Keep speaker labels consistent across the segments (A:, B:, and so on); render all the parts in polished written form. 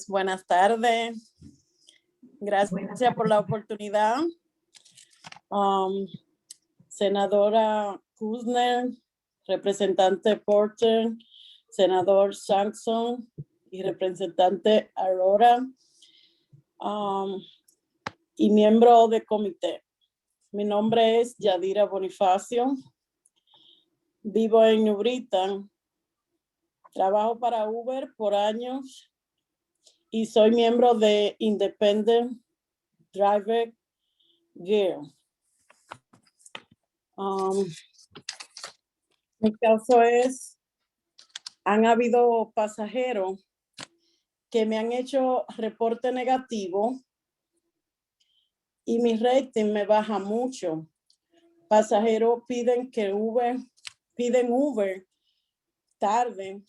A: Buenas tardes. Gracias por la oportunidad. Senadora Kuzner, representante Porter, senador Saxon y representante Aurora, y miembro del comité. Mi nombre es Yadira Bonifacio. Vivo en Ubrita. Trabajo para Uber por años y soy miembro de Independent Driver Gear. Mi caso es, han habido pasajeros que me han hecho reporte negativo y mi rating me baja mucho. Pasajeros piden Uber tarde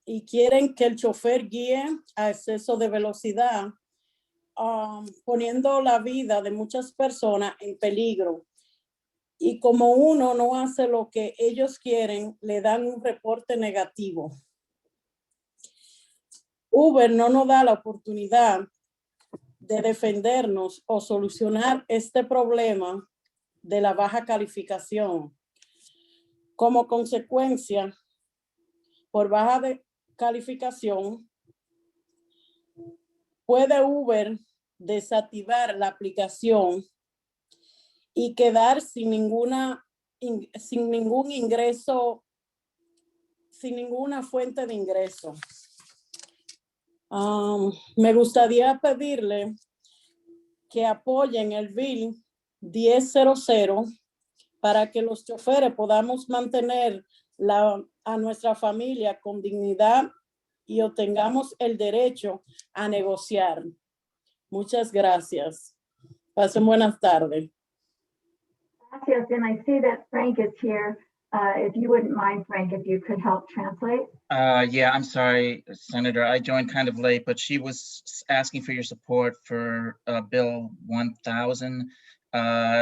A: y quieren que el chofer guíe a exceso de velocidad, poniendo la vida de muchas personas en peligro. Y como uno no hace lo que ellos quieren, le dan un reporte negativo. Uber no nos da la oportunidad de defendernos o solucionar este problema de la baja calificación. Como consecuencia, por baja de calificación, puede Uber desactivar la aplicación y quedar sin ningún ingreso, sin ninguna fuente de ingreso. Me gustaría pedirle que apoyen el bill 1000 para que los choferes podamos mantener a nuestra familia con dignidad y obtengamos el derecho a negociar. Muchas gracias. Pasen buenas tardes.
B: Gracias, and I see that Frank is here. If you wouldn't mind, Frank, if you could help translate.
C: Yeah, I'm sorry, Senator. I joined kind of late, but she was asking for your support for Bill 1000,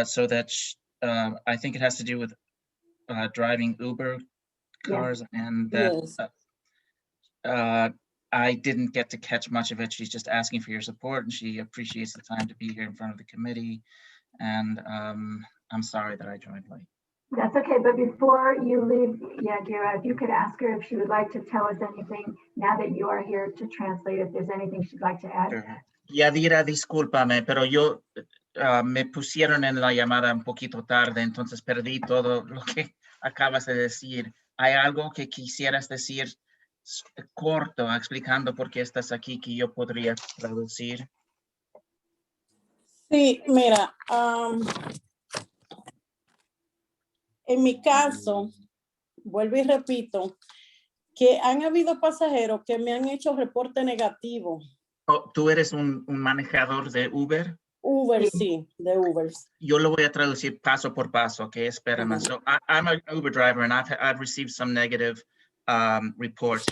C: so that I think it has to do with driving Uber cars, yes. And that yes. I didn't get to catch much of it. She's just asking for your support, and she appreciates the time to be here in front of the committee. And I'm sorry that I joined late.
B: That's okay, but before you leave, Yadira, if you could ask her if she would like to tell us anything now that you are here to translate, if there's anything she'd like to add.
C: Sure. Yadira, discúlpame, pero yo me pusieron en la llamada un poquito tarde, entonces perdí todo lo que acabas de decir. ¿Hay algo que quisieras decir corto, explicando por qué estás aquí, que yo podría traducir?
A: Sí, mira, en mi caso, vuelvo y repito, que han habido pasajeros que me han hecho reporte negativo.
C: Oh, ¿tú eres un manejador de Uber?
A: Uber, sí, de Uber.
C: Yo lo voy a traducir paso por paso, okay? Espérame. So I'm an Uber driver and I've received some negative reports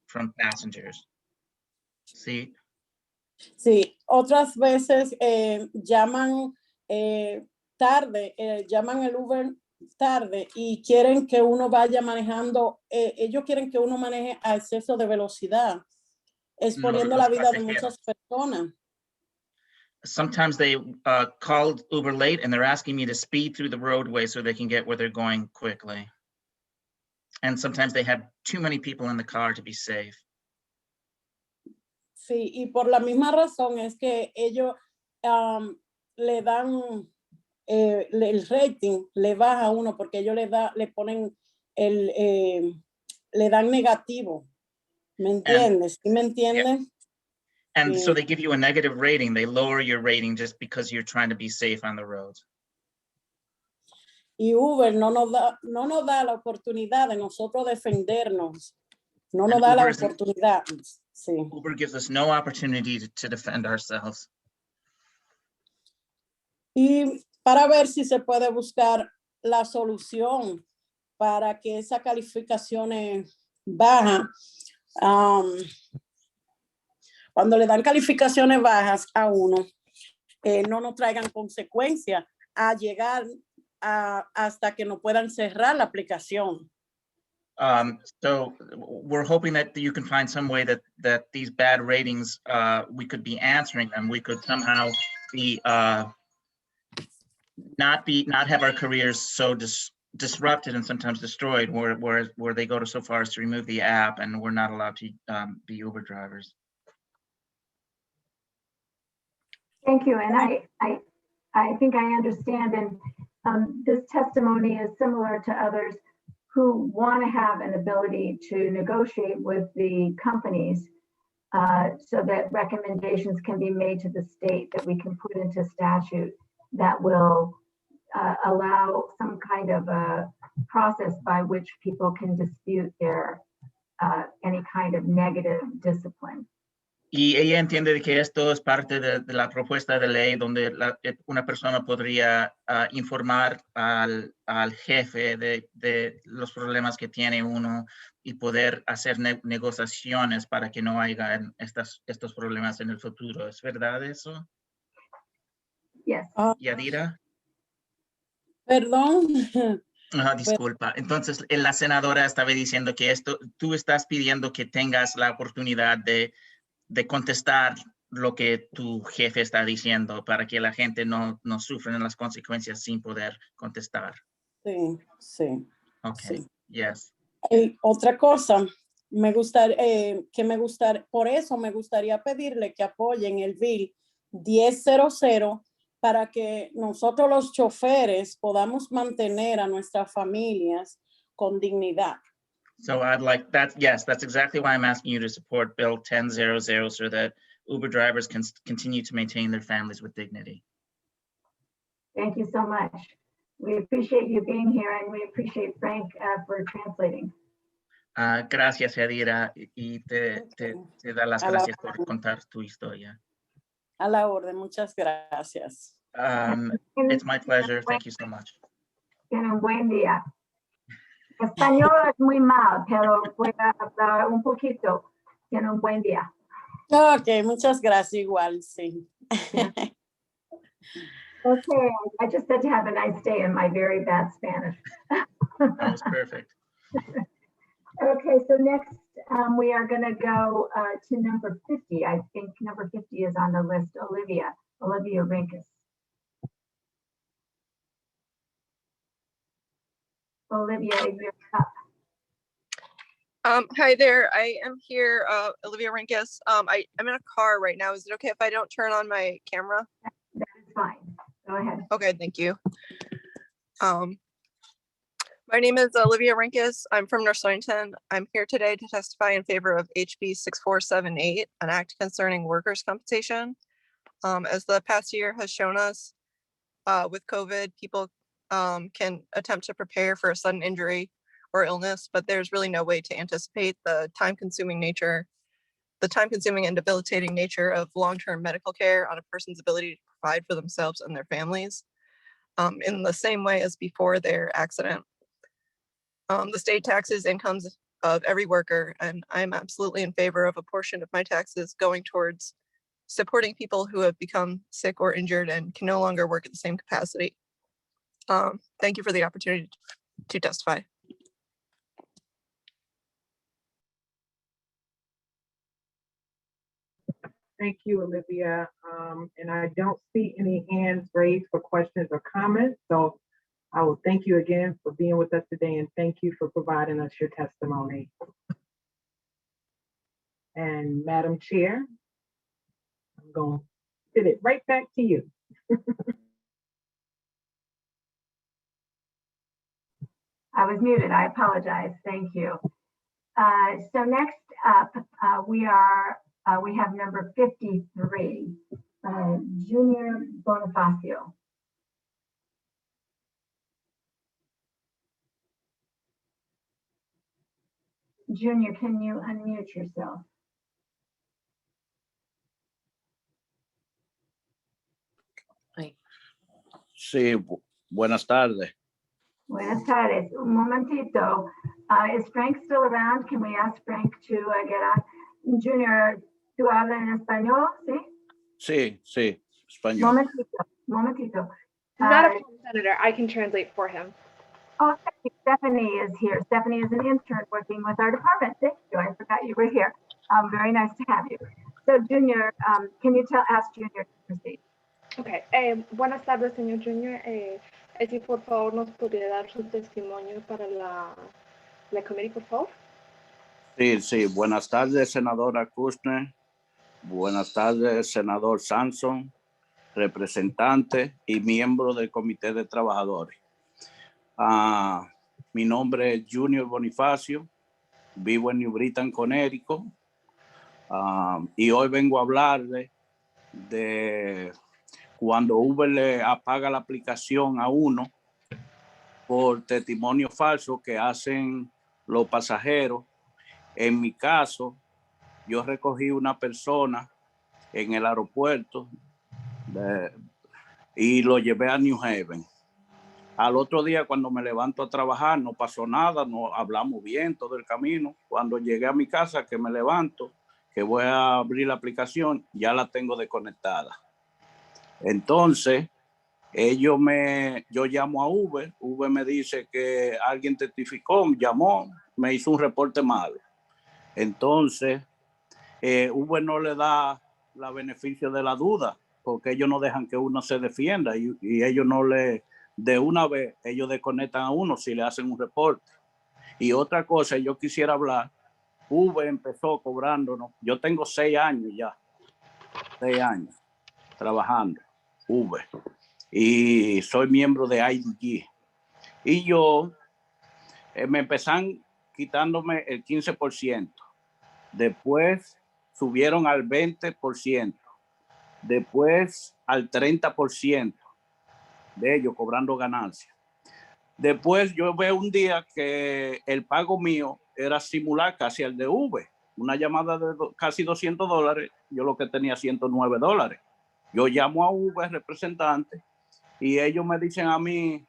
C: from passengers. Sí.
A: Sí, otras veces llaman tarde, llaman el Uber tarde y quieren que uno vaya manejando, ellos quieren que uno maneje a exceso de velocidad, exponiendo la vida de muchas personas.
C: Sometimes they called Uber late and they're asking me to speed through the roadway so they can get where they're going quickly. And sometimes they have too many people in the car to be safe.
A: Sí, y por la misma razón es que ellos le dan el rating, le baja a uno porque ellos le ponen le dan negativo. ¿Me entiendes? ¿Sí me entiendes?
C: Yeah. And so they give you a negative rating. They lower your rating just because you're trying to be safe on the roads.
A: Y Uber no nos da la oportunidad de nosotros defendernos. No nos da la oportunidad. Sí.
C: Uber gives us no opportunity to defend ourselves.
A: Y para ver si se puede buscar la solución para que esas calificaciones bajas, cuando le dan calificaciones bajas a uno, no nos traigan consecuencias a llegar hasta que no puedan cerrar la aplicación.
C: So we're hoping that you can find some way that these bad ratings, we could be answering them. We could somehow be, not have our careers so disrupted and sometimes destroyed where they go to so far as to remove the app and we're not allowed to be Uber drivers.
B: Thank you, and I think I understand, and this testimony is similar to others who want to have an ability to negotiate with the companies so that recommendations can be made to the state that we can put into statute that will allow some kind of a process by which people can dispute their any kind of negative discipline.
C: Y ella entiende de que esto es parte de la propuesta de ley donde una persona podría informar al jefe de los problemas que tiene uno y poder hacer negociaciones para que no haya estos problemas en el futuro. ¿Es verdad eso?
B: Yes.
C: Yadira?
A: Perdón.
C: No, disculpa. Entonces, la senadora estaba diciendo que tú estás pidiendo que tengas la oportunidad de contestar lo que tu jefe está diciendo para que la gente no sufra las consecuencias sin poder contestar.
A: Sí, sí.
C: Okay,
A: Sí.
C: yes.
A: Otra cosa, por eso me gustaría pedirle que apoyen el bill 1000 para que nosotros los choferes podamos mantener a nuestras familias con dignidad.
C: So I'd like that. Yes, that's exactly why I'm asking you to support Bill 1000 so that Uber drivers can continue to maintain their families with dignity.
B: Thank you so much. We appreciate you being here and we appreciate Frank for translating.
C: Gracias, Yadira, y te da las gracias por contar tu historia.
A: A la orden, muchas gracias.
C: It's my pleasure. Thank you so much.
B: Tienen un buen día. Español es muy mal, pero puede hablar un poquito. Tiene un buen día.
A: Ok, muchas gracias, igual, sí.
B: Okay, I just said to have a nice day in my very bad Spanish.
C: That was perfect.
B: Okay, so next we are going to go to number 50. I think number 50 is on the list, Olivia Rinkus. Olivia, you're up.
D: Hi there. I am here, Olivia Rinkus. I'm in a car right now. Is it okay if I don't turn on my camera?
B: That is fine. Go ahead.
D: Okay, thank you. My name is Olivia Rinkus. I'm from North Stonington. I'm here today to testify in favor of HB 6478, an act concerning workers' compensation. As the past year has shown us, with COVID, people can attempt to prepare for a sudden injury or illness, but there's really no way to anticipate the time-consuming and debilitating nature of long-term medical care on a person's ability to provide for themselves and their families. In the same way as before their accident. The state taxes incomes of every worker, and I'm absolutely in favor of a portion of my taxes going towards supporting people who have become sick or injured and can no longer work at the same capacity. Thank you for the opportunity to testify.
E: Thank you, Olivia. And I don't see any hands raised for questions or comments. So I will thank you again for being with us today and thank you for providing us your testimony. And Madam Chair, I'm going to fit it right back to you.
B: I was muted. I apologize. Thank you. So next up, we have number 53, Junior Bonifacio. Junior, can you unmute yourself?
F: Sí, buenas tardes.
B: Buenas tardes. Un momentito. Is Frank still around? Can we ask Frank to get on? Junior, ¿tú hablas en español? Sí.
F: Sí, español.
B: Momentito.
G: Not a problem, Senator. I can translate for him.
B: Oh, Stephanie is here. Stephanie is an intern working with our department. Thank you. I forgot you were here. Very nice to have you. So Junior, can you ask Junior to proceed?
G: Ok, buenas tardes, señor Junior. Si por favor nos podría dar su testimonio para la committee, por favor.
F: Sí. Buenas tardes, senadora Kushner. Buenas tardes, senador Samson, representante y miembro del Comité de Trabajadores. Mi nombre es Junior Bonifacio. Vivo en New Britain, Connecticut. Y hoy vengo a hablarle de cuando Uber le apaga la aplicación a uno por testimonio falso que hacen los pasajeros. En mi caso, yo recogí una persona en el aeropuerto y lo llevé a New Haven. Al otro día, cuando me levanto a trabajar, no pasó nada, no hablamos bien todo el camino. Cuando llegué a mi casa, que me levanto, que voy a abrir la aplicación, ya la tengo desconectada. Entonces, yo llamo a Uber me dice que alguien testificó, llamó, me hizo un reporte malo. Entonces, Uber no le da la beneficio de la duda, porque ellos no dejan que uno se defienda y ellos no le, de una vez, ellos desconectan a uno si le hacen un reporte. Y otra cosa, yo quisiera hablar, Uber empezó cobrándonos, yo tengo 6 años ya, 6 años trabajando, Uber, y soy miembro de IDG. Y yo, me empezaron quitándome el 15%, después subieron al 20%, después al 30% de ellos cobrando ganancias. Después yo veo un día que el pago mío era similar casi al de Uber, una llamada de casi $200, yo lo que tenía $109. Yo llamo a Uber representante y ellos me dicen a mí,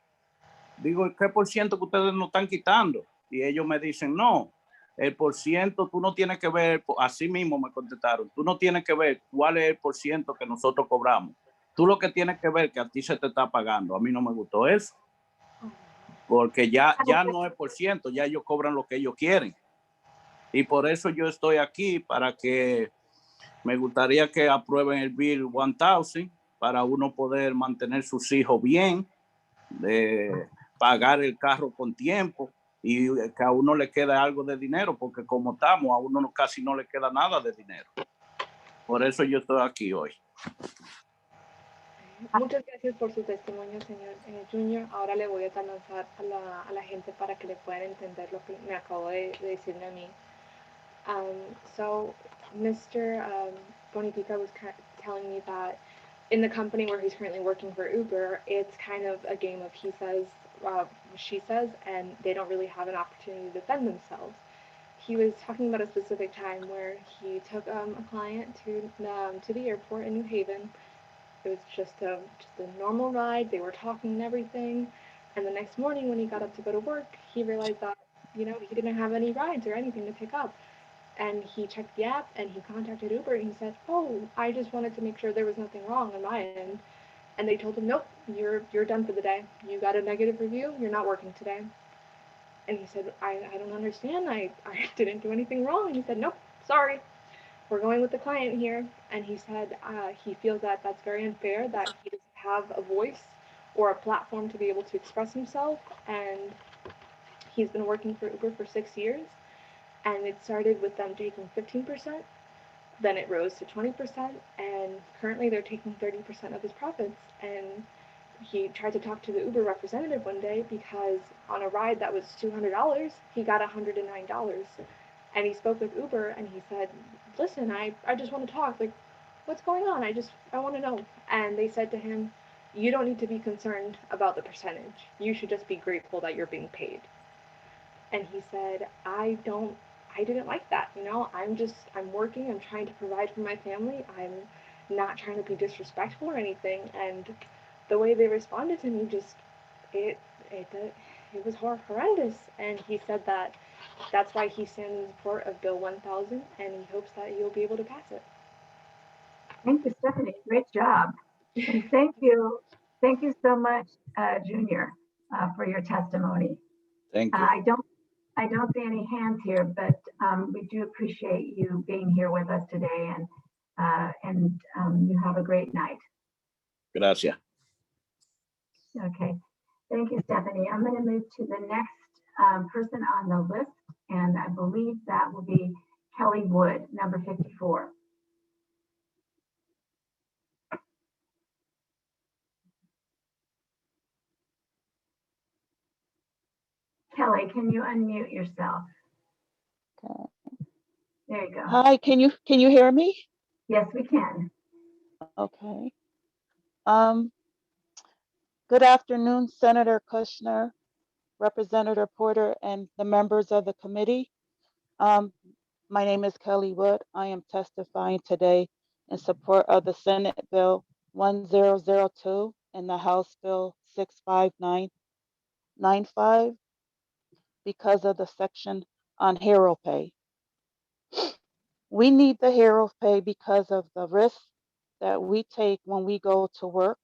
F: digo, ¿qué por ciento que ustedes nos están quitando? Y ellos me dicen, no, el por ciento tú no tienes que ver, así mismo me contestaron, tú no tienes que ver cuál es el por ciento que nosotros cobramos. Tú lo que tienes que ver que a ti se te está pagando. A mí no me gustó eso, porque ya no es por ciento, ya ellos cobran lo que ellos quieren. Y por eso yo estoy aquí, para que me gustaría que aprueben el Bill 1000 para uno poder mantener sus hijos bien, de pagar el carro con tiempo y que a uno le quede algo de dinero, porque como estamos, a uno casi no le queda nada de dinero. Por eso yo estoy aquí hoy.
G: Muchas gracias por su testimonio, señor Junior. Ahora le voy a lanzar a la gente para que le puedan entender lo que me acabo de decirme a mí. So Mr. Bonifica was telling me that in the company where he's currently working for Uber, it's kind of a game of he says, she says, and they don't really have an opportunity to defend themselves. He was talking about a specific time where he took a client to the airport in New Haven. It was just a normal ride. They were talking and everything. And the next morning when he got up to go to work, he realized that, he didn't have any rides or anything to pick up. And he checked the app and he contacted Uber and he said, oh, I just wanted to make sure there was nothing wrong on my end. And they told him, nope, you're done for the day. You got a negative review. You're not working today. And he said, I don't understand. I didn't do anything wrong. And he said, nope, sorry. We're going with the client here. And he said he feels that that's very unfair, that he doesn't have a voice or a platform to be able to express himself. And he's been working for Uber for 6 years. And it started with them taking 15%, then it rose to 20%, and currently they're taking 30% of his profits. And he tried to talk to the Uber representative one day because on a ride that was $200, he got $109. And he spoke with Uber and he said, listen, I just want to talk. Like, what's going on? I want to know. And they said to him, you don't need to be concerned about the percentage. You should just be grateful that you're being paid. And he said, I didn't like that. I'm working, I'm trying to provide for my family. I'm not trying to be disrespectful or anything. And the way they responded to me, it was horrendous. And he said that that's why he stands in support of Bill 1000, and he hopes that you'll be able to pass it.
B: Thank you, Stephanie. Great job. And thank you so much, Junior. for your testimony.
F: Thank you.
B: I don't see any hands here, but we do appreciate you being here with us today, and you have a great night.
F: Gracias.
B: Okay, thank you, Stephanie. I'm going to move to the next person on the list, and I believe that will be Kelly Wood, number 54. Kelly, can you unmute yourself?
H: Okay.
B: There you go.
H: Hi, can you hear me?
B: Yes, we can.
H: Okay. Good afternoon, Senator Kushner, Representative Porter, and the members of the committee. My name is Kelly Wood. I am testifying today in support of the Senate Bill 1002 and the House Bill 65995 because of the section on hero pay. We need the hero pay because of the risks that we take when we go to work.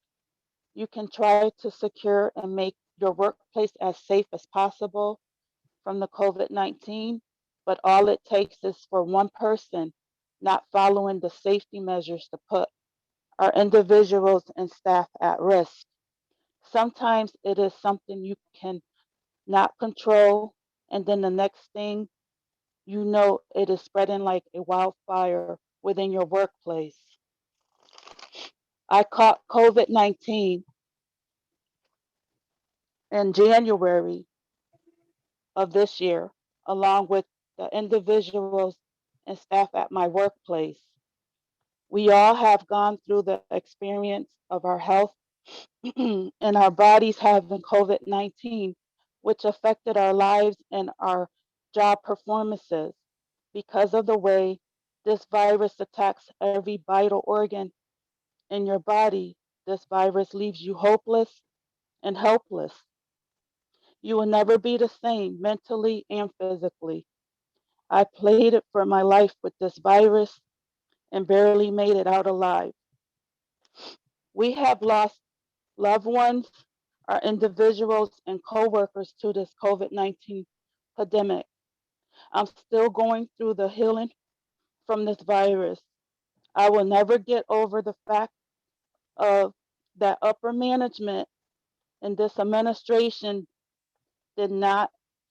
H: You can try to secure and make your workplace as safe as possible from the COVID-19, but all it takes is for one person not following the safety measures to put our individuals and staff at risk. Sometimes it is something you can not control, and then the next thing you know, it is spreading like a wildfire within your workplace. I caught COVID-19 in January of this year, along with the individuals and staff at my workplace. We all have gone through the experience of our health and our bodies having COVID-19, which affected our lives and our job performances because of the way this virus attacks every vital organ in your body. This virus leaves you hopeless and helpless. You will never be the same mentally and physically. I played it for my life with this virus and barely made it out alive. We have lost loved ones, our individuals, and coworkers to this COVID-19 pandemic. I'm still going through the healing from this virus. I will never get over the fact of that upper management in this administration did not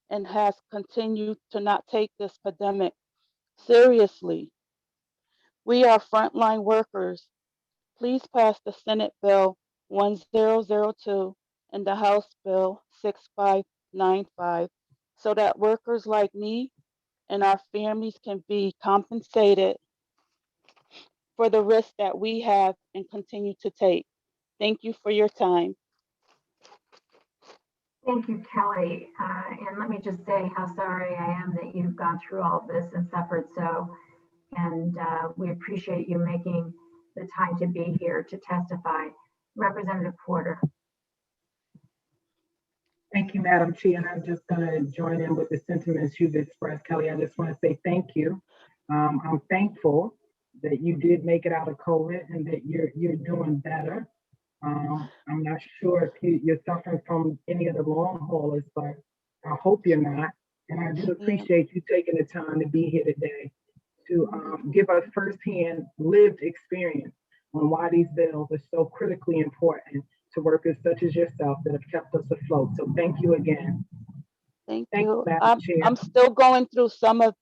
H: and has continued to not take this pandemic seriously. We are frontline workers. Please pass the Senate Bill 1002 and the House Bill 6595 so that workers like me and our families can be compensated for the risk that we have and continue to take. Thank you for your time.
B: Thank you, Kelly. And let me just say how sorry I am that you've gone through all this and suffered so. And we appreciate you making the time to be here to testify. Representative Porter.
E: Thank you, Madam Chair, and I'm just going to join in with the sentiments you've expressed, Kelly. I just want to say thank you. I'm thankful that you did make it out of COVID and that you're doing better. I'm not sure if you're suffering from any of the long haulers, but I hope you're not. And I do appreciate you taking the time to be here today to give us firsthand lived experience on why these bills are so critically important to workers such as yourself that have kept us afloat. So thank you again.
H: Thank you.
E: Madam Chair.
H: I'm still going through some of,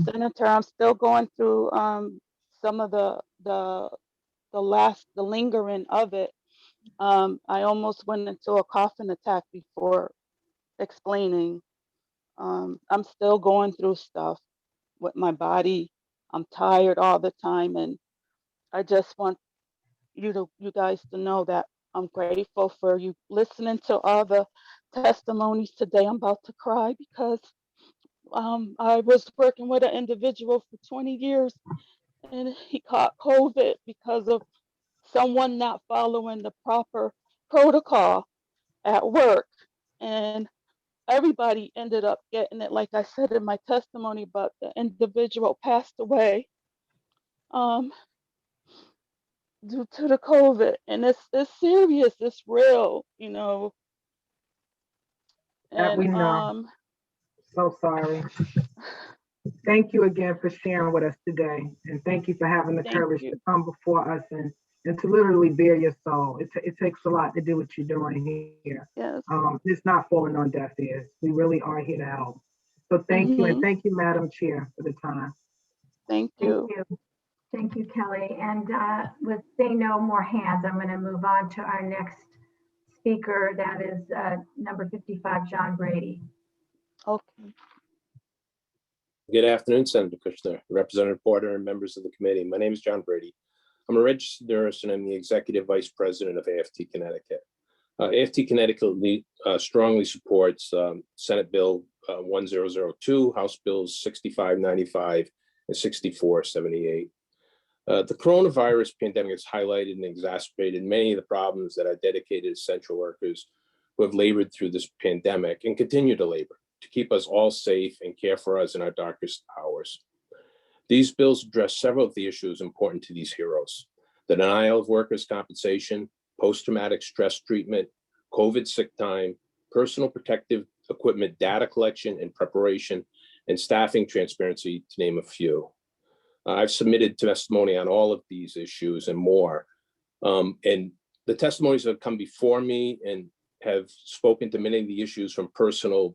H: Senator, I'm still going through some of the lingering of it. I almost went into a coughing attack before explaining. I'm still going through stuff with my body. I'm tired all the time, and I just want you guys to know that I'm grateful for you listening to all the testimonies today. I'm about to cry because I was working with an individual for 20 years, and he caught COVID because of someone not following the proper protocol at work. And everybody ended up getting it, like I said in my testimony, but the individual passed away due to the COVID. And it's serious, it's real, you know.
E: That we know. So sorry. Thank you again for sharing with us today. And thank you for having the
H: Thank
E: courage
H: you.
E: to come before us and to literally bare your soul. It takes a lot to do what you're doing here.
H: Yes.
E: It's not falling on deaf ears. We really are here to help. So thank you. And thank you, Madam Chair, for the time.
H: Thank
B: Thank
H: you.
B: you. Thank you, Kelly. And with seeing no more hands, I'm going to move on to our next speaker. That is number 55, John Brady.
H: Okay.
I: Good afternoon, Senator Kushner, Representative Porter, and members of the committee. My name is John Brady. I'm a registered nurse and I'm the Executive Vice President of AFT Connecticut. AFT Connecticut strongly supports Senate Bill 1002, House Bills 6595 and 6478. The coronavirus pandemic has highlighted and exacerbated many of the problems that our dedicated essential workers who have labored through this pandemic and continue to labor to keep us all safe and care for us in our darkest hours. These bills address several of the issues important to these heroes: the denial of workers' compensation, post-traumatic stress treatment, COVID sick time, personal protective equipment data collection and preparation, and staffing transparency, to name a few. I've submitted testimony on all of these issues and more. And the testimonies that have come before me and have spoken to many of the issues from personal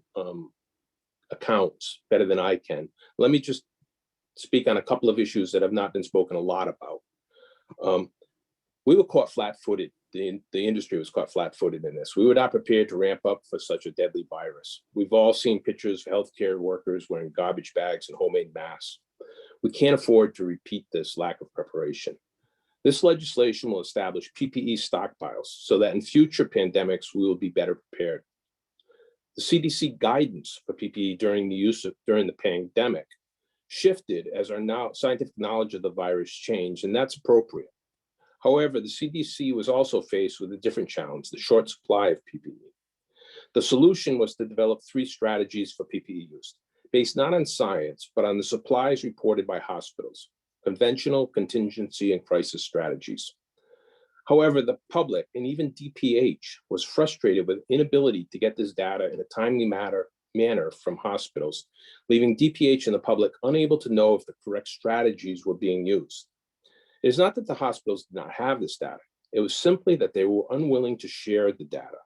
I: accounts better than I can. Let me just speak on a couple of issues that have not been spoken a lot about. We were caught flat-footed. The industry was caught flat-footed in this. We were not prepared to ramp up for such a deadly virus. We've all seen pictures of healthcare workers wearing garbage bags and homemade masks. We can't afford to repeat this lack of preparation. This legislation will establish PPE stockpiles so that in future pandemics, we will be better prepared. The CDC guidance for PPE during the pandemic shifted as our scientific knowledge of the virus changed, and that's appropriate. However, the CDC was also faced with a different challenge: the short supply of PPE. The solution was to develop 3 strategies for PPE use, based not on science, but on the supplies reported by hospitals: conventional, contingency, and crisis strategies. However, the public and even DPH was frustrated with inability to get this data in a timely manner from hospitals, leaving DPH and the public unable to know if the correct strategies were being used. It is not that the hospitals did not have this data. It was simply that they were unwilling to share the data.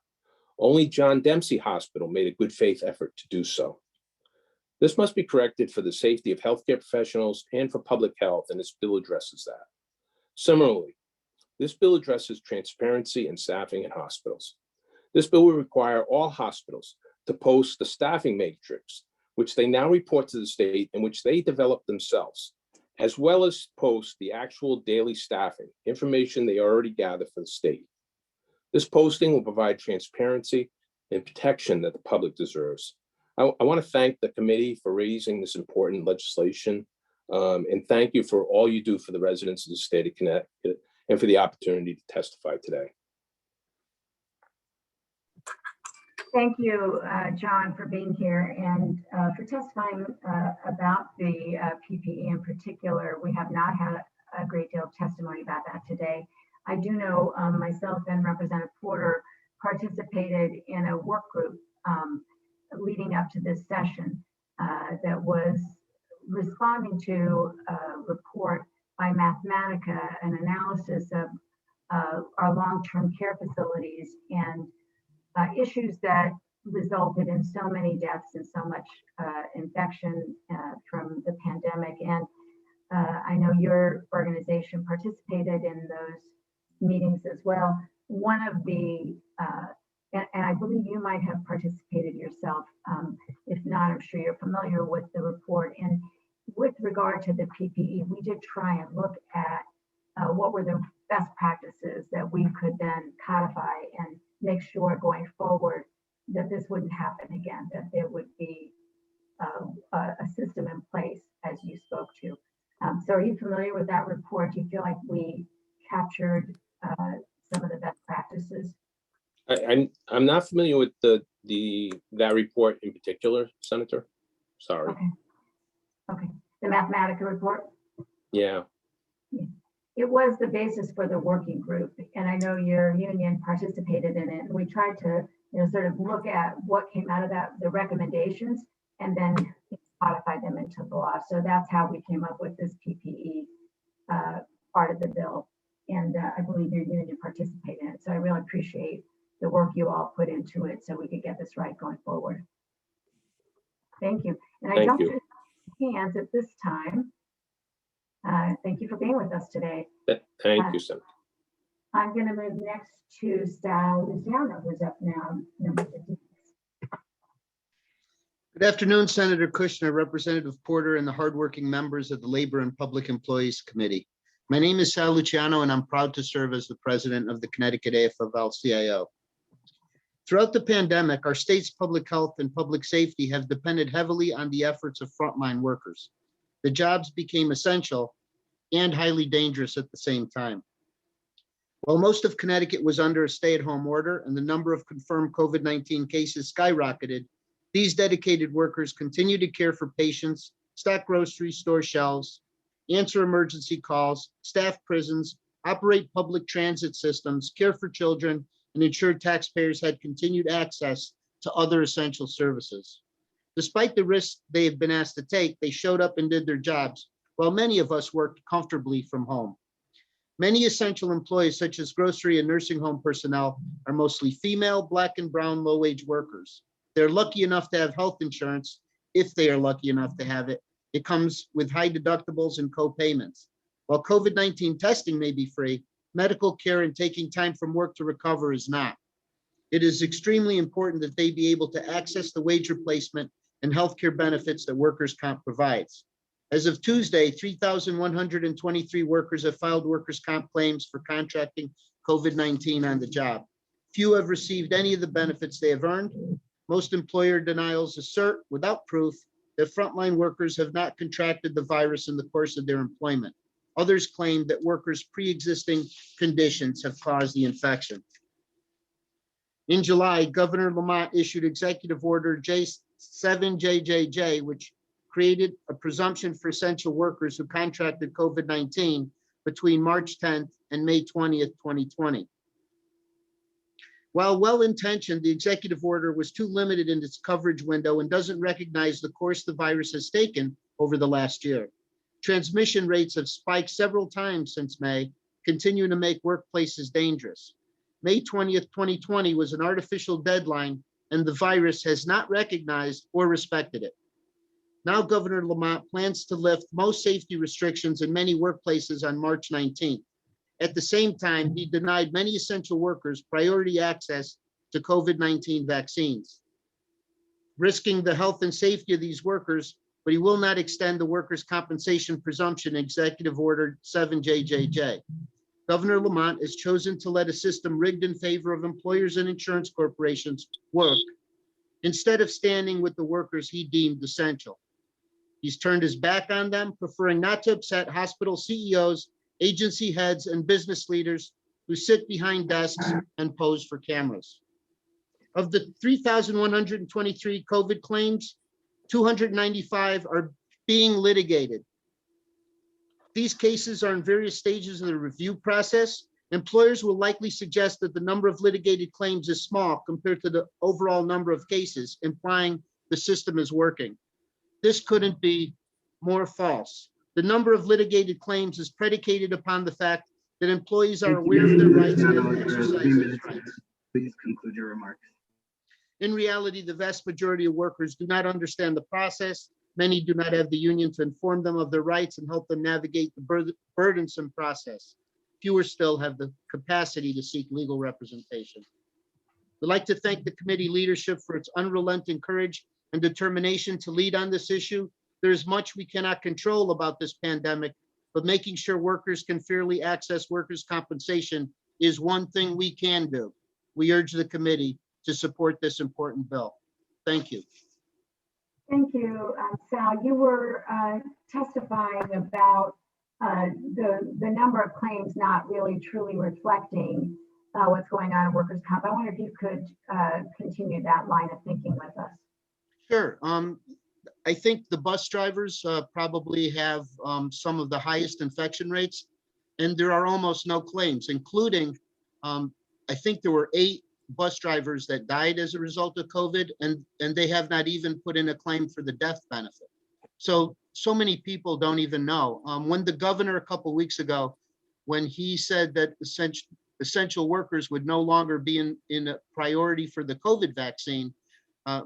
I: Only John Dempsey Hospital made a good faith effort to do so. This must be corrected for the safety of healthcare professionals and for public health, and this bill addresses that. Similarly, this bill addresses transparency and staffing in hospitals. This bill will require all hospitals to post the staffing matrix, which they now report to the state and which they develop themselves, as well as post the actual daily staffing information they already gather for the state. This posting will provide transparency and protection that the public deserves. I want to thank the committee for raising this important legislation, and thank you for all you do for the residents of the state of Connecticut and for the opportunity to testify today.
B: Thank you, John, for being here and for testifying about the PPE in particular. We have not had a great deal of testimony about that today. I do know myself and Representative Porter participated in a work group leading up to this session that was responding to a report by Mathematica, an analysis of our long-term care facilities and issues that resulted in so many deaths and so much infection from the pandemic. And I know your organization participated in those meetings as well. One of the, and I believe you might have participated yourself. If not, I'm sure you're familiar with the report. And with regard to the PPE, we did try and look at what were the best practices that we could then codify and make sure going forward that this wouldn't happen again, that there would be a system in place as you spoke to. So are you familiar with that report? Do you feel like we captured some of the best practices?
I: I'm not familiar with that report in particular, Senator. Sorry.
B: Okay. The Mathematica report?
I: Yeah.
B: It was the basis for the working group, and I know your union participated in it. And we tried to sort of look at what came out of that, the recommendations, and then modify them into the law. So that's how we came up with this PPE part of the bill. And I believe your union participated in it. So I really appreciate the work you all put into it so we could get this right going forward. Thank you. And I
I: Thank
B: don't
I: you.
B: see hands at this time. Thank you for being with us today.
I: Thank you, Senator.
B: I'm going to move next to Sal Luciano, who's up now. Number 56.
J: Good afternoon, Senator Kushner, Representative Porter, and the hardworking members of the Labor and Public Employees Committee. My name is Sal Luciano, and I'm proud to serve as the president of the Connecticut AFL-CIO. Throughout the pandemic, our state's public health and public safety have depended heavily on the efforts of frontline workers. The jobs became essential and highly dangerous at the same time. While most of Connecticut was under a stay-at-home order and the number of confirmed COVID-19 cases skyrocketed, these dedicated workers continue to care for patients, stock grocery store shelves, answer emergency calls, staff prisons, operate public transit systems, care for children, and ensure taxpayers had continued access to other essential services. Despite the risks they have been asked to take, they showed up and did their jobs, while many of us worked comfortably from home. Many essential employees, such as grocery and nursing home personnel, are mostly female, Black and brown low-wage workers. They're lucky enough to have health insurance, if they are lucky enough to have it. It comes with high deductibles and co-payments. While COVID-19 testing may be free, medical care and taking time from work to recover is not. It is extremely important that they be able to access the wage replacement and healthcare benefits that workers' comp provides. As of Tuesday, 3,123 workers have filed workers' comp claims for contracting COVID-19 on the job. Few have received any of the benefits they have earned. Most employer denials assert, without proof, that frontline workers have not contracted the virus in the course of their employment. Others claim that workers' pre-existing conditions have caused the infection. In July, Governor Lamont issued Executive Order J7JJJ, which created a presumption for essential workers who contracted COVID-19 between March 10th and May 20th, 2020. While well-intentioned, the executive order was too limited in its coverage window and doesn't recognize the course the virus has taken over the last year. Transmission rates have spiked several times since May, continuing to make workplaces dangerous. May 20th, 2020 was an artificial deadline, and the virus has not recognized or respected it. Now, Governor Lamont plans to lift most safety restrictions in many workplaces on March 19th. At the same time, he denied many essential workers priority access to COVID-19 vaccines, risking the health and safety of these workers, but he will not extend the workers' compensation presumption in Executive Order 7JJJ. Governor Lamont has chosen to let a system rigged in favor of employers and insurance corporations work instead of standing with the workers he deemed essential. He's turned his back on them, preferring not to upset hospital CEOs, agency heads, and business leaders who sit behind desks and pose for cameras. Of the 3,123 COVID claims, 295 are being litigated. These cases are in various stages of the review process. Employers will likely suggest that the number of litigated claims is small compared to the overall number of cases, implying the system is working. This couldn't be more false. The number of litigated claims is predicated upon the fact that employees are aware of their rights and have exercised these rights.
K: Please conclude your remarks.
J: In reality, the vast majority of workers do not understand the process. Many do not have the union to inform them of their rights and help them navigate the burdensome process. Fewer still have the capacity to seek legal representation. We'd like to thank the committee leadership for its unrelenting courage and determination to lead on this issue. There is much we cannot control about this pandemic, but making sure workers can fairly access workers' compensation is one thing we can do. We urge the committee to support this important bill. Thank you.
B: Thank you, Sal. You were testifying about the number of claims not really truly reflecting what's going on in workers' comp. I wonder if you could continue that line of thinking with us.
J: Sure. I think the bus drivers probably have some of the highest infection rates, and there are almost no claims, including I think there were 8 bus drivers that died as a result of COVID, and they have not even put in a claim for the death benefit. So many people don't even know. When the governor a couple weeks ago, when he said that essential workers would no longer be in a priority for the COVID vaccine,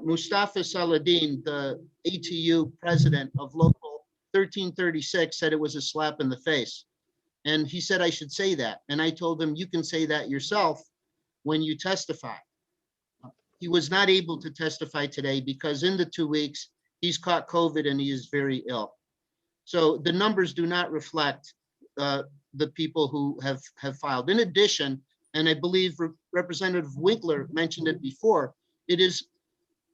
J: Mustafa Saladin, the ATU president of Local 1336, said it was a slap in the face. And he said I should say that. And I told him, you can say that yourself when you testify. He was not able to testify today because in the 2 weeks, he's caught COVID and he is very ill. So the numbers do not reflect the people who have filed. In addition, and I believe Representative Winkler mentioned it before, it is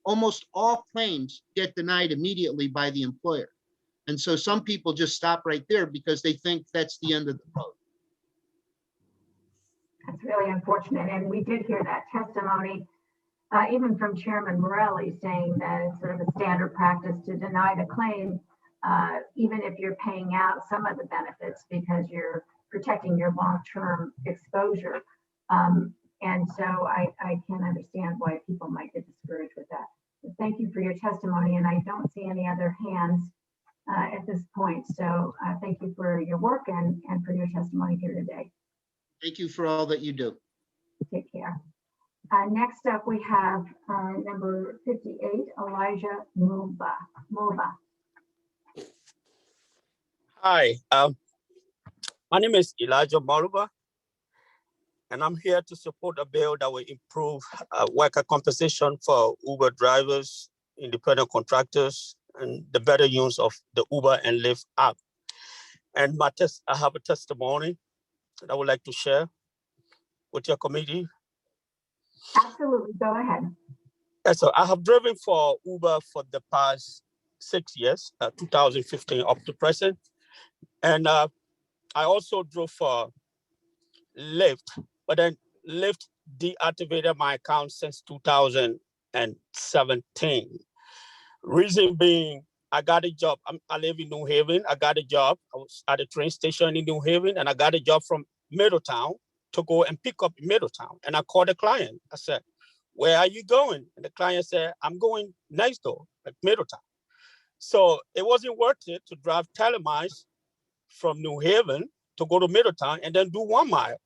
J: almost all claims get denied immediately by the employer. And so some people just stop right there because they think that's the end of the road.
B: That's really unfortunate. And we did hear that testimony, even from Chairman Morelli, saying that it's sort of a standard practice to deny the claim, even if you're paying out some of the benefits because you're protecting your long-term exposure. And so I can understand why people might get discouraged with that. But thank you for your testimony. And I don't see any other hands at this point. So thank you for your work and for your testimony here today.
J: Thank you for all that you do.
B: Take care. Next up, we have number 58, Elijah Mulva.
L: Hi, my name is Elijah Mulva, and I'm here to support a bill that will improve worker compensation for Uber drivers, independent contractors, and the better use of the Uber and Lyft app. And I have a testimony that I would like to share with your committee.
B: Absolutely, go ahead.
L: Yes, so I have driven for Uber for the past 6 years, 2015 up to present. And I also drove for Lyft, but then Lyft deactivated my account since 2017. Reason being, I got a job. I live in New Haven. I got a job. I was at a train station in New Haven, and I got a job from Middletown to go and pick up in Middletown. And I called the client. I said, "Where are you going?" And the client said, "I'm going next door, like Middletown." So it wasn't worth it to drive telemiles from New Haven to go to Middletown and then do 1 mile,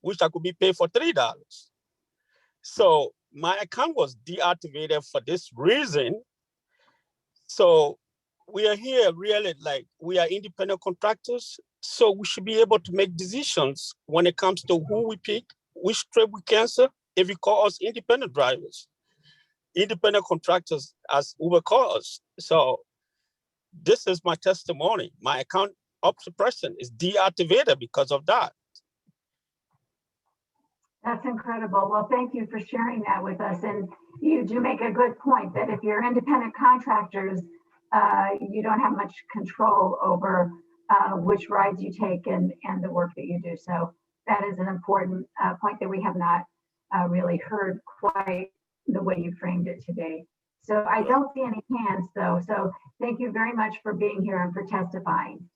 L: which I could be paid for $3. So my account was deactivated for this reason. So we are here really like we are independent contractors. So we should be able to make decisions when it comes to who we pick, which trip we cancel, if we call us independent drivers, independent contractors as Uber calls. So this is my testimony. My account up to present is deactivated because of that.
B: That's incredible. Well, thank you for sharing that with us. And you do make a good point that if you're independent contractors, you don't have much control over which rides you take and the work that you do. So that is an important point that we have not really heard quite the way you framed it today. So I don't see any hands though. So thank you very much for being here and for testifying.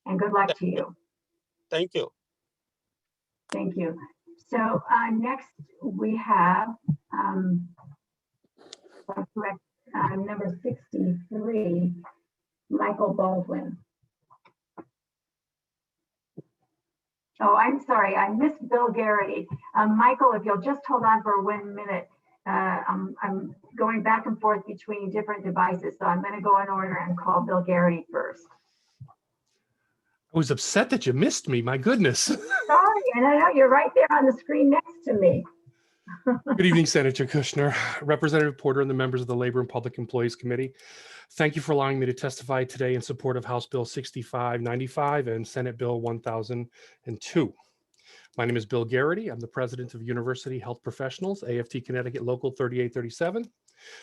B: And good luck to you.
L: Thank you.
B: Thank you. So next we have number 63, Michael Baldwin. Oh, I'm sorry, I missed Bill Garrity. Michael, if you'll just hold on for 1 minute. I'm going back and forth between different devices, so I'm going to go in order and call Bill Garrity first.
M: I was upset that you missed me. My goodness.
B: Sorry, and I know you're right there on the screen next to me.
M: Good evening, Senator Kushner, Representative Porter, and the members of the Labor and Public Employees Committee. Thank you for allowing me to testify today in support of House Bill 6595 and Senate Bill 1002. My name is Bill Garrity. I'm the president of University Health Professionals, AFT Connecticut Local 3837.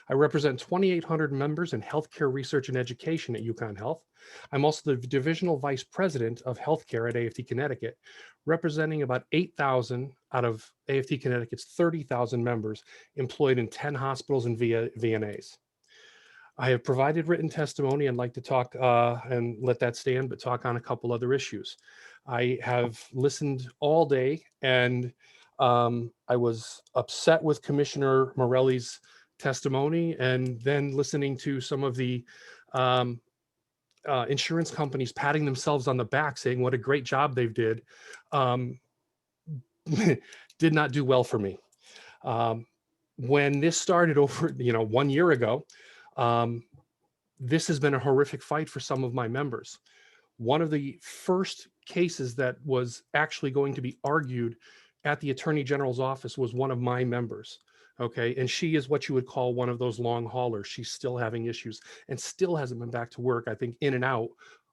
M: I represent 2,800 members in healthcare research and education at UConn Health. I'm also the divisional vice president of healthcare at AFT Connecticut, representing about 8,000 out of AFT Connecticut's 30,000 members employed in 10 hospitals and VNAs. I have provided written testimony and like to talk and let that stand, but talk on a couple other issues. I have listened all day and I was upset with Commissioner Morelli's testimony, and then listening to some of the insurance companies patting themselves on the back, saying what a great job they've did, did not do well for me. When this started over, 1 year ago, this has been a horrific fight for some of my members. One of the first cases that was actually going to be argued at the Attorney General's office was one of my members. Okay. And she is what you would call one of those long haulers. She's still having issues and still hasn't been back to work, I think, in and out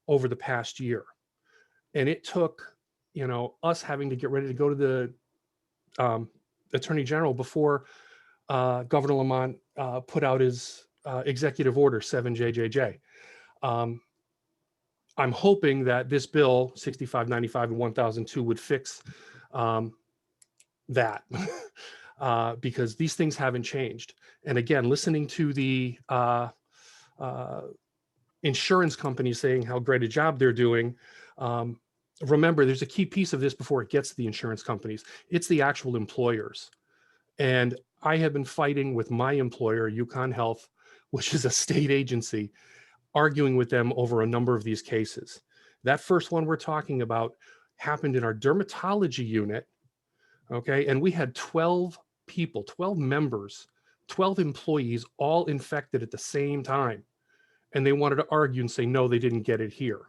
M: over the past year. And it took, us having to get ready to go to the Attorney General before Governor Lamont put out his executive order 7JJJ. I'm hoping that this bill 6595 and 1002 would fix that because these things haven't changed. And again, listening to the insurance companies saying how great a job they're doing, remember, there's a key piece of this before it gets to the insurance companies. It's the actual employers. And I have been fighting with my employer, Yukon Health, which is a state agency, arguing with them over a number of these cases. That first one we're talking about happened in our dermatology unit, okay? And we had 12 people, 12 members, 12 employees all infected at the same time. And they wanted to argue and say, no, they didn't get it here.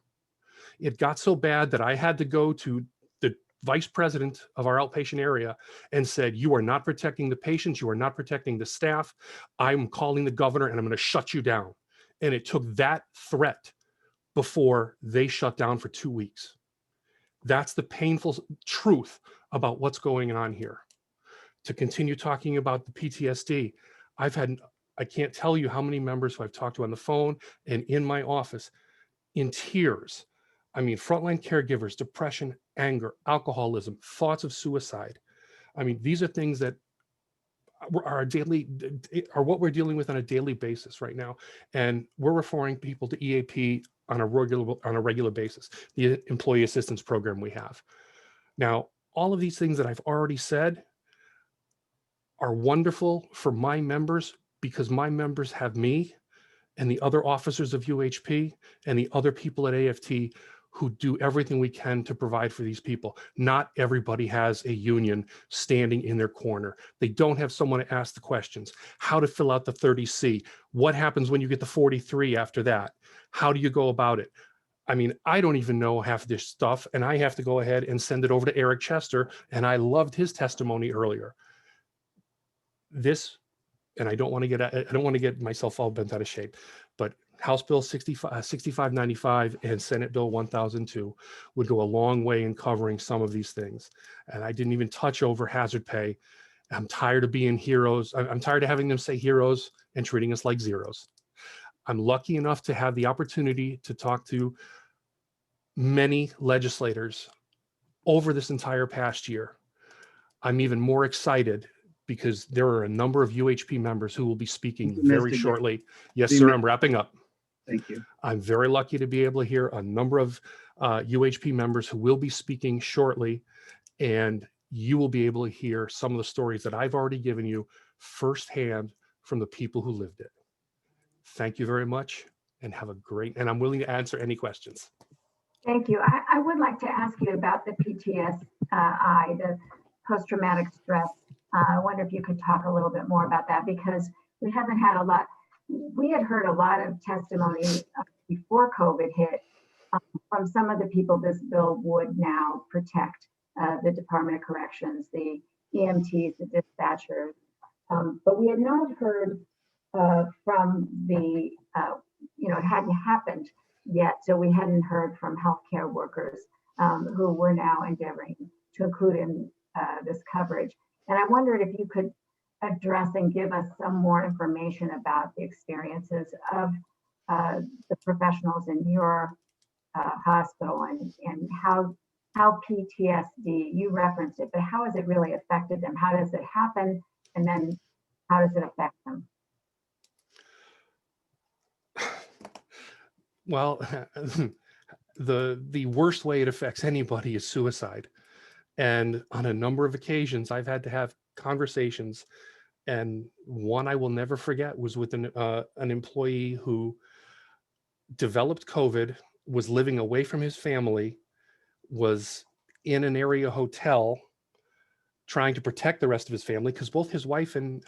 M: It got so bad that I had to go to the vice president of our outpatient area and said, you are not protecting the patients, you are not protecting the staff. I'm calling the governor and I'm going to shut you down. And it took that threat before they shut down for 2 weeks. That's the painful truth about what's going on here. To continue talking about the PTSD, I can't tell you how many members who I've talked to on the phone and in my office in tears. I mean, frontline caregivers, depression, anger, alcoholism, thoughts of suicide. I mean, these are things that are what we're dealing with on a daily basis right now. And we're referring people to EAP on a regular basis, the employee assistance program we have. Now, all of these things that I've already said are wonderful for my members because my members have me and the other officers of UHP and the other people at AFT who do everything we can to provide for these people. Not everybody has a union standing in their corner. They don't have someone to ask the questions. How to fill out the 30C? What happens when you get the 43 after that? How do you go about it? I mean, I don't even know half this stuff, and I have to go ahead and send it over to Eric Chester, and I loved his testimony earlier. This, and I don't want to get myself all bent out of shape, but House Bill 6595 and Senate Bill 1002 would go a long way in covering some of these things. And I didn't even touch over hazard pay. I'm tired of being heroes. I'm tired of having them say heroes and treating us like zeros. I'm lucky enough to have the opportunity to talk to many legislators over this entire past year. I'm even more excited because there are a number of UHP members who will be speaking very shortly. Yes, sir, I'm wrapping up.
K: Thank you.
M: I'm very lucky to be able to hear a number of UHP members who will be speaking shortly, and you will be able to hear some of the stories that I've already given you firsthand from the people who lived it. Thank you very much and have a great, and I'm willing to answer any questions.
B: Thank you. I would like to ask you about the PTSI, the post-traumatic stress. I wonder if you could talk a little bit more about that because we haven't had a lot. We had heard a lot of testimony before COVID hit from some of the people this bill would now protect, the Department of Corrections, the EMTs, the dispatchers. But we had not heard from the, it hadn't happened yet, so we hadn't heard from healthcare workers who were now endeavoring to include in this coverage. And I wondered if you could address and give us some more information about the experiences of the professionals in your hospital and how PTSD, you referenced it, but how has it really affected them? How does it happen? And then how does it affect them?
M: Well, the worst way it affects anybody is suicide. And on a number of occasions, I've had to have conversations, and one I will never forget was with an employee who developed COVID, was living away from his family, was in an area hotel trying to protect the rest of his family, because both his wife and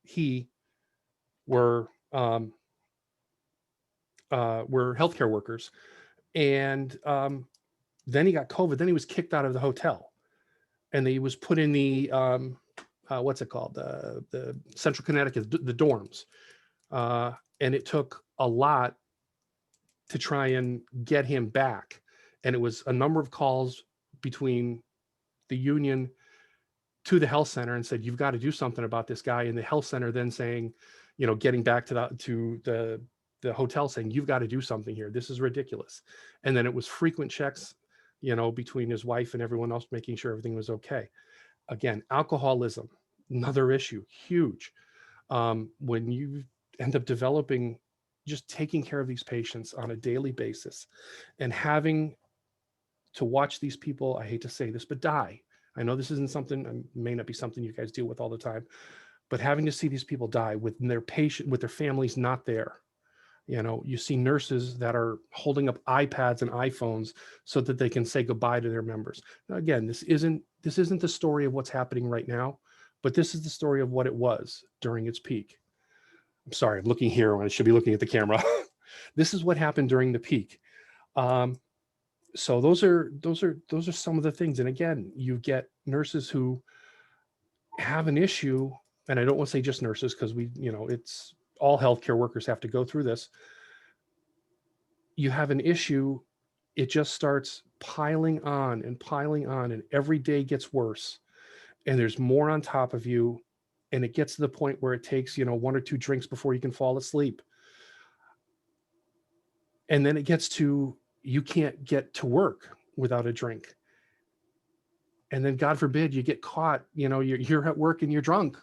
M: he were healthcare workers. And then he got COVID. Then he was kicked out of the hotel, and he was put in the what's it called, the Central Connecticut, the dorms. And it took a lot to try and get him back. And it was a number of calls between the union to the health center and said, you've got to do something about this guy. And the health center then saying, you know, getting back to the hotel saying, you've got to do something here. This is ridiculous. And then it was frequent checks, you know, between his wife and everyone else, making sure everything was okay. Again, alcoholism, another issue, huge. When you end up developing, just taking care of these patients on a daily basis and having to watch these people, I hate to say this, but die. I know this isn't something, may not be something you guys deal with all the time, but having to see these people die with their families not there. You know, you see nurses that are holding up iPads and iPhones so that they can say goodbye to their members. Now, again, this isn't the story of what's happening right now, but this is the story of what it was during its peak. I'm sorry, I'm looking here when I should be looking at the camera. This is what happened during the peak. So those are some of the things. And again, you get nurses who have an issue, and I don't want to say just nurses, because it's all healthcare workers have to go through this. You have an issue, it just starts piling on, and every day gets worse. And there's more on top of you. And it gets to the point where it takes, 1 or 2 drinks before you can fall asleep. And then it gets to, you can't get to work without a drink. And then God forbid you get caught, you're at work and you're drunk,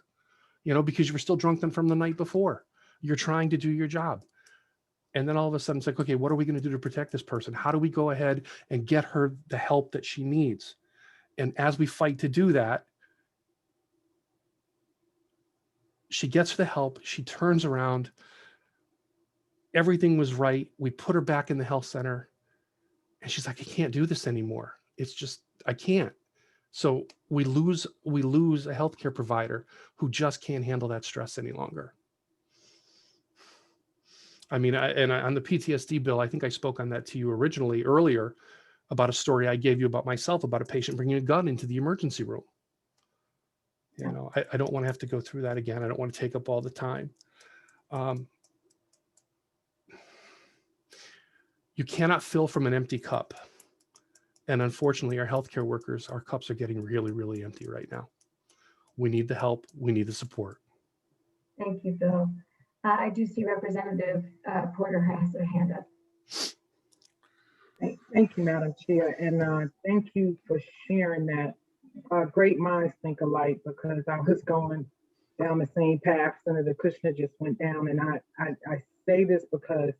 M: because you were still drunk from the night before. You're trying to do your job. And then all of a sudden it's like, okay, what are we going to do to protect this person? How do we go ahead and get her the help that she needs? And as we fight to do that, she gets the help, she turns around, everything was right. We put her back in the health center and she's like, I can't do this anymore. It's just, I can't. So we lose a healthcare provider who just can't handle that stress any longer. I mean, on the PTSD bill, I think I spoke on that to you earlier about a story I gave you about myself, about a patient bringing a gun into the emergency room. I don't want to have to go through that again. I don't want to take up all the time. You cannot fill from an empty cup. And unfortunately, our healthcare workers, our cups are getting really, really empty right now. We need the help. We need the support.
B: Thank you, Bill. I do see Representative Porter has her hand up.
E: Thank you, Madam Chair. And thank you for sharing that. Great minds think alike, because I was going down the same path Senator Kushner just went down. And I say this because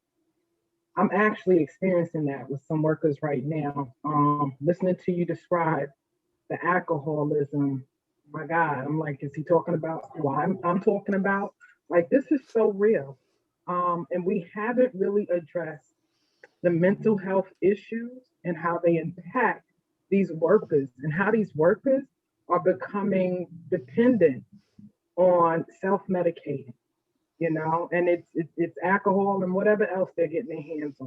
E: I'm actually experiencing that with some workers right now. Listening to you describe the alcoholism, my God, I'm like, is he talking about what I'm talking about? Like, this is so real. And we haven't really addressed the mental health issues and how they impact these workers, and how these workers are becoming dependent on self-medicating, and it's alcohol and whatever else they're getting their hands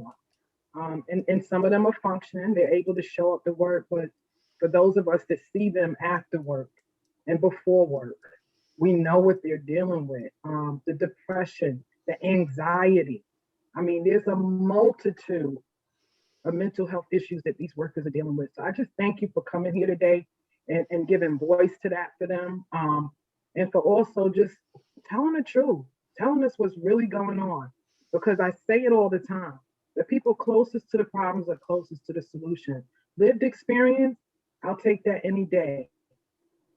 E: on. And some of them are functioning, they're able to show up to work, but for those of us that see them after work and before work, we know what they're dealing with. The depression, the anxiety. I mean, there's a multitude of mental health issues that these workers are dealing with. So I just thank you for coming here today and giving voice to that for them. And for also just telling the truth, telling us what's really going on. Because I say it all the time, the people closest to the problems are closest to the solution. Lived experience, I'll take that any day.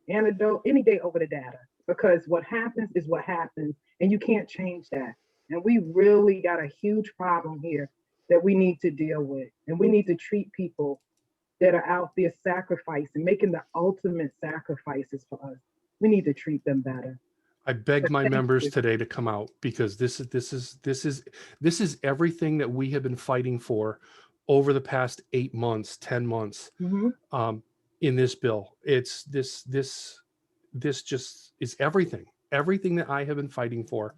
E: Anecdote, any day over the data. Because what happens is what happens, and you can't change that. And we really got a huge problem here that we need to deal with. And we need to treat people that are out there sacrificing, making the ultimate sacrifices for us. We need to treat them better.
M: I beg my
E: Thank
M: members
E: you.
M: today to come out because this is everything that we have been fighting for over the past 8 months, 10 months in this bill. It's this just is everything that I have been fighting for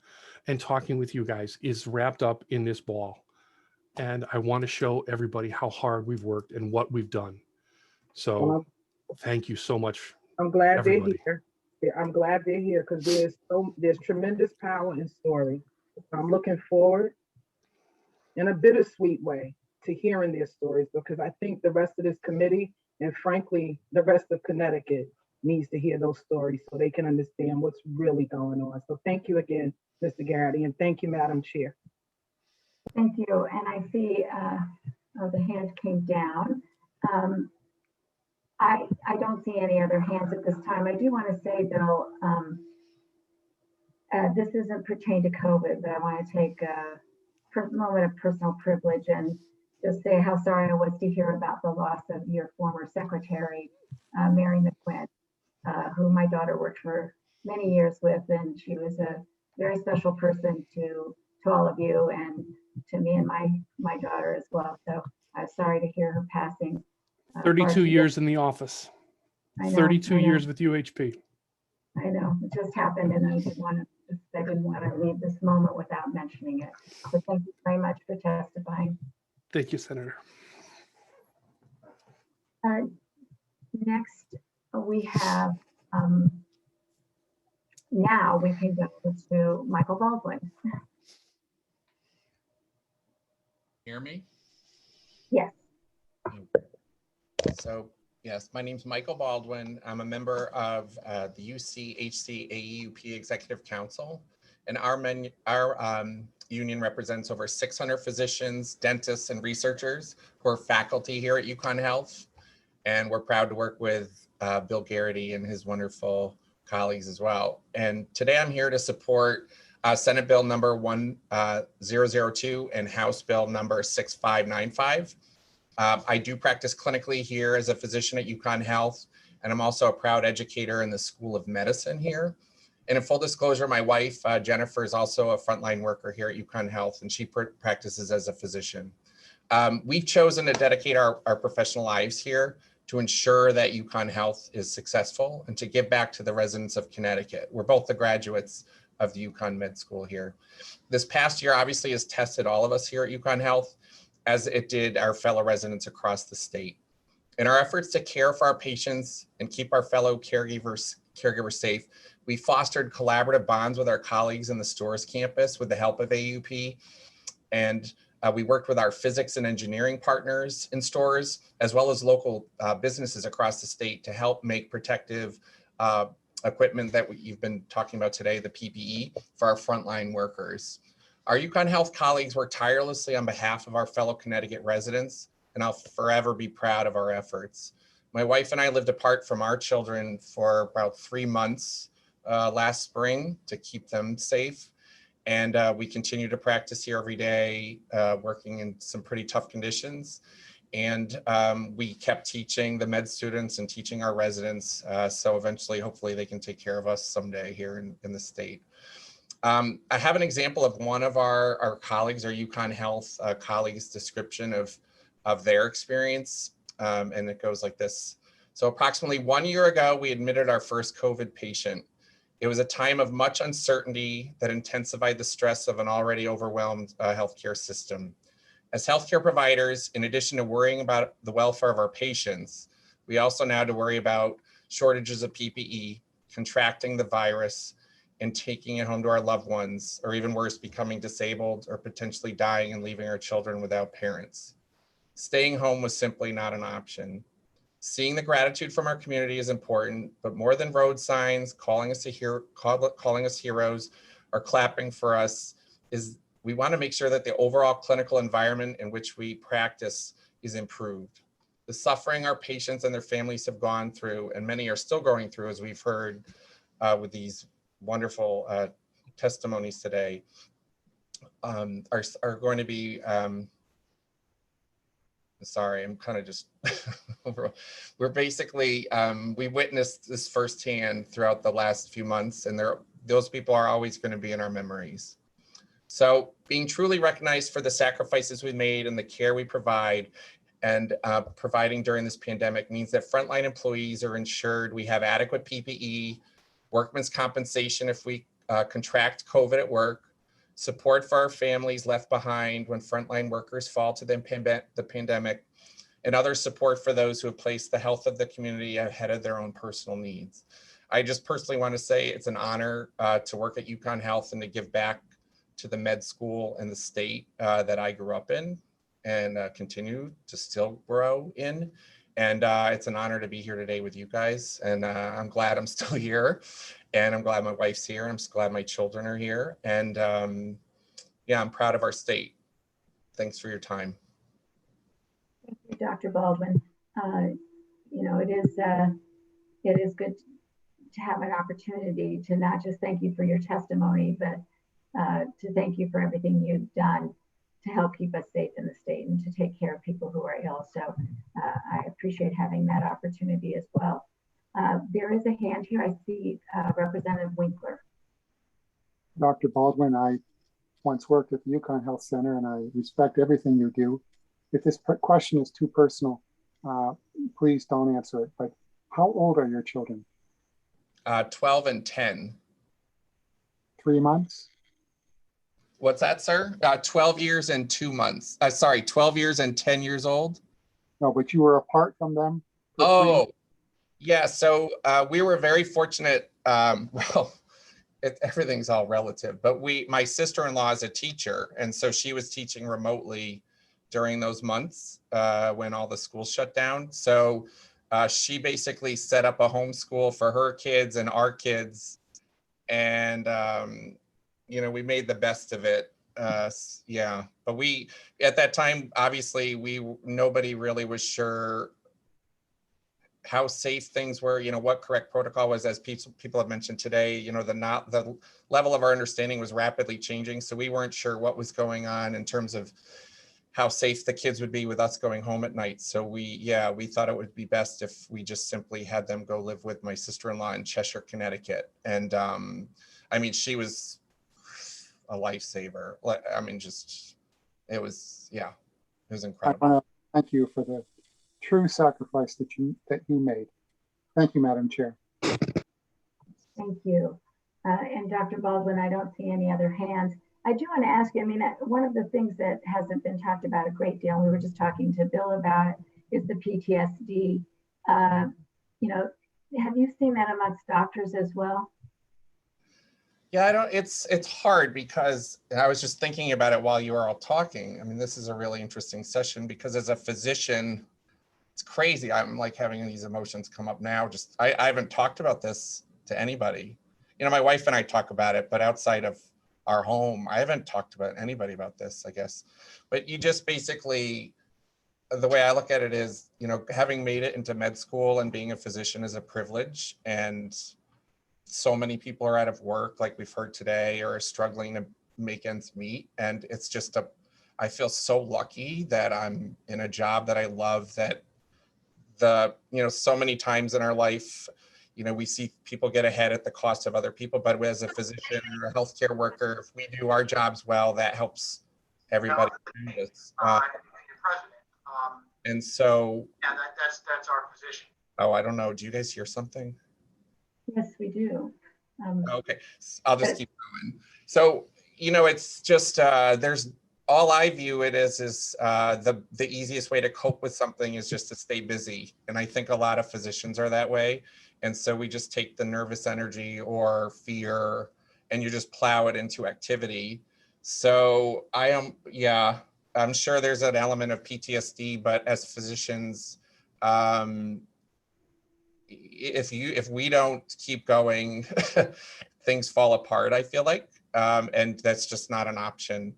M: and talking with you guys is wrapped up in this ball. And I want to show everybody how hard we've worked and what we've done. So thank you so much.
E: I'm glad
M: everybody.
E: they're here. Yeah, I'm glad they're here because there's tremendous power in story. I'm looking forward in a bittersweet way to hearing their stories because I think the rest of this committee and frankly, the rest of Connecticut needs to hear those stories so they can understand what's really going on. So thank you again, Mr. Garrity, and thank you, Madam Chair.
B: Thank you. And I see the hand came down. I don't see any other hands at this time. I do want to say, Bill, this doesn't pertain to COVID, but I want to take a moment of personal privilege and just say how sorry I was to hear about the loss of your former secretary, Mary McQuinn, who my daughter worked for many years with, and she was a very special person to all of you and to me and my daughter as well. So I'm sorry to hear her passing.
M: 32 years in the office.
B: I know,
M: 32
B: I know.
M: years with UHP.
B: I know, it just happened and I didn't want to leave this moment without mentioning it. So thank you very much for testifying.
M: Thank you, Senator.
B: Next, we have, now we can go to Michael Baldwin.
N: Hear me?
B: Yes.
N: So, yes, my name's Michael Baldwin. I'm a member of the UC-HC AEUP Executive Council, and our union represents over 600 physicians, dentists, and researchers who are faculty here at UConn Health. And we're proud to work with Bill Garrity and his wonderful colleagues as well. And today I'm here to support Senate Bill number 1002 and House Bill number 6595. I do practice clinically here as a physician at UConn Health, and I'm also a proud educator in the School of Medicine here. And in full disclosure, my wife, Jennifer, is also a frontline worker here at UConn Health, and she practices as a physician. We've chosen to dedicate our professional lives here to ensure that UConn Health is successful and to give back to the residents of Connecticut. We're both the graduates of the UConn Med School here. This past year obviously has tested all of us here at UConn Health, as it did our fellow residents across the state. In our efforts to care for our patients and keep our fellow caregivers safe, we fostered collaborative bonds with our colleagues in the Storrs campus with the help of AUP. And we worked with our physics and engineering partners in Storrs, as well as local businesses across the state to help make protective equipment that you've been talking about today, the PPE, for our frontline workers. Our UConn Health colleagues work tirelessly on behalf of our fellow Connecticut residents, and I'll forever be proud of our efforts. My wife and I lived apart from our children for about 3 months last spring to keep them safe. And we continue to practice here every day, working in some pretty tough conditions. And we kept teaching the med students and teaching our residents. So eventually, hopefully they can take care of us someday here in the state. I have an example of one of our colleagues, our UConn Health colleagues' description of their experience. And it goes like this. So approximately 1 year ago, we admitted our first COVID patient. It was a time of much uncertainty that intensified the stress of an already overwhelmed healthcare system. As healthcare providers, in addition to worrying about the welfare of our patients, we also now have to worry about shortages of PPE, contracting the virus, and taking it home to our loved ones, or even worse, becoming disabled or potentially dying and leaving our children without parents. Staying home was simply not an option. Seeing the gratitude from our community is important, but more than road signs, calling us heroes, or clapping for us, is we want to make sure that the overall clinical environment in which we practice is improved. The suffering our patients and their families have gone through, and many are still going through, as we've heard with these wonderful testimonies today, are going to be sorry, I'm kind of just, we're basically, we witnessed this firsthand throughout the last few months, and those people are always going to be in our memories. So being truly recognized for the sacrifices we made and the care we provide and providing during this pandemic means that frontline employees are ensured we have adequate PPE, workman's compensation if we contract COVID at work, support for our families left behind when frontline workers fall to the pandemic, and other support for those who have placed the health of the community ahead of their own personal needs. I just personally want to say it's an honor to work at UConn Health and to give back to the med school and the state that I grew up in and continue to still grow in. And it's an honor to be here today with you guys. And I'm glad I'm still here. And I'm glad my wife's here. I'm glad my children are here. And yeah, I'm proud of our state. Thanks for your time.
B: Thank you, Dr. Baldwin. You know, it is good to have an opportunity to not just thank you for your testimony, but to thank you for everything you've done to help keep us safe in the state and to take care of people who are ill. So I appreciate having that opportunity as well. There is a hand here. I see Representative Winkler.
O: Dr. Baldwin, I once worked at the UConn Health Center and I respect everything you do. If this question is too personal, please don't answer it. But how old are your children?
N: 12 and 10.
O: 3 months?
N: What's that, sir? 12 years and 2 months. Sorry, 12 years and 10 years old.
O: No, but you were apart from them?
N: Oh, yeah. So we were very fortunate. Well, everything's all relative, but my sister-in-law is a teacher. And so she was teaching remotely during those months when all the schools shut down. So she basically set up a homeschool for her kids and our kids. And, you know, we made the best of it. Yeah, but at that time, obviously nobody really was sure how safe things were, you know, what correct protocol was, as people have mentioned today, you know, the level of our understanding was rapidly changing. So we weren't sure what was going on in terms of how safe the kids would be with us going home at night. So we thought it would be best if we just simply had them go live with my sister-in-law in Cheshire, Connecticut. And I mean, she was a lifesaver. I mean, it was incredible.
O: I want to thank you for the true sacrifice that you made. Thank you, Madam Chair.
B: Thank you. And Dr. Baldwin, I don't see any other hands. I do want to ask you, I mean, one of the things that hasn't been talked about a great deal, and we were just talking to Bill about it, is the PTSD. You know, have you seen that amongst doctors as well?
N: Yeah, it's hard because I was just thinking about it while you were all talking. I mean, this is a really interesting session because as a physician, it's crazy. I'm like having these emotions come up now. I haven't talked about this to anybody. You know, my wife and I talk about it, but outside of our home, I haven't talked about anybody about this, I guess. But you just basically, the way I look at it is, you know, having made it into med school and being a physician is a privilege. And so many people are out of work, like we've heard today, or are struggling to make ends meet. And it's just I feel so lucky that I'm in a job that I love, that you know, so many times in our life, you know, we see people get ahead at the cost of other people, but as a physician or a healthcare worker, if we do our jobs well, that helps everybody. And so,
P: yeah, that's our position.
N: Oh, I don't know. Do you guys hear something?
B: Yes, we do.
N: Okay, I'll just keep going. So, you know, it's just, all I view it as is the easiest way to cope with something is just to stay busy. And I think a lot of physicians are that way. And so we just take the nervous energy or fear and you just plow it into activity. So I'm sure there's an element of PTSD, but as physicians, if we don't keep going, things fall apart, I feel like, and that's just not an option.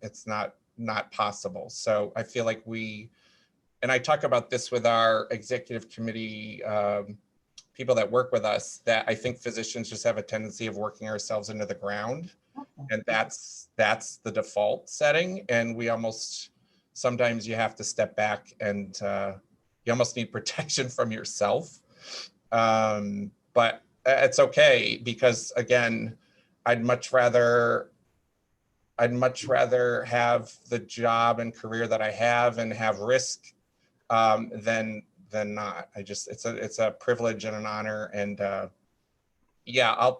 N: It's not possible. So I feel like and I talk about this with our executive committee, people that work with us, that I think physicians just have a tendency of working ourselves into the ground. And that's the default setting. And we almost sometimes you have to step back and you almost need protection from yourself. But it's okay, because again, I'd much rather have the job and career that I have and have risk than not. It's a privilege and an honor. And yeah,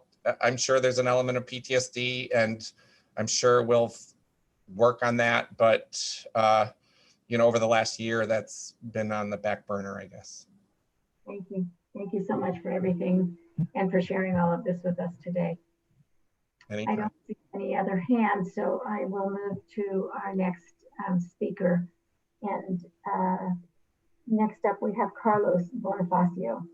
N: I'm sure there's an element of PTSD, and I'm sure we'll work on that. But over the last year, that's been on the back burner, I guess.
B: Thank you. Thank you so much for everything and for sharing all of this with us today.
N: Anytime.
B: I don't see any other hands, so I will move to our next speaker. And next up, we have Carlos Bonifacio.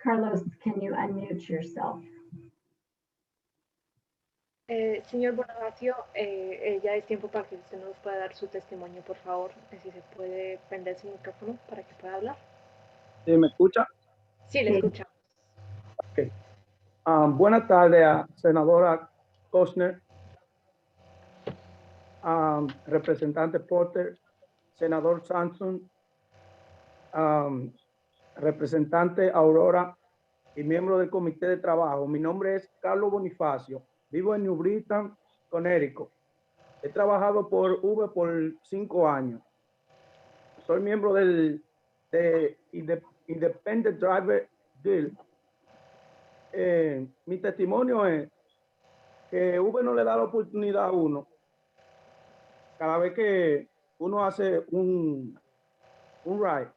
B: Carlos, can you unmute yourself?
G: Señor Bonifacio, ya es tiempo para que usted nos pueda dar su testimonio, por favor. Si se puede prender su micrófono para que pueda hablar.
Q: ¿Me escucha?
G: Sí, le escuchamos.
Q: Okay. Buenas tardes a senadora Kushner, representante Porter, senador Samson, representante Aurora y miembro del comité de trabajo. Mi nombre es Carlos Bonifacio. Vivo en New Britain, Connecticut. He trabajado por Uber por 5 años. Soy miembro de Independent Driver Deal. Mi testimonio es que Uber no le da la oportunidad a uno cada vez que uno hace un ride.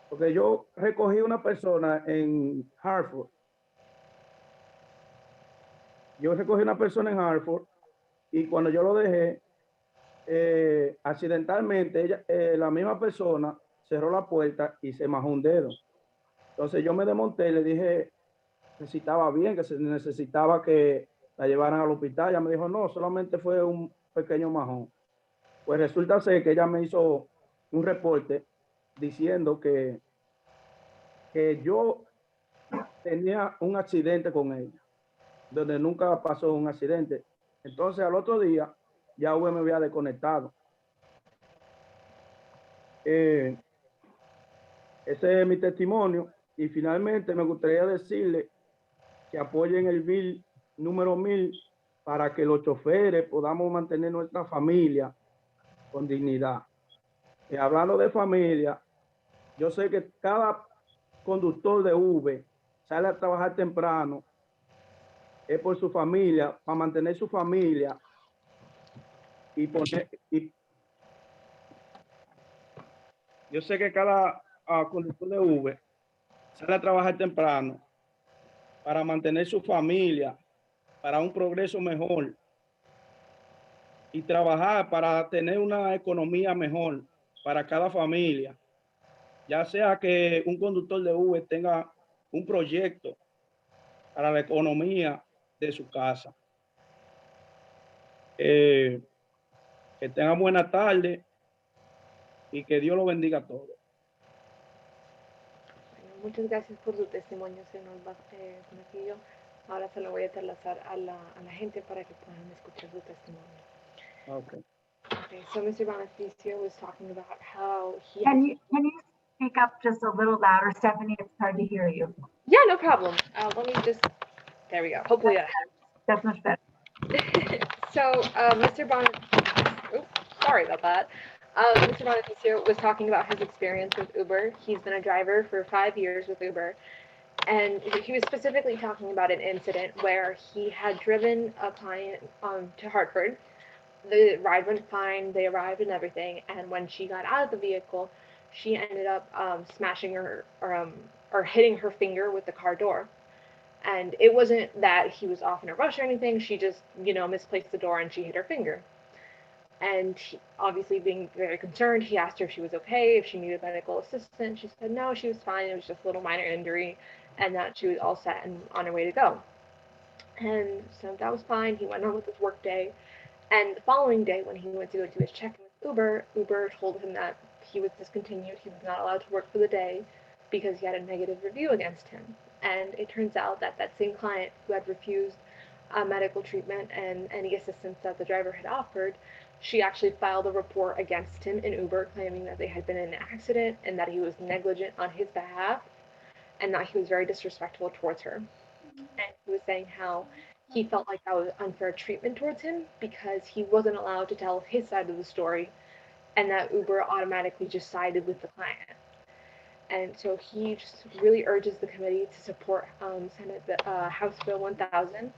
Q: Porque yo recogí una persona en Hartford. Y cuando yo lo dejé, accidentalmente la misma persona cerró la puerta y se majó un dedo. Entonces yo me desmonté y le dije que si estaba bien, que se necesitaba que la llevaran al hospital. Ella me dijo, no, solamente fue un pequeño majón. Pues resulta ser que ella me hizo un reporte diciendo que yo tenía un accidente con ella, donde nunca pasó un accidente. Entonces al otro día ya Uber me había desconectado. Ese es mi testimonio, y finalmente me gustaría decirle que apoyen el bill número 1000 para que los choferes podamos mantener nuestra familia con dignidad. Y hablando de familia, yo sé que cada conductor de Uber sale a trabajar temprano, es por su familia, para mantener su familia yo sé que cada conductor de Uber sale a trabajar temprano para mantener su familia, para un progreso mejor y trabajar para tener una economía mejor para cada familia. Ya sea que un conductor de Uber tenga un proyecto para la economía de su casa. Que tengan buena tarde y que Dios lo bendiga a todos.
G: Bueno, muchas gracias por su testimonio, señor Bonifacio. Ahora se lo voy a trasladar a la gente para que puedan escuchar su testimonio.
Q: Okay.
G: Okay, so Mr. Bonifacio was talking about how he...
B: Can you speak up just a little louder, Stephanie? It's hard to hear you.
G: Yeah, no problem. Let me just... There we go. Hopefully that helps.
B: That's much better.
G: So, Mr. Bonifacio, sorry about that. Mr. Bonifacio was talking about his experience with Uber. He's been a driver for 5 years with Uber. And he was specifically talking about an incident where he had driven a client to Hartford. The ride went fine, they arrived and everything. And when she got out of the vehicle, she ended up smashing her or hitting her finger with the car door. And it wasn't that he was off in a rush or anything. She just, misplaced the door and she hit her finger. And he, obviously being very concerned, he asked her if she was okay, if she needed medical assistance. She said no, she was fine. It was just a little minor injury and that she was all set and on her way to go. And so that was fine. He went on with his work day. And the following day, when he went to go do his check-in with Uber, Uber told him that he was discontinued. He was not allowed to work for the day because he had a negative review against him. And it turns out that that same client who had refused medical treatment and any assistance that the driver had offered, she actually filed a report against him in Uber, claiming that they had been in an accident and that he was negligent on his behalf and that he was very disrespectful towards her. And he was saying how he felt like that was unfair treatment towards him because he wasn't allowed to tell his side of the story and that Uber automatically just sided with the client. And so he just really urges the committee to support House Bill 1000.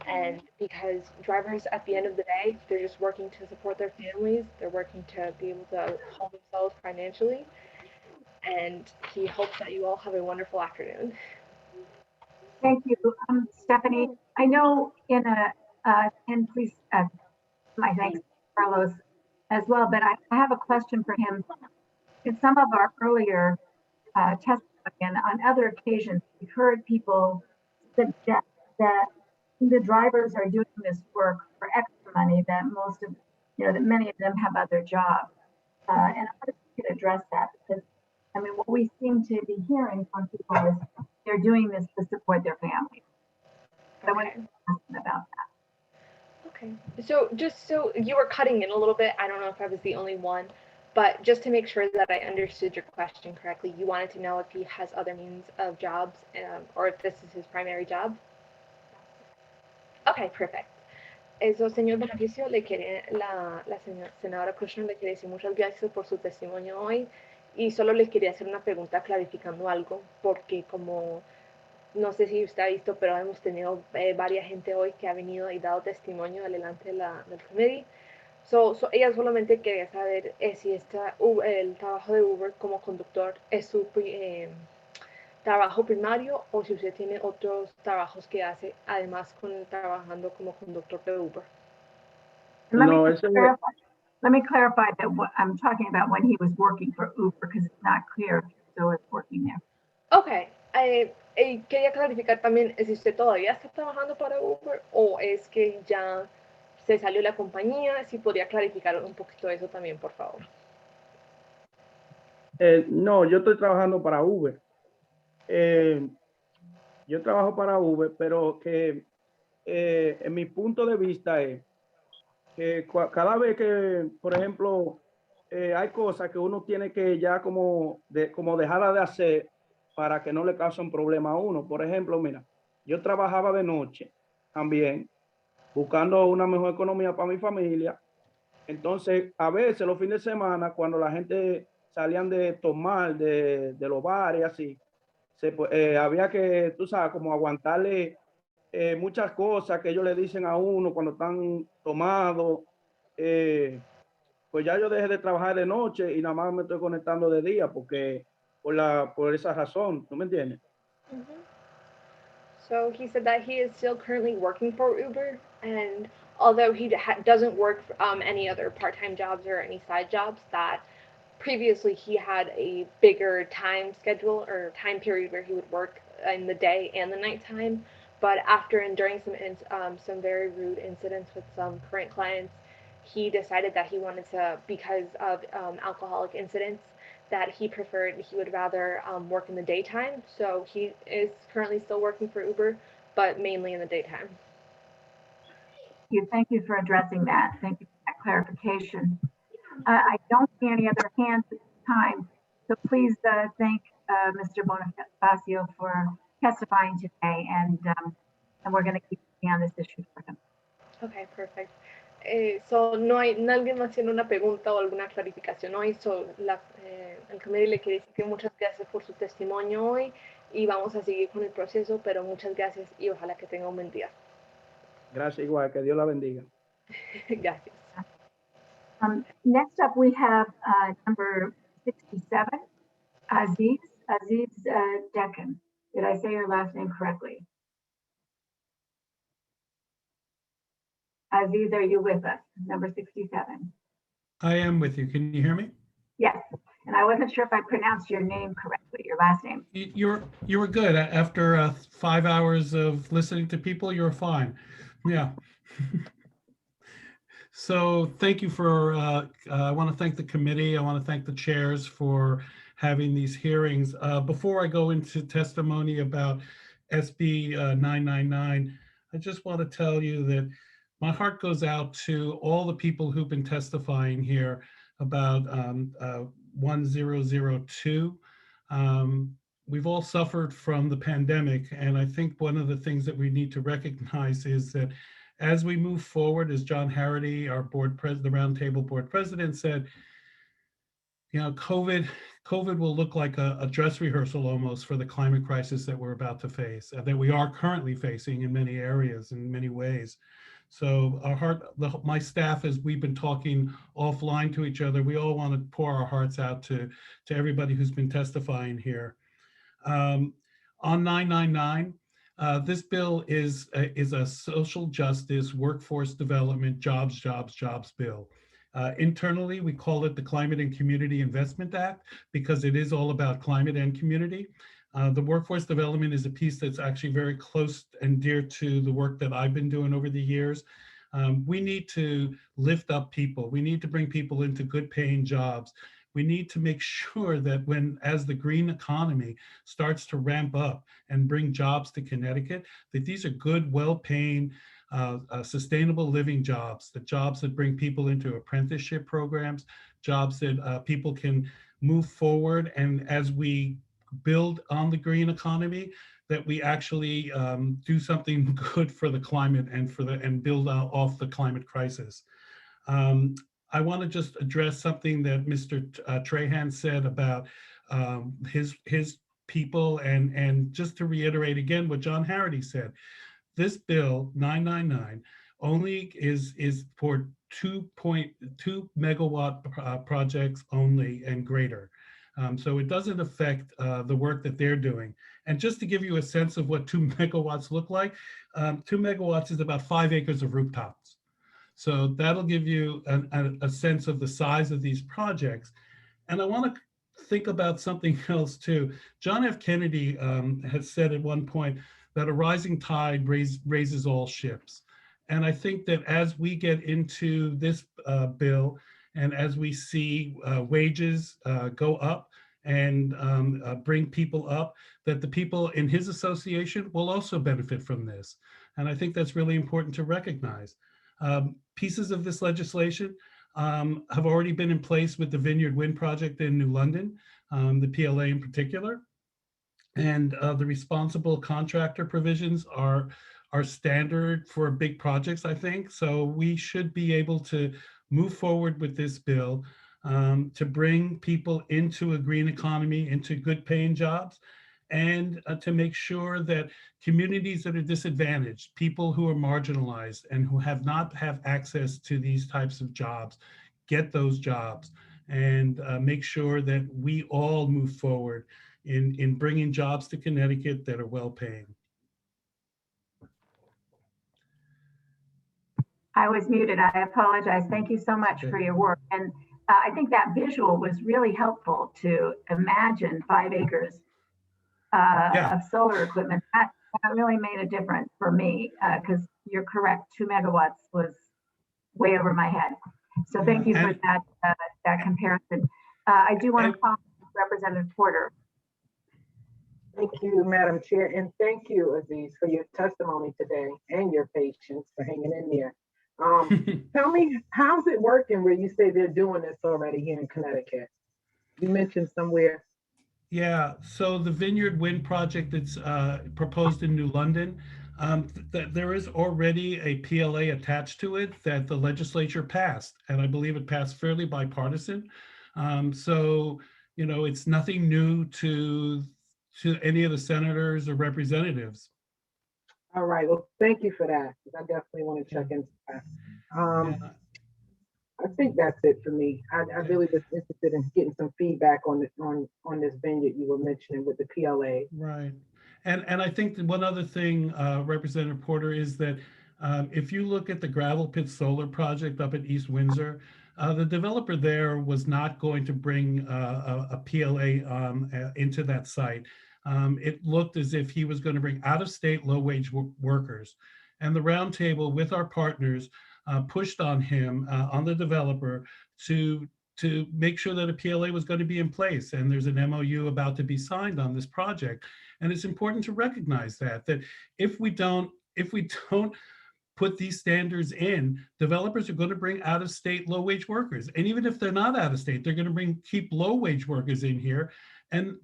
G: And because drivers, at the end of the day, they're just working to support their families. They're working to be able to hold themselves financially. And he hopes that you all have a wonderful afternoon.
B: Thank you, Stephanie. I know and please, my thanks, Carlos, as well, but I have a question for him. In some of our earlier testimony and on other occasions, we've heard people suggest that the drivers are doing this work for extra money, that that many of them have other jobs. And I wanted to address that because, I mean, what we seem to be hearing from people is they're doing this to support their families. So I wanted to ask them about that.
G: Okay, so just so you were cutting in a little bit, I don't know if I was the only one, but just to make sure that I understood your question correctly, you wanted to know if he has other means of jobs or if this is his primary job? Okay, perfect. Eso, señor Beneficio, la senadora Kushner le quiere decir muchas gracias por su testimonio hoy y solo les quería hacer una pregunta clarificando algo, porque como no sé si usted ha visto, pero hemos tenido varias gente hoy que ha venido y dado testimonio delante del committee. Ella solamente quería saber si el trabajo de Uber como conductor es su trabajo primario o si usted tiene otros trabajos que hace además trabajando como conductor de Uber.
B: Let me clarify that what I'm talking about when he was working for Uber, because it's not clear if he still is working there.
G: Okay. Quería clarificar también si usted todavía está trabajando para Uber o es que ya se salió la compañía. Si podría clarificar un poquito eso también, por favor.
Q: No, yo estoy trabajando para Uber. Yo trabajo para Uber, pero que en mi punto de vista es que cada vez que, por ejemplo, hay cosas que uno tiene que ya como dejarla de hacer para que no le causen problema a uno. Por ejemplo, mira, yo trabajaba de noche también, buscando una mejor economía para mi familia. Entonces, a veces los fines de semana, cuando la gente salían de tomar de los bares, así, había que, tú sabes, como aguantarle muchas cosas que ellos le dicen a uno cuando están tomados. Pues ya yo dejé de trabajar de noche y nada más me estoy conectando de día porque por esa razón, ¿tú me entiendes?
G: Mm-hmm. So he said that he is still currently working for Uber, and although he doesn't work any other part-time jobs or any side jobs, that previously he had a bigger time schedule or time period where he would work in the day and the nighttime. But after enduring some very rude incidents with some current clients, he decided that he wanted to, because of alcoholic incidents, that he would rather work in the daytime. So he is currently still working for Uber, but mainly in the daytime.
B: Thank you for addressing that. Thank you for that clarification. I don't see any other hands at this time, so please thank Mr. Bonifacio for testifying today, and we're going to keep on this issue for him.
G: Okay, perfect. No hay nadie más tiene una pregunta o alguna clarificación hoy. El comité le quiere decir que muchas gracias por su testimonio hoy y vamos a seguir con el proceso, pero muchas gracias y ojalá que tenga un buen día.
Q: Gracias igual, que Dios la bendiga.
G: Gracias.
B: Next up, we have number 67, Aziz Dekan. Did I say your last name correctly? Aziz, are you with us? Number 67.
R: I am with you. Can you hear me?
B: Yes, and I wasn't sure if I pronounced your name correctly, your last name.
R: You were good. After 5 hours of listening to people, you were fine. Yeah. So thank you for, I want to thank the committee. I want to thank the chairs for having these hearings. Before I go into testimony about SB 999, I just want to tell you that my heart goes out to all the people who've been testifying here about 1002. We've all suffered from the pandemic, and I think one of the things that we need to recognize is that as we move forward, as John Harity, our board president, the Roundtable board president, said, you know, COVID will look like a dress rehearsal almost for the climate crisis that we're about to face, that we are currently facing in many areas, in many ways. So my staff, as we've been talking offline to each other, we all want to pour our hearts out to everybody who's been testifying here. On 999, this bill is a social justice, workforce development, jobs bill. Internally, we call it the Climate and Community Investment Act because it is all about climate and community. The workforce development is a piece that's actually very close and dear to the work that I've been doing over the years. We need to lift up people. We need to bring people into good paying jobs. We need to make sure that as the green economy starts to ramp up and bring jobs to Connecticut, that these are good, well-paying, sustainable living jobs, the jobs that bring people into apprenticeship programs, jobs that people can move forward. And as we build on the green economy, that we actually do something good for the climate and build off the climate crisis. I want to just address something that Mr. Trahan said about his people, and just to reiterate again what John Harity said. This bill 999 only is for 2.2 megawatt projects only and greater. So it doesn't affect the work that they're doing. And just to give you a sense of what 2 megawatts look like, 2 megawatts is about 5 acres of rooftops. So that'll give you a sense of the size of these projects. And I want to think about something else too. John F. Kennedy has said at one point that a rising tide raises all ships. And I think that as we get into this bill, and as we see wages go up and bring people up, that the people in his association will also benefit from this. And I think that's really important to recognize. Pieces of this legislation have already been in place with the Vineyard Wind Project in New London, the PLA in particular. And the responsible contractor provisions are standard for big projects, I think. So we should be able to move forward with this bill to bring people into a green economy, into good paying jobs, and to make sure that communities that are disadvantaged, people who are marginalized and who have not have access to these types of jobs, get those jobs, and make sure that we all move forward in bringing jobs to Connecticut that are well paying.
B: I was muted. I apologize. Thank you so much for your work. And I think that visual was really helpful to imagine 5 acres of solar equipment. That really made a difference for me because you're correct. 2 megawatts was way over my head. So thank you for that comparison. I do want to call Representative Porter.
E: Thank you, Madam Chair, and thank you, Aziz, for your testimony today and your patience for hanging in there. Tell me, how's it working where you say they're doing this already here in Connecticut? You mentioned somewhere.
R: Yeah, so the Vineyard Wind Project that's proposed in New London, there is already a PLA attached to it that the legislature passed, and I believe it passed fairly bipartisan. So, you know, it's nothing new to any of the senators or representatives.
E: All right, well, thank you for that, because I definitely want to check into that. I think that's it for me. I really was interested in getting some feedback on this vineyard you were mentioning with the PLA.
R: Right, and I think that one other thing, Representative Porter, is that if you look at the Gravel Pit Solar Project up at East Windsor, the developer there was not going to bring a PLA into that site. It looked as if he was going to bring out-of-state low-wage workers. And the roundtable with our partners pushed on him, on the developer, to make sure that a PLA was going to be in place. And there's an MOU about to be signed on this project. And it's important to recognize that if we don't if we don't put these standards in, developers are going to bring out-of-state low-wage workers. And even if they're not out-of-state, they're going to keep low-wage workers in here. And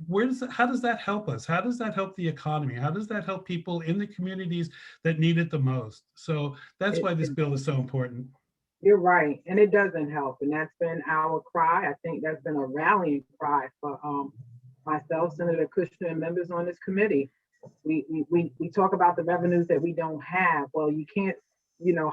R: how does that help us? How does that help the economy? How does that help people in the communities that need it the most? So that's why this bill is so important.
E: You're right, and it doesn't help, and that's been our cry. I think that's been a rallying cry for myself, Senator Kushner, and members on this committee. We talk about the revenues that we don't have. Well, you can't,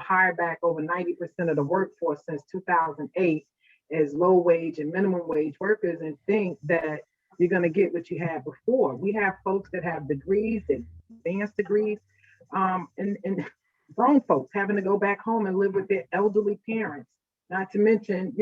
E: hire back over 90% of the workforce since 2008 as low wage and minimum wage workers and think that you're going to get what you had before. We have folks that have degrees, advanced degrees, and grown folks having to go back home and live with their elderly parents. Not to mention,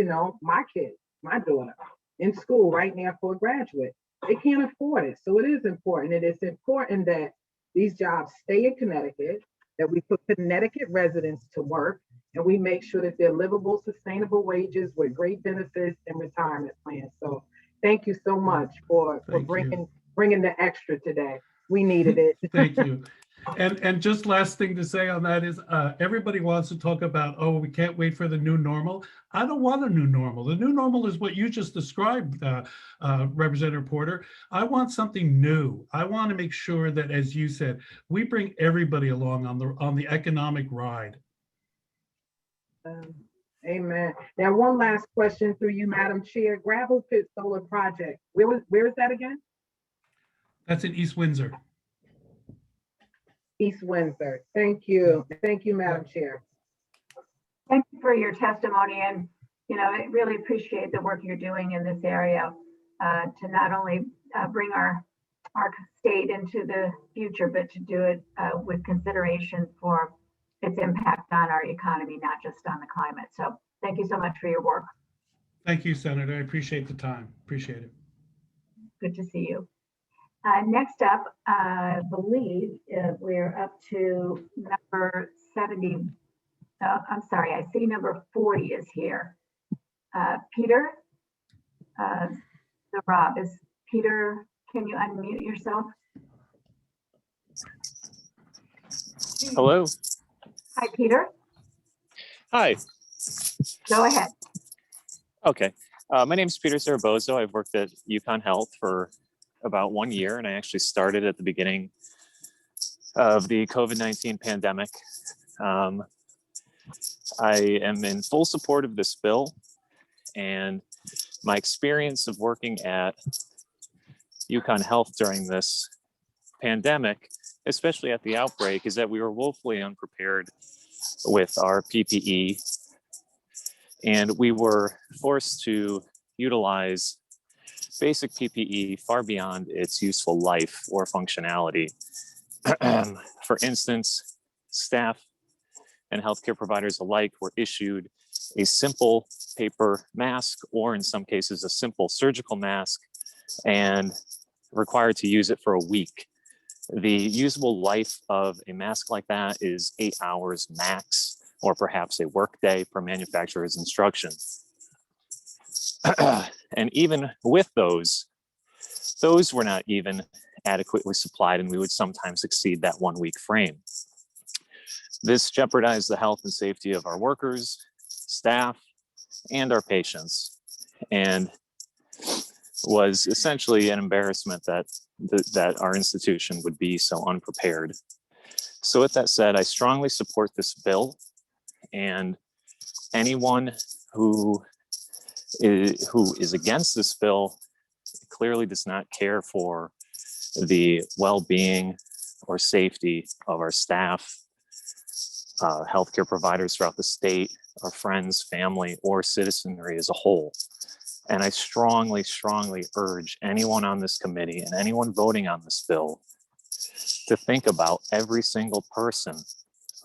E: my kid, my daughter, in school right now for a graduate. They can't afford it. So it is important. And it's important that these jobs stay in Connecticut, that we put Connecticut residents to work, and we make sure that they're livable, sustainable wages with great benefits and retirement plans. So thank you so much for bringing the extra today. We needed it.
R: Thank you. And just last thing to say on that is everybody wants to talk about, oh, we can't wait for the new normal. I don't want a new normal. The new normal is what you just described, Representative Porter. I want something new. I want to make sure that, as you said, we bring everybody along on the economic ride.
E: Amen. Now, one last question through you, Madam Chair. Gravel Pit Solar Project. Where is that again?
R: That's in East Windsor.
E: East Windsor. Thank you. Thank you, Madam Chair.
B: Thank you for your testimony, and I really appreciate the work you're doing in this area to not only bring our state into the future, but to do it with consideration for its impact on our economy, not just on the climate. So thank you so much for your work.
R: Thank you, Senator. I appreciate the time. Appreciate it.
B: Good to see you. Next up, I believe we're up to number 70. I'm sorry, I see number 40 is here. Peter, Rob, is Peter, can you unmute yourself?
S: Hello.
B: Hi, Peter.
S: Hi.
B: Go ahead.
S: Okay. My name is Peter Zarabozo. I've worked at UConn Health for about 1 year, and I actually started at the beginning of the COVID-19 pandemic. I am in full support of this bill, and my experience of working at UConn Health during this pandemic, especially at the outbreak, is that we were woefully unprepared with our PPE, and we were forced to utilize basic PPE far beyond its useful life or functionality. For instance, staff and healthcare providers alike were issued a simple paper mask, or in some cases, a simple surgical mask, and required to use it for a week. The usable life of a mask like that is 8 hours max, or perhaps a work day per manufacturer's instruction. And even with those were not even adequately supplied, and we would sometimes exceed that 1 week frame. This jeopardized the health and safety of our workers, staff, and our patients, and was essentially an embarrassment that our institution would be so unprepared. So with that said, I strongly support this bill, and anyone who is against this bill clearly does not care for the well-being or safety of our staff, healthcare providers throughout the state, our friends, family, or citizenry as a whole. And I strongly, strongly urge anyone on this committee and anyone voting on this bill to think about every single person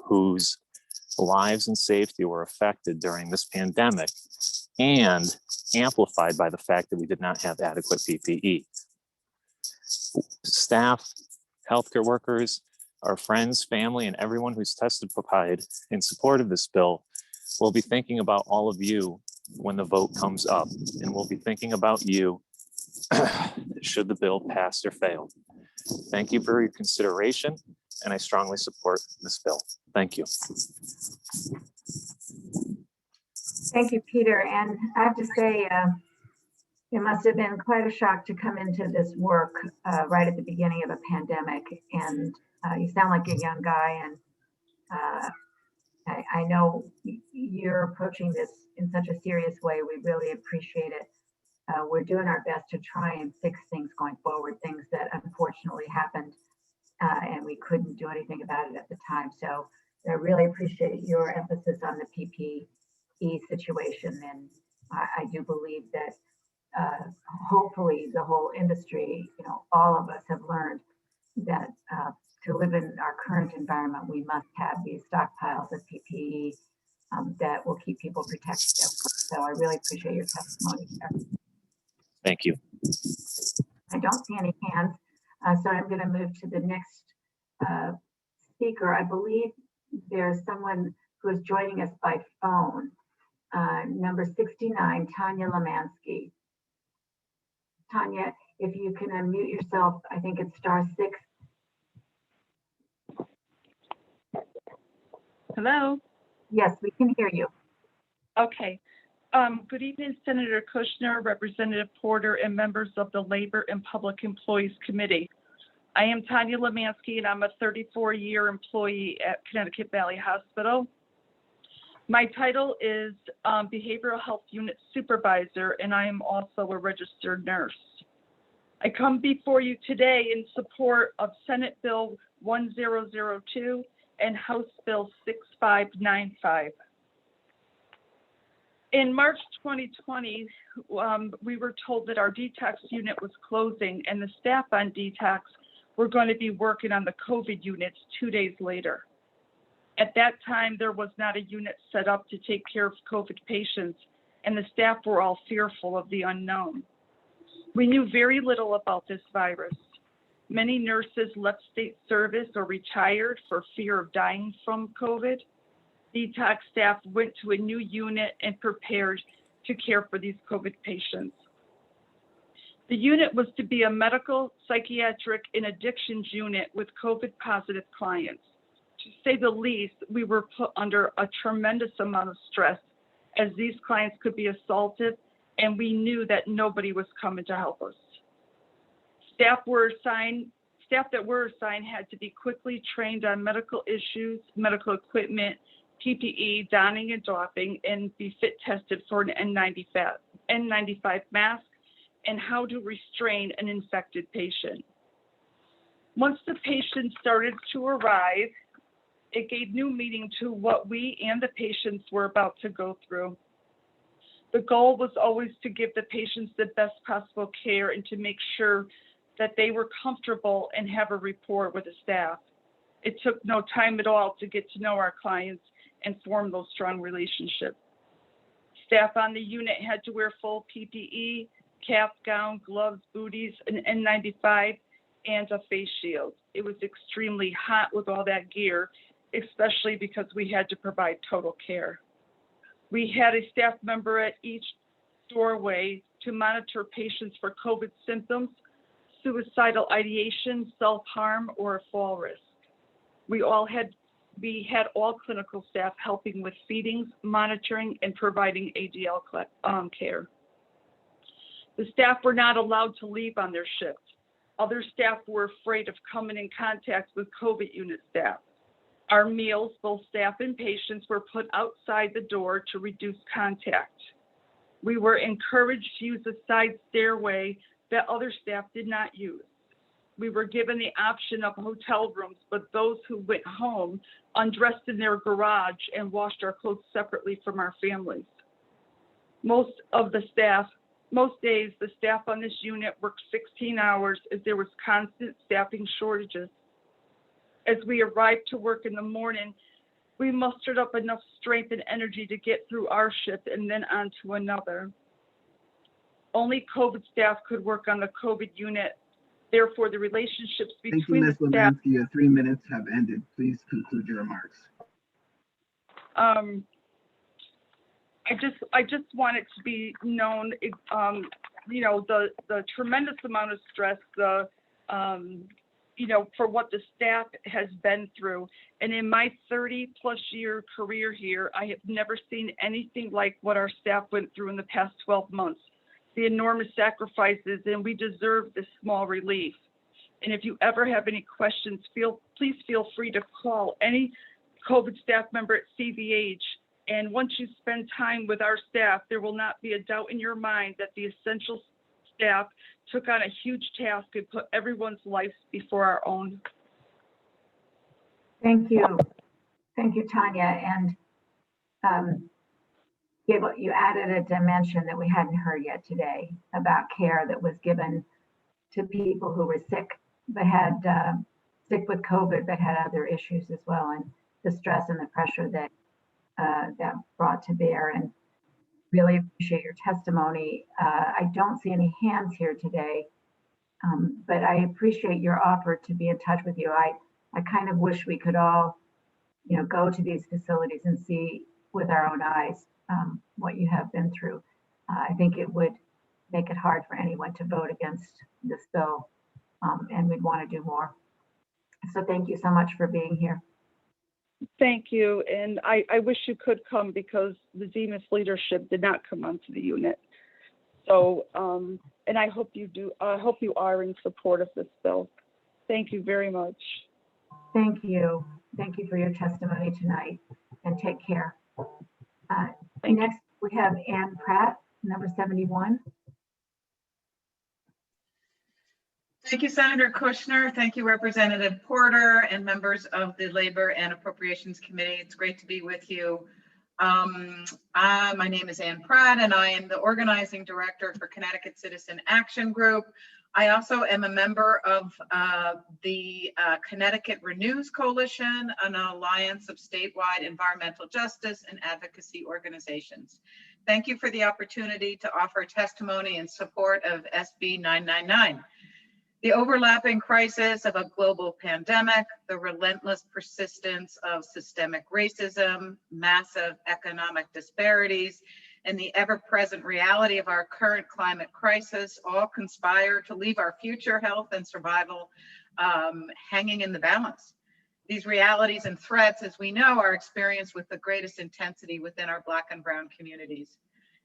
S: whose lives and safety were affected during this pandemic, and amplified by the fact that we did not have adequate PPE. Staff, healthcare workers, our friends, family, and everyone who's testified in support of this bill will be thinking about all of you when the vote comes up, and we'll be thinking about you should the bill pass or fail. Thank you for your consideration, and I strongly support this bill. Thank you.
B: Thank you, Peter. And I have to say, it must have been quite a shock to come into this work right at the beginning of a pandemic. And you sound like a young guy, and I know you're approaching this in such a serious way. We really appreciate it. We're doing our best to try and fix things going forward, things that unfortunately happened, and we couldn't do anything about it at the time. So I really appreciate your emphasis on the PPE situation. And I do believe that hopefully the whole industry, all of us have learned that to live in our current environment, we must have these stockpiles of PPE that will keep people protected. So I really appreciate your testimony, sir.
S: Thank you.
B: I don't see any hands, so I'm going to move to the next speaker. I believe there's someone who is joining us by phone. Number 69, Tanya Lemansky. Tanya, if you can unmute yourself, I think it's *6.
T: Hello?
B: Yes, we can hear you.
T: Okay. Good evening, Senator Kushner, Representative Porter, and members of the Labor and Public Employees Committee. I am Tanya Lemansky, and I'm a 34-year employee at Connecticut Valley Hospital. My title is Behavioral Health Unit Supervisor, and I am also a registered nurse. I come before you today in support of Senate Bill 1002 and House Bill 6595. In March 2020, we were told that our detox unit was closing and the staff on detox were going to be working on the COVID units 2 days later. At that time, there was not a unit set up to take care of COVID patients, and the staff were all fearful of the unknown. We knew very little about this virus. Many nurses left state service or retired for fear of dying from COVID. Detox staff went to a new unit and prepared to care for these COVID patients. The unit was to be a medical, psychiatric, and addictions unit with COVID positive clients. To say the least, we were put under a tremendous amount of stress as these clients could be assaulted, and we knew that nobody was coming to help us. Staff that were assigned had to be quickly trained on medical issues, medical equipment, PPE, donning and doffing, and be fit tested for an N95 mask and how to restrain an infected patient. Once the patient started to arrive, it gave new meaning to what we and the patients were about to go through. The goal was always to give the patients the best possible care and to make sure that they were comfortable and have a rapport with the staff. It took no time at all to get to know our clients and form those strong relationships. Staff on the unit had to wear full PPE, cap, gown, gloves, booties, an N95, and a face shield. It was extremely hot with all that gear, especially because we had to provide total care. We had a staff member at each doorway to monitor patients for COVID symptoms, suicidal ideation, self-harm, or a fall risk. We had all clinical staff helping with feedings, monitoring, and providing ADL care. The staff were not allowed to leave on their shift. Other staff were afraid of coming in contact with COVID unit staff. Our meals, both staff and patients, were put outside the door to reduce contact. We were encouraged to use a side stairway that other staff did not use. We were given the option of hotel rooms, but those who went home undressed in their garage and washed our clothes separately from our families. Most days, the staff on this unit worked 16 hours as there was constant staffing shortages. As we arrived to work in the morning, we mustered up enough strength and energy to get through our shift and then on to another. Only COVID staff could work on the COVID unit. Therefore, the relationships between the staff—
K: Thank you, Ms. Lemansky. Your 3 minutes have ended. Please conclude your remarks.
T: I just want it to be known, the tremendous amount of stress, the for what the staff has been through. And in my 30+ year career here, I have never seen anything like what our staff went through in the past 12 months, the enormous sacrifices, and we deserve this small relief. And if you ever have any questions, please feel free to call any COVID staff member at CVH. And once you spend time with our staff, there will not be a doubt in your mind that the essential staff took on a huge task and put everyone's life before our own.
B: Thank you. Thank you, Tanya. And Gable, you added a dimension that we hadn't heard yet today about care that was given to people who were sick, but had sick with COVID, but had other issues as well, and the stress and the pressure that that brought to bear. And really appreciate your testimony. I don't see any hands here today, but I appreciate your offer to be in touch with you. I kind of wish we could all, go to these facilities and see with our own eyes what you have been through. I think it would make it hard for anyone to vote against this bill, and we'd want to do more. So thank you so much for being here.
T: Thank you. And I wish you could come because the Demas leadership did not come onto the unit. So, and I hope you do, I hope you are in support of this bill. Thank you very much.
B: Thank you. Thank you for your testimony tonight, and take care. Next, we have Ann Pratt, number 71.
U: Thank you, Senator Kushner. Thank you, Representative Porter, and members of the Labor and Appropriations Committee. It's great to be with you. My name is Ann Pratt, and I am the organizing director for Connecticut Citizen Action Group. I also am a member of the Connecticut Renews Coalition, an alliance of statewide environmental justice and advocacy organizations. Thank you for the opportunity to offer testimony in support of SB 999. The overlapping crisis of a global pandemic, the relentless persistence of systemic racism, massive economic disparities, and the ever-present reality of our current climate crisis all conspire to leave our future health and survival hanging in the balance. These realities and threats, as we know, are experienced with the greatest intensity within our Black and Brown communities.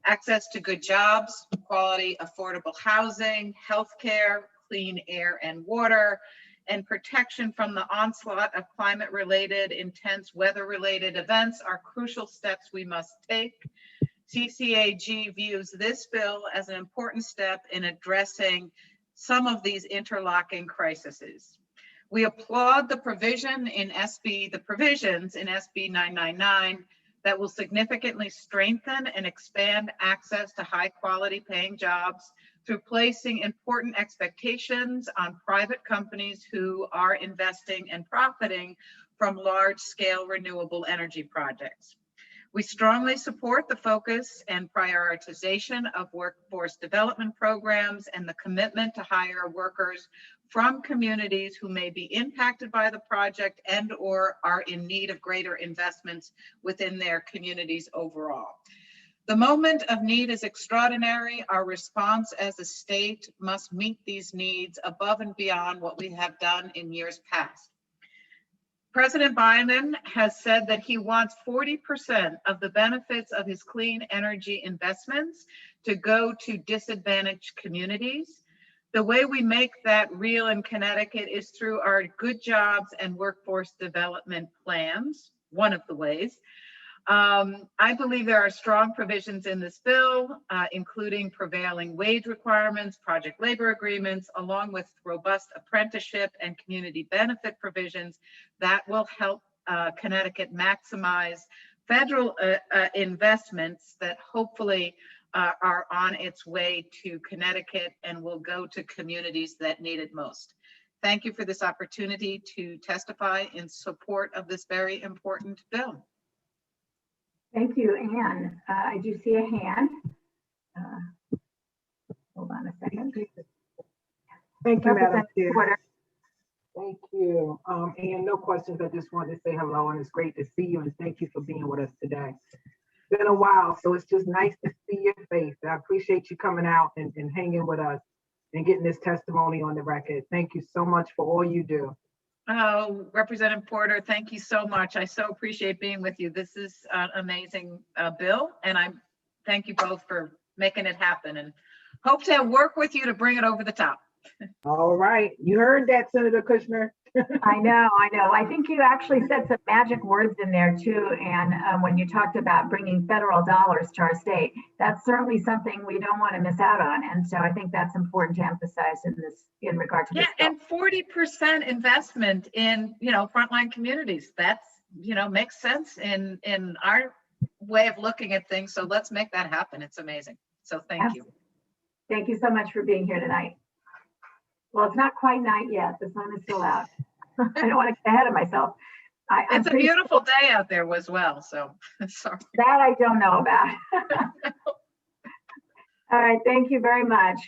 U: Access to good jobs, quality, affordable housing, healthcare, clean air and water, and protection from the onslaught of climate-related, intense weather-related events are crucial steps we must take. CCAG views this bill as an important step in addressing some of these interlocking crises. We applaud the provisions in SB 999 that will significantly strengthen and expand access to high-quality paying jobs through placing important expectations on private companies who are investing and profiting from large-scale renewable energy projects. We strongly support the focus and prioritization of workforce development programs and the commitment to hire workers from communities who may be impacted by the project and or are in need of greater investments within their communities overall. The moment of need is extraordinary. Our response as a state must meet these needs above and beyond what we have done in years past. President Biden has said that he wants 40% of the benefits of his clean energy investments to go to disadvantaged communities. The way we make that real in Connecticut is through our good jobs and workforce development plans, one of the ways. I believe there are strong provisions in this bill, including prevailing wage requirements, project labor agreements, along with robust apprenticeship and community benefit provisions that will help Connecticut maximize federal investments that hopefully are on its way to Connecticut and will go to communities that need it most. Thank you for this opportunity to testify in support of this very important bill.
B: Thank you, Ann. I do see a hand. Hold on a second.
E: Thank you, Madam Chair.
B: Porter.
E: Thank you. And no questions. I just wanted to say hello, and it's great to see you, and thank you for being with us today. It's been a while, so it's just nice to see your face. I appreciate you coming out and hanging with us. and getting this testimony on the record. Thank you so much for all you do.
U: Oh, Representative Porter, thank you so much. I so appreciate being with you. This is an amazing bill, and I thank you both for making it happen and hope to work with you to bring it over the top.
E: All right, you heard that, Senator Kushner.
B: I know. I think you actually said some magic words in there too. And when you talked about bringing federal dollars to our state, that's certainly something we don't want to miss out on. And so I think that's important to emphasize in regard to this.
U: Yeah, and 40% investment in, frontline communities. That's, makes sense in our way of looking at things. So let's make that happen. It's amazing. So thank you.
B: Thank you so much for being here tonight. Well, it's not quite night yet. The sun is still out. I don't want to get ahead of myself.
U: It's a beautiful day out there as well. So sorry.
B: That I don't know about. All right. Thank you very much.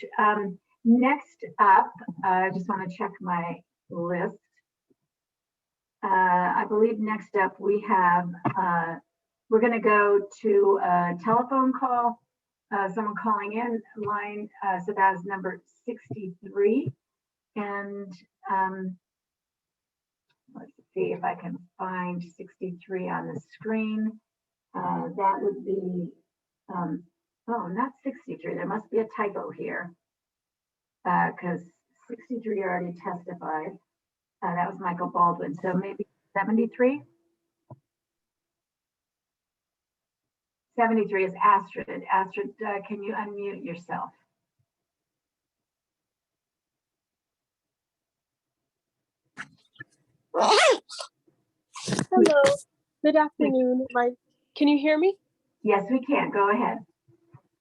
B: Next up, I just want to check my list. I believe next up we have, we're going to go to a telephone call. Someone calling in line. So that is number 63. And let's see if I can find 63 on the screen. That would be, oh, not 63. There must be a typo here because 63 already testified. That was Michael Baldwin. So maybe 73? 73 is Astrid. Astrid, can you unmute yourself?
A: Hello, good afternoon. Can you hear me?
B: Yes, we can. Go ahead.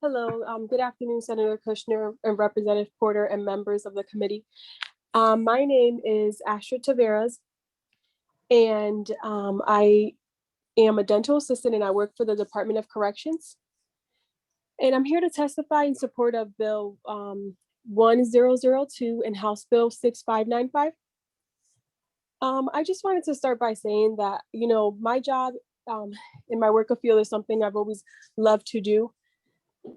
A: Hello, good afternoon, Senator Kushner and Representative Porter and members of the committee. My name is Astrid Taveras, and I am a dental assistant and I work for the Department of Corrections. And I'm here to testify in support of Bill 1002 and House Bill 6595. I just wanted to start by saying that, my job in my work field is something I've always loved to do.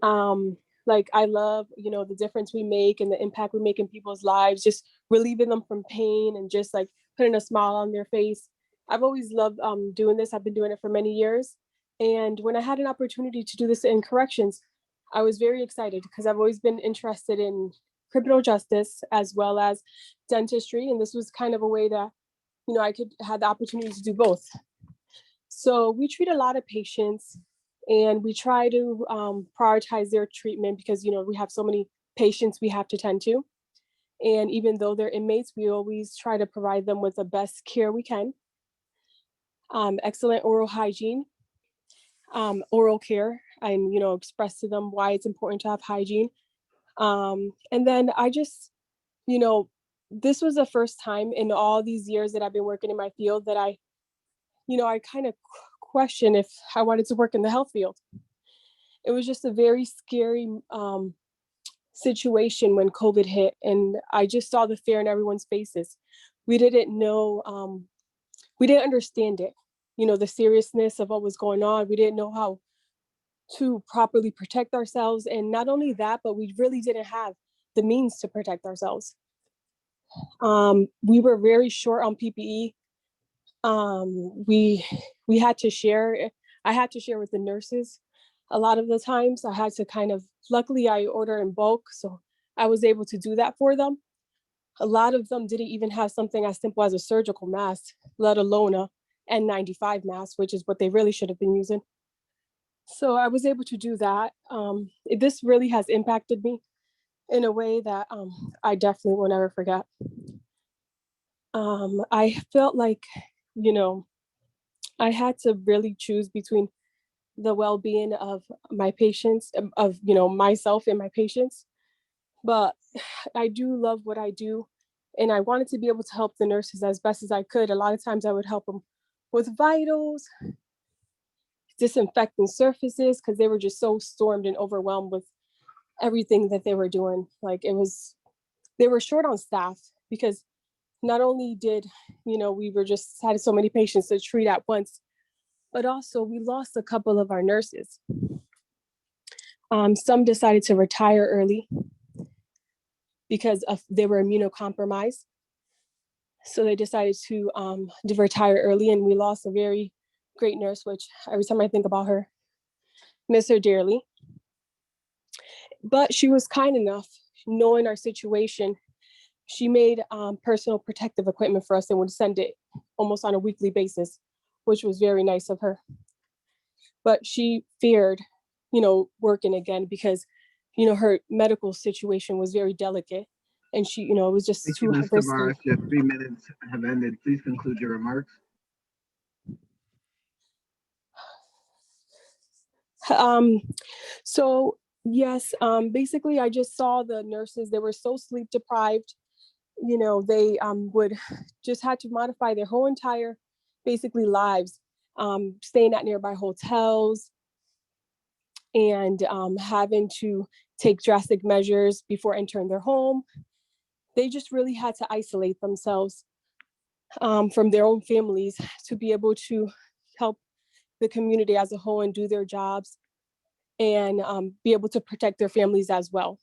A: I love, the difference we make and the impact we make in people's lives, just relieving them from pain and just like putting a smile on their face. I've always loved doing this. I've been doing it for many years. And when I had an opportunity to do this in corrections, I was very excited because I've always been interested in criminal justice as well as dentistry. And this was kind of a way that I could have the opportunity to do both. So we treat a lot of patients and we try to prioritize their treatment because, we have so many patients we have to tend to. And even though they're inmates, we always try to provide them with the best care we can. Excellent oral hygiene, oral care, and, express to them why it's important to have hygiene. And then I just, this was the first time in all these years that I've been working in my field that I kind of question if I wanted to work in the health field. It was just a very scary situation when COVID hit, and I just saw the fear in everyone's faces. We didn't know, we didn't understand it, the seriousness of what was going on. We didn't know how to properly protect ourselves. And not only that, but we really didn't have the means to protect ourselves. We were very short on PPE. We had to share. I had to share with the nurses. A lot of the times I had to luckily I order in bulk, so I was able to do that for them. A lot of them didn't even have something as simple as a surgical mask, let alone a N95 mask, which is what they really should have been using. So I was able to do that. This really has impacted me in a way that I definitely will never forget. I felt like, I had to really choose between the well-being of my patients, of myself and my patients. But I do love what I do, and I wanted to be able to help the nurses as best as I could. A lot of times I would help them with vitals, disinfecting surfaces, because they were just so stormed and overwhelmed with everything that they were doing. They were short on staff because not only did, we were just had so many patients to treat at once, but also we lost a couple of our nurses. Some decided to retire early because they were immunocompromised. So they decided to retire early, and we lost a very great nurse, which every time I think about her, miss her dearly. But she was kind enough, knowing our situation. She made personal protective equipment for us and would send it almost on a weekly basis, which was very nice of her. But she feared, working again because, her medical situation was very delicate, and she, it was just
K: Thank
A: too
K: you, Ms.
A: risky.
K: Tavares. Your 3 minutes have ended. Please conclude your remarks.
A: So yes, basically I just saw the nurses, they were so sleep deprived, they would just had to modify their whole entire basically lives, staying at nearby hotels and having to take drastic measures before entering their home. They just really had to isolate themselves from their own families to be able to help the community as a whole and do their jobs and be able to protect their families as well.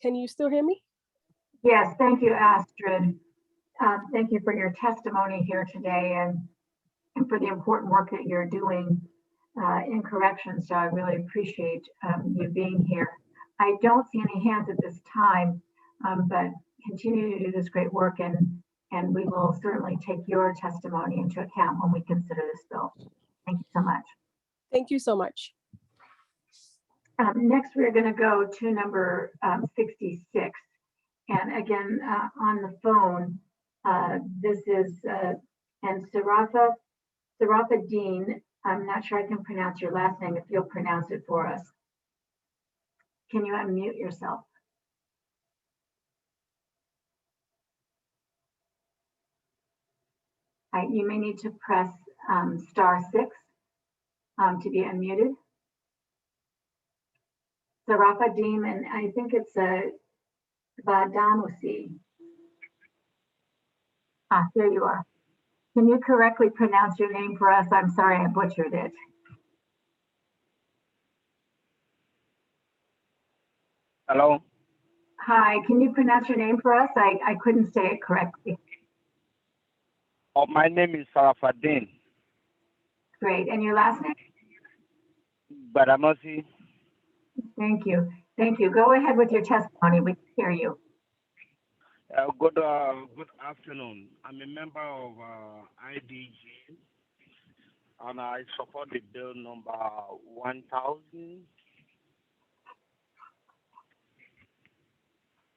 A: Can you still hear me?
B: Yes, thank you, Astrid. Thank you for your testimony here today and for the important work that you're doing in corrections. So I really appreciate you being here. I don't see any hands at this time, but continue to do this great work, and we will certainly take your testimony into account when we consider this bill. Thank you so much.
A: Thank you so much.
B: Next, we're going to go to number 66. And again, on the phone, this is and Sarafa Dean. I'm not sure I can pronounce your last name. If you'll pronounce it for us. Can you unmute yourself? You may need to press *6 to be unmuted. Sarafa Dean, and I think it's Badamusi. There you are. Can you correctly pronounce your name for us? I'm sorry, I butchered it.
C: Hello.
B: Hi, can you pronounce your name for us? I couldn't say it correctly.
C: Oh, my name is Sarafaddin.
B: Great, and your last name?
C: Badamosi.
B: Thank you. Thank you. Go ahead with your testimony. We can hear you.
C: Good afternoon. I'm a member of IDG, and I support the bill number 1000.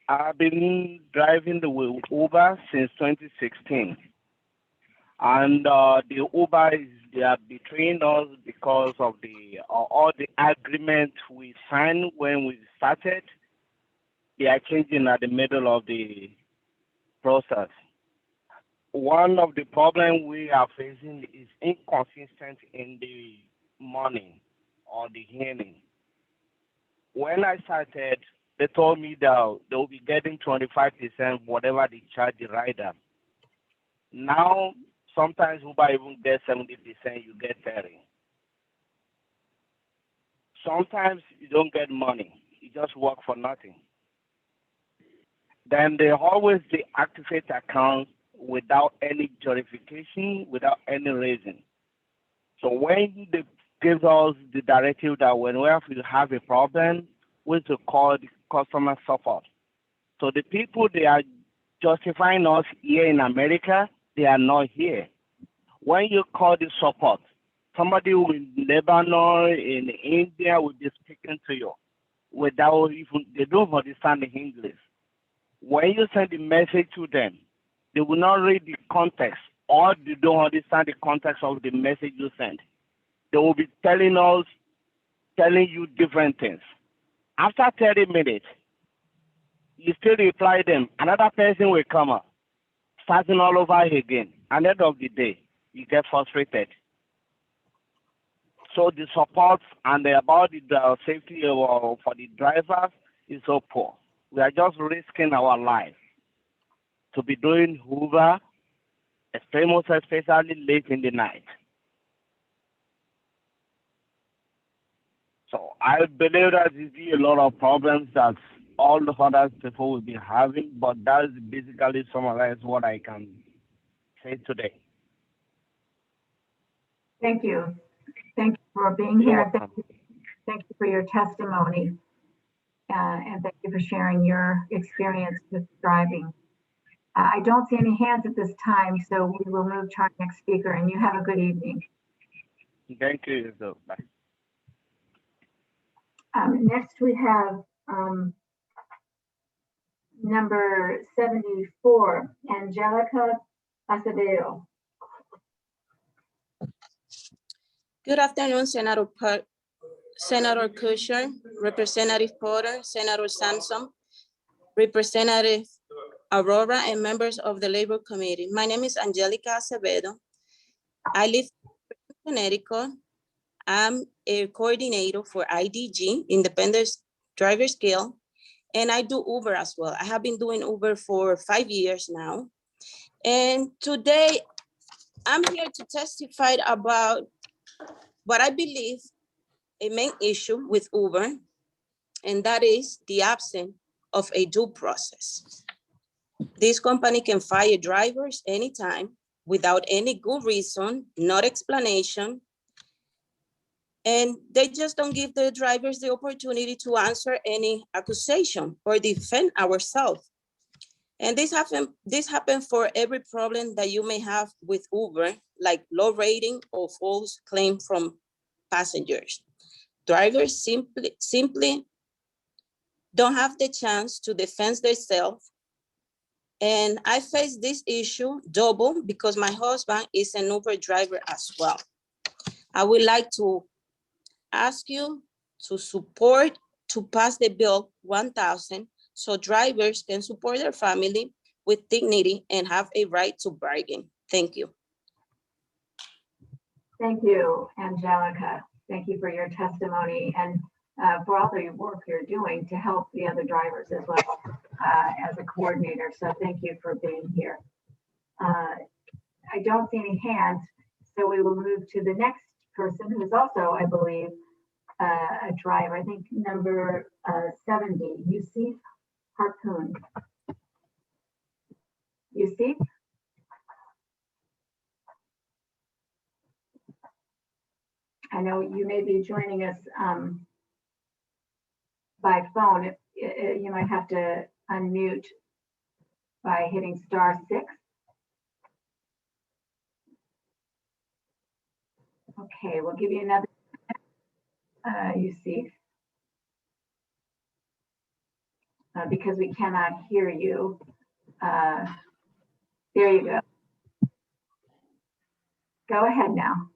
C: I've been driving the Uber since 2016, and the Uber they are betraying us because of all the agreement we signed when we started. They are changing at the middle of the process. One of the problems we are facing is inconsistent in the money or the hearing. When I started, they told me that they will be getting 25% whatever they charge the rider. Now, sometimes Uber even get 70%, you get 30%. Sometimes you don't get money, you just work for nothing. Then they always deactivate accounts without any justification, without any reason. So when they give us the directive that whenever we have a problem, we to call the customer support. So the people they are justifying us here in America, they are not here. When you call the support, somebody in Lebanon, in India will be speaking to you without even, they don't understand the English. When you send the message to them, they will not read the context or they don't understand the context of the message you send. They will be telling you different things. After 30 minutes, you still reply them, another person will come up, starting all over again. At the end of the day, you get frustrated. So the support and about the safety for the drivers is so poor. We are just risking our life to be doing Uber, especially late in the night. So I believe that there be a lot of problems that all the other people will be having, but that is basically summarize what I can say today.
B: Thank you. Thank you for being here. Thank you for your testimony. And thank you for sharing your experience with driving. I don't see any hands at this time, so we will move to our next speaker, and you have a good evening.
C: Thank you. Bye.
B: Next, we have number 74, Angelica Acevedo.
D: Good afternoon, Senator Kushner, Representative Porter, Senator Sampson, Representative Aurora, and members of the Labor Committee. My name is Angelica Acevedo. I live in Connecticut. I'm a coordinator for IDG, Independent Drivers Guild, and I do Uber as well. I have been doing Uber for 5 years now. And today I'm here to testify about what I believe a main issue with Uber, and that is the absence of a due process. This company can fire drivers anytime without any good reason, not explanation, and they just don't give the drivers the opportunity to answer any accusation or defend ourselves. And this happened for every problem that you may have with Uber, like low rating or false claim from passengers. Drivers simply don't have the chance to defend themselves. And I face this issue double because my husband is an Uber driver as well. I would like to ask you to support to pass the bill 1000 so drivers can support their family with dignity and have a right to bargain. Thank you.
B: Thank you, Angelica. Thank you for your testimony and for all the work you're doing to help the other drivers as well as a coordinator. So thank you for being here. I don't see any hands, so we will move to the next person who is also, I believe, a driver. I think number 70, Yusuf Harpoon. Yusuf? I know you may be joining us by phone. You might have to unmute by hitting *6. Okay, we'll give you another, Yusuf, because we cannot hear you. There you go. Go ahead now.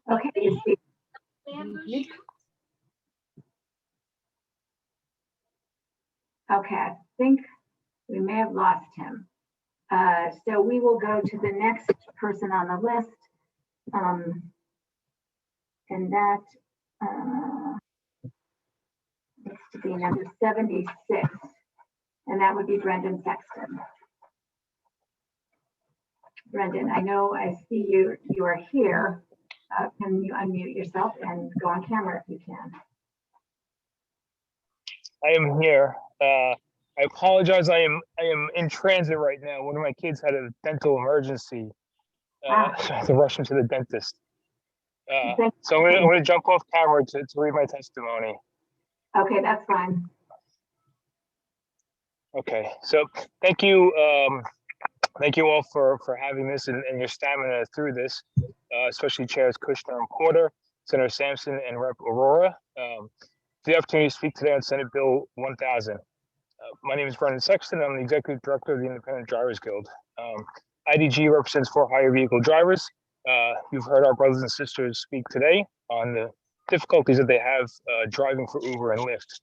B: Okay, Yusuf. Okay, I think we may have lost him. So we will go to the next person on the list. And that needs to be number 76. And that would be Brendan Sexton. Brendan, I know I see you are here. Can you unmute yourself and go on camera if you can?
V: I am here. I apologize. I am in transit right now. One of my kids had a dental emergency, so I have to rush him to the dentist. So I'm going to jump off camera to read my testimony.
B: Okay, that's fine.
V: Okay, so thank you. Thank you all for having this and your stamina through this, especially Chairs Kushner and Porter, Senator Sampson, and Rep. Aurora. For the opportunity to speak today on Senate Bill 1000. My name is Brendan Sexton. I'm the Executive Director of the Independent Drivers Guild. IDG represents for-hire vehicle drivers. You've heard our brothers and sisters speak today on the difficulties that they have driving for Uber and Lyft.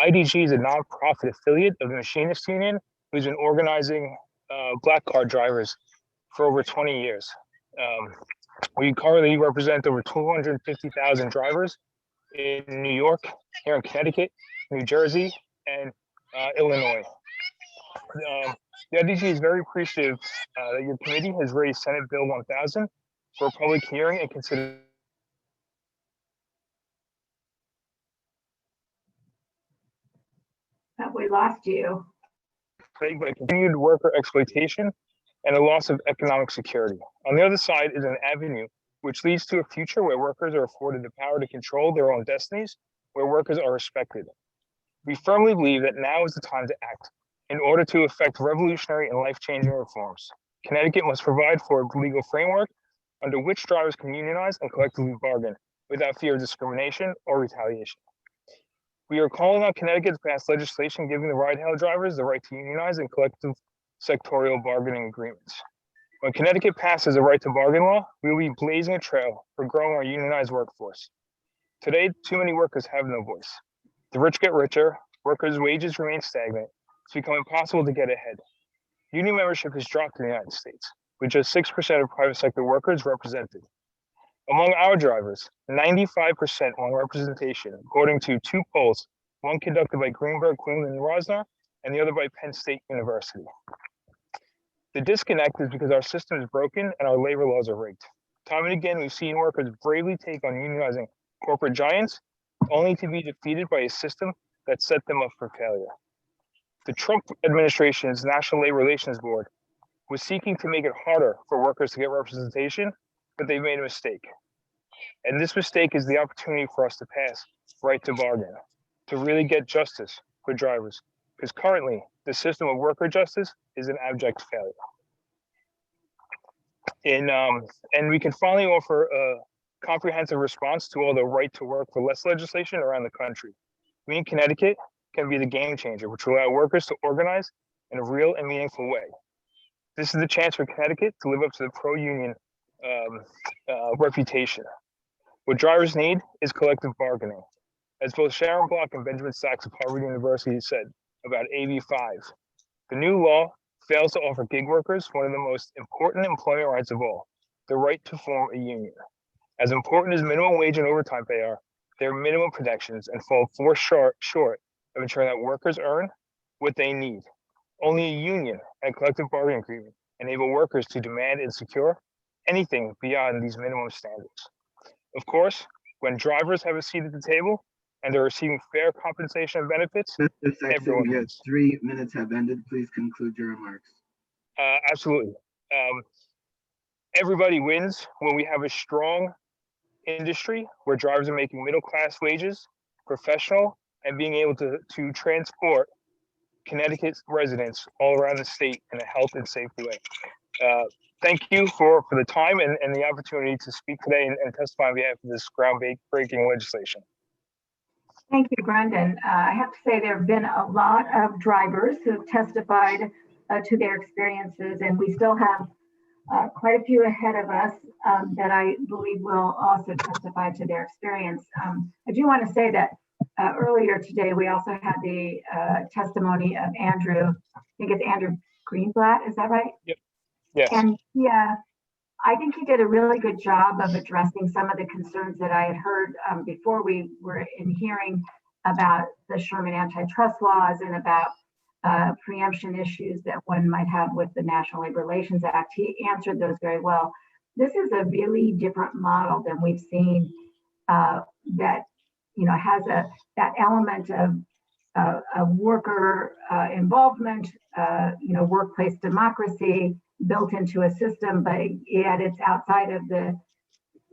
V: IDG is a nonprofit affiliate of the Machinists Union, who's been organizing black car drivers for over 20 years. We currently represent over 250,000 drivers in New York, here in Connecticut, New Jersey, and Illinois. The IDG is very appreciative that your committee has raised Senate Bill 1000 for a public hearing and consider.
B: We lost you.
V: Plagued by continued worker exploitation and a loss of economic security. On the other side is an avenue which leads to a future where workers are afforded the power to control their own destinies, where workers are respected. We firmly believe that now is the time to act in order to effect revolutionary and life-changing reforms. Connecticut must provide for a legal framework under which drivers can unionize and collectively bargain without fear of discrimination or retaliation. We are calling on Connecticut to pass legislation giving the ride-hail drivers the right to unionize and collective sectorial bargaining agreements. When Connecticut passes a right to bargain law, we will be blazing a trail for growing our unionized workforce. Today, too many workers have no voice. The rich get richer, workers' wages remain stagnant. It's become impossible to get ahead. Union membership has dropped in the United States, with just 6% of private sector workers represented. Among our drivers, 95% want representation, according to two polls, one conducted by Greenberg, Quinlan, and Rosner, and the other by Penn State University. The disconnect is because our system is broken and our labor laws are rigged. Time and again, we've seen workers bravely take on unionizing corporate giants, only to be defeated by a system that set them up for failure. The Trump administration's National Labor Relations Board was seeking to make it harder for workers to get representation, but they've made a mistake. And this mistake is the opportunity for us to pass right to bargain, to really get justice for drivers, because currently the system of worker justice is an abject failure. And we can finally offer a comprehensive response to all the right to work for less legislation around the country. We in Connecticut can be the game changer, which will allow workers to organize in a real and meaningful way. This is the chance for Connecticut to live up to the pro-union reputation. What drivers need is collective bargaining. As both Sharon Block and Benjamin Sachs of Harvard University said about AB 5, the new law fails to offer gig workers one of the most important employment rights of all, the right to form a union. As important as minimum wage and overtime pay are, they're minimum protections and fall far short of ensuring that workers earn what they need. Only a union and collective bargaining agreement enable workers to demand and secure anything beyond these minimum standards. Of course, when drivers have a seat at the table and they're receiving fair compensation and benefits,
K: Mr. Sexton,
V: everyone
K: your
V: wins.
K: 3 minutes have ended. Please conclude your remarks.
V: Absolutely. Everybody wins when we have a strong industry where drivers are making middle-class wages, professional, and being able to transport Connecticut residents all around the state in a health and safety way. Thank you for the time and the opportunity to speak today and testify on behalf of this groundbreaking legislation.
B: Thank you, Brendan. I have to say there have been a lot of drivers who have testified to their experiences, and we still have quite a few ahead of us that I believe will also testify to their experience. I do want to say that earlier today, we also had the testimony of Andrew, I think it's Andrew Greenblatt, is that right?
V: Yep. Yes.
B: And yeah, I think he did a really good job of addressing some of the concerns that I had heard before we were in hearing about the Sherman antitrust laws and about preemption issues that one might have with the National Labor Relations Act. He answered those very well. This is a really different model than we've seen that has that element of worker involvement, workplace democracy built into a system, but yet it's outside of the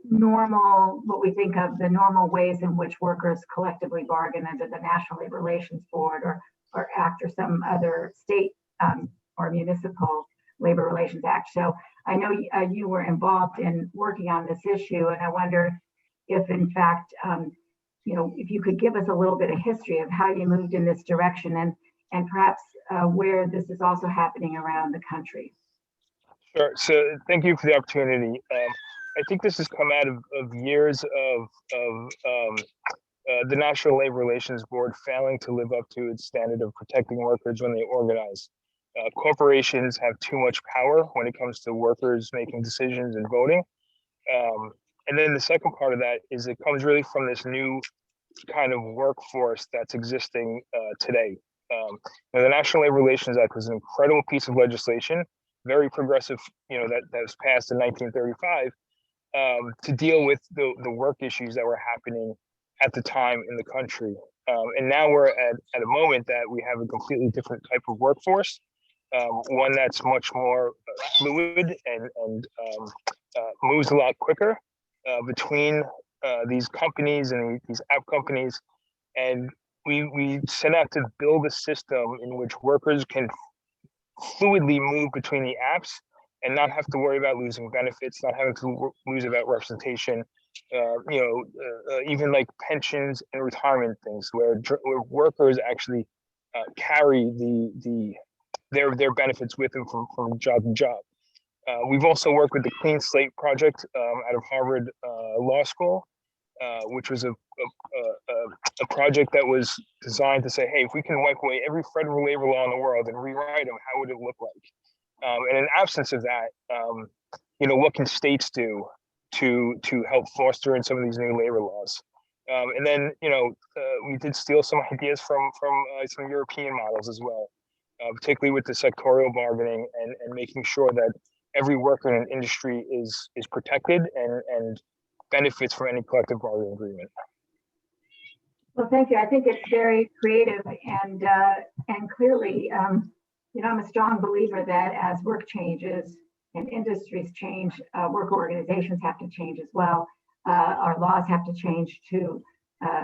B: normal, what we think of the normal ways in which workers collectively bargain under the National Labor Relations Board or Act or some other state or municipal labor relations act. So I know you were involved in working on this issue, and I wonder if in fact, if you could give us a little bit of history of how you moved in this direction and perhaps where this is also happening around the country.
V: Sure. So thank you for the opportunity. I think this has come out of years of the National Labor Relations Board failing to live up to its standard of protecting workers when they organize. Corporations have too much power when it comes to workers making decisions and voting. And then the second part of that is it comes really from this new kind of workforce that's existing today. Now, the National Labor Relations Act was an incredible piece of legislation, very progressive, that was passed in 1935 to deal with the work issues that were happening at the time in the country. And now we're at a moment that we have a completely different type of workforce, one that's much more fluid and moves a lot quicker between these companies and these app companies. And we set out to build a system in which workers can fluidly move between the apps and not have to worry about losing benefits, not having to lose about representation, even like pensions and retirement things, where workers actually carry their benefits with them from job to job. We've also worked with the Clean Slate Project out of Harvard Law School, which was a project that was designed to say, hey, if we can wipe away every federal labor law in the world and rewrite them, how would it look like? And in absence of that, what can states do to help foster in some of these new labor laws? And then, we did steal some ideas from some European models as well, particularly with the sectorial bargaining and making sure that every worker in an industry is protected and benefits from any collective bargaining agreement.
B: Well, thank you. I think it's very creative and clearly, I'm a strong believer that as work changes and industries change, work organizations have to change as well. Our laws have to change to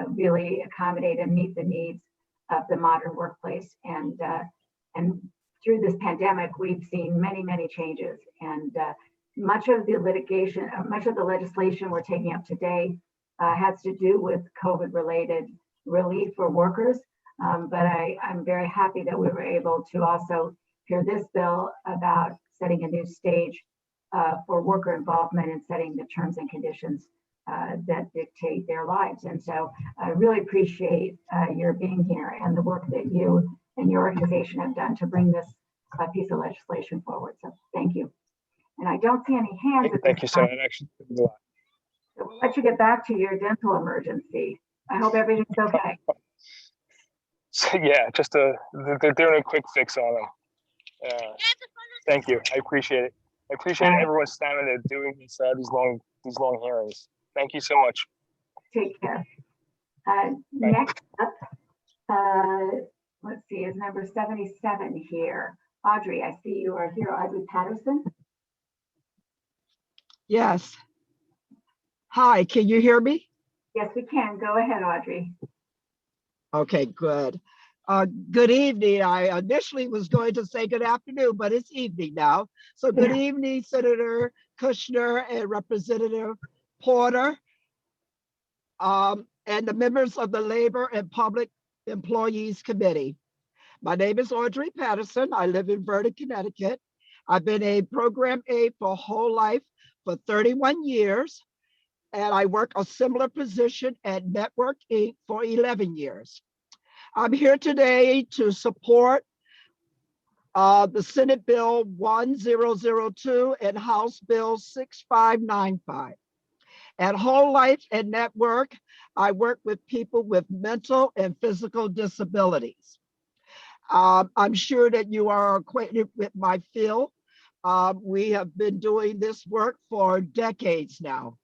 B: really accommodate and meet the needs of the modern workplace. And through this pandemic, we've seen many, many changes. And much of the litigation, much of the legislation we're taking up today has to do with COVID-related relief for workers. But I'm very happy that we were able to also hear this bill about setting a new stage for worker involvement and setting the terms and conditions that dictate their lives. And so I really appreciate your being here and the work that you and your organization have done to bring this piece of legislation forward. So thank you. And I don't see any hands.
V: Thank you, Senator. Actually,
B: so we'll let you get back to your dental emergency. I hope everything's okay.
V: So yeah, just they're doing a quick fix on them. Thank you. I appreciate it. I appreciate everyone's stamina doing these long hearings. Thank you so much.
B: Take care. Next up, let's see, is number 77 here. Audrey, I see you are here. Audrey Patterson.
F: Yes. Hi, can you hear me?
B: Yes, we can. Go ahead, Audrey.
F: Okay, good. Good evening. I initially was going to say good afternoon, but it's evening now. So good evening, Senator Kushner and Representative Porter, and the members of the Labor and Public Employees Committee. My name is Audrey Patterson. I live in Vernon, Connecticut. I've been a program aide for Whole Life for 31 years, and I work a similar position at Network Inc. for 11 years. I'm here today to support the Senate Bill 1002 and House Bill 6595. At Whole Life and Network, I work with people with mental and physical disabilities. I'm sure that you are acquainted with my field. We have been doing this work for decades now.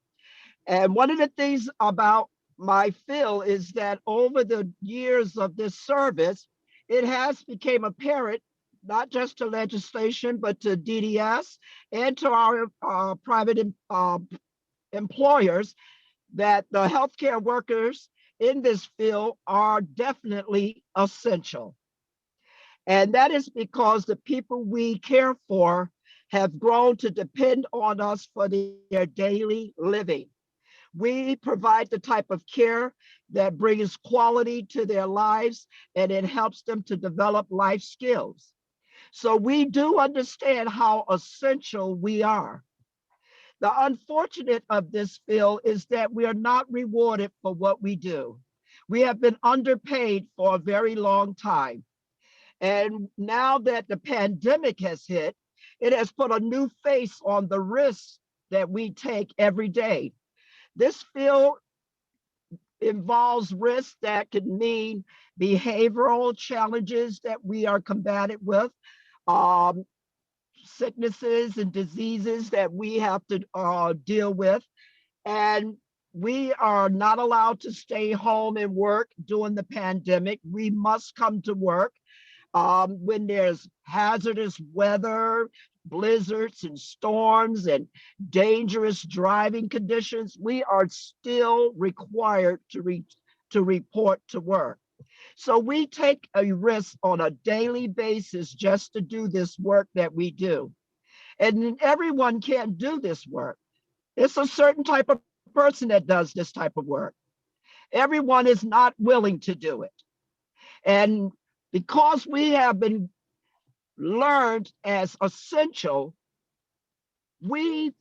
F: And one of the things about my field is that over the years of this service, it has become apparent, not just to legislation, but to DDS and to our private employers, that the healthcare workers in this field are definitely essential. And that is because the people we care for have grown to depend on us for their daily living. We provide the type of care that brings quality to their lives, and it helps them to develop life skills. So we do understand how essential we are. The unfortunate of this field is that we are not rewarded for what we do. We have been underpaid for a very long time. And now that the pandemic has hit, it has put a new face on the risks that we take every day. This field involves risks that could mean behavioral challenges that we are combated with, sicknesses and diseases that we have to deal with. And we are not allowed to stay home and work during the pandemic. We must come to work. When there's hazardous weather, blizzards and storms and dangerous driving conditions, we are still required to report to work. So we take a risk on a daily basis just to do this work that we do. And everyone can't do this work. It's a certain type of person that does this type of work. Everyone is not willing to do it. And because we have been learned as essential, we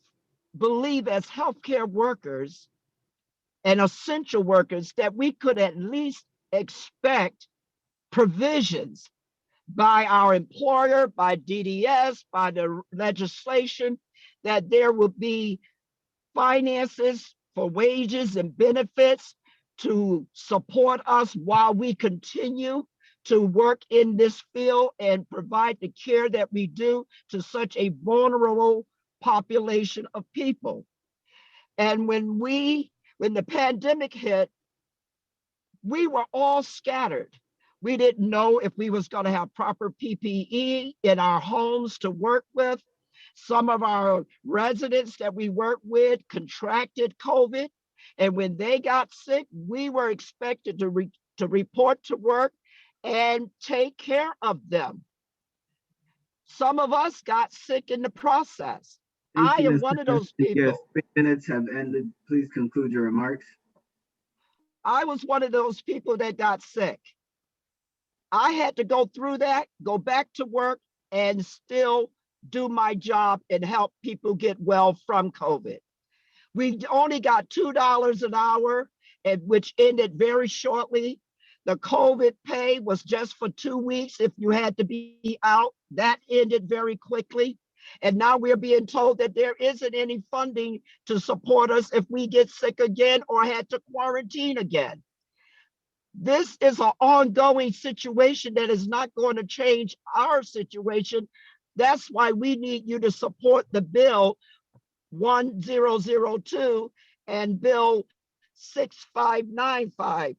F: believe as healthcare workers and essential workers that we could at least expect provisions by our employer, by DDS, by the legislation, that there will be finances for wages and benefits to support us while we continue to work in this field and provide the care that we do to such a vulnerable population of people. And when the pandemic hit, we were all scattered. We didn't know if we was going to have proper PPE in our homes to work with. Some of our residents that we work with contracted COVID. And when they got sick, we were expected to report to work and take care of them. Some of us got sick in the process. I am one of those people.
K: Yes, 3 minutes have ended. Please conclude your remarks.
F: I was one of those people that got sick. I had to go through that, go back to work, and still do my job and help people get well from COVID. We only got $2 an hour, which ended very shortly. The COVID pay was just for 2 weeks if you had to be out. That ended very quickly. And now we're being told that there isn't any funding to support us if we get sick again or had to quarantine again. This is an ongoing situation that is not going to change our situation. That's why we need you to support the bill 1002 and bill 6595.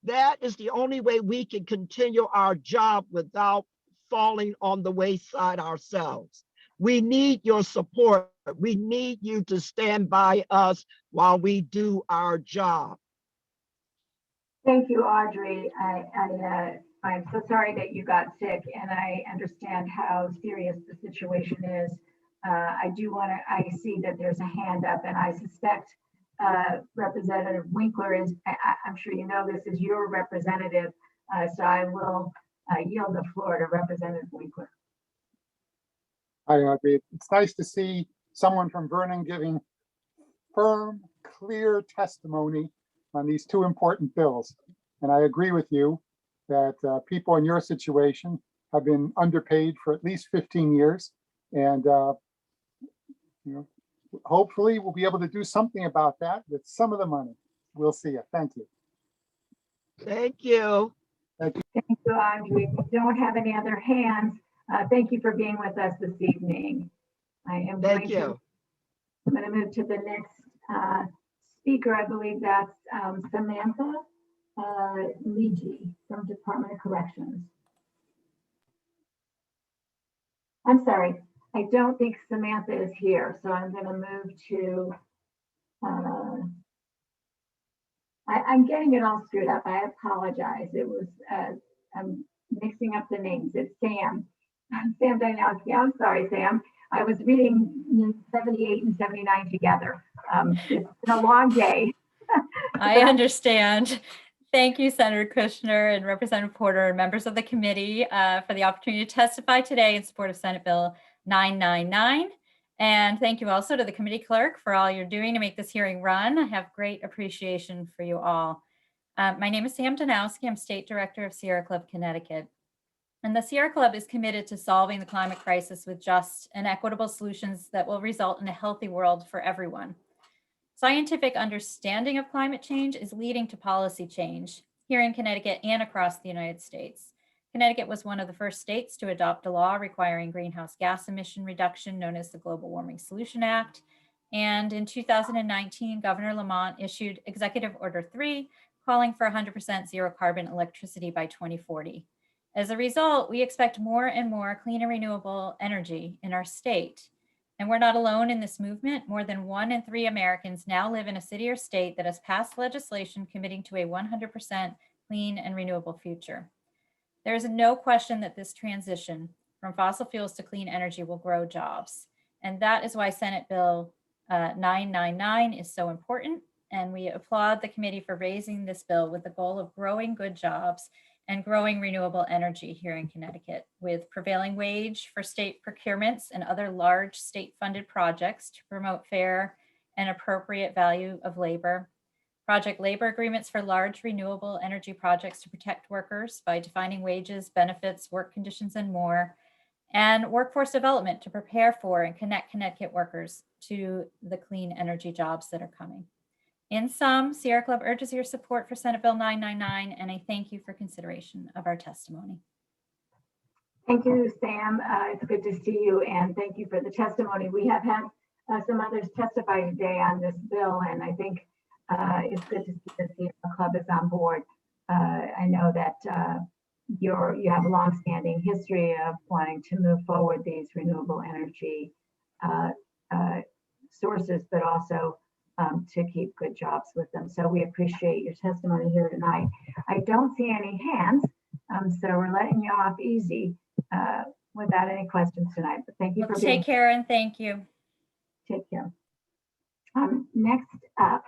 F: That is the only way we can continue our job without falling on the wayside ourselves. We need your support. We need you to stand by us while we do our job.
B: Thank you, Audrey. I'm so sorry that you got sick, and I understand how serious the situation is. I see that there's a hand up, and I suspect Representative Winkler is, I'm sure you know this is your representative, so I will yield the floor to Representative Winkler.
O: Hi, Audrey. It's nice to see someone from Vernon giving firm, clear testimony on these two important bills. And I agree with you that people in your situation have been underpaid for at least 15 years. And hopefully we'll be able to do something about that with some of the money. We'll see you. Thank you.
F: Thank you.
O: Thank you.
B: Thank you, Audrey. We don't have any other hands. Thank you for being with us this evening. I'm going to move to the next speaker. I believe that's Samantha Leegee from Department of Corrections. I'm sorry, I don't think Samantha is here, so I'm going to move to, I'm getting it all screwed up. I apologize. It was, I'm mixing up the names. It's Sam Danowski. I'm sorry, Sam. I was reading 78 and 79 together. It's been a long day.
H: I understand. Thank you, Senator Kushner and Representative Porter and members of the committee for the opportunity to testify today in support of Senate Bill 999. And thank you also to the committee clerk for all you're doing to make this hearing run. I have great appreciation for you all. My name is Sam Danowski. I'm State Director of Sierra Club, Connecticut. And the Sierra Club is committed to solving the climate crisis with just and equitable solutions that will result in a healthy world for everyone. Scientific understanding of climate change is leading to policy change here in Connecticut and across the United States. Connecticut was one of the first states to adopt a law requiring greenhouse gas emission reduction known as the Global Warming Solution Act. And in 2019, Governor Lamont issued Executive Order 3, calling for 100% zero carbon electricity by 2040. As a result, we expect more and more clean and renewable energy in our state. And we're not alone in this movement. More than 1 in 3 Americans now live in a city or state that has passed legislation committing to a 100% clean and renewable future. There is no question that this transition from fossil fuels to clean energy will grow jobs. And that is why Senate Bill 999 is so important. And we applaud the committee for raising this bill with the goal of growing good jobs and growing renewable energy here in Connecticut, with prevailing wage for state procurements and other large state-funded projects to promote fair and appropriate value of labor, project labor agreements for large renewable energy projects to protect workers by defining wages, benefits, work conditions, and more, and workforce development to prepare for and connect Connecticut workers to the clean energy jobs that are coming. In sum, Sierra Club urges your support for Senate Bill 999, and I thank you for consideration of our testimony.
B: Thank you, Sam. It's good to see you, and thank you for the testimony. We have had some others testify today on this bill, and I think it's good to see that the club is on board. I know that you have a longstanding history of wanting to move forward these renewable energy sources, but also to keep good jobs with them. So we appreciate your testimony here tonight. I don't see any hands, so we're letting you off easy without any questions tonight. But thank you for being here.
H: Take care and thank you.
B: Take care. Next up,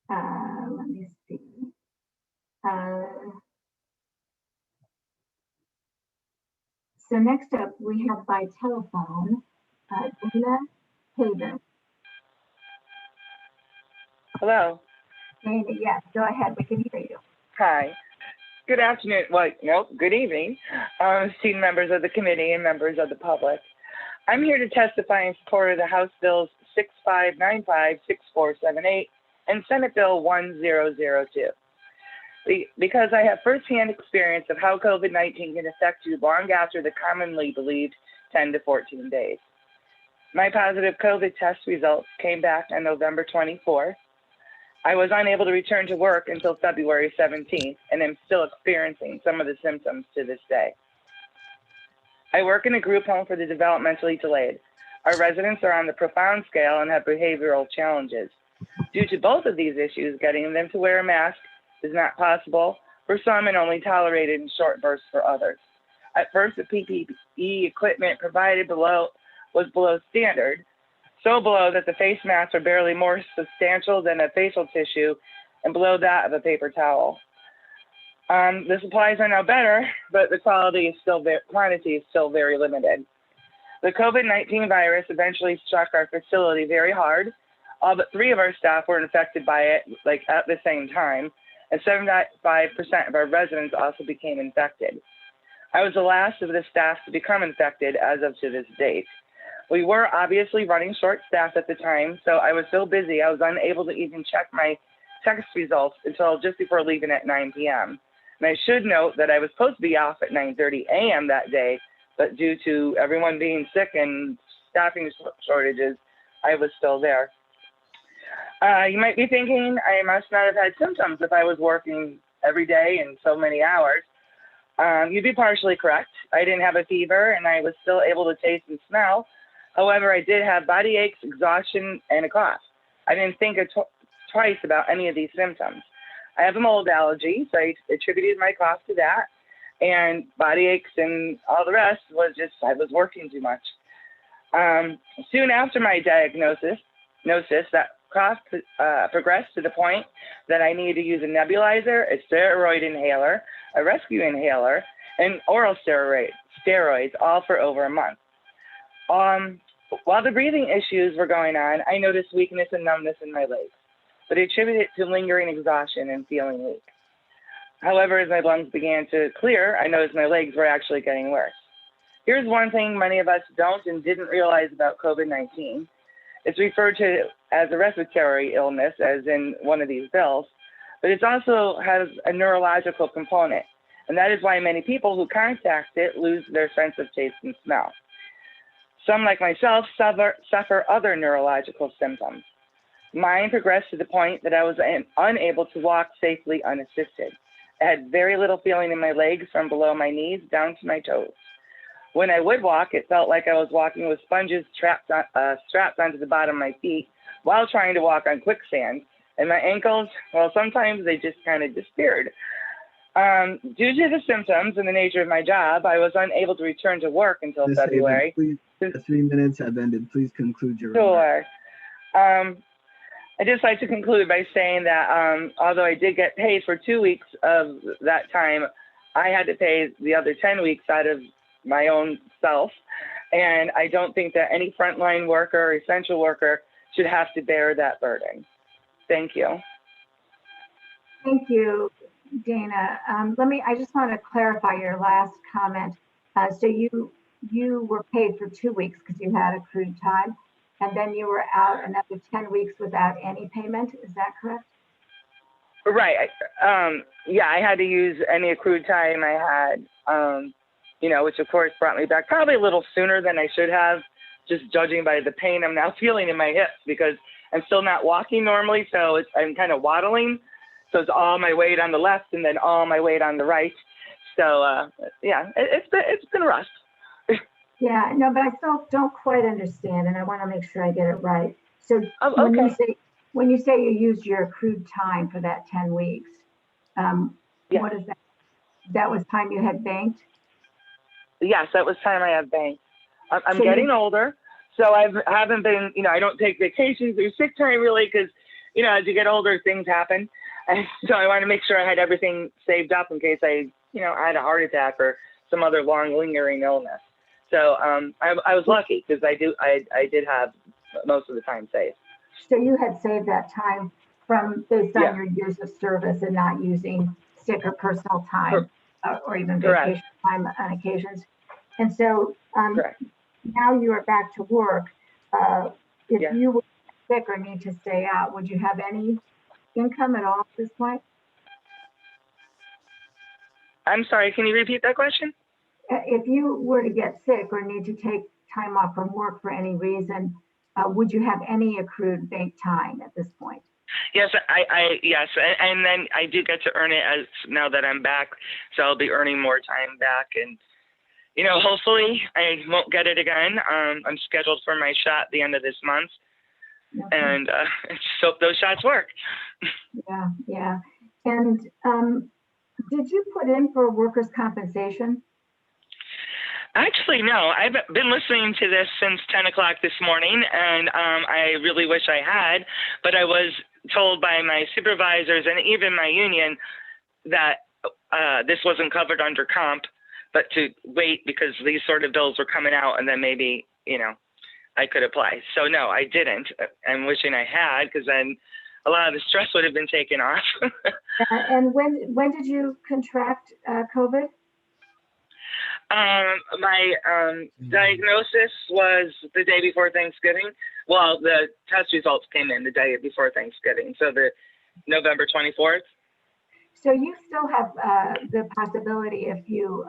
B: let me see. So next up, we have by telephone, Dana Haven.
I: Hello.
B: Dana, yes, go ahead. We can hear you.
I: Hi. Good afternoon. Well, no, good evening, student members of the committee and members of the public. I'm here to testify in support of the House Bills 6595, 6478, and Senate Bill 1002. Because I have firsthand experience of how COVID-19 can affect you long after the commonly believed 10 to 14 days. My positive COVID test results came back on November 24th. I was unable to return to work until February 17th, and am still experiencing some of the symptoms to this day. I work in a group home for the developmentally delayed. Our residents are on the profound scale and have behavioral challenges. Due to both of these issues, getting them to wear a mask is not possible for some and only tolerated in short bursts for others. At first, the PPE equipment provided was below standard, so below that the face masks are barely more substantial than a facial tissue and below that of a paper towel. The supplies are now better, but the quantity is still very limited. The COVID-19 virus eventually struck our facility very hard. All but 3 of our staff were infected by it, at the same time, and 75% of our residents also became infected. I was the last of the staff to become infected as of to this date. We were obviously running short staff at the time, so I was so busy I was unable to even check my text results until just before leaving at 9 p.m. And I should note that I was supposed to be off at 9:30 a.m. that day, but due to everyone being sick and staffing shortages, I was still there. You might be thinking I must not have had symptoms if I was working every day and so many hours. You'd be partially correct. I didn't have a fever and I was still able to taste and smell. However, I did have body aches, exhaustion, and a cough. I didn't think twice about any of these symptoms. I have a mold allergy, so I attributed my cough to that. And body aches and all the rest was just I was working too much. Soon after my diagnosis, that cough progressed to the point that I needed to use a nebulizer, a steroid inhaler, a rescue inhaler, and oral steroids, all for over a month. While the breathing issues were going on, I noticed weakness and numbness in my legs, but I attribute it to lingering exhaustion and feeling weak. However, as my lungs began to clear, I noticed my legs were actually getting worse. Here's one thing many of us don't and didn't realize about COVID-19. It's referred to as a respiratory illness, as in one of these bills, but it also has a neurological component. And that is why many people who contact it lose their sense of taste and smell. Some, like myself, suffer other neurological symptoms. Mine progressed to the point that I was unable to walk safely unassisted. I had very little feeling in my legs from below my knees down to my toes. When I would walk, it felt like I was walking with sponges strapped onto the bottom of my feet while trying to walk on quicksand. And my ankles, well, sometimes they just kind of disappeared. Due to the symptoms and the nature of my job, I was unable to return to work until
K: Ms. Haven,
I: February.
K: please, the 3 minutes have ended. Please conclude your remarks.
I: Sure. I'd just like to conclude by saying that although I did get paid for 2 weeks of that time, I had to pay the other 10 weeks out of my own self. And I don't think that any frontline worker or essential worker should have to bear that burden. Thank you.
B: Thank you, Dana. I just want to clarify your last comment. So you were paid for 2 weeks because you had accrued time, and then you were out another 10 weeks without any payment. Is that correct?
I: Right. Yeah, I had to use any accrued time I had, which of course brought me back probably a little sooner than I should have, just judging by the pain I'm now feeling in my hips because I'm still not walking normally. So I'm kind of waddling. So it's all my weight on the left and then all my weight on the right. So yeah, it's been rough.
B: Yeah, no, but I still don't quite understand, and I want to make sure I get it right. So when you say you used your accrued time for that 10 weeks, what is that? That was time you had banked?
I: Yes, that was time I had banked. I'm
B: So
I: getting older, so I haven't been, I don't take vacations or sick time really because, as you get older, things happen. And so I want to make sure I had everything saved up in case I had a heart attack or some other long lingering illness. So I was lucky because I did have most of the time saved.
B: So you had saved that time based on your years of service and not using sick or personal time or even vacation time on occasions. And so now you are back to work. If you were sick or need to stay out, would you have any income at all at this point?
I: I'm sorry, can you repeat that question?
B: If you were to get sick or need to take time off from work for any reason, would you have any accrued bank time at this point?
I: Yes, yes, and then I do get to earn it as now that I'm back, so I'll be earning more time back, and hopefully I won't get it again. I'm scheduled for my shot at the end of this month, and just hope those shots work.
B: Yeah. And did you put in for workers' compensation?
I: Actually, no. I've been listening to this since 10 o'clock this morning, and I really wish I had, but I was told by my supervisors and even my union that this wasn't covered under comp, but to wait because these sort of bills were coming out, and then maybe, I could apply. So no, I didn't. I'm wishing I had, because then a lot of the stress would have been taken off.
B: And when did you contract COVID?
I: My diagnosis was the day before Thanksgiving. Well, the test results came in the day before Thanksgiving, so the November 24th.
B: So you still have the possibility, if you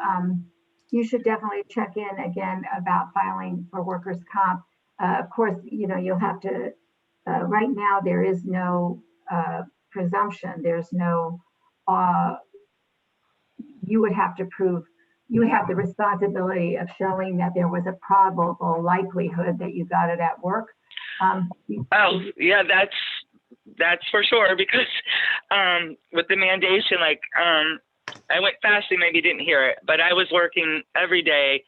B: should definitely check in again about filing for workers' comp. Of course, you'll have to, right now there is no presumption, there's no, you would have to prove, you would have the responsibility of showing that there was a probable likelihood that you got it at work.
I: Oh, yeah, that's for sure, because with the mandation, I went fasting, maybe you didn't hear it, but I was working every day,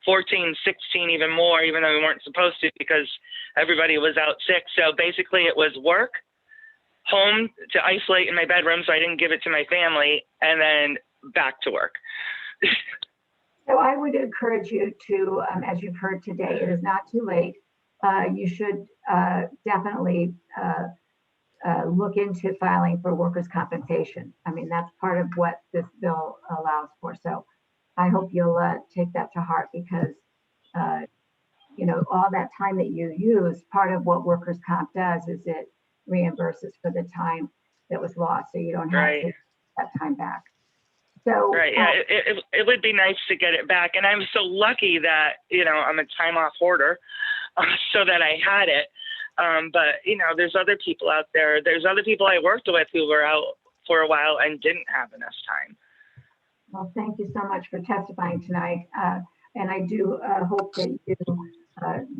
I: 14, 16, even more, even though we weren't supposed to because everybody was out sick. So basically it was work, home to isolate in my bedroom so I didn't give it to my family, and then back to work.
B: So I would encourage you to, as you've heard today, it is not too late. You should definitely look into filing for workers' compensation. I mean, that's part of what this bill allows for. So I hope you'll take that to heart, because all that time that you use, part of what workers' comp does is it reimburses for the time that was lost, so you don't have
I: Right.
B: to get that time back. So
I: Right. Yeah. It would be nice to get it back. And I'm so lucky that, I'm a time off hoarder so that I had it. But, there's other people out there. There's other people I worked with who were out for a while and didn't have enough time.
B: Well, thank you so much for testifying tonight. And I do hope that you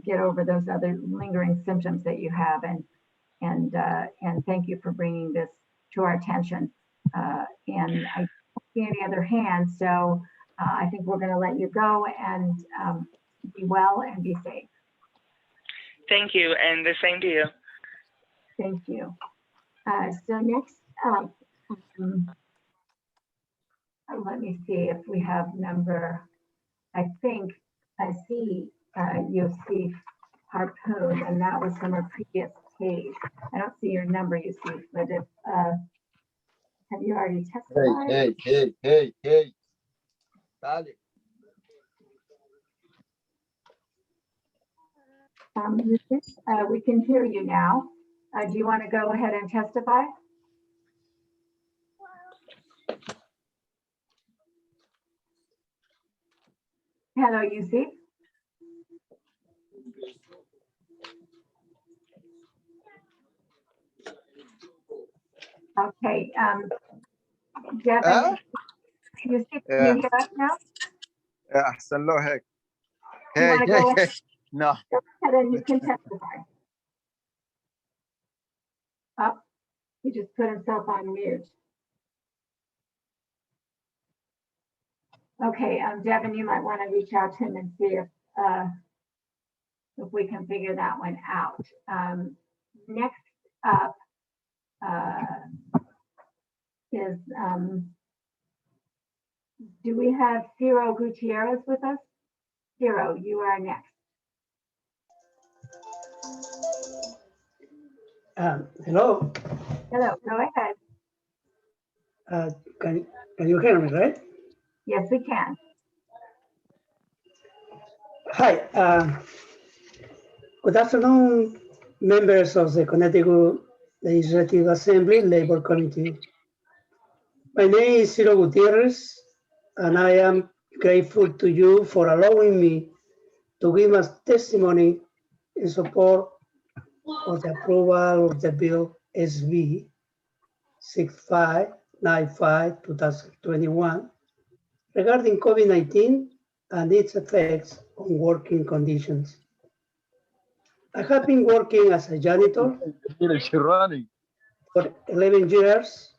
B: get over those other lingering symptoms that you have. And thank you for bringing this to our attention. And I don't see any other hands, so I think we're going to let you go and be well and be safe.
I: Thank you. And the same to you.
B: Thank you. So next up, let me see if we have number, I think I see Yosef Harpoon, and that was from a previous page. I don't see your number, Yosef, but if, have you already testified?
J: Hey. Dale.
B: Yosef, we can hear you now. Do you want to go ahead and testify? Hello, Yosef. Okay, Devin, Yosef, can you hear us now?
J: Yeah, hello, heck.
B: You wanna go ahead?
J: No.
B: Go ahead and you can testify. Oh, he just put himself on mute. Okay, Devin, you might want to reach out to him and see if we can figure that one out. Next up is, do we have Ciro Gutierrez with us? Ciro, you are next.
L: Hello.
B: Hello, go ahead.
L: Can you hear me, right?
B: Yes, we can.
L: Hi. Good afternoon, members of the Connecticut Legislative Assembly Labor Committee. My name is Ciro Gutierrez, and I am grateful to you for allowing me to give my testimony in support of the approval of the bill SB 6595-2021 regarding COVID-19 and its effects on working conditions. I have been working as a janitor for 11 years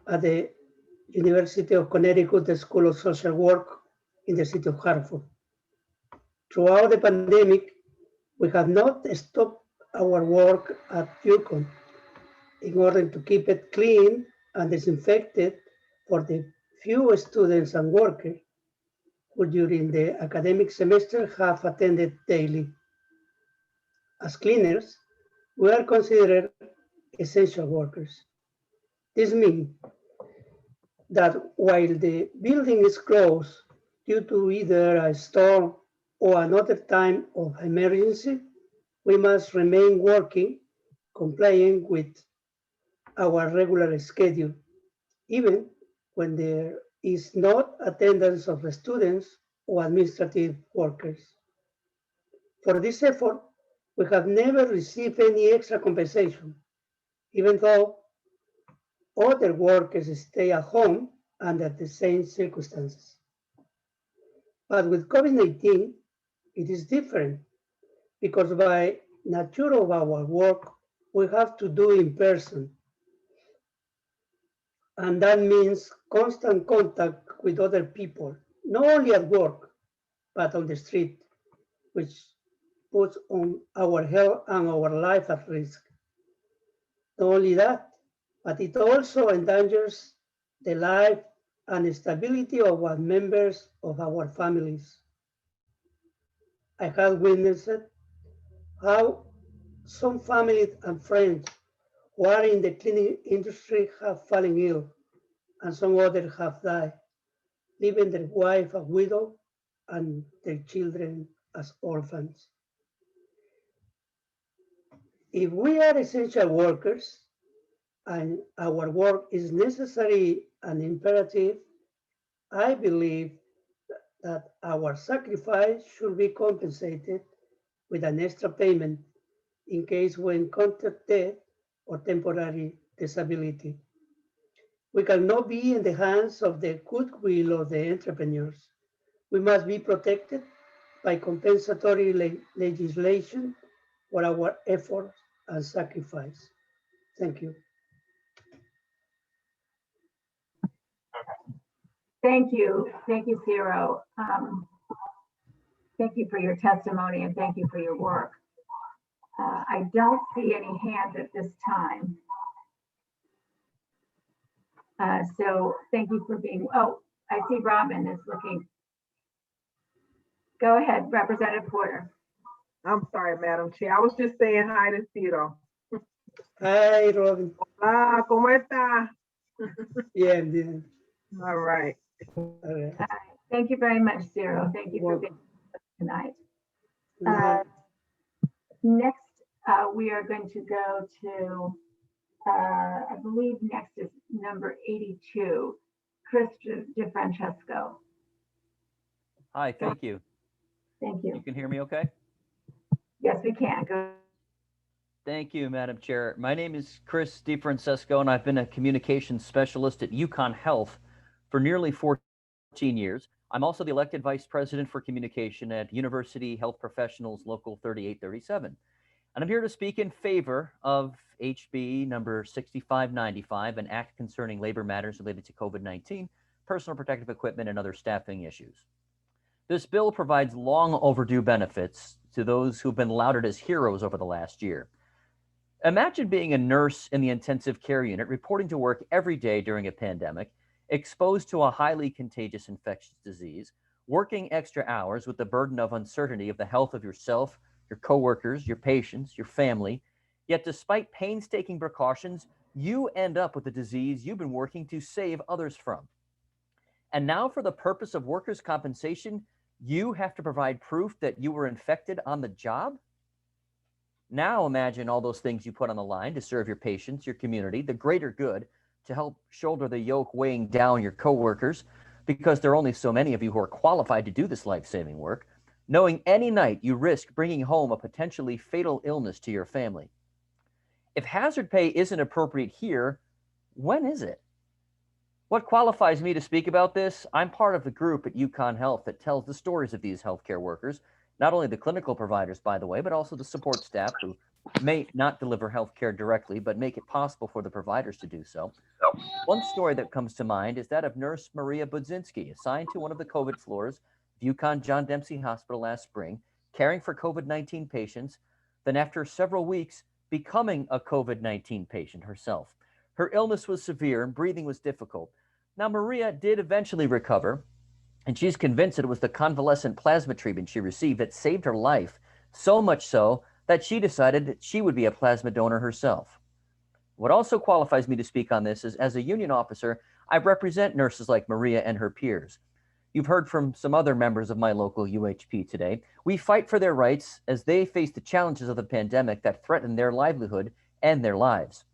L: at the University of Connecticut School of Social Work in the city of Hartford. Throughout the pandemic, we have not stopped our work at UConn in order to keep it clean and disinfected for the few students and workers who during the academic semester have attended daily. As cleaners, we are considered essential workers. This means that while the building is closed due to either a storm or another time of emergency, we must remain working, complying with our regular schedule, even when there is not attendance of the students or administrative workers. For this effort, we have never received any extra compensation, even though other workers stay at home under the same circumstances. But with COVID-19, it is different because by nature of our work, we have to do in person. And that means constant contact with other people, not only at work, but on the street, which puts on our health and our life at risk. Not only that, but it also endangers the life and stability of our members of our families. I have witnessed how some families and friends who are in the cleaning industry have fallen ill, and some others have died, leaving their wife a widow and their children as orphans. if we are essential workers and our work is necessary and imperative, I believe that our sacrifice should be compensated with an extra payment in case when contract death or temporary disability. We cannot be in the hands of the goodwill of the entrepreneurs. We must be protected by compensatory legislation for our effort and sacrifice. Thank you.
B: Thank you, Ciro. Thank you for your testimony and thank you for your work. I don't see any hands at this time. So thank you for being, oh, I see Robin is looking. Go ahead, Representative Porter.
E: I'm sorry, Madam Chair. I was just saying hi to Ciro.
L: Hi, Robin.
E: Hola, ¿cómo está?
L: Bien, bien.
E: All right.
L: All right.
B: Thank you very much, Ciro. Thank you for being here tonight. Next, we are going to go to, I believe next is number 82, Chris DeFrancesco.
M: Hi, thank you.
B: Thank you.
M: You can hear me okay?
B: Yes, we can. Go.
M: Thank you, Madam Chair. My name is Chris DeFrancesco, and I've been a communications specialist at UConn Health for nearly 14 years. I'm also the elected Vice President for Communication at University Health Professionals Local 3837. And I'm here to speak in favor of HB number 6595, an act concerning labor matters related to COVID-19, personal protective equipment, and other staffing issues. This bill provides long overdue benefits to those who've been lauded as heroes over the last year. Imagine being a nurse in the intensive care unit, reporting to work every day during a pandemic, exposed to a highly contagious infectious disease, working extra hours with the burden of uncertainty of the health of yourself, your coworkers, your patients, your family. Yet despite painstaking precautions, you end up with the disease you've been working to save others from. And now for the purpose of workers' compensation, you have to provide proof that you were infected on the job? Now imagine all those things you put on the line to serve your patients, your community, the greater good, to help shoulder the yoke weighing down your coworkers, because there are only so many of you who are qualified to do this life-saving work, knowing any night you risk bringing home a potentially fatal illness to your family. If hazard pay isn't appropriate here, when is it? What qualifies me to speak about this? I'm part of the group at UConn Health that tells the stories of these healthcare workers, not only the clinical providers, by the way, but also the support staff who may not deliver healthcare directly, but make it possible for the providers to do so. One story that comes to mind is that of nurse Maria Budzinski, assigned to one of the COVID floors of UConn John Dempsey Hospital last spring, caring for COVID-19 patients, then after several weeks, becoming a COVID-19 patient herself. Her illness was severe and breathing was difficult. Now, Maria did eventually recover, and she's convinced it was the convalescent plasma treatment she received that saved her life, so much so that she decided that she would be a plasma donor herself. What also qualifies me to speak on this is, as a union officer, I represent nurses like Maria and her peers. You've heard from some other members of my local UHP today. We fight for their rights as they face the challenges of the pandemic that threaten their livelihood and their lives.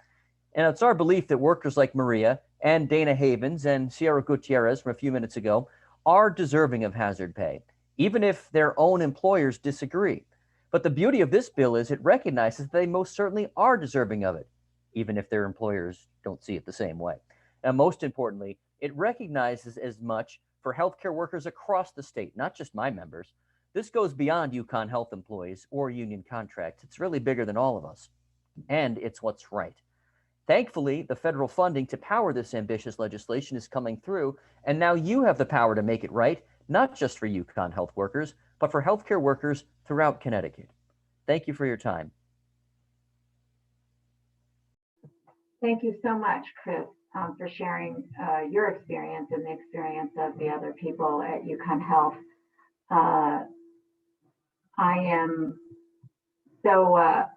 M: And it's our belief that workers like Maria and Dana Havens and Sierra Gutierrez from a few minutes ago are deserving of hazard pay, even if their own employers disagree. But the beauty of this bill is it recognizes that they most certainly are deserving of it, even if their employers don't see it the same way. And most importantly, it recognizes as much for healthcare workers across the state, not just my members. This goes beyond UConn Health employees or union contracts. It's really bigger than all of us, and it's what's right. Thankfully, the federal funding to power this ambitious legislation is coming through, and now you have the power to make it right, not just for UConn Health workers, but for healthcare workers throughout Connecticut. Thank you for your time.
B: Thank you so much, Chris, for sharing your experience and the experience of the other people at UConn Health.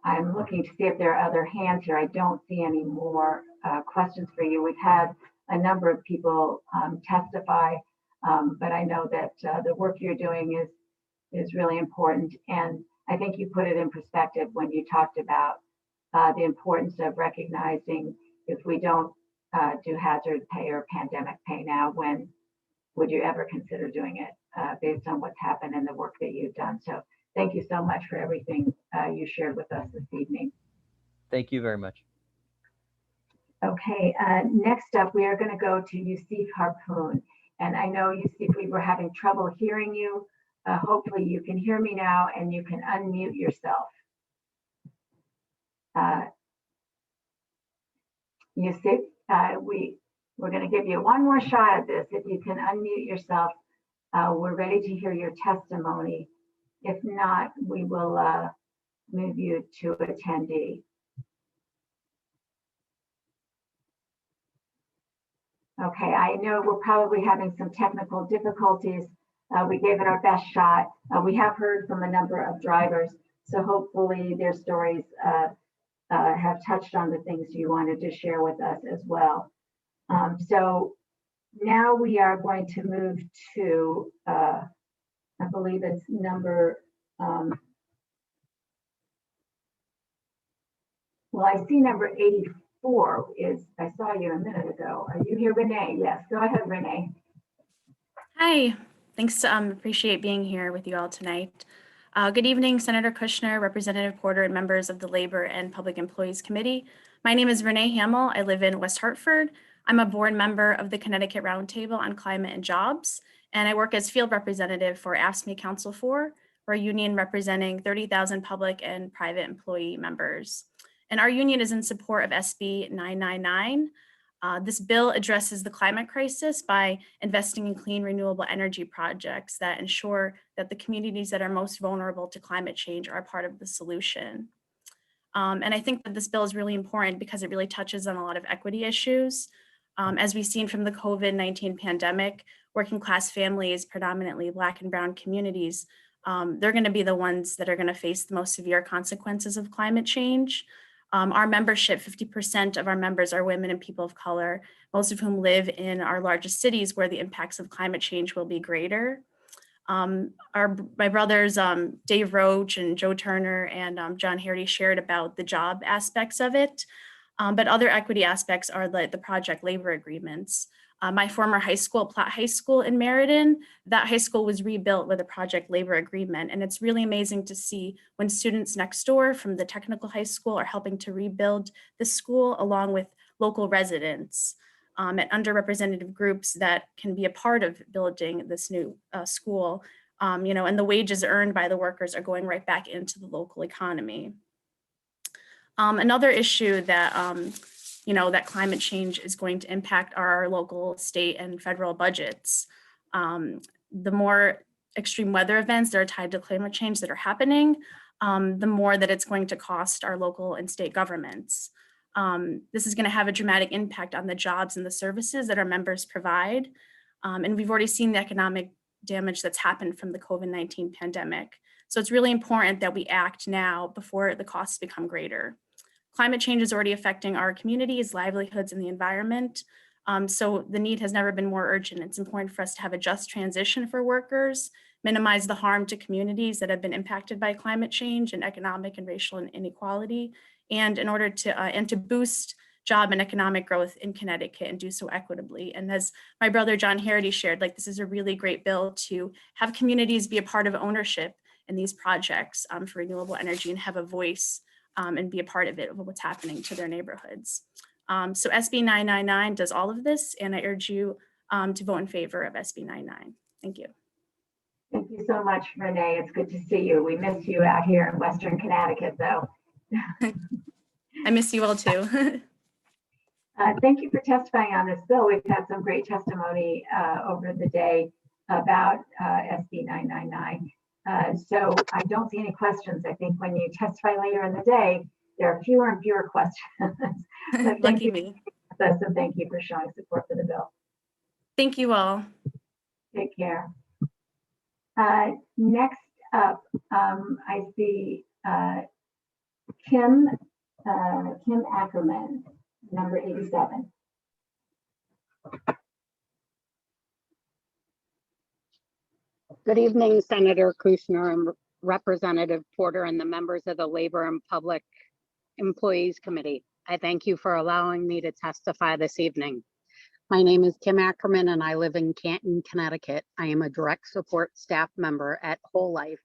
B: I'm looking to see if there are other hands here. I don't see any more questions for you. We've had a number of people testify, but I know that the work you're doing is really important. And I think you put it in perspective when you talked about the importance of recognizing if we don't do hazard pay or pandemic pay now, when would you ever consider doing it based on what's happened and the work that you've done? So thank you so much for everything you shared with us this evening.
M: Thank you very much.
B: Okay, next up, we are going to go to Yusuf Harpoon. And I know, Yusuf, we were having trouble hearing you. Hopefully you can hear me now and you can unmute yourself. Yusuf, we're going to give you one more shot at this. If you can unmute yourself, we're ready to hear your testimony. If not, we will move you to attendee. Okay, I know we're probably having some technical difficulties. We gave it our best shot. We have heard from a number of drivers, so hopefully their stories have touched on the things you wanted to share with us as well. So now we are going to move to, I believe it's number, well, I see number 84 is, I saw you a minute ago. Are you here, Renee? Yes, go ahead, Renee.
N: Hi, thanks. Appreciate being here with you all tonight. Good evening, Senator Kushner, Representative Porter, and members of the Labor and Public Employees Committee. My name is Renee Hamill. I live in West Hartford. I'm a board member of the Connecticut Roundtable on Climate and Jobs, and I work as field representative for AFSCME Council 4, or a union representing 30,000 public and private employee members. And our union is in support of SB 999. This bill addresses the climate crisis by investing in clean, renewable energy projects that ensure that the communities that are most vulnerable to climate change are part of the solution. And I think that this bill is really important because it really touches on a lot of equity issues. As we've seen from the COVID-19 pandemic, working class families, predominantly Black and Brown communities, they're going to be the ones that are going to face the most severe consequences of climate change. Our membership, 50% of our members are women and people of color, most of whom live in our largest cities where the impacts of climate change will be greater. My brothers, Dave Roach and Joe Turner and John Hardy shared about the job aspects of it, but other equity aspects are the project labor agreements. My former high school, Platt High School in Meriden, that high school was rebuilt with a project labor agreement. And it's really amazing to see when students next door from the technical high school are helping to rebuild the school along with local residents and underrepresented groups that can be a part of building this new school. And the wages earned by the workers are going right back into the local economy. Another issue that that climate change is going to impact our local, state, and federal budgets. The more extreme weather events that are tied to climate change that are happening, the more that it's going to cost our local and state governments. This is going to have a dramatic impact on the jobs and the services that our members provide. And we've already seen the economic damage that's happened from the COVID-19 pandemic. So it's really important that we act now before the costs become greater. Climate change is already affecting our communities, livelihoods, and the environment. So the need has never been more urgent. It's important for us to have a just transition for workers, minimize the harm to communities that have been impacted by climate change and economic and racial inequality, and in order to boost job and economic growth in Connecticut and do so equitably. And as my brother John Hardy shared, this is a really great bill to have communities be a part of ownership in these projects for renewable energy and have a voice and be a part of it, of what's happening to their neighborhoods. So SB 999 does all of this, and I urge you to vote in favor of SB 99. Thank you.
B: Thank you so much, Renee. It's good to see you. We miss you out here in Western Connecticut, though.
N: I miss you all too.
B: Thank you for testifying on this bill. We've had some great testimony over the day about SB 999. So I don't see any questions. I think when you testify later in the day, there are fewer and fewer questions.
N: Lucky me.
B: So thank you for showing support for the bill.
N: Thank you all.
B: Take care. Next up, I see Kim Ackerman, number 87.
P: Good evening, Senator Kushner and Representative Porter and the members of the Labor and Public Employees Committee. I thank you for allowing me to testify this evening. My name is Kim Ackerman and I live in Canton, Connecticut. I am a direct support staff member at Whole Life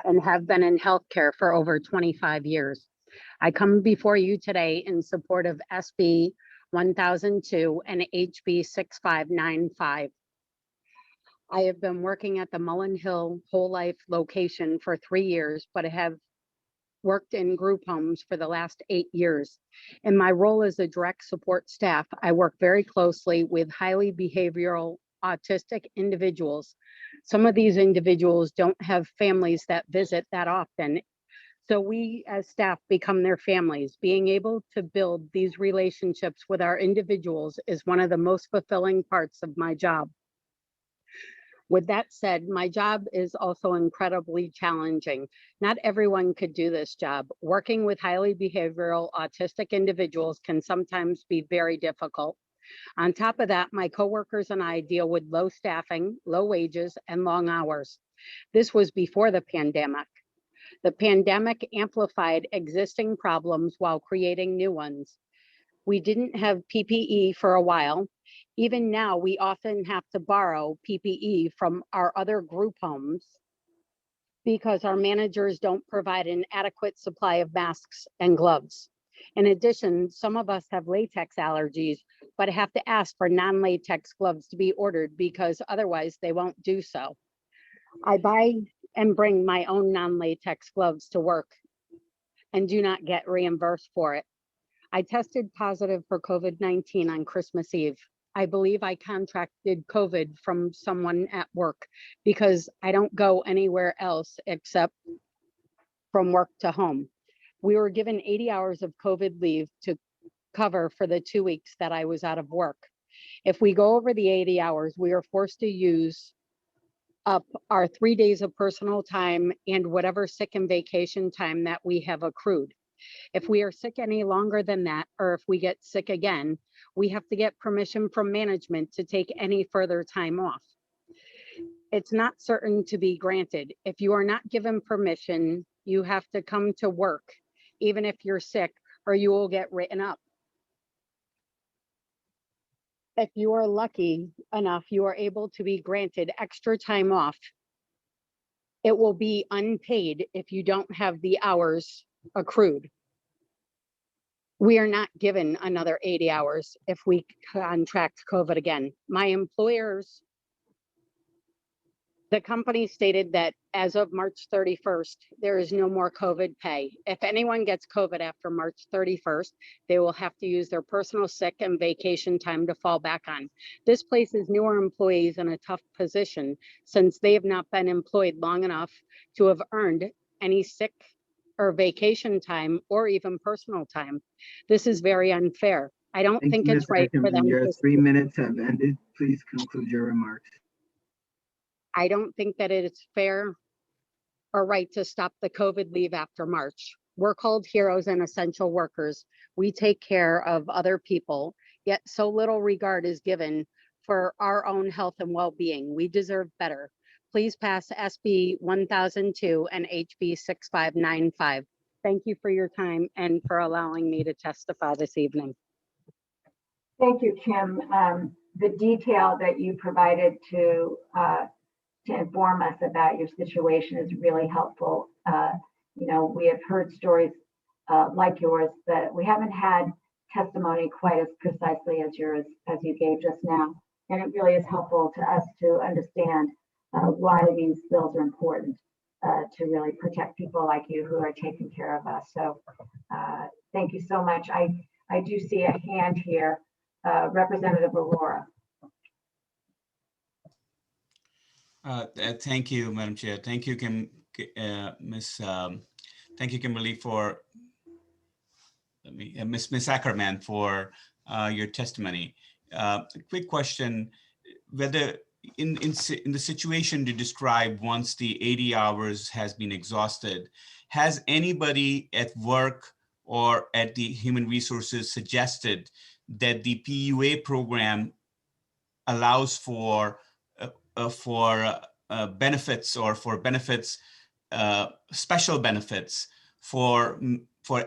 P: and have been in healthcare for over 25 years. I come before you today in support of SB 1002 and HB 6595. I have been working at the Mullen Hill Whole Life location for 3 years, but I have worked in group homes for the last 8 years. In my role as a direct support staff, I work very closely with highly behavioral autistic individuals. Some of these individuals don't have families that visit that often. So we as staff become their families. Being able to build these relationships with our individuals is one of the most fulfilling parts of my job. With that said, my job is also incredibly challenging. Not everyone could do this job. Working with highly behavioral autistic individuals can sometimes be very difficult. On top of that, my coworkers and I deal with low staffing, low wages, and long hours. This was before the pandemic. The pandemic amplified existing problems while creating new ones. We didn't have PPE for a while. Even now, we often have to borrow PPE from our other group homes because our managers don't provide an adequate supply of masks and gloves. In addition, some of us have latex allergies, but have to ask for non-latex gloves to be ordered because otherwise they won't do so. I buy and bring my own non-latex gloves to work and do not get reimbursed for it. I tested positive for COVID-19 on Christmas Eve. I believe I contracted COVID from someone at work because I don't go anywhere else except from work to home. We were given 80 hours of COVID leave to cover for the 2 weeks that I was out of work. If we go over the 80 hours, we are forced to use up our 3 days of personal time and whatever sick and vacation time that we have accrued. If we are sick any longer than that, or if we get sick again, we have to get permission from management to take any further time off. It's not certain to be granted. If you are not given permission, you have to come to work, even if you're sick, or you will get written up. If you are lucky enough, you are able to be granted extra time off. It will be unpaid if you don't have the hours accrued. We are not given another 80 hours if we contract COVID again. My employers, the company stated that as of March 31st, there is no more COVID pay. If anyone gets COVID after March 31st, they will have to use their personal sick and vacation time to fall back on. This places newer employees in a tough position since they have not been employed long enough to have earned any sick or vacation time or even personal time. This is very unfair. I don't think it's right for them
K: Your
P: to
K: 3 minutes have ended. Please conclude your remarks.
P: I don't think that it is fair or right to stop the COVID leave after March. We're called heroes and essential workers. We take care of other people, yet so little regard is given for our own health and well-being. We deserve better. Please pass SB 1002 and HB 6595. Thank you for your time and for allowing me to testify this evening.
B: Thank you, Kim. The detail that you provided to inform us about your situation is really helpful. You know, we have heard stories like yours, but we haven't had testimony quite as precisely as yours, as you gave just now. And it really is helpful to us to understand why these bills are important to really protect people like you who are taking care of us. So thank you so much. I do see a hand here, Representative Aurora.
G: Thank you, Madam Chair. Thank you, thank you, Kimberly, for Ms. Ackerman for your testimony. A quick question: whether in the situation you described, once the 80 hours has been exhausted, has anybody at work or at the Human Resources suggested that the PUA program allows for benefits or for benefits, special benefits for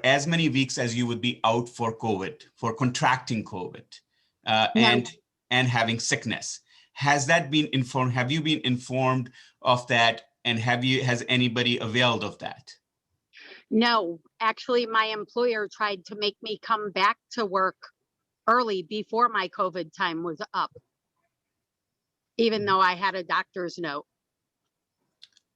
G: as many weeks as you would be out for COVID, for contracting COVID,
P: No.
G: and having sickness. Has that been informed? Have you been informed of that? And has anybody availed of that?
P: No, actually, my employer tried to make me come back to work early before my COVID time was up, even though I had a doctor's note.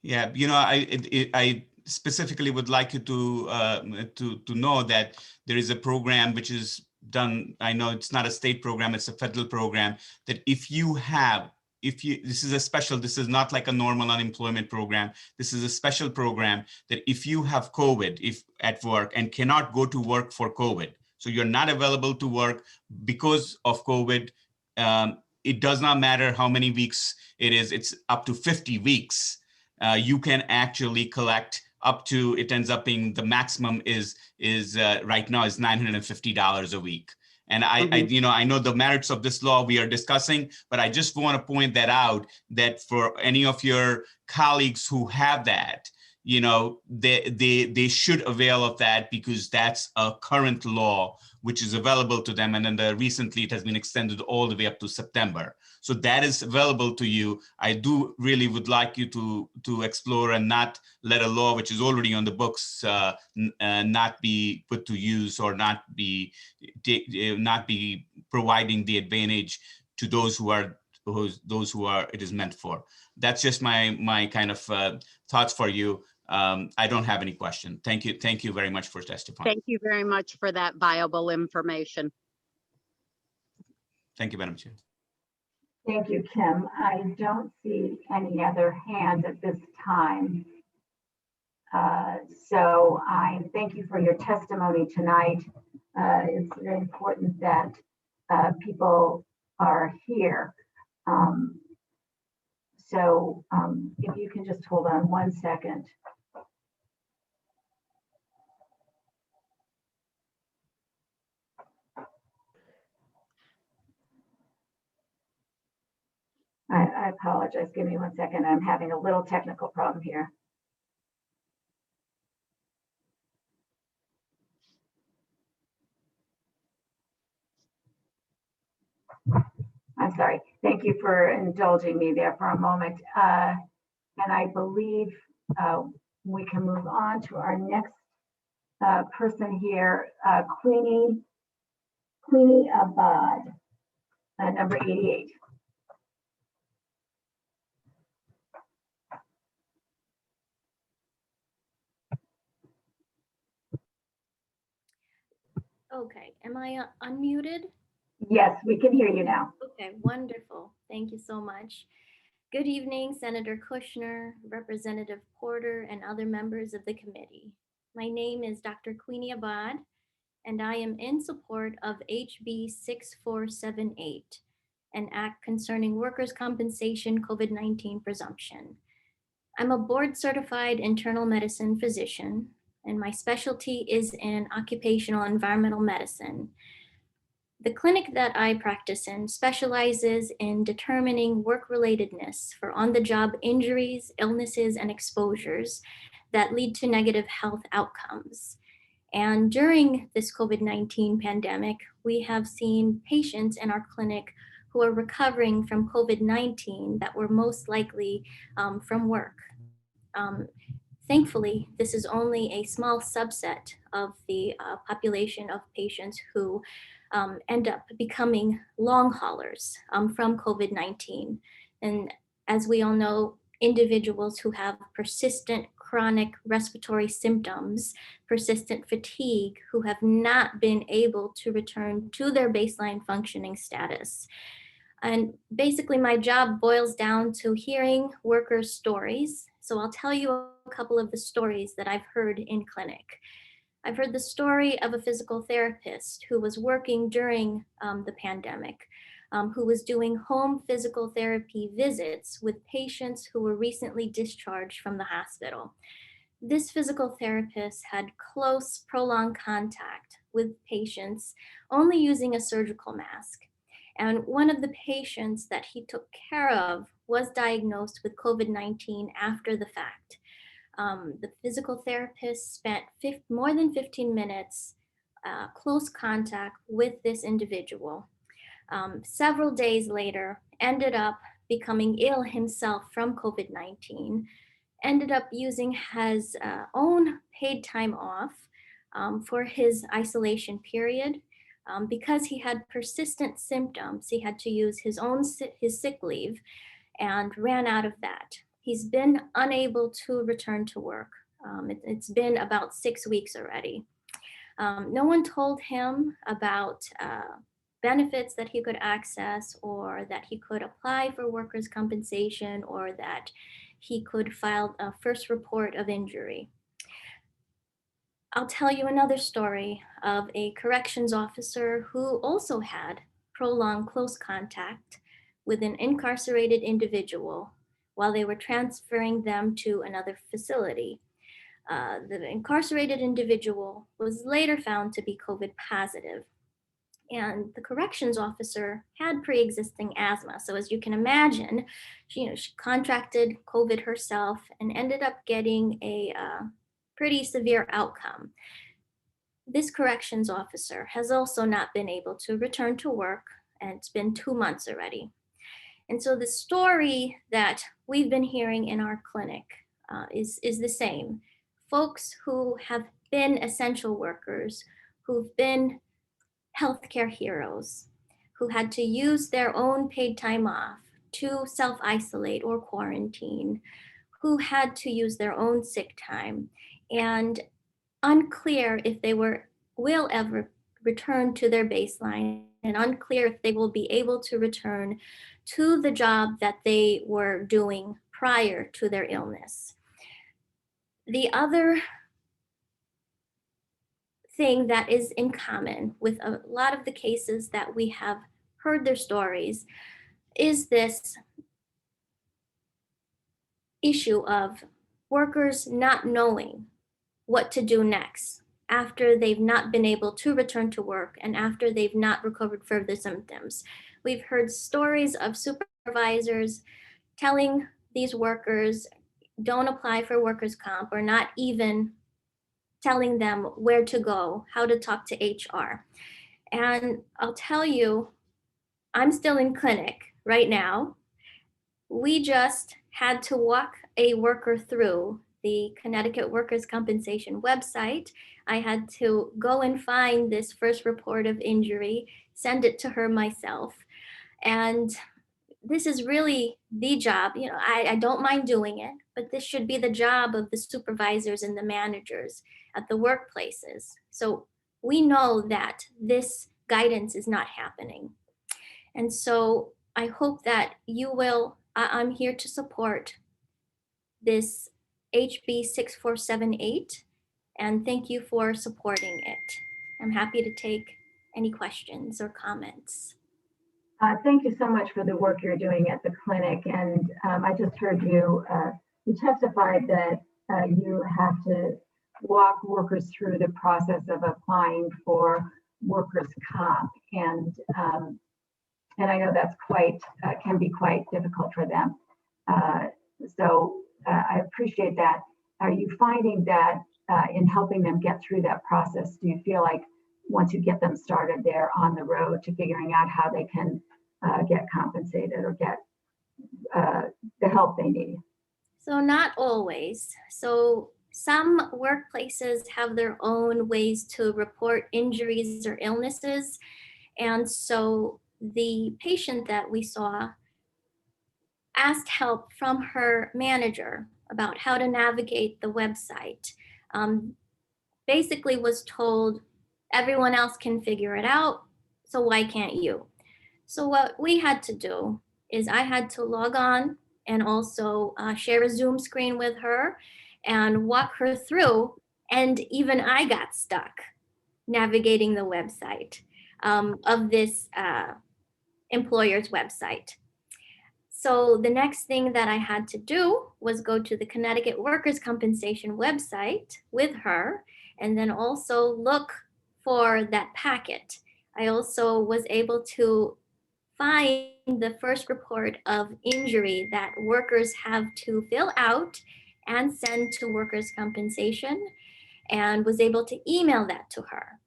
G: Yeah, I specifically would like you to know that there is a program which is done. I know it's not a state program; it's a federal program. That this is a special. This is not like a normal unemployment program. This is a special program that if you have COVID, if at work and cannot go to work for COVID, so you're not available to work because of COVID. It does not matter how many weeks it is. It's up to 50 weeks. You can actually collect up to, it ends up being the maximum is right now is $950 a week. And I know the merits of this law we are discussing, but I just want to point that out, that for any of your colleagues who have that, they should avail of that, because that's a current law which is available to them. And then recently it has been extended all the way up to September. So that is available to you. I do really would like you to explore and not let a law which is already on the books not be put to use, or not be providing the advantage to those who are it is meant for. That's just my kind of thoughts for you. I don't have any question. Thank you very much for testifying.
P: Thank you very much for that viable information.
G: Thank you, Madam Chair.
B: Thank you, Kim. I don't see any other hands at this time. So I thank you for your testimony tonight. It's very important that people are here. So if you can just hold on 1 second. I apologize. Give me 1 second. I'm having a little technical problem here. I'm sorry. Thank you for indulging me there for a moment. And I believe we can move on to our next person here, Queenie Abad, number 88.
Q: Okay, am I unmuted?
B: Yes, we can hear you now.
Q: Okay, wonderful. Thank you so much. Good evening, Senator Kushner, Representative Porter, and other members of the committee. My name is Dr. Queenie Abad, and I am in support of HB 6478, an act concerning workers' compensation COVID-19 presumption. I'm a board-certified internal medicine physician, and my specialty is in occupational environmental medicine. The clinic that I practice in specializes in determining work-relatedness for on-the-job injuries, illnesses, and exposures that lead to negative health outcomes. And during this COVID-19 pandemic, we have seen patients in our clinic who are recovering from COVID-19 that were most likely from work. Thankfully, this is only a small subset of the population of patients who end up becoming long haulers from COVID-19. And as we all know, individuals who have persistent chronic respiratory symptoms, persistent fatigue, who have not been able to return to their baseline functioning status. And basically my job boils down to hearing workers' stories. So I'll tell you a couple of the stories that I've heard in clinic. I've heard the story of a physical therapist who was working during the pandemic, who was doing home physical therapy visits with patients who were recently discharged from the hospital. This physical therapist had close, prolonged contact with patients only using a surgical mask. And one of the patients that he took care of was diagnosed with COVID-19 after the fact. The physical therapist spent more than 15 minutes close contact with this individual. Several days later, ended up becoming ill himself from COVID-19, ended up using his own paid time off for his isolation period. Because he had persistent symptoms, he had to use his sick leave and ran out of that. He's been unable to return to work. It's been about 6 weeks already. No one told him about benefits that he could access, or that he could apply for workers' compensation, or that he could file a first report of injury. I'll tell you another story of a corrections officer who also had prolonged close contact with an incarcerated individual while they were transferring them to another facility. The incarcerated individual was later found to be COVID positive, and the corrections officer had pre-existing asthma. So as you can imagine, she contracted COVID herself and ended up getting a pretty severe outcome. This corrections officer has also not been able to return to work, and it's been 2 months already. And so the story that we've been hearing in our clinic is the same. Folks who have been essential workers, who've been healthcare heroes, who had to use their own paid time off to self-isolate or quarantine, who had to use their own sick time, and unclear if they will ever return to their baseline, and unclear if they will be able to return to the job that they were doing prior to their illness. The other thing that is in common with a lot of the cases that we have heard their stories is this issue of workers not knowing what to do next after they've not been able to return to work and after they've not recovered from the symptoms. We've heard stories of supervisors telling these workers, don't apply for workers' comp, or not even telling them where to go, how to talk to HR. And I'll tell you, I'm still in clinic right now. We just had to walk a worker through the Connecticut Workers' Compensation website. I had to go and find this first report of injury, send it to her myself. And this is really the job, I don't mind doing it, but this should be the job of the supervisors and the managers at the workplaces. So we know that this guidance is not happening. And so I hope that you will, I'm here to support this HB 6478, and thank you for supporting it. I'm happy to take any questions or comments.
B: Thank you so much for the work you're doing at the clinic. And I just heard you testified that you have to walk workers through the process of applying for workers' comp. And I know that's can be quite difficult for them. So I appreciate that. Are you finding that in helping them get through that process, do you feel like once you get them started, they're on the road to figuring out how they can get compensated or get the help they need?
Q: So not always. So some workplaces have their own ways to report injuries or illnesses. And so the patient that we saw asked help from her manager about how to navigate the website. Basically was told, everyone else can figure it out, so why can't you? So what we had to do is I had to log on and also share a Zoom screen with her and walk her through, and even I got stuck navigating the website of this employer's website. So the next thing that I had to do was go to the Connecticut Workers' Compensation website with her, and then also look for that packet. I also was able to find the first report of injury that workers have to fill out and send to workers' compensation, and was able to email that to her.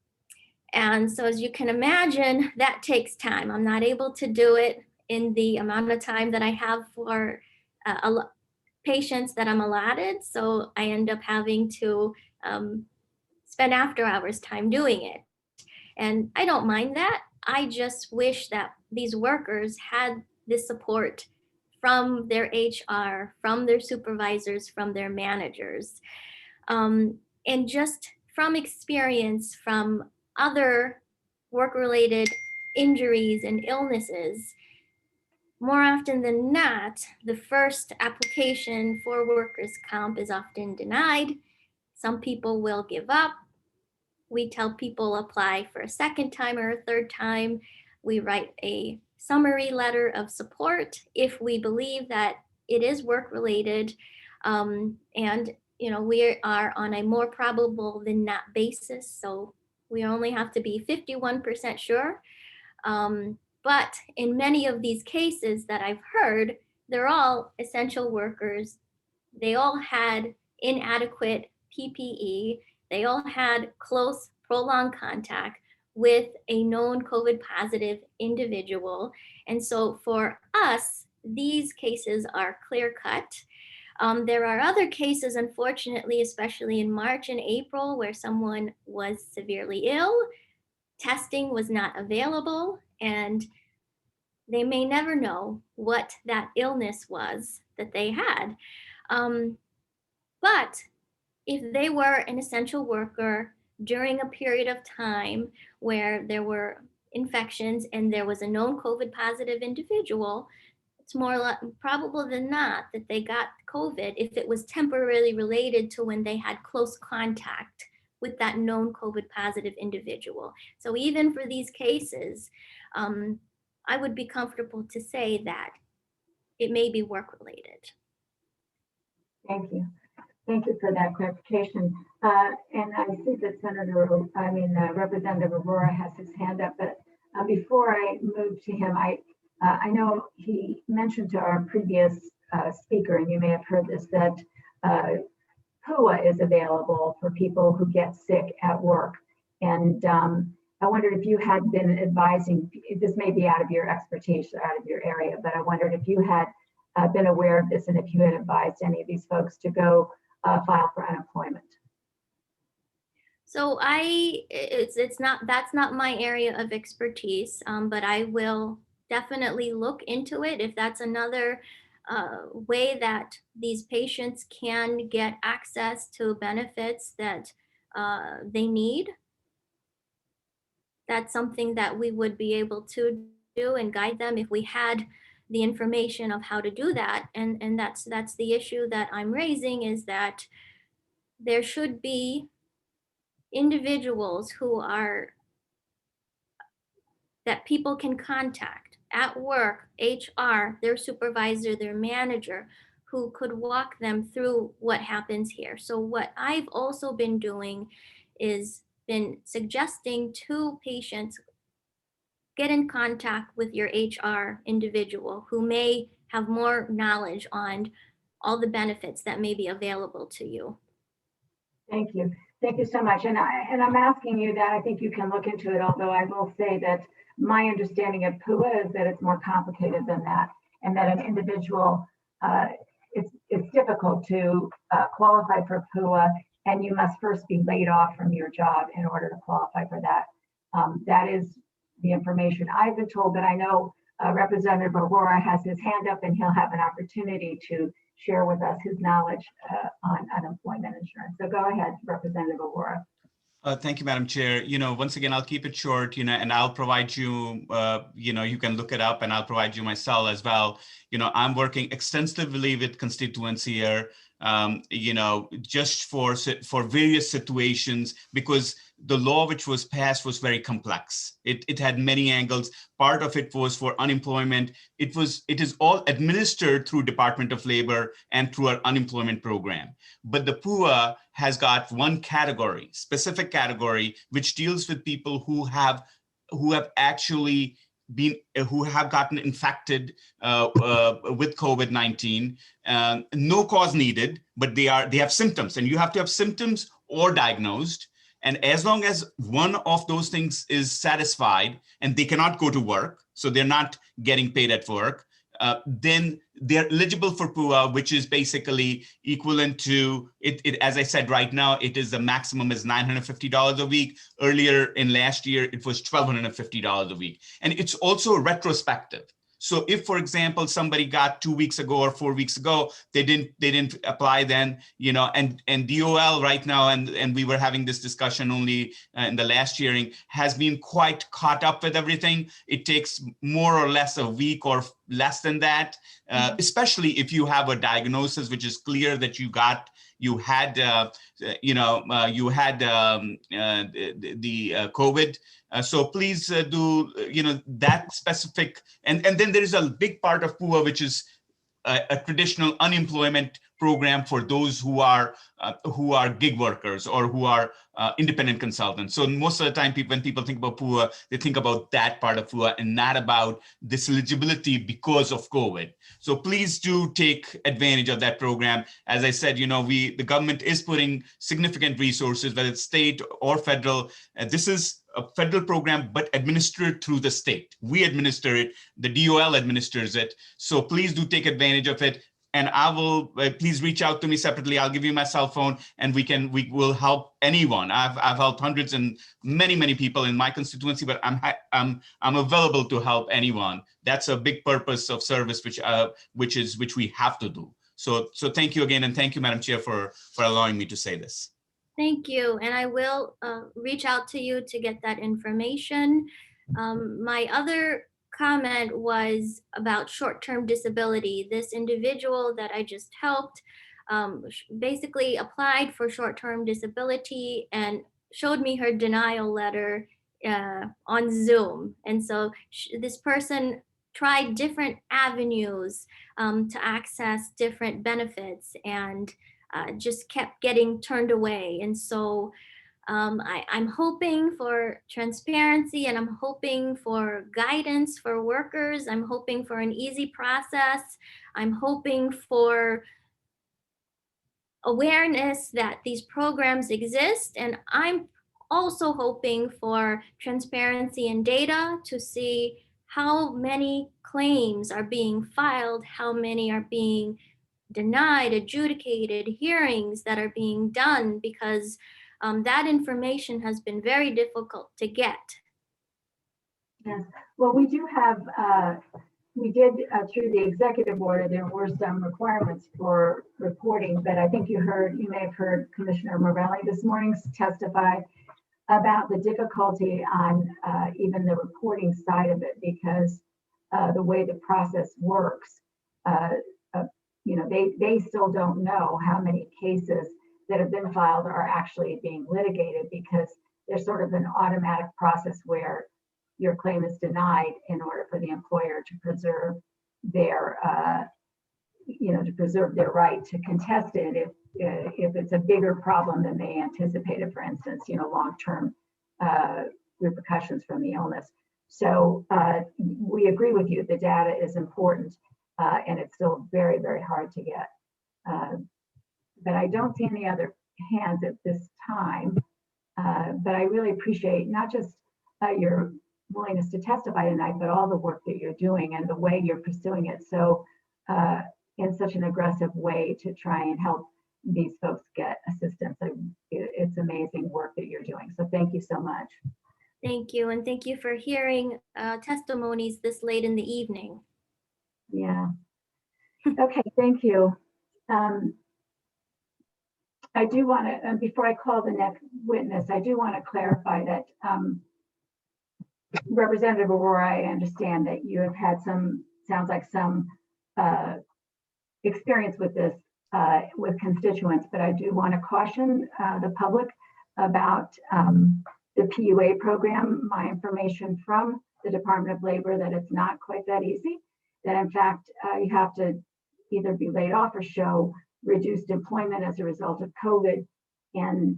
Q: And so as you can imagine, that takes time. I'm not able to do it in the amount of time that I have for patients that I'm allotted. So I end up having to spend after hours time doing it. And I don't mind that. I just wish that these workers had the support from their HR, from their supervisors, from their managers. And just from experience from other work-related injuries and illnesses, more often than not, the first application for workers' comp is often denied. Some people will give up. We tell people apply for a second time or a third time. We write a summary letter of support if we believe that it is work-related. And we are on a more probable than not basis. So we only have to be 51% sure. But in many of these cases that I've heard, they're all essential workers. They all had inadequate PPE. They all had close, prolonged contact with a known COVID positive individual. And so for us, these cases are clear cut. There are other cases, unfortunately, especially in March and April, where someone was severely ill, testing was not available, and they may never know what that illness was that they had. But if they were an essential worker during a period of time where there were infections and there was a known COVID positive individual, it's more probable than not that they got COVID if it was temporarily related to when they had close contact with that known COVID positive individual. So even for these cases, I would be comfortable to say that it may be work-related.
B: Thank you. Thank you for that clarification. And I see that Representative Aurora has his hand up, but before I move to him, I know he mentioned to our previous speaker, and you may have heard this, that PUA is available for people who get sick at work. And I wondered if you had been advising, this may be out of your expertise, out of your area, but I wondered if you had been aware of this and if you had advised any of these folks to go file for unemployment.
Q: So that's not my area of expertise, but I will definitely look into it if that's another way that these patients can get access to benefits that they need. That's something that we would be able to do and guide them if we had the information of how to do that. And that's the issue that I'm raising, is that there should be individuals that people can contact at work, HR, their supervisor, their manager, who could walk them through what happens here. So what I've also been doing is been suggesting to patients, get in contact with your HR individual who may have more knowledge on all the benefits that may be available to you.
B: Thank you. Thank you so much. And I'm asking you that. I think you can look into it, although I will say that my understanding of PUA is that it's more complicated than that, and that an individual, it's difficult to qualify for PUA, and you must first be laid off from your job in order to qualify for that. That is the information I've been told, but I know Representative Aurora has his hand up and he'll have an opportunity to share with us his knowledge on unemployment insurance. So go ahead, Representative Aurora.
G: Thank you, Madam Chair. Once again, I'll keep it short, and I'll provide you, you can look it up, and I'll provide you my cell as well. I'm working extensively with constituency here, just for various situations, because the law which was passed was very complex. It had many angles. Part of it was for unemployment. It is all administered through Department of Labor and through our unemployment program. But the PUA has got one category, specific category, which deals with people who have actually who have gotten infected with COVID-19. No cause needed, but they have symptoms, and you have to have symptoms or diagnosed. And as long as one of those things is satisfied and they cannot go to work, so they're not getting paid at work, then they're eligible for PUA, which is basically equivalent to it. As I said, right now, it is the maximum is $950 a week. Earlier in last year, it was $1,250 a week. And it's also retrospective. So if, for example, somebody got 2 weeks ago or 4 weeks ago, they didn't apply then, you know, and DOL right now, and we were having this discussion only in the last hearing, has been quite caught up with everything. It takes more or less a week or less than that, especially if you have a diagnosis which is clear that you had COVID. So please do, you know, that specific, and then there is a big part of PUA, which is a traditional unemployment program for those who are gig workers or who are independent consultants. So most of the time, when people think about PUA, they think about that part of PUA and not about this eligibility because of COVID. So please do take advantage of that program. As I said, you know, the government is putting significant resources, whether it's state or federal. This is a federal program, but administered through the state. We administer it, the DOL administers it. So please do take advantage of it. And I will, please reach out to me separately. I'll give you my cell phone and we will help anyone. I've helped hundreds and many people in my constituency, but I'm available to help anyone. That's a big purpose of service, which we have to do. So thank you again. And thank you, Madam Chair, for allowing me to say this.
Q: Thank you, and I will reach out to you to get that information. My other comment was about short-term disability. This individual that I just helped basically applied for short-term disability and showed me her denial letter on Zoom. And so this person tried different avenues to access different benefits and just kept getting turned away. And so I'm hoping for transparency, and I'm hoping for guidance for workers. I'm hoping for an easy process. I'm hoping for awareness that these programs exist. And I'm also hoping for transparency and data to see how many claims are being filed, how many are being denied, adjudicated, hearings that are being done, because that information has been very difficult to get.
B: Yes, well, we do have, we did through the executive order, there were some requirements for reporting, but I think you may have heard Commissioner Morelli this morning testify about the difficulty on even the reporting side of it, because the way the process works, you know, they still don't know how many cases that have been filed are actually being litigated, because there's sort of an automatic process where your claim is denied in order for the employer to preserve their, you know, to preserve their right to contest it if it's a bigger problem than they anticipated, for instance, you know, long-term repercussions from the illness. So we agree with you, the data is important. And it's still very, very hard to get. But I don't see any other hands at this time. But I really appreciate not just your willingness to testify tonight, but all the work that you're doing and the way you're pursuing it. So in such an aggressive way to try and help these folks get assistance. It's amazing work that you're doing. So thank you so much.
Q: Thank you. And thank you for hearing testimonies this late in the evening.
B: Yeah. Okay, thank you. I do want to, before I call the next witness, I do want to clarify that Representative Arora, I understand that you have had some, sounds like some experience with this with constituents, but I do want to caution the public about the PUA program. My information from the Department of Labor that it's not quite that easy. That in fact, you have to either be laid off or show reduced employment as a result of COVID. And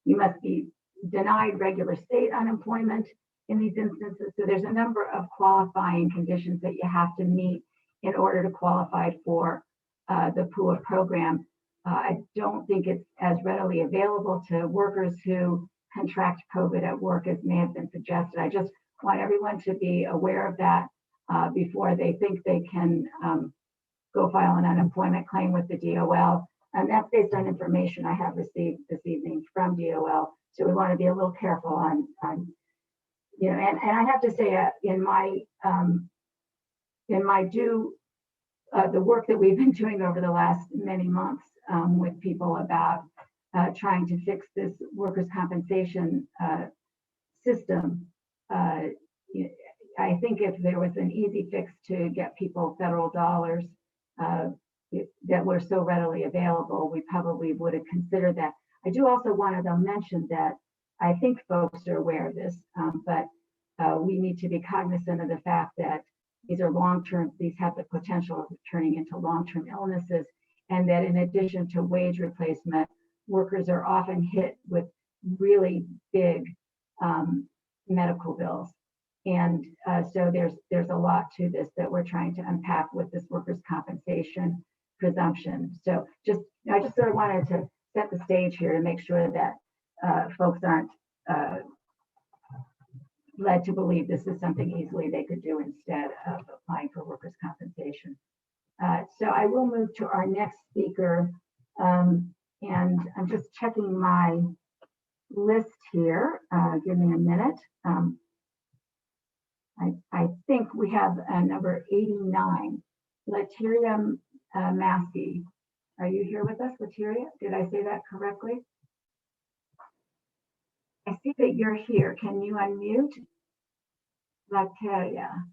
B: you must be denied regular state unemployment. in these instances. So there's a number of qualifying conditions that you have to meet in order to qualify for the PUA program. I don't think it's as readily available to workers who contract COVID at work as may have been suggested. I just want everyone to be aware of that before they think they can go file an unemployment claim with the DOL. And that's based on information I have received this evening from DOL. So we want to be a little careful on you know, and I have to say in my the work that we've been doing over the last many months with people about trying to fix this workers' compensation system. I think if there was an easy fix to get people federal dollars that were so readily available, we probably would have considered that. I do also want to mention that I think folks are aware of this, but we need to be cognizant of the fact that these are long-term, these have the potential of turning into long-term illnesses, and that in addition to wage replacement, workers are often hit with really big medical bills. And so there's a lot to this that we're trying to unpack with this workers' compensation presumption. So I just sort of wanted to set the stage here to make sure that folks aren't led to believe this is something easily they could do instead of applying for workers' compensation. So I will move to our next speaker, and I'm just checking my list here. Give me a minute. I think we have number 89, Latiria Massey. Are you here with us, Latiria? Did I say that correctly? I see that you're here. Can you unmute? Latiera.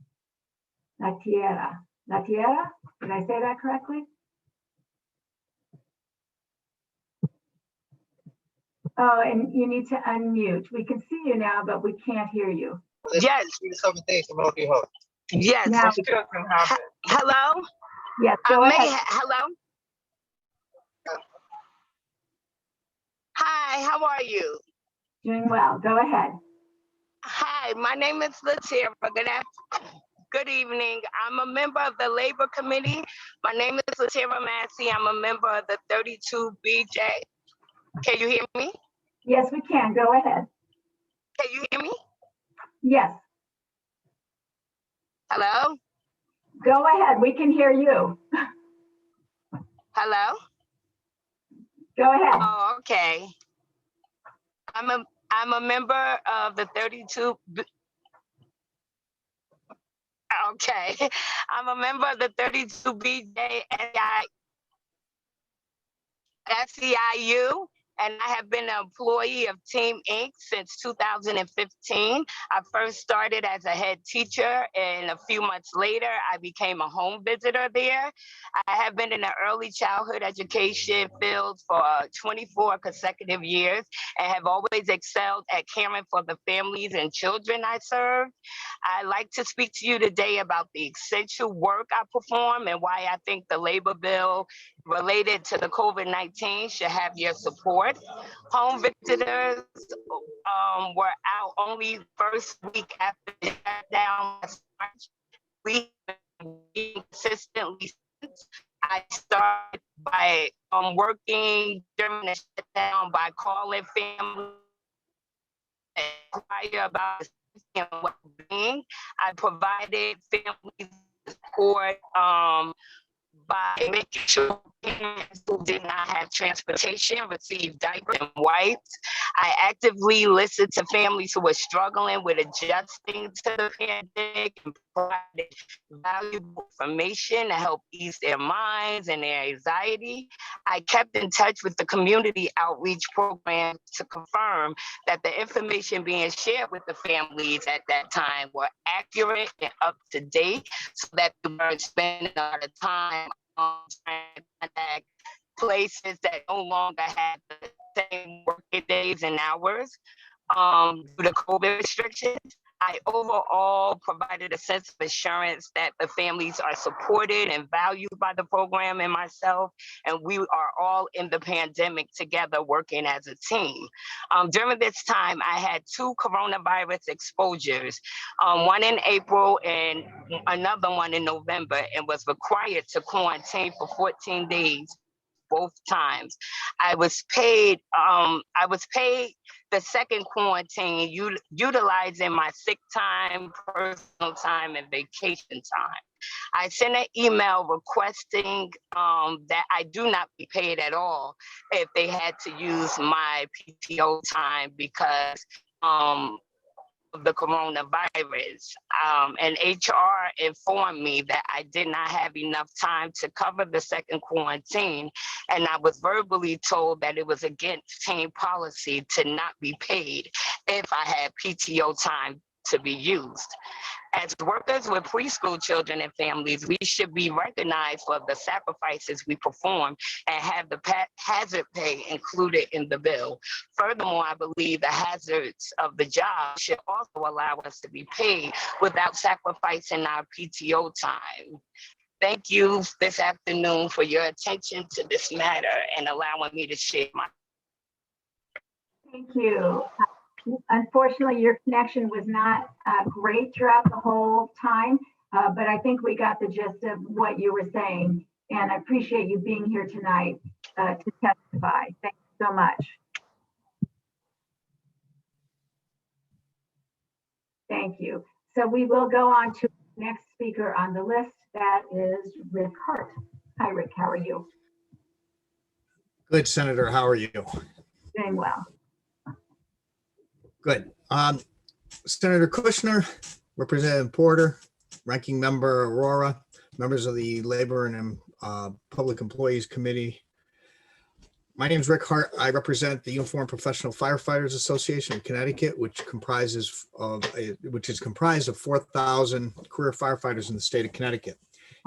B: Did I say that correctly? Oh, and you need to unmute. We can see you now, but we can't hear you.
R: Yes. Yes.
B: Now,
R: Hello?
B: Yes, go ahead.
R: Hello? Hi, how are you?
B: Doing well. Go ahead.
R: Hi, my name is Latiera. Good evening. I'm a member of the Labor Committee. My name is Latiera Massey. I'm a member of the 32BJ. Can you hear me?
B: Yes, we can. Go ahead.
R: Can you hear me?
B: Yes.
R: Hello?
B: Go ahead. We can hear you.
R: Hello?
B: Go ahead.
R: Oh, okay. I'm a member of the 32. Okay, I'm a member of the 32BJ SEIU, and I have been an employee of Team Inc. since 2015. I first started as a head teacher, and a few months later, I became a home visitor there. I have been in the early childhood education field for 24 consecutive years and have always excelled at caring for the families and children I serve. I'd like to speak to you today about the essential work I perform and why I think the labor bill related to the COVID-19 should have your support. Home visitors were out only first week after the shutdown last March. We've been consistently since. I started by working during the shutdown by calling families and inquire about the safety and well-being. I provided families support by making sure parents who did not have transportation received diapers and wipes. I actively listened to families who were struggling with adjusting to the pandemic and provided valuable information to help ease their minds and their anxiety. I kept in touch with the community outreach program to confirm that the information being shared with the families at that time were accurate and up to date, so that they weren't spending a lot of time trying to contact places that no longer had the same working days and hours due to COVID restrictions. I overall provided a sense of assurance that the families are supported and valued by the program and myself, and we are all in the pandemic together working as a team. During this time, I had 2 coronavirus exposures, one in April and another one in November, and was required to quarantine for 14 days both times. I was paid the second quarantine utilizing my sick time, personal time, and vacation time. I sent an email requesting that I do not be paid at all if they had to use my PTO time because of the coronavirus. And HR informed me that I did not have enough time to cover the second quarantine. And I was verbally told that it was against team policy to not be paid if I had PTO time to be used. As workers with preschool children and families, we should be recognized for the sacrifices we perform and have the hazard pay included in the bill. Furthermore, I believe the hazards of the job should also allow us to be paid without sacrificing our PTO time. Thank you this afternoon for your attention to this matter and allowing me to share my.
B: Thank you. Unfortunately, your connection was not great throughout the whole time, but I think we got the gist of what you were saying, and I appreciate you being here tonight to testify. Thank you so much. Thank you. So we will go on to the next speaker on the list. That is Rick Hart. Hi, Rick. How are you?
S: Good, Senator. How are you?
B: Doing well.
S: Good. Senator Kushner, Representative Porter, Ranking Member Aurora, members of the Labor and Public Employees Committee. My name is Rick Hart. I represent the Uniformed Professional Firefighters Association of Connecticut, which is comprised of 4,000 career firefighters in the state of Connecticut.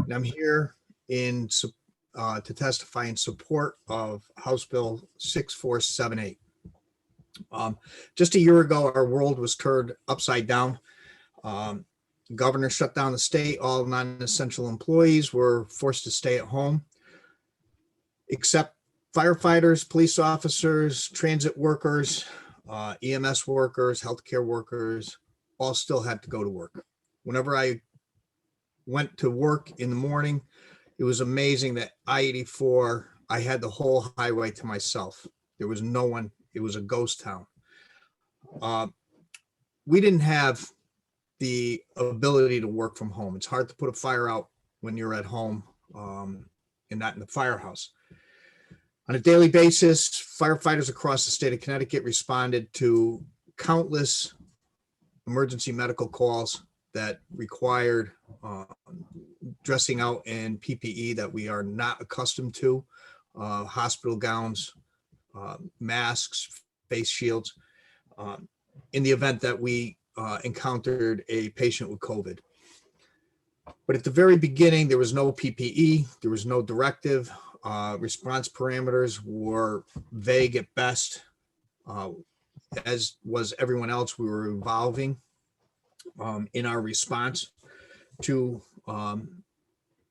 S: And I'm here to testify in support of House Bill 6478. Just a year ago, our world was turned upside down. The governor shut down the state. All non-essential employees were forced to stay at home, except firefighters, police officers, transit workers, EMS workers, healthcare workers, all still had to go to work. Whenever I went to work in the morning, it was amazing that I-84, I had the whole highway to myself. There was no one. It was a ghost town. We didn't have the ability to work from home. It's hard to put a fire out when you're at home and not in the firehouse. On a daily basis, firefighters across the state of Connecticut responded to countless emergency medical calls that required dressing out in PPE that we are not accustomed to, hospital gowns, masks, face shields, in the event that we encountered a patient with COVID. But at the very beginning, there was no PPE, there was no directive. Response parameters were vague at best. As was everyone else, we were evolving in our response to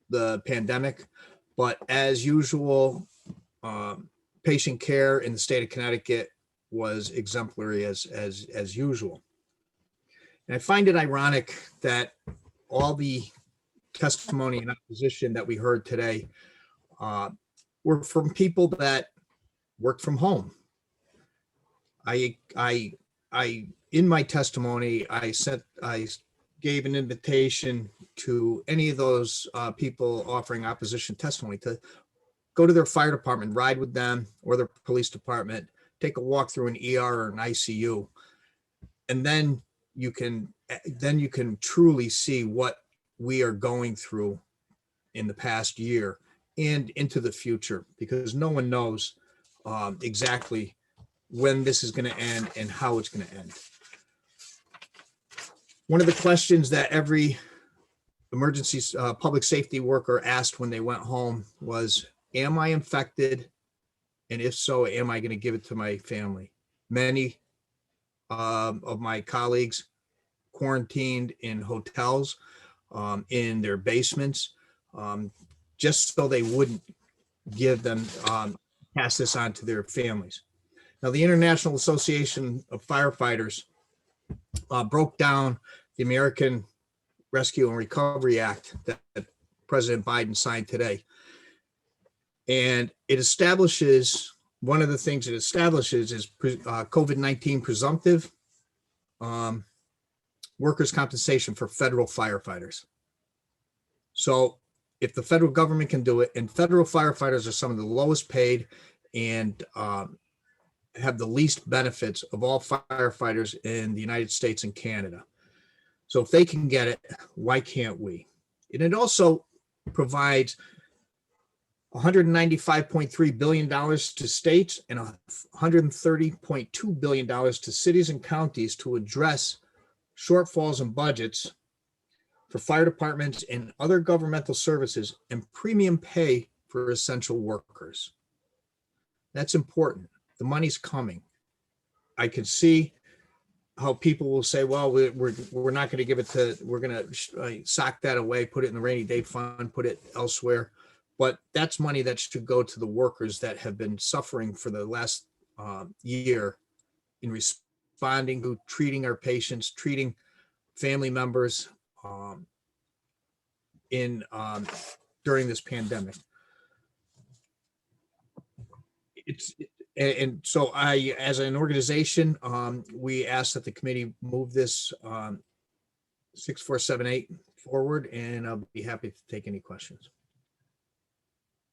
S: the pandemic. But as usual, patient care in the state of Connecticut was exemplary as usual. And I find it ironic that all the testimony and opposition that we heard today were from people that worked from home. In my testimony, I gave an invitation to any of those people offering opposition testimony to go to their fire department, ride with them, or their police department, take a walk through an ER or an ICU, and then you can truly see what we are going through in the past year and into the future, because no one knows exactly when this is going to end and how it's going to end. One of the questions that every emergency public safety worker asked when they went home was, am I infected? And if so, am I going to give it to my family? Many of my colleagues quarantined in hotels, in their basements, just so they wouldn't give them, pass this on to their families. Now, the International Association of Firefighters broke down the American Rescue and Recovery Act that President Biden signed today. And it establishes, one of the things it establishes is COVID-19 presumptive workers' compensation for federal firefighters. So if the federal government can do it, and federal firefighters are some of the lowest paid and have the least benefits of all firefighters in the United States and Canada. So if they can get it, why can't we? And it also provides $195.3 billion to states and $130.2 billion to cities and counties to address shortfalls in budgets for fire departments and other governmental services and premium pay for essential workers. That's important. The money's coming. I can see how people will say, well, we're not going to give it to, we're going to sock that away, put it in the rainy day fund, put it elsewhere. But that's money that should go to the workers that have been suffering for the last year in responding to treating our patients, treating family members during this pandemic. And so I, as an organization, we ask that the committee move this 6478 forward, and I'll be happy to take any questions.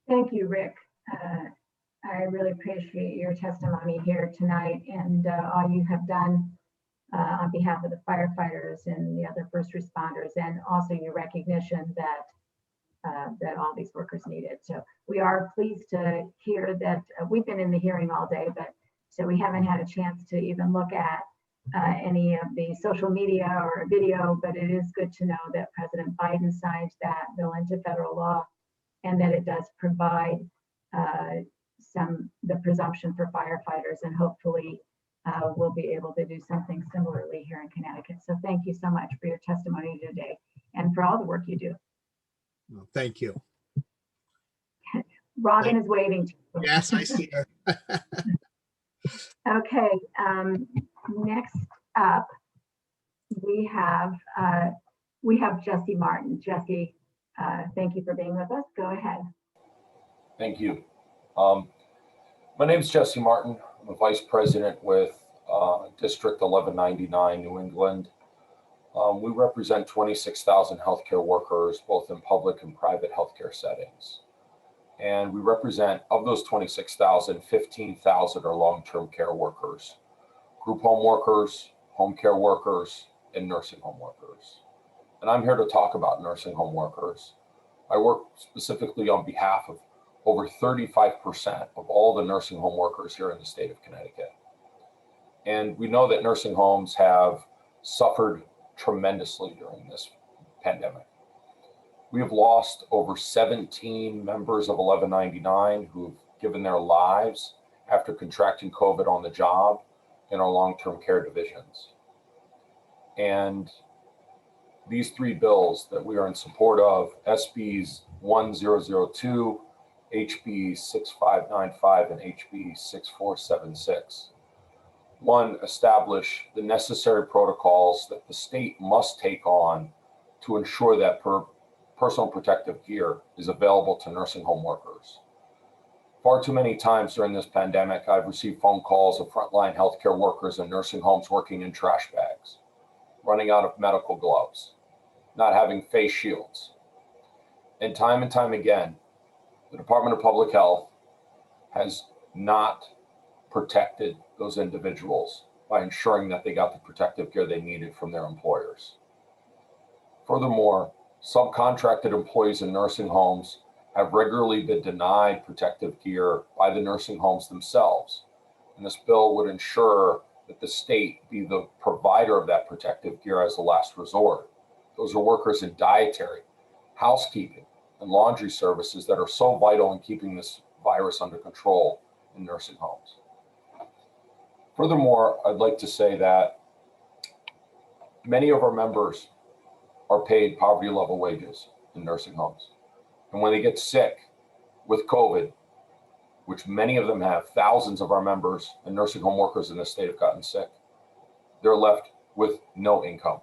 B: Thank you, Rick. I really appreciate your testimony here tonight and all you have done on behalf of the firefighters and the other first responders, and also your recognition that that all these workers need it. So we are pleased to hear that we've been in the hearing all day, but so we haven't had a chance to even look at any of the social media or video, but it is good to know that President Biden signed that bill into federal law and that it does provide the presumption for firefighters, and hopefully we'll be able to do something similarly here in Connecticut. So thank you so much for your testimony today and for all the work you do.
S: Well, thank you.
B: Robin is waving to you.
S: Yes, I see her.
B: Okay, next up, we have Jesse Martin. Jesse, thank you for being with us. Go ahead.
T: Thank you. My name is Jesse Martin. I'm a vice president with District 1199, New England. We represent 26,000 healthcare workers, both in public and private healthcare settings. And we represent, of those 26,000, 15,000 are long-term care workers, group home workers, home care workers, and nursing home workers. And I'm here to talk about nursing home workers. I work specifically on behalf of over 35% of all the nursing home workers here in the state of Connecticut. And we know that nursing homes have suffered tremendously during this pandemic. We have lost over 17 members of 1199 who've given their lives after contracting COVID on the job in our long-term care divisions. And these three bills that we are in support of, SBs 1002, HB 6595, and HB 6476, one, establish the necessary protocols that the state must take on to ensure that personal protective gear is available to nursing home workers. Far too many times during this pandemic, I've received phone calls of frontline healthcare workers in nursing homes working in trash bags, running out of medical gloves, not having face shields. And time again, the Department of Public Health has not protected those individuals by ensuring that they got the protective gear they needed from their employers. Furthermore, subcontracted employees in nursing homes have regularly been denied protective gear by the nursing homes themselves. And this bill would ensure that the state be the provider of that protective gear as a last resort. Those are workers in dietary, housekeeping, and laundry services that are so vital in keeping this virus under control in nursing homes. Furthermore, I'd like to say that many of our members are paid poverty level wages in nursing homes. And when they get sick with COVID, which many of them have, thousands of our members and nursing home workers in the state have gotten sick, they're left with no income.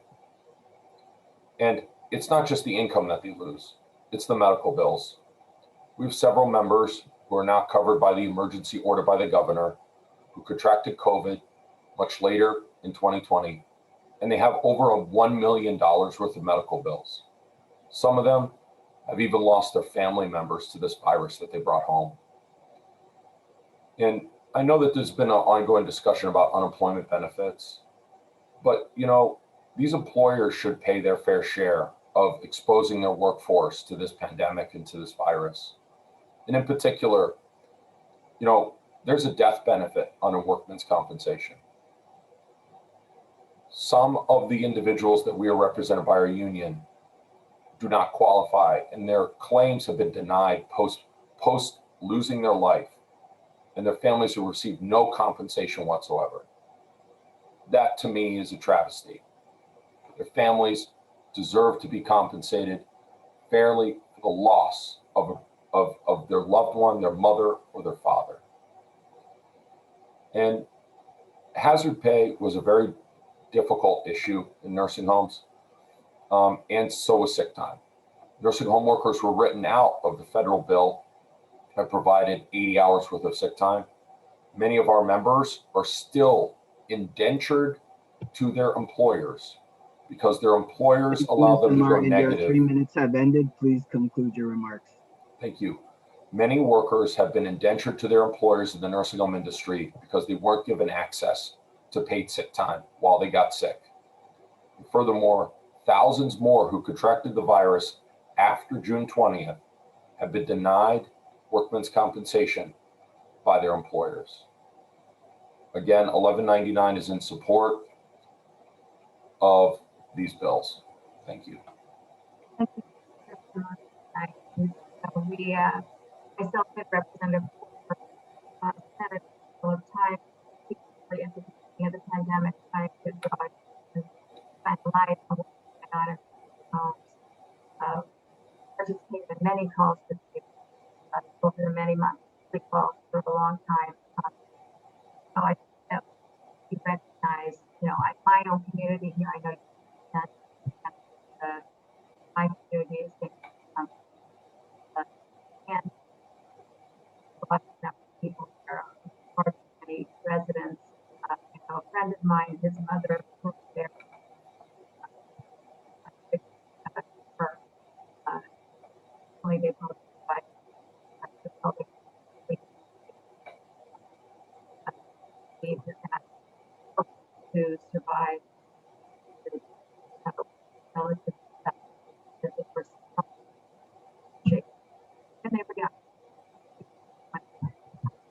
T: And it's not just the income that they lose, it's the medical bills. We have several members who are not covered by the emergency order by the governor who contracted COVID much later in 2020, and they have over $1 million worth of medical bills. Some of them have even lost their family members to this virus that they brought home. And I know that there's been an ongoing discussion about unemployment benefits, but you know, these employers should pay their fair share of exposing their workforce to this pandemic and to this virus. And in particular, you know, there's a death benefit on a workman's compensation. Some of the individuals that we are represented by our union do not qualify, and their claims have been denied post losing their life, and their families have received no compensation whatsoever. That to me is a travesty. Their families deserve to be compensated fairly for the loss of their loved one, their mother, or their father. And hazard pay was a very difficult issue in nursing homes, and so was sick time. Nursing home workers were written out of the federal bill that provided 80 hours worth of sick time. Many of our members are still indentured to their employers because their employers allow them to go
K: Martin, your
T: negative.
K: 3 minutes have ended. Please conclude your remarks.
T: Thank you. Many workers have been indentured to their employers in the nursing home industry because they weren't given access to paid sick time while they got sick. And furthermore, thousands more who contracted the virus after June 20th have been denied workman's compensation by their employers. Again, 1199 is in support of these bills. Thank you.
B: Thank you. Myself and Representative spent a deal of time, particularly at the beginning of the pandemic, trying to find light on what was going on in homes. Participated in many calls with people over the many months. We called for a long time. So I think that we recognize, you know, my own community here, I know that my community is getting and a lot of people there are many residents. You know, a friend of mine, his mother worked there for only they both provide the public to survive the relative that the person and they were young.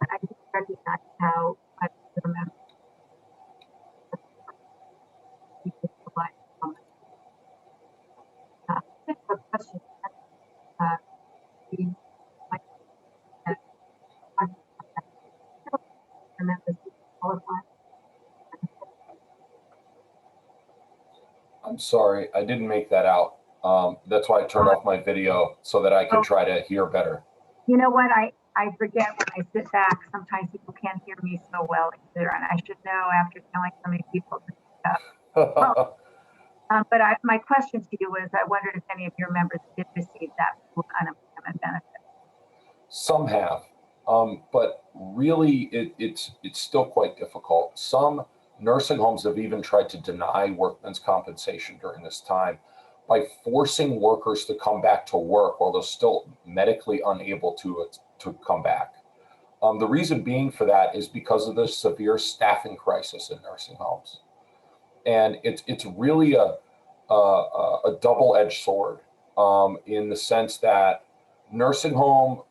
B: I just recognize how I remember people provide I think a question
T: I'm sorry, I didn't make that out. That's why I turned off my video so that I can try to hear better.
B: You know what? I forget when I sit back. Sometimes people can't hear me so well either, and I should know after telling so many people this stuff. But my question to you was, I wondered if any of your members did receive that unemployment benefit.
T: Some have, but really it's still quite difficult. Some nursing homes have even tried to deny workmen's compensation during this time by forcing workers to come back to work while they're still medically unable to come back. The reason being for that is because of the severe staffing crisis in nursing homes. And it's really a double-edged sword in the sense that nursing home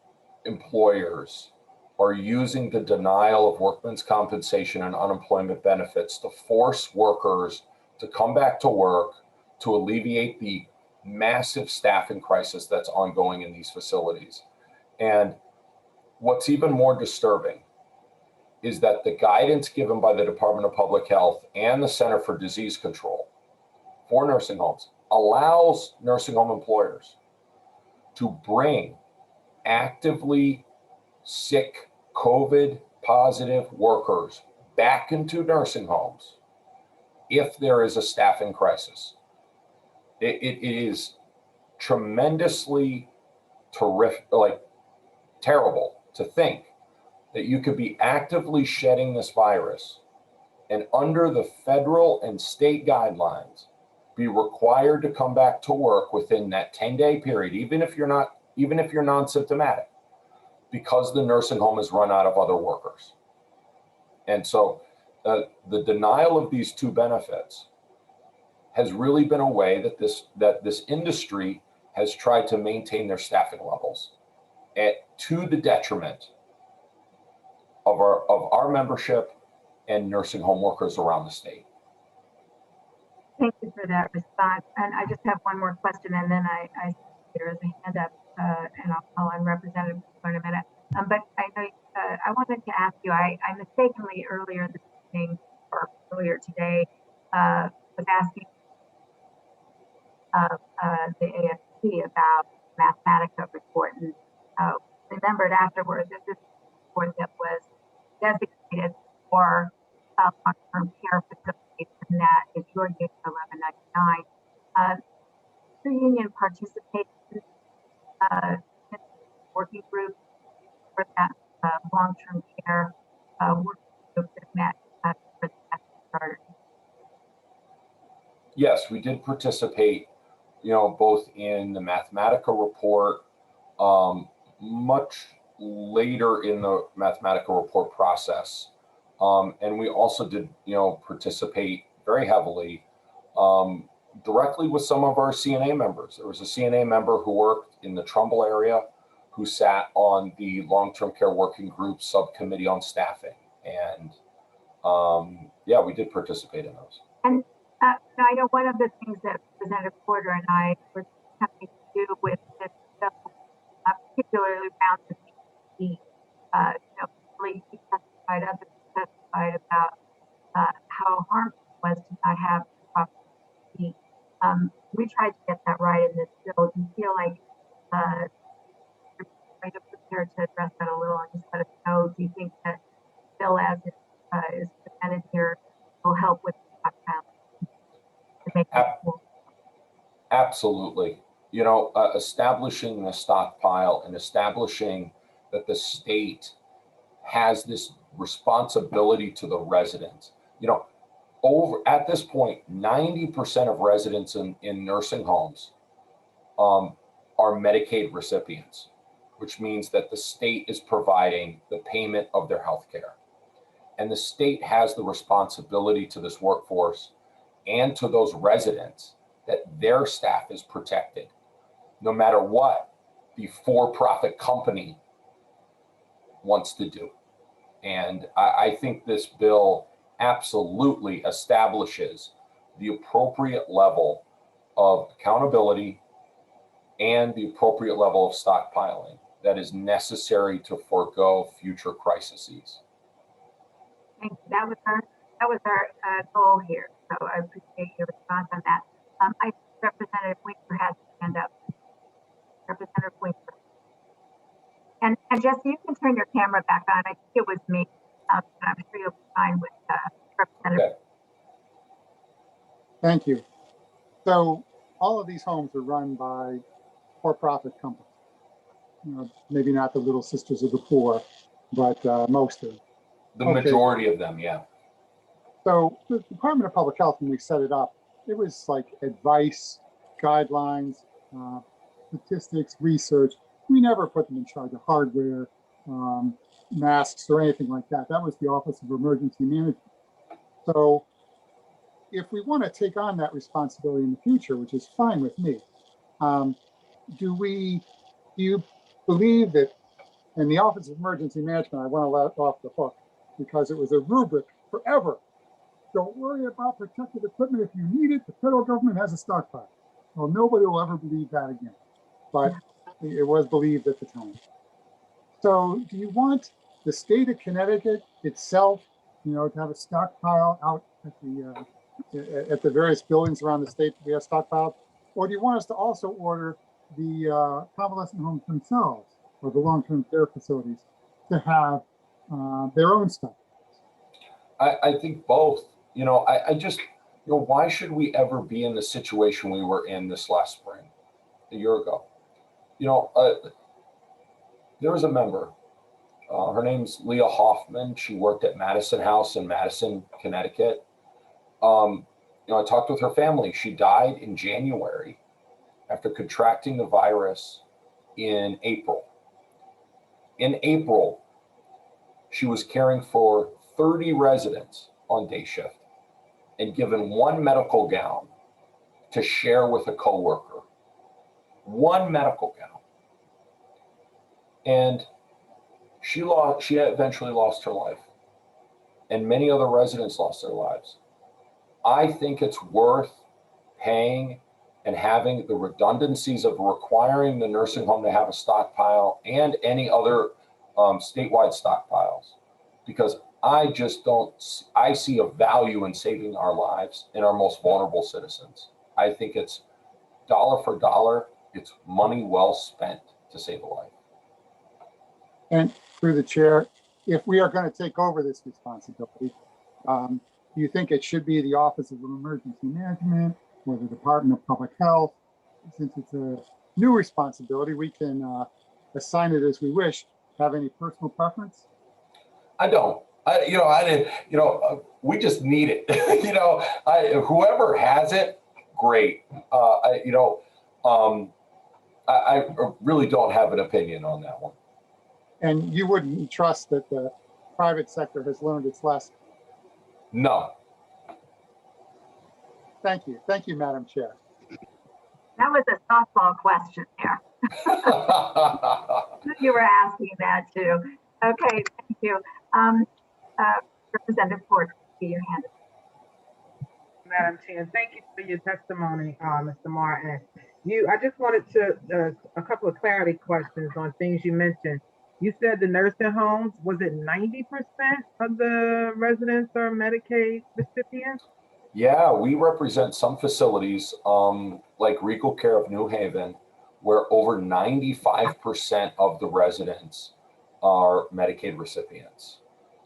T: employers are using the denial of workmen's compensation and unemployment benefits to force workers to come back to work to alleviate the massive staffing crisis that's ongoing in these facilities. And what's even more disturbing is that the guidance given by the Department of Public Health and the Center for Disease Control for nursing homes allows nursing home employers to bring actively sick COVID positive workers back into nursing homes if there is a staffing crisis. It is tremendously terrific, like terrible to think that you could be actively shedding this virus and under the federal and state guidelines be required to come back to work within that 10-day period, even if you're non-symptomatic, because the nursing home has run out of other workers. And so the denial of these two benefits has really been a way that this industry has tried to maintain their staffing levels to the detriment of our membership and nursing home workers around the state.
B: Thank you for that response. And I just have one more question, and then I see there is a hand up, and I'll call on Representative in a minute. But I know I wanted to ask you, I mistakenly earlier this evening or earlier today was asking the AFC about Mathematica report, and remembered afterwards this is a report that was designated for long-term care facilities, and that is your unit 1199. Your union participates in the working group for that long-term care working group that met for the starter.
T: Yes, we did participate, both in the Mathematica report, much later in the Mathematica report process. And we also did, participate very heavily directly with some of our CNA members. There was a CNA member who worked in the Trumbull area who sat on the long-term care working group subcommittee on staffing. And yeah, we did participate in those.
B: And I know one of the things that Representative Porter and I were having to do with this bill, particularly around the CDC, really he testified, others testified about how harmful it was to not have proper CDC. We tried to get that right in this bill. Do you feel like you're going to prepare to address that a little and just let us know? Do you think that bill as it is presented here will help with the stockpile?
T: Absolutely. Establishing the stockpile and establishing that the state has this responsibility to the residents. At this point, 90% of residents in nursing homes are Medicaid recipients, which means that the state is providing the payment of their health care. And the state has the responsibility to this workforce and to those residents that their staff is protected, no matter what the for-profit company wants to do. And I think this bill absolutely establishes the appropriate level of accountability and the appropriate level of stockpiling that is necessary to forego future crises.
B: Thank you. That was our goal here. So I appreciate your response on that. I Representative Winker has his hand up. Representative Winker. And Jesse, you can turn your camera back on. I think it was me, but I'm sure you'll be fine with Representative.
T: Okay.
O: Thank you. So all of these homes are run by for-profit companies. Maybe not the Little Sisters of the Poor, but most of them.
T: The majority of them, yeah.
O: So the Department of Public Health, when we set it up, it was like advice, guidelines, statistics, research. We never put them in charge of hardware, masks, or anything like that. That was the Office of Emergency Management. So if we want to take on that responsibility in the future, which is fine with me, do you believe that in the Office of Emergency Management, I want to let off the hook because it was a rubric forever. Don't worry about protective equipment. If you need it, the federal government has a stockpile. Well, nobody will ever believe that again, but it was believed at the time. So do you want the state of Connecticut itself, to have a stockpile out at the at the various buildings around the state that we have stockpiled? Or do you want us to also order the convalescent homes themselves or the long-term care facilities to have their own stuff?
T: I think both. You know, I just, you know, why should we ever be in the situation we were in this last spring, a year ago? You know, there was a member, her name's Leah Hoffman. She worked at Madison House in Madison, Connecticut. You know, I talked with her family. She died in January after contracting the virus in April. In April, she was caring for 30 residents on day shift and given one medical gown to share with a coworker. One medical gown. And she eventually lost her life. And many other residents lost their lives. I think it's worth paying and having the redundancies of requiring the nursing home to have a stockpile and any other statewide stockpiles, because I just don't, I see a value in saving our lives and our most vulnerable citizens. I think it's dollar for dollar, it's money well spent to save a life.
O: And through the chair, if we are going to take over this responsibility, do you think it should be the Office of Emergency Management or the Department of Public Health? Since it's a new responsibility, we can assign it as we wish. Have any personal preference?
T: I don't. We just need it. Whoever has it, great. I really don't have an opinion on that one.
O: And you wouldn't trust that the private sector has learned its lesson?
T: No.
O: Thank you. Thank you, Madam Chair.
B: That was a softball question there. You were asking that too. Okay, thank you. Representative Porter, your hand.
E: Madam Chair, thank you for your testimony, Mr. Martin. I just wanted to, a couple of clarity questions on things you mentioned. You said the nursing homes, was it 90% of the residents are Medicaid recipients?
T: Yeah, we represent some facilities like Regal Care of New Haven, where over 95% of the residents are Medicaid recipients.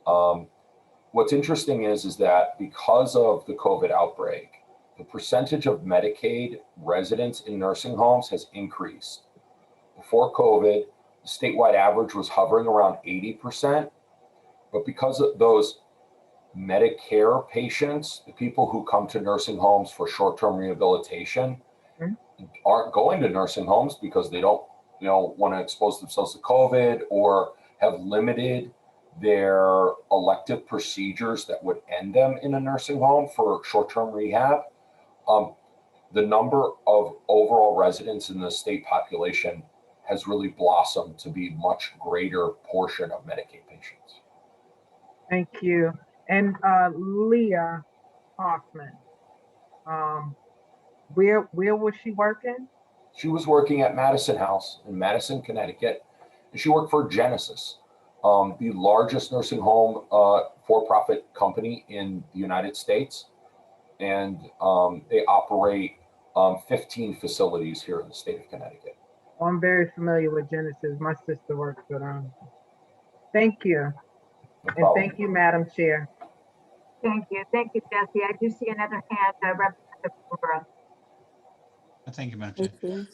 T: What's interesting is that because of the COVID outbreak, the percentage of Medicaid residents in nursing homes has increased. Before COVID, the statewide average was hovering around 80%, but because of those Medicare patients, the people who come to nursing homes for short-term rehabilitation, aren't going to nursing homes because they don't, want to expose themselves to COVID or have limited their elective procedures that would end them in a nursing home for short-term rehab. The number of overall residents in the state population has really blossomed to be much greater portion of Medicaid patients.
E: Thank you. And Leah Hoffman, where was she working?
T: She was working at Madison House in Madison, Connecticut, and she worked for Genesis, the largest nursing home for-profit company in the United States. And they operate 15 facilities here in the state of Connecticut.
E: I'm very familiar with Genesis. My sister works for them. Thank you. And thank you, Madam Chair.
B: Thank you. Thank you, Jesse. I do see another hand, Representative Porter.
G: Thank you, Madam Chair.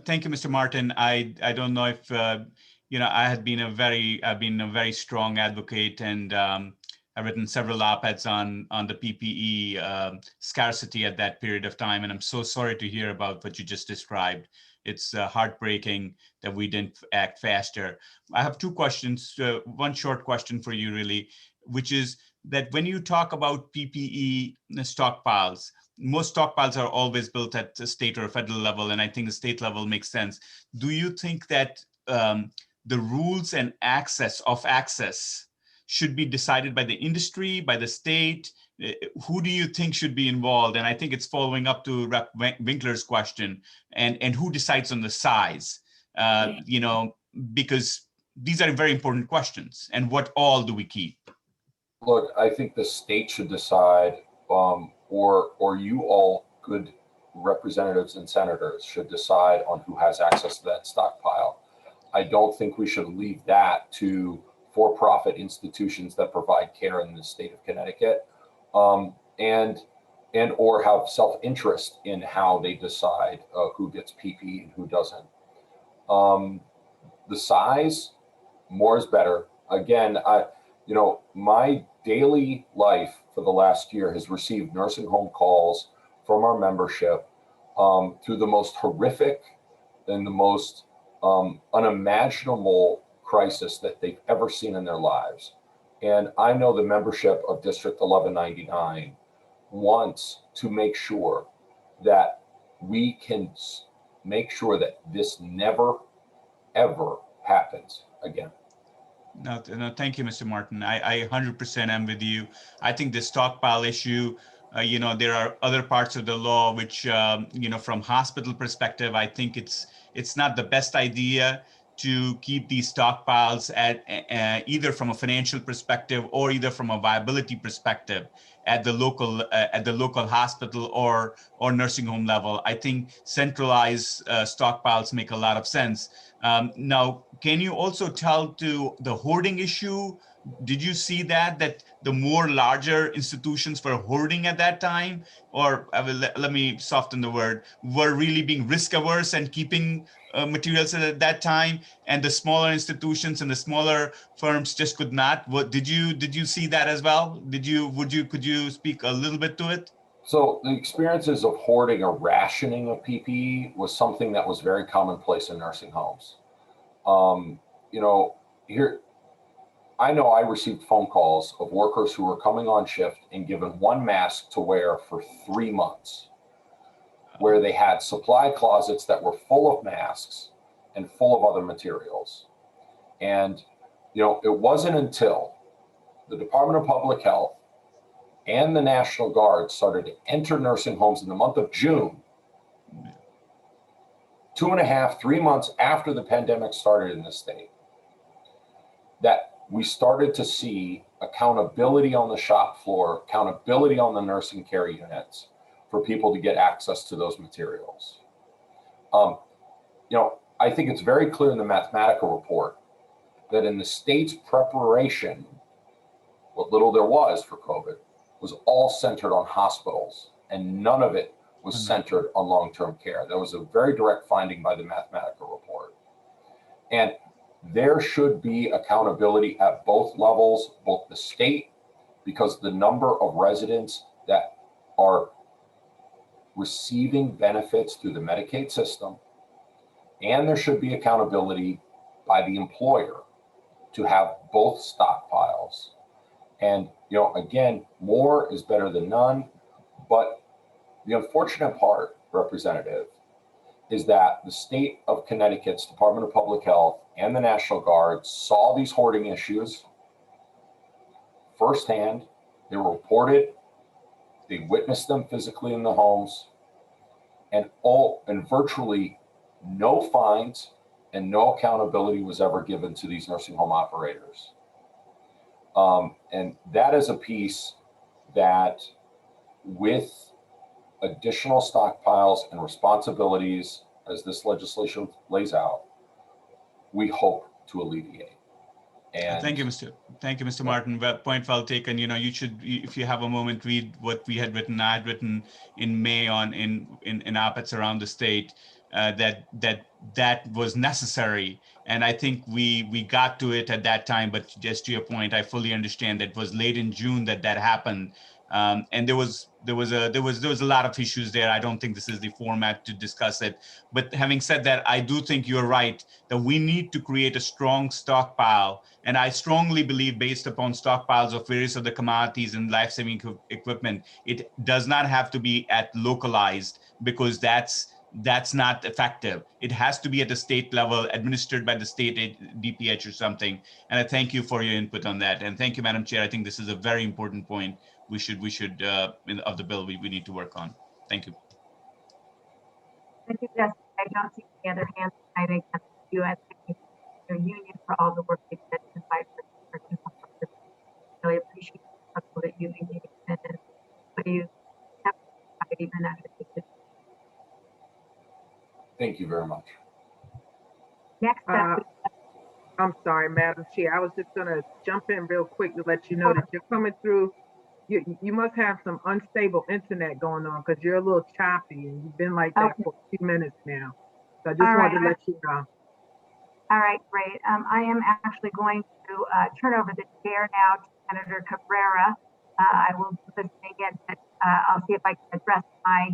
G: Thank you, Mr. Martin. I don't know if I've been a very strong advocate, and I've written several op-eds on the PPE scarcity at that period of time, and I'm so sorry to hear about what you just described. It's heartbreaking that we didn't act faster. I have two questions. One short question for you, really, which is that when you talk about PPE stockpiles, most stockpiles are always built at the state or federal level, and I think the state level makes sense. Do you think that the rules and access should be decided by the industry, by the state? Who do you think should be involved? And I think it's following up to Rep. Winkler's question, and who decides on the size? Because these are very important questions. And what all do we keep?
T: Look, I think the state should decide or you all, good representatives and senators, should decide on who has access to that stockpile. I don't think we should leave that to for-profit institutions that provide care in the state of Connecticut, and or have self-interest in how they decide who gets PPE and who doesn't. The size, more is better. Again, my daily life for the last year has received nursing home calls from our membership through the most horrific and the most unimaginable crisis that they've ever seen in their lives. And I know the membership of District 1199 wants to make sure that we can make sure that this never, ever happens again.
G: No, thank you, Mr. Martin. I 100% am with you. I think the stockpile issue, there are other parts of the law which, from hospital perspective, I think it's not the best idea to keep these stockpiles at either from a financial perspective or either from a viability perspective at the local hospital or nursing home level. I think centralized stockpiles make a lot of sense. Now, can you also tell to the hoarding issue? Did you see that the more larger institutions were hoarding at that time, or let me soften the word, were really being risk averse and keeping materials at that time, and the smaller institutions and the smaller firms just could not? Did you see that as well? Could you speak a little bit to it?
T: So the experiences of hoarding or rationing of PPE was something that was very commonplace in nursing homes. I know I received phone calls of workers who were coming on shift and given one mask to wear for 3 months, where they had supply closets that were full of masks and full of other materials. And, it wasn't until the Department of Public Health and the National Guard started to enter nursing homes in the month of June, 2.5, 3 months after the pandemic started in the state, that we started to see accountability on the shop floor, accountability on the nursing care units for people to get access to those materials. I think it's very clear in the mathematical report that in the state's preparation, what little there was for COVID was all centered on hospitals, and none of it was centered on long-term care. That was a very direct finding by the mathematical report. And there should be accountability at both levels, both the state, because the number of residents that are receiving benefits through the Medicaid system, and there should be accountability by the employer to have both stockpiles. And, again, more is better than none, but the unfortunate part, Representative, is that the state of Connecticut's Department of Public Health and the National Guard saw these hoarding issues firsthand. They were reported, they witnessed them physically in the homes, and virtually no fines and no accountability was ever given to these nursing home operators. And that is a piece that, with additional stockpiles and responsibilities, as this legislation lays out, we hope to alleviate. And
G: Thank you, Mr. Martin. Point well taken. You should, if you have a moment, read what we had written. I had written in May in op-eds around the state that was necessary, and I think we got to it at that time. But just to your point, I fully understand that it was late in June that happened. And there was a lot of issues there. I don't think this is the format to discuss it. But having said that, I do think you're right that we need to create a strong stockpile. And I strongly believe, based upon stockpiles of various other commodities and life-saving equipment, it does not have to be at localized, because that's not effective. It has to be at the state level, administered by the state DPH or something. And I thank you for your input on that. And thank you, Madam Chair. I think this is a very important point. We should of the bill we need to work on. Thank you.
B: Thank you, Jessica. I don't see any other hands tonight against you and your union for all the work you did to fight for. Really appreciate the that you engaged in, and
E: please have the next.
T: Thank you very much.
B: Next up,
E: I'm sorry, Madam Chair. I was just gonna jump in real quick to let you know that you're coming through. You must have some unstable internet going on because you're a little choppy and you've been like that for a few minutes now. So I just wanted to let you know.
B: all right, great. I am actually going to turn over the chair now to Senator Cabrera. I will do this again, but I'll see if I can address my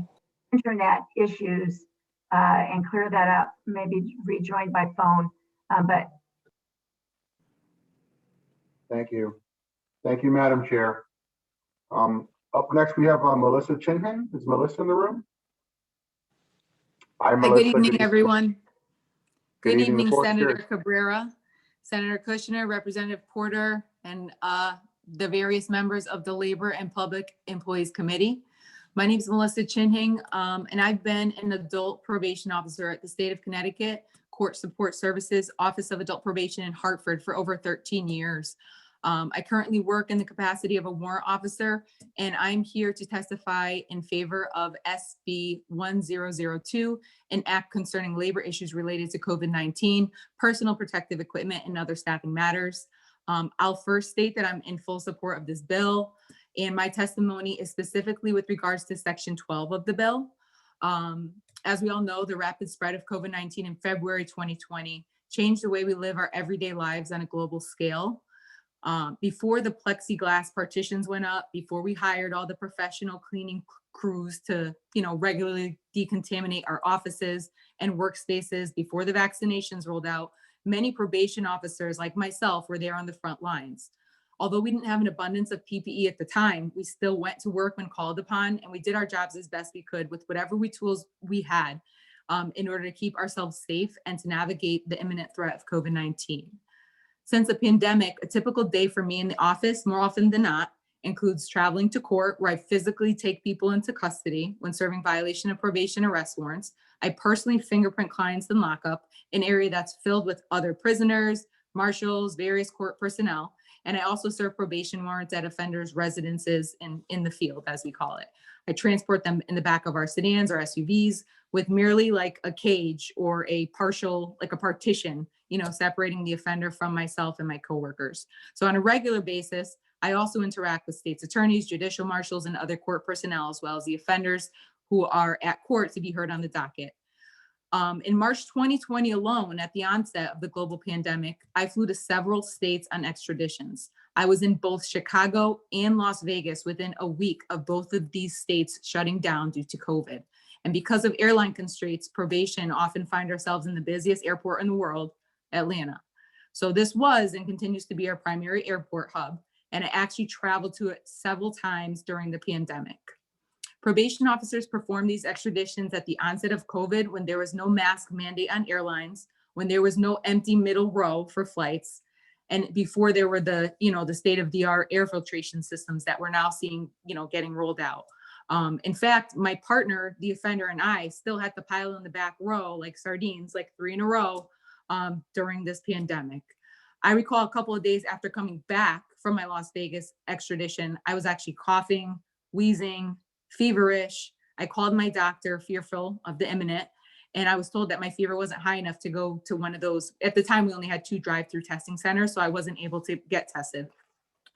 B: internet issues and clear that up, maybe rejoin by phone. But
A: Thank you. Thank you, Madam Chair. Up next, we have Melissa Chinhan. Is Melissa in the room? Hi, Melissa.
U: Good evening, everyone. Good evening,
A: the floor is
U: Senator
A: yours.
U: Cabrera, Senator Kushner, Representative Porter, and the various members of the Labor and Public Employees Committee. My name is Melissa Chinhing, and I've been an adult probation officer at the state of Connecticut Court Support Services Office of Adult Probation in Hartford for over 13 years. I currently work in the capacity of a warrant officer, and I'm here to testify in favor of SB 1002, an act concerning labor issues related to COVID-19, personal protective equipment, and other staffing matters. I'll first state that I'm in full support of this bill, and my testimony is specifically with regards to Section 12 of the bill. As we all know, the rapid spread of COVID-19 in February 2020 changed the way we live our everyday lives on a global scale. Before the plexiglass partitions went up, before we hired all the professional cleaning crews to, regularly decontaminate our offices and workspaces, before the vaccinations rolled out, many probation officers like myself were there on the front lines. Although we didn't have an abundance of PPE at the time, we still went to work when called upon, and we did our jobs as best we could with whatever tools we had in order to keep ourselves safe and to navigate the imminent threat of COVID-19. Since the pandemic, a typical day for me in the office, more often than not, includes traveling to court where I physically take people into custody when serving violation of probation arrest warrants. I personally fingerprint clients in lockup, an area that's filled with other prisoners, marshals, various court personnel. And I also serve probation warrants at offenders' residences in the field, as we call it. I transport them in the back of our sedans or SUVs with merely like a cage or a partial, like a partition, separating the offender from myself and my coworkers. So on a regular basis, I also interact with state's attorneys, judicial marshals, and other court personnel, as well as the offenders who are at court to be heard on the docket. In March 2020 alone, at the onset of the global pandemic, I flew to several states on extraditions. I was in both Chicago and Las Vegas within a week of both of these states shutting down due to COVID. And because of airline constraints, probation often find ourselves in the busiest airport in the world, Atlanta. So this was and continues to be our primary airport hub, and I actually traveled to it several times during the pandemic. Probation officers performed these extraditions at the onset of COVID when there was no mask mandate on airlines, when there was no empty middle row for flights, and before there were the state-of-the-art air filtration systems that we're now seeing, getting rolled out. In fact, my partner, the offender, and I still had to pile in the back row like sardines, like 3 in a row during this pandemic. I recall a couple of days after coming back from my Las Vegas extradition, I was actually coughing, wheezing, feverish. I called my doctor, fearful of the imminent, and I was told that my fever wasn't high enough to go to one of those. At the time, we only had 2 drive-through testing centers, so I wasn't able to get tested.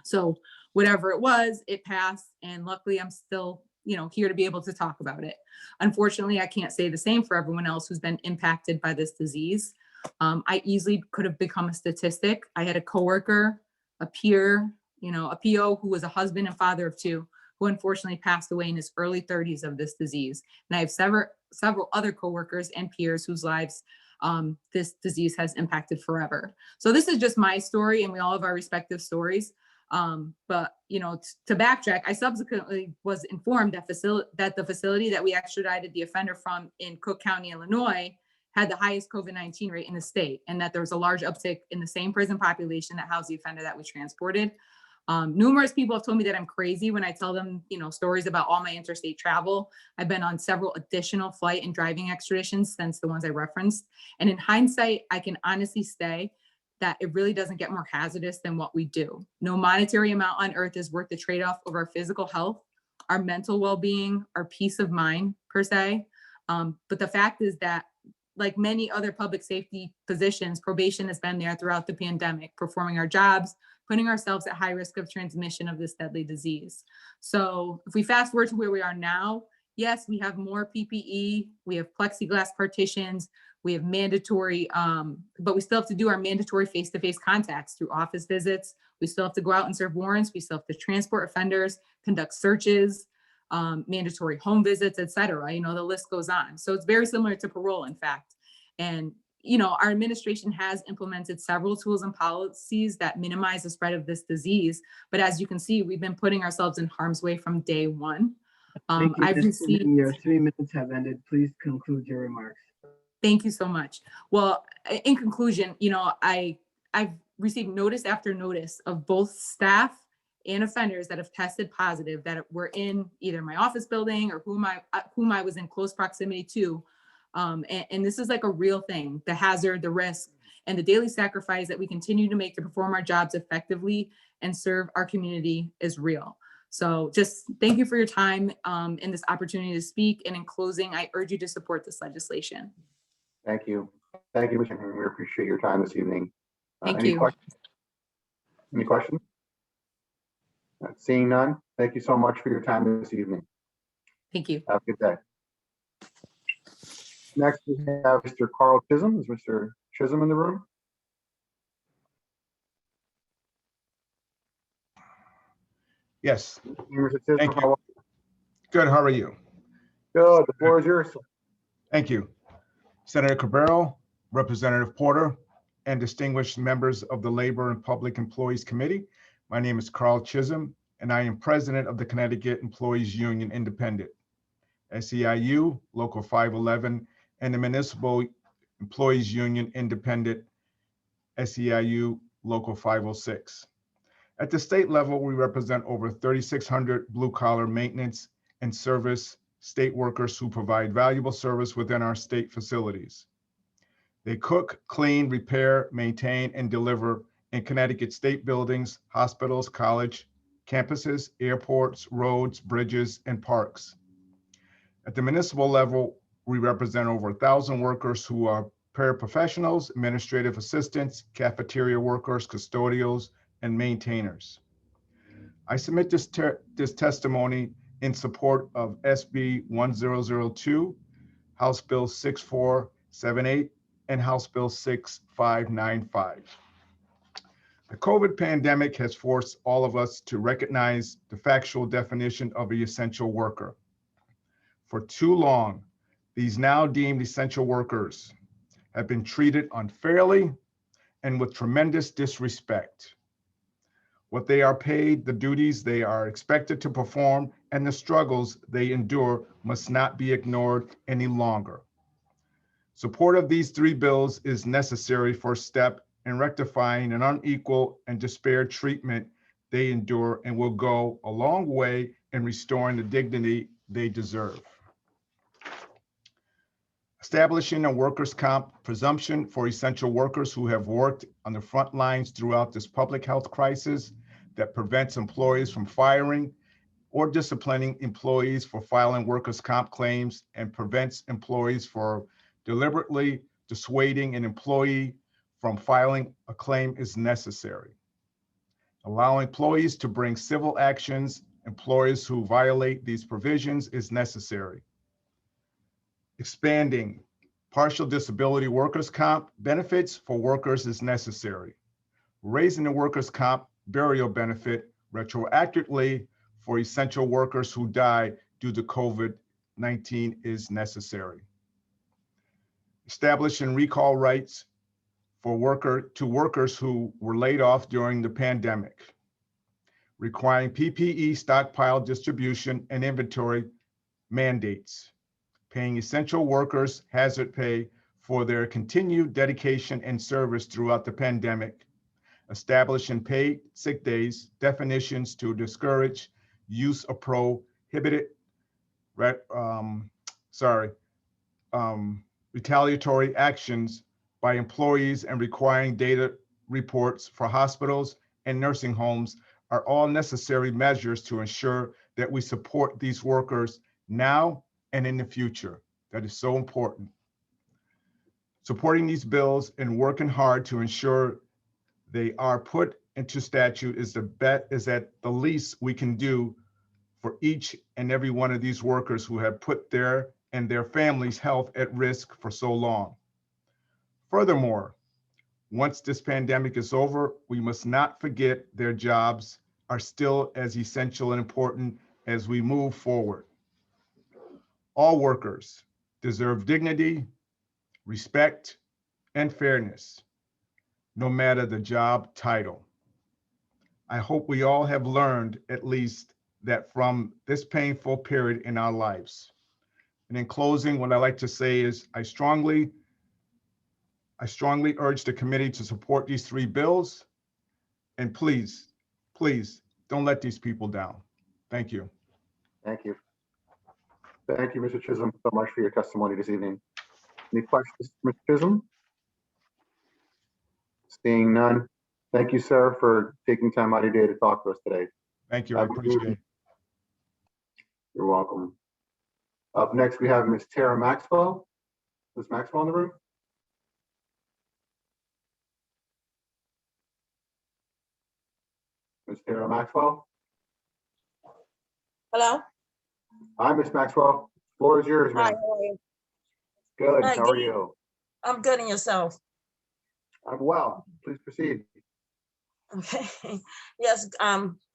U: So whatever it was, it passed, and luckily I'm still, here to be able to talk about it. Unfortunately, I can't say the same for everyone else who's been impacted by this disease. I easily could have become a statistic. I had a coworker, a peer, a PO who was a husband and father of 2, who unfortunately passed away in his early 30s of this disease. And I have several other coworkers and peers whose lives this disease has impacted forever. So this is just my story, and we all have our respective stories. But to backtrack, I subsequently was informed that the facility that we extradited the offender from in Cook County, Illinois, had the highest COVID-19 rate in the state, and that there was a large uptick in the same prison population that housed the offender that we transported. Numerous people have told me that I'm crazy when I tell them, stories about all my interstate travel. I've been on several additional flight and driving extraditions since the ones I referenced. And in hindsight, I can honestly say that it really doesn't get more hazardous than what we do. No monetary amount on earth is worth the trade-off of our physical health, our mental well-being, our peace of mind per se. But the fact is that, like many other public safety positions, probation has been there throughout the pandemic, performing our jobs, putting ourselves at high risk of transmission of this deadly disease. So if we fast forward to where we are now, yes, we have more PPE, we have plexiglass partitions, we have mandatory, but we still have to do our mandatory face-to-face contacts through office visits. We still have to go out and serve warrants. We still have to transport offenders, conduct searches, mandatory home visits, et cetera. You know, the list goes on. So it's very similar to parole, in fact. And, you know, our administration has implemented several tools and policies that minimize the spread of this disease. But as you can see, we've been putting ourselves in harm's way from day one.
K: Thank you,
U: I've
K: Ms.
U: received.
K: Your 3 minutes have ended. Please conclude your remarks.
U: Thank you so much. Well, in conclusion, you know, I've received notice after notice of both staff and offenders that have tested positive that were in either my office building or whom I was in close proximity to. And this is like a real thing, the hazard, the risk, and the daily sacrifice that we continue to make to perform our jobs effectively and serve our community is real. So just thank you for your time and this opportunity to speak. And in closing, I urge you to support this legislation.
A: Thank you. Thank you, Ms. Henry. We appreciate your time this evening.
U: Thank
A: Any
U: you.
A: questions? Any questions? Seeing none, thank you so much for your time this evening.
U: Thank you.
A: Have a good day. Next, we have Mr. Carl Chisholm. Is Mr. Chisholm in the room?
C: Yes.
A: Mr. Chisholm,
C: Thank
A: how
C: you.
A: are you?
C: Good. How are you?
A: Good. The floor is yours, sir.
C: Thank you. Senator Cabral, Representative Porter, and distinguished members of the Labor and Public Employees Committee. My name is Carl Chisholm, and I am president of the Connecticut Employees Union Independent, SEIU, Local 511, and the Municipal Employees Union Independent, SEIU, Local 506. At the state level, we represent over 3,600 blue-collar maintenance and service state workers who provide valuable service within our state facilities. They cook, clean, repair, maintain, and deliver in Connecticut state buildings, hospitals, college campuses, airports, roads, bridges, and parks. At the municipal level, we represent over 1,000 workers who are paraprofessionals, administrative assistants, cafeteria workers, custodials, and maintainers. I submit this testimony in support of SB 1002, House Bill 6478, and House Bill 6595. The COVID pandemic has forced all of us to recognize the factual definition of an essential worker. For too long, these now deemed essential workers have been treated unfairly and with tremendous disrespect. What they are paid, the duties they are expected to perform, and the struggles they endure must not be ignored any longer. Support of these 3 bills is necessary for a step in rectifying an unequal and disparate treatment they endure and will go a long way in restoring the dignity they deserve. Establishing a workers' comp presumption for essential workers who have worked on the front lines throughout this public health crisis that prevents employers from firing or disciplining employees for filing workers' comp claims and prevents employees for deliberately dissuading an employee from filing a claim is necessary. Allowing employees to bring civil actions, employers who violate these provisions is necessary. Expanding partial disability workers' comp benefits for workers is necessary. Raising the workers' comp burial benefit retroactively for essential workers who die due to COVID-19 is necessary. Establishing recall rights for workers who were laid off during the pandemic. Requiring PPE stockpile distribution and inventory mandates. Paying essential workers hazard pay for their continued dedication and service throughout the pandemic. Establishing paid sick days, definitions to discourage use of prohibited retaliatory actions by employees and requiring data reports for hospitals and nursing homes are all necessary measures to ensure that we support these workers now and in the future. That is so important. Supporting these bills and working hard to ensure they are put into statute is at the least we can do for each and every one of these workers who have put their and their families' health at risk for so long. Furthermore, once this pandemic is over, we must not forget their jobs are still as essential and important as we move forward. All workers deserve dignity, respect, and fairness, no matter the job title. I hope we all have learned at least that from this painful period in our lives. And in closing, what I like to say is I strongly urge the committee to support these 3 bills. And please, please don't let these people down. Thank you.
A: Thank you. Thank you, Mr. Chisholm, so much for your testimony this evening. Any questions, Mr. Chisholm? Seeing none. Thank you, sir, for taking time out of your day to talk to us today.
C: Thank you. I appreciate it.
A: You're welcome. Up next, we have Ms. Tara Maxwell. Ms. Maxwell in the room? Ms. Tara Maxwell?
D: Hello?
A: Hi, Ms. Maxwell. Floor is yours,
D: Hi,
A: ma'am.
D: how are you?
A: Good.
D: Hi,
A: How
D: good
A: are you?
D: I'm good, and yourself?
A: I'm well. Please proceed.
D: Okay. Yes,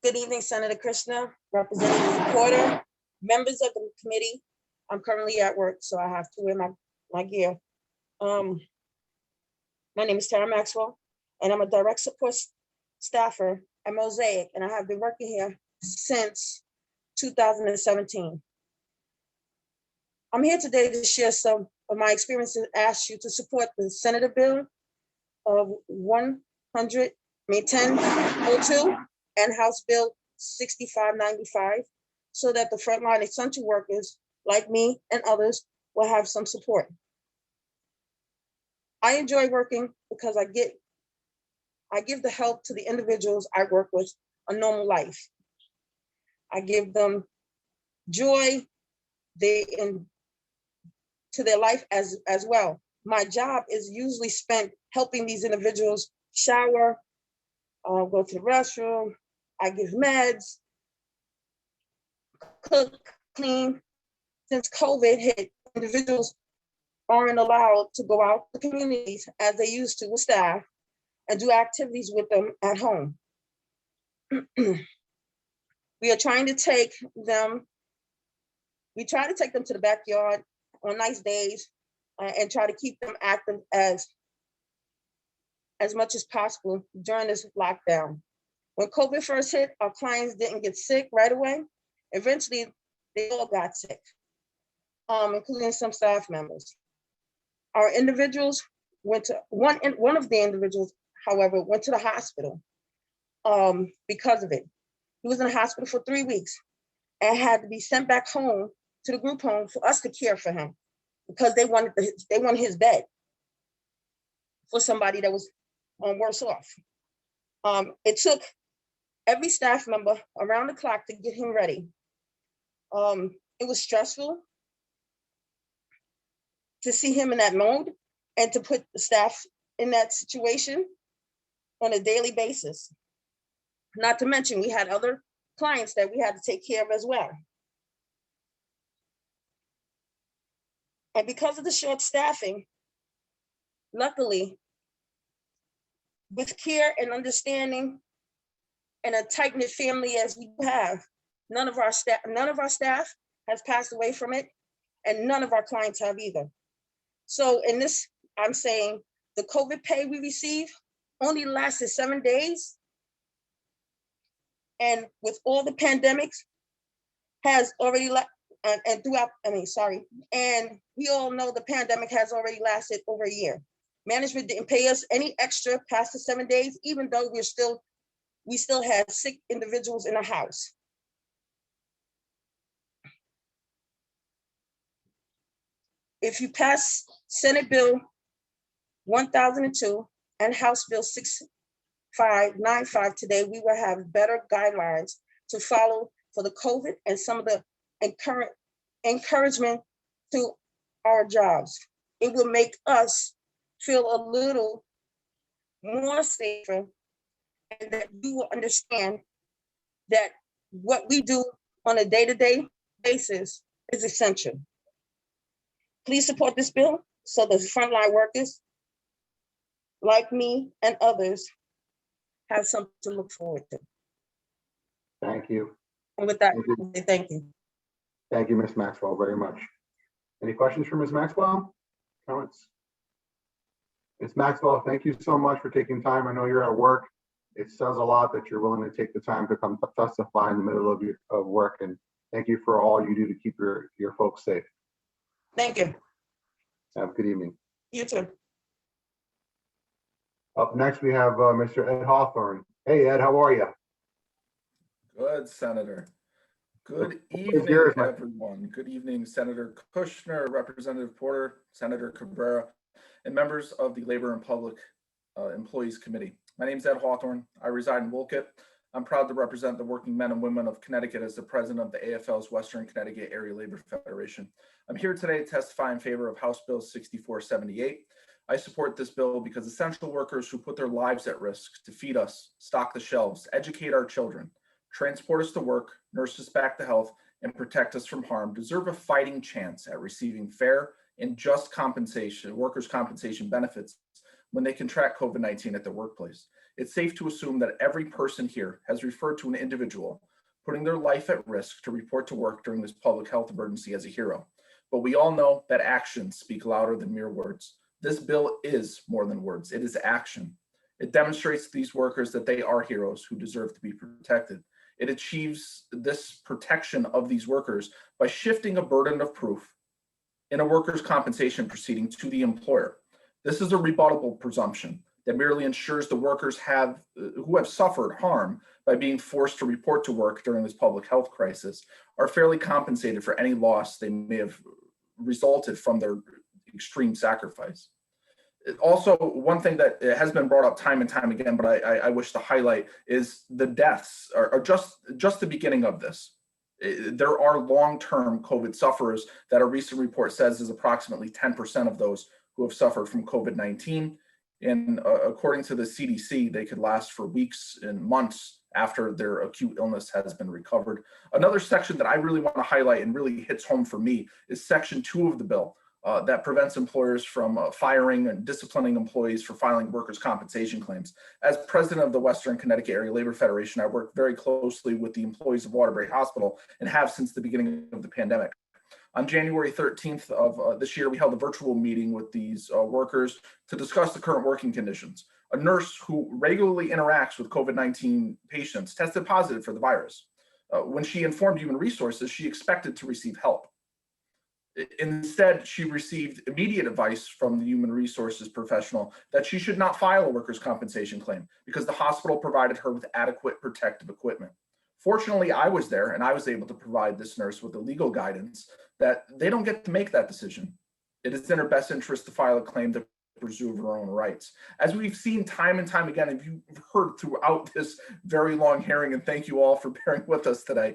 D: good evening, Senator Krishna, Representative Porter, members of the committee. I'm currently at work, so I have to wear my gear. My name is Tara Maxwell, and I'm a direct support staffer at Mosaic, and I have been working here since 2017. I'm here today to share some of my experiences and ask you to support the Senate bill of 1002 and House Bill 6595, so that the frontline essential workers like me and others will have some support. I enjoy working because I give the help to the individuals I work with a normal life. I give them joy to their life as well. My job is usually spent helping these individuals shower, go to the restroom, I give meds, cook, clean. Since COVID hit, individuals aren't allowed to go out to communities as they used to with staff and do activities with them at home. We try to take them to the backyard on nice days and try to keep them active as much as possible during this lockdown. When COVID first hit, our clients didn't get sick right away. Eventually, they all got sick, including some staff members. Our individuals one of the individuals, however, went to the hospital because of it. He was in the hospital for 3 weeks and had to be sent back home to the group home for us to care for him because they wanted his bed for somebody that was worse off. It took every staff member around the clock to get him ready. It was stressful to see him in that mode and to put the staff in that situation on a daily basis. Not to mention, we had other clients that we had to take care of as well. And because of the short staffing, luckily, with care and understanding and a tight-knit family as we have, none of our staff has passed away from it, and none of our clients have either. So in this, I'm saying the COVID pay we receive only lasted 7 days. And with all the pandemics has already, and we all know the pandemic has already lasted over a year. Management didn't pay us any extra past the 7 days, even though we still had sick individuals in the house. If you pass Senate Bill 1002 and House Bill 6595 today, we will have better guidelines to follow for the COVID and some of the encouragement to our jobs. It will make us feel a little more safer, and that you will understand that what we do on a day-to-day basis is essential. Please support this bill so the frontline workers like me and others have something to look forward to.
A: Thank you.
D: And with that,
A: Thank you.
D: I say thank you.
A: Thank you, Ms. Maxwell, very much. Any questions for Ms. Maxwell? Comments? Ms. Maxwell, thank you so much for taking time. I know you're at work. It says a lot that you're willing to take the time to come testify in the middle of work, and thank you for all you do to keep your folks safe.
D: Thank you.
A: Have a good evening.
D: You too.
A: Up next, we have Mr. Ed Hawthorne. Hey, Ed, how are you?
F: Good, Senator. Good
A: It's
F: evening,
A: yours, man.
F: everyone. Good evening, Senator Kushner, Representative Porter, Senator Cabrera, and members of the Labor and Public Employees Committee. My name is Ed Hawthorne. I reside in Wolcott. I'm proud to represent the working men and women of Connecticut as the president of the AFL's Western Connecticut Area Labor Federation. I'm here today to testify in favor of House Bill 6478. I support this bill because essential workers who put their lives at risk to feed us, stock the shelves, educate our children, transport us to work, nurse us back to health, and protect us from harm deserve a fighting chance at receiving fair and just compensation, workers' compensation benefits when they contract COVID-19 at their workplace. It's safe to assume that every person here has referred to an individual putting their life at risk to report to work during this public health emergency as a hero. But we all know that actions speak louder than mere words. This bill is more than words, it is action. It demonstrates to these workers that they are heroes who deserve to be protected. It achieves this protection of these workers by shifting a burden of proof in a workers' compensation proceeding to the employer. This is a rebuttable presumption that merely ensures the workers who have suffered harm by being forced to report to work during this public health crisis are fairly compensated for any loss they may have resulted from their extreme sacrifice. Also, one thing that has been brought up time and time again, but I wish to highlight, is the deaths are just the beginning of this. There are long-term COVID sufferers that a recent report says is approximately 10% of those who have suffered from COVID-19. And according to the CDC, they could last for weeks and months after their acute illness has been recovered. Another section that I really want to highlight and really hits home for me is Section 2 of the bill that prevents employers from firing and disciplining employees for filing workers' compensation claims. As president of the Western Connecticut Area Labor Federation, I work very closely with the employees of Waterbury Hospital and have since the beginning of the pandemic. On January 13th of this year, we held a virtual meeting with these workers to discuss the current working conditions. A nurse who regularly interacts with COVID-19 patients tested positive for the virus. When she informed Human Resources, she expected to receive help. Instead, she received immediate advice from the Human Resources professional that she should not file a workers' compensation claim because the hospital provided her with adequate protective equipment. Fortunately, I was there and I was able to provide this nurse with the legal guidance that they don't get to make that decision. It is in her best interest to file a claim to preserve her own rights. As we've seen time and time again, if you've heard throughout this very long hearing, and thank you all for bearing with us today,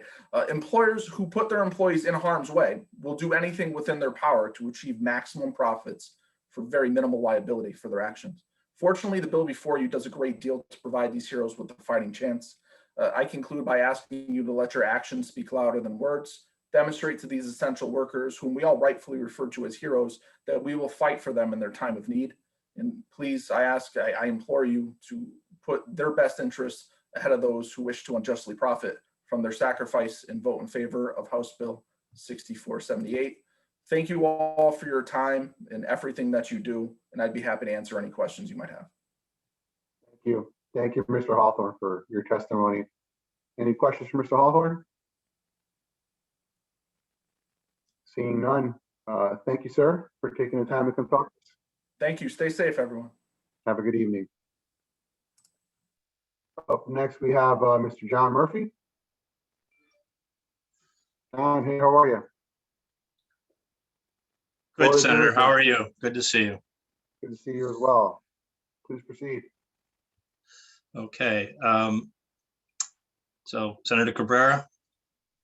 F: employers who put their employees in harm's way will do anything within their power to achieve maximum profits for very minimal liability for their actions. Fortunately, the bill before you does a great deal to provide these heroes with a fighting chance. I conclude by asking you to let your actions speak louder than words. Demonstrate to these essential workers, whom we all rightfully refer to as heroes, that we will fight for them in their time of need. And please, I implore you to put their best interests ahead of those who wish to unjustly profit from their sacrifice and vote in favor of House Bill 6478. Thank you all for your time and everything that you do, and I'd be happy to answer any questions you might have.
A: Thank you. Thank you, Mr. Hawthorne, for your testimony. Any questions for Mr. Hawthorne? Seeing none. Thank you, sir, for taking the time to come talk.
F: Thank you. Stay safe, everyone.
A: Have a good evening. Up next, we have Mr. John Murphy. John, hey, how are you?
V: Good, Senator. How are you? Good to see you.
A: Good to see you as well. Please proceed.
V: Okay. So, Senator Cabrera,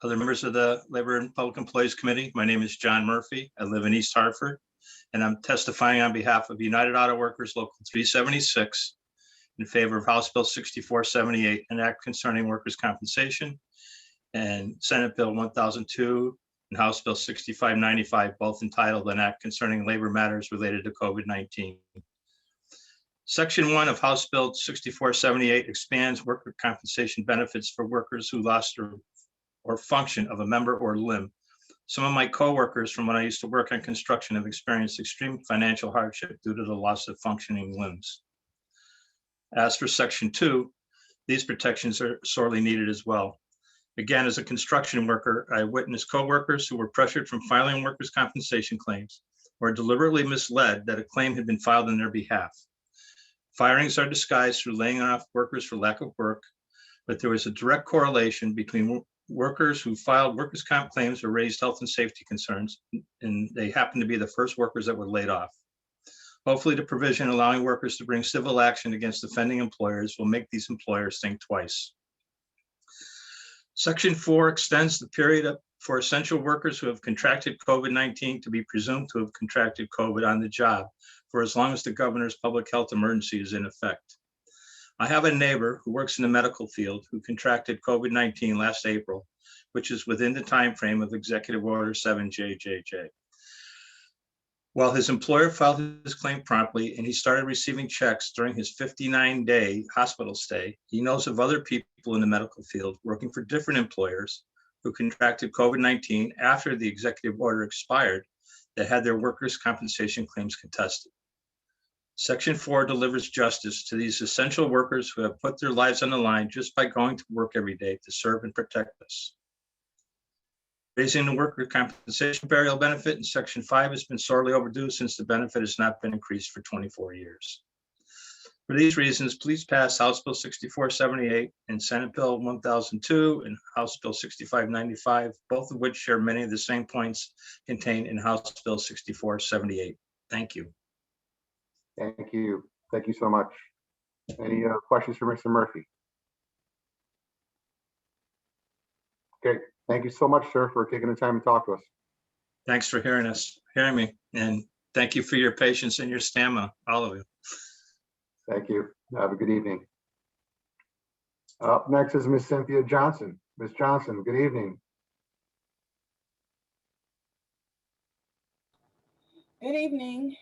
V: other members of the Labor and Public Employees Committee. My name is John Murphy. I live in East Hartford, and I'm testifying on behalf of United Auto Workers Local 376 in favor of House Bill 6478, an act concerning workers' compensation, and Senate Bill 1002 and House Bill 6595, both entitled an act concerning labor matters related to COVID-19. Section 1 of House Bill 6478 expands worker compensation benefits for workers who lost or function of a member or limb. Some of my coworkers from when I used to work on construction have experienced extreme financial hardship due to the loss of functioning limbs. As for Section 2, these protections are sorely needed as well. Again, as a construction worker, I witnessed coworkers who were pressured from filing workers' compensation claims or deliberately misled that a claim had been filed on their behalf. Firings are disguised through laying off workers for lack of work, but there was a direct correlation between workers who filed workers' comp claims or raised health and safety concerns, and they happened to be the first workers that were laid off. Hopefully, the provision allowing workers to bring civil action against offending employers will make these employers think twice. Section 4 extends the period for essential workers who have contracted COVID-19 to be presumed to have contracted COVID on the job for as long as the governor's public health emergency is in effect. I have a neighbor who works in the medical field who contracted COVID-19 last April, which is within the time frame of Executive Order 7JJJ. While his employer filed his claim promptly and he started receiving checks during his 59-day hospital stay, he knows of other people in the medical field working for different employers who contracted COVID-19 after the executive order expired that had their workers' compensation claims contested. Section 4 delivers justice to these essential workers who have put their lives on the line just by going to work every day to serve and protect us. Raising the worker compensation burial benefit in Section 5 has been sorely overdue since the benefit has not been increased for 24 years. For these reasons, please pass House Bill 6478 and Senate Bill 1002 and House Bill 6595, both of which share many of the same points contained in House Bill 6478. Thank you.
A: Thank you. Thank you so much. Any questions for Mr. Murphy? Okay. Thank you so much, sir, for taking the time to talk to us.
V: Thanks for hearing me, and thank you for your patience and your stamina, all of you.
A: Thank you. Have a good evening. Up next is Ms. Cynthia Johnson. Ms. Johnson, good evening.
H: Good evening.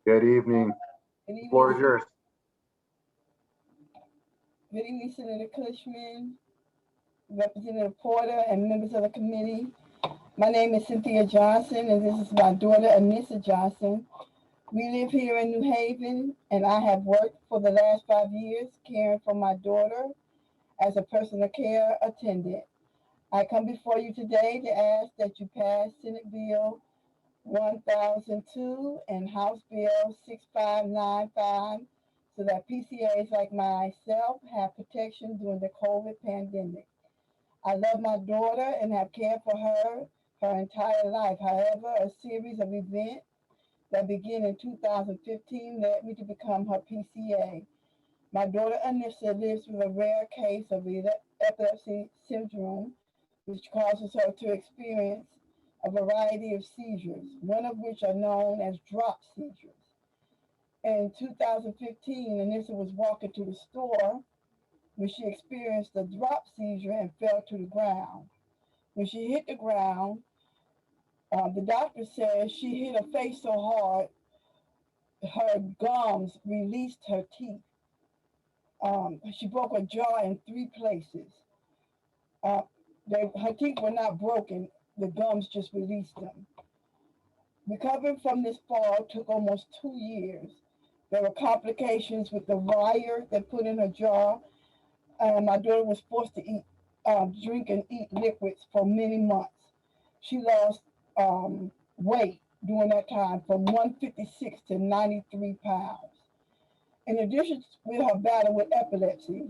A: Good evening.
H: Good evening.
A: The floor is yours.
H: Good evening, Senator Cushman, Representative Porter, and members of the committee. My name is Cynthia Johnson, and this is my daughter, Anissa Johnson. We live here in New Haven, and I have worked for the last 5 years caring for my daughter as a personal care attendant. I come before you today to ask that you pass Senate Bill 1002 and House Bill 6595 so that PCAs like myself have protection during the COVID pandemic. I love my daughter and have cared for her entire life. However, a series of events that began in 2015 led me to become her PCA. My daughter Anissa lives with a rare case of epilepsy syndrome, which causes her to experience a variety of seizures, one of which are known as drop seizures. In 2015, Anissa was walking to the store when she experienced a drop seizure and fell to the ground. When she hit the ground, the doctor said she hit her face so hard, her gums released her teeth. She broke her jaw in 3 places. Her teeth were not broken, the gums just released them. Recovering from this fall took almost 2 years. There were complications with the wire that put in her jaw, and my daughter was forced to drink and eat liquids for many months. She lost weight during that time from 156 to 93 pounds. In addition with her battle with epilepsy,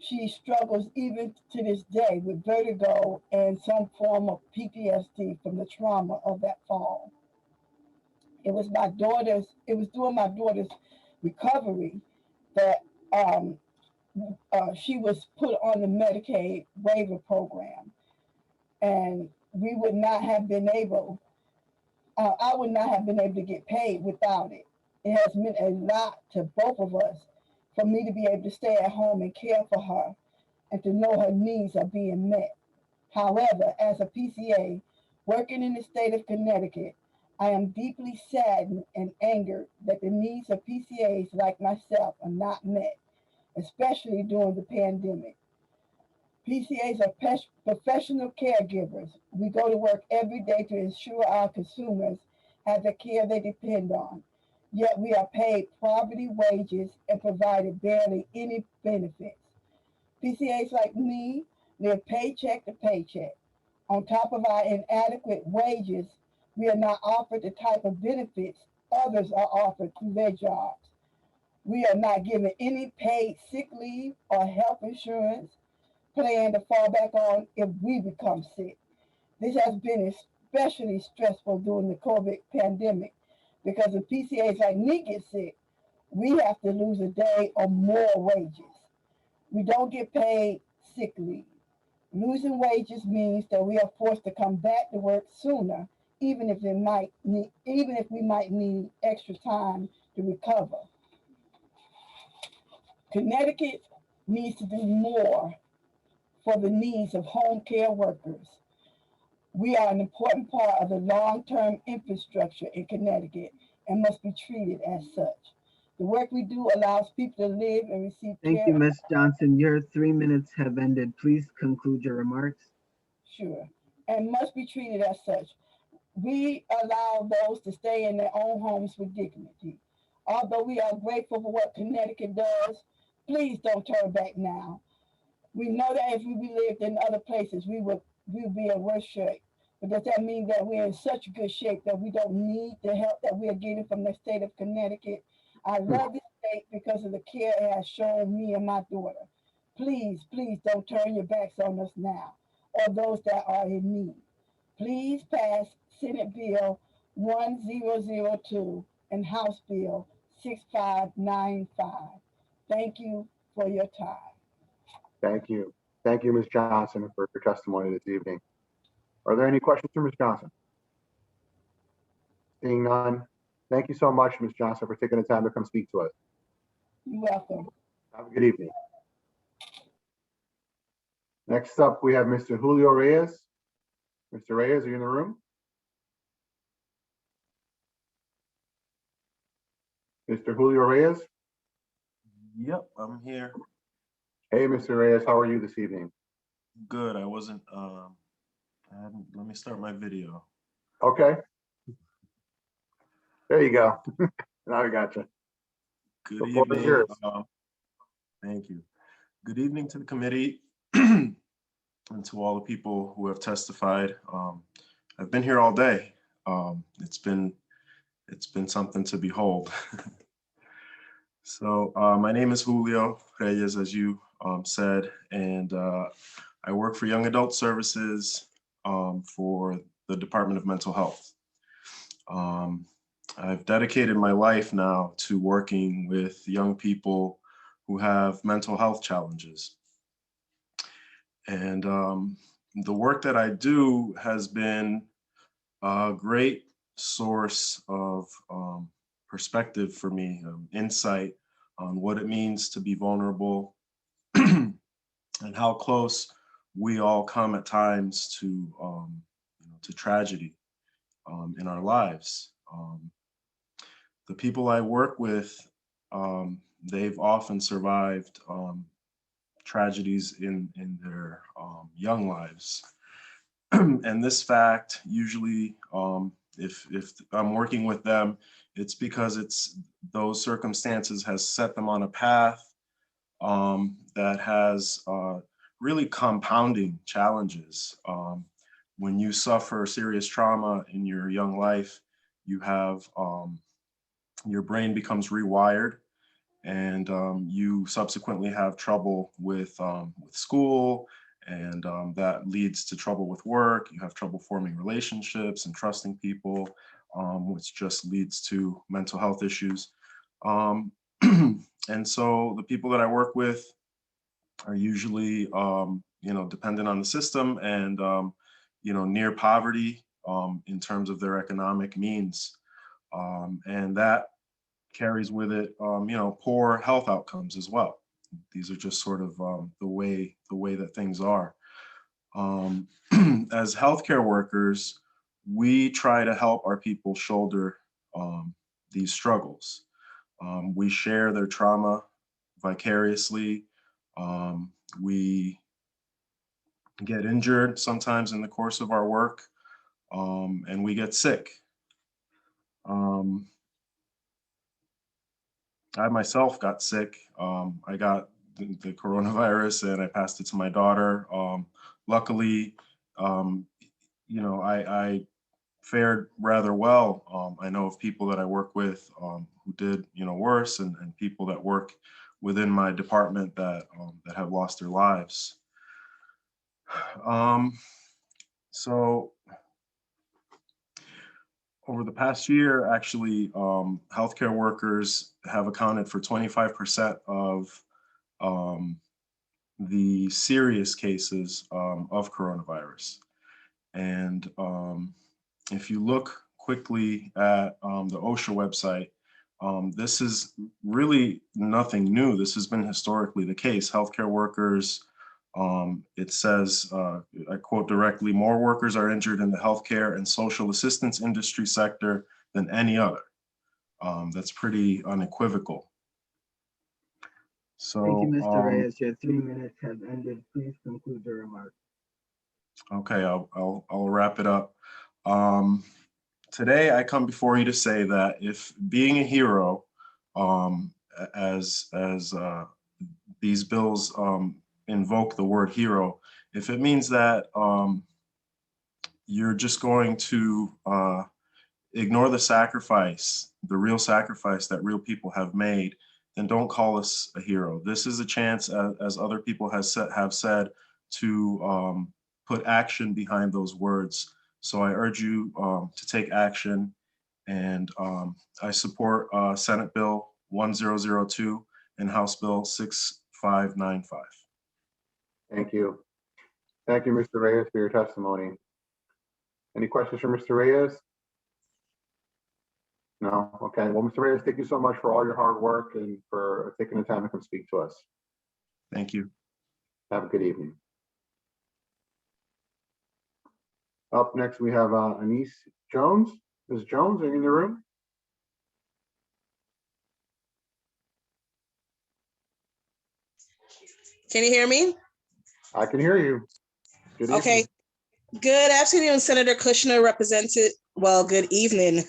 H: she struggles even to this day with vertigo and some form of PTSD from the trauma of that fall. It was during my daughter's recovery that she was put on the Medicaid waiver program. And we would not have been able, I would not have been able to get paid without it. It has meant a lot to both of us for me to be able to stay at home and care for her and to know her needs are being met. However, as a PCA working in the state of Connecticut, I am deeply saddened and angered that the needs of PCAs like myself are not met, especially during the pandemic. PCAs are professional caregivers. We go to work every day to ensure our consumers have the care they depend on. Yet we are paid poverty wages and provided barely any benefits. PCAs like me live paycheck to paycheck. On top of our inadequate wages, we are not offered the type of benefits others are offered through their jobs. We are not given any paid sick leave or health insurance plan to fall back on if we become sick. This has been especially stressful during the COVID pandemic because if PCAs like me get sick, we have to lose a day or more wages. We don't get paid sick leave. Losing wages means that we are forced to come back to work sooner, even if we might need extra time to recover. Connecticut needs to do more for the needs of home care workers. We are an important part of the long-term infrastructure in Connecticut and must be treated as such. The work we do allows people to live and receive care.
K: Thank you, Ms. Johnson. Your 3 minutes have ended. Please conclude your remarks.
H: Sure, and must be treated as such. We allow those to stay in their own homes with dignity. Although we are grateful for what Connecticut does, please don't turn back now. We know that if we lived in other places, we would be in worse shape. But does that mean that we're in such good shape that we don't need the help that we are getting from the state of Connecticut? I love this state because of the care it has shown me and my daughter. Please, please don't turn your backs on us now or those that are in need. Please pass Senate Bill 1002 and House Bill 6595. Thank you for your time.
A: Thank you. Thank you, Ms. Johnson, for your testimony this evening. Are there any questions for Ms. Johnson? Seeing none, thank you so much, Ms. Johnson, for taking the time to come speak to us.
H: You're welcome.
A: Have a good evening. Next up, we have Mr. Julio Reyes. Mr. Reyes, are you in the room? Mr. Julio Reyes?
I: Yep, I'm here.
A: Hey, Mr. Reyes, how are you this evening?
I: Good. I wasn't, let me start my video.
A: Okay. There you go. Now I got you.
I: Good
A: The floor is
I: evening.
A: yours.
I: Thank you. Good evening to the committee and to all the people who have testified. I've been here all day. It's been something to behold. So my name is Julio Reyes, as you said, and I work for Young Adult Services for the Department of Mental Health. I've dedicated my life now to working with young people who have mental health challenges. And the work that I do has been a great source of perspective for me, insight on what it means to be vulnerable and how close we all come at times to tragedy in our lives. The people I work with, they've often survived tragedies in their young lives. And this fact, usually, if I'm working with them, it's because those circumstances has set them on a path that has really compounding challenges. When you suffer serious trauma in your young life, you have your brain becomes rewired, and you subsequently have trouble with school, and that leads to trouble with work. You have trouble forming relationships and trusting people, which just leads to mental health issues. And so the people that I work with are usually, dependent on the system, and near poverty in terms of their economic means. And that carries with it, poor health outcomes as well. These are just sort of the way that things are. As healthcare workers, we try to help our people shoulder these struggles. We share their trauma vicariously. We get injured sometimes in the course of our work, and we get sick. I myself got sick. I got the coronavirus and I passed it to my daughter. Luckily, I fared rather well. I know of people that I work with who did, worse, and people that work within my department that have lost their lives. So over the past year, actually, healthcare workers have accounted for 25% of the serious cases of coronavirus. And if you look quickly at the OSHA website, this is really nothing new. This has been historically the case. Healthcare workers, it says, I quote directly, more workers are injured in the healthcare and social assistance industry sector than any other. That's pretty unequivocal. So,
K: Thank you, Mr. Reyes. Your 3 minutes have ended. Please conclude your remarks.
I: Okay, I'll wrap it up. Today, I come before you to say that if being a hero, as these bills invoke the word hero, if it means that you're just going to ignore the sacrifice, the real sacrifice that real people have made, then don't call us a hero. This is a chance, as other people have said, to put action behind those words. So I urge you to take action, and I support Senate Bill 1002 and House Bill 6595.
A: Thank you. Thank you, Mr. Reyes, for your testimony. Any questions for Mr. Reyes? No? Okay. Well, Mr. Reyes, thank you so much for all your hard work and for taking the time to come speak to us.
I: Thank you.
A: Have a good evening. Up next, we have Anise Jones. Ms. Jones, are you in the room?
J: Can you hear me?
A: I can hear you. Good evening.
J: Okay. Good afternoon, Senator Kushner, good evening,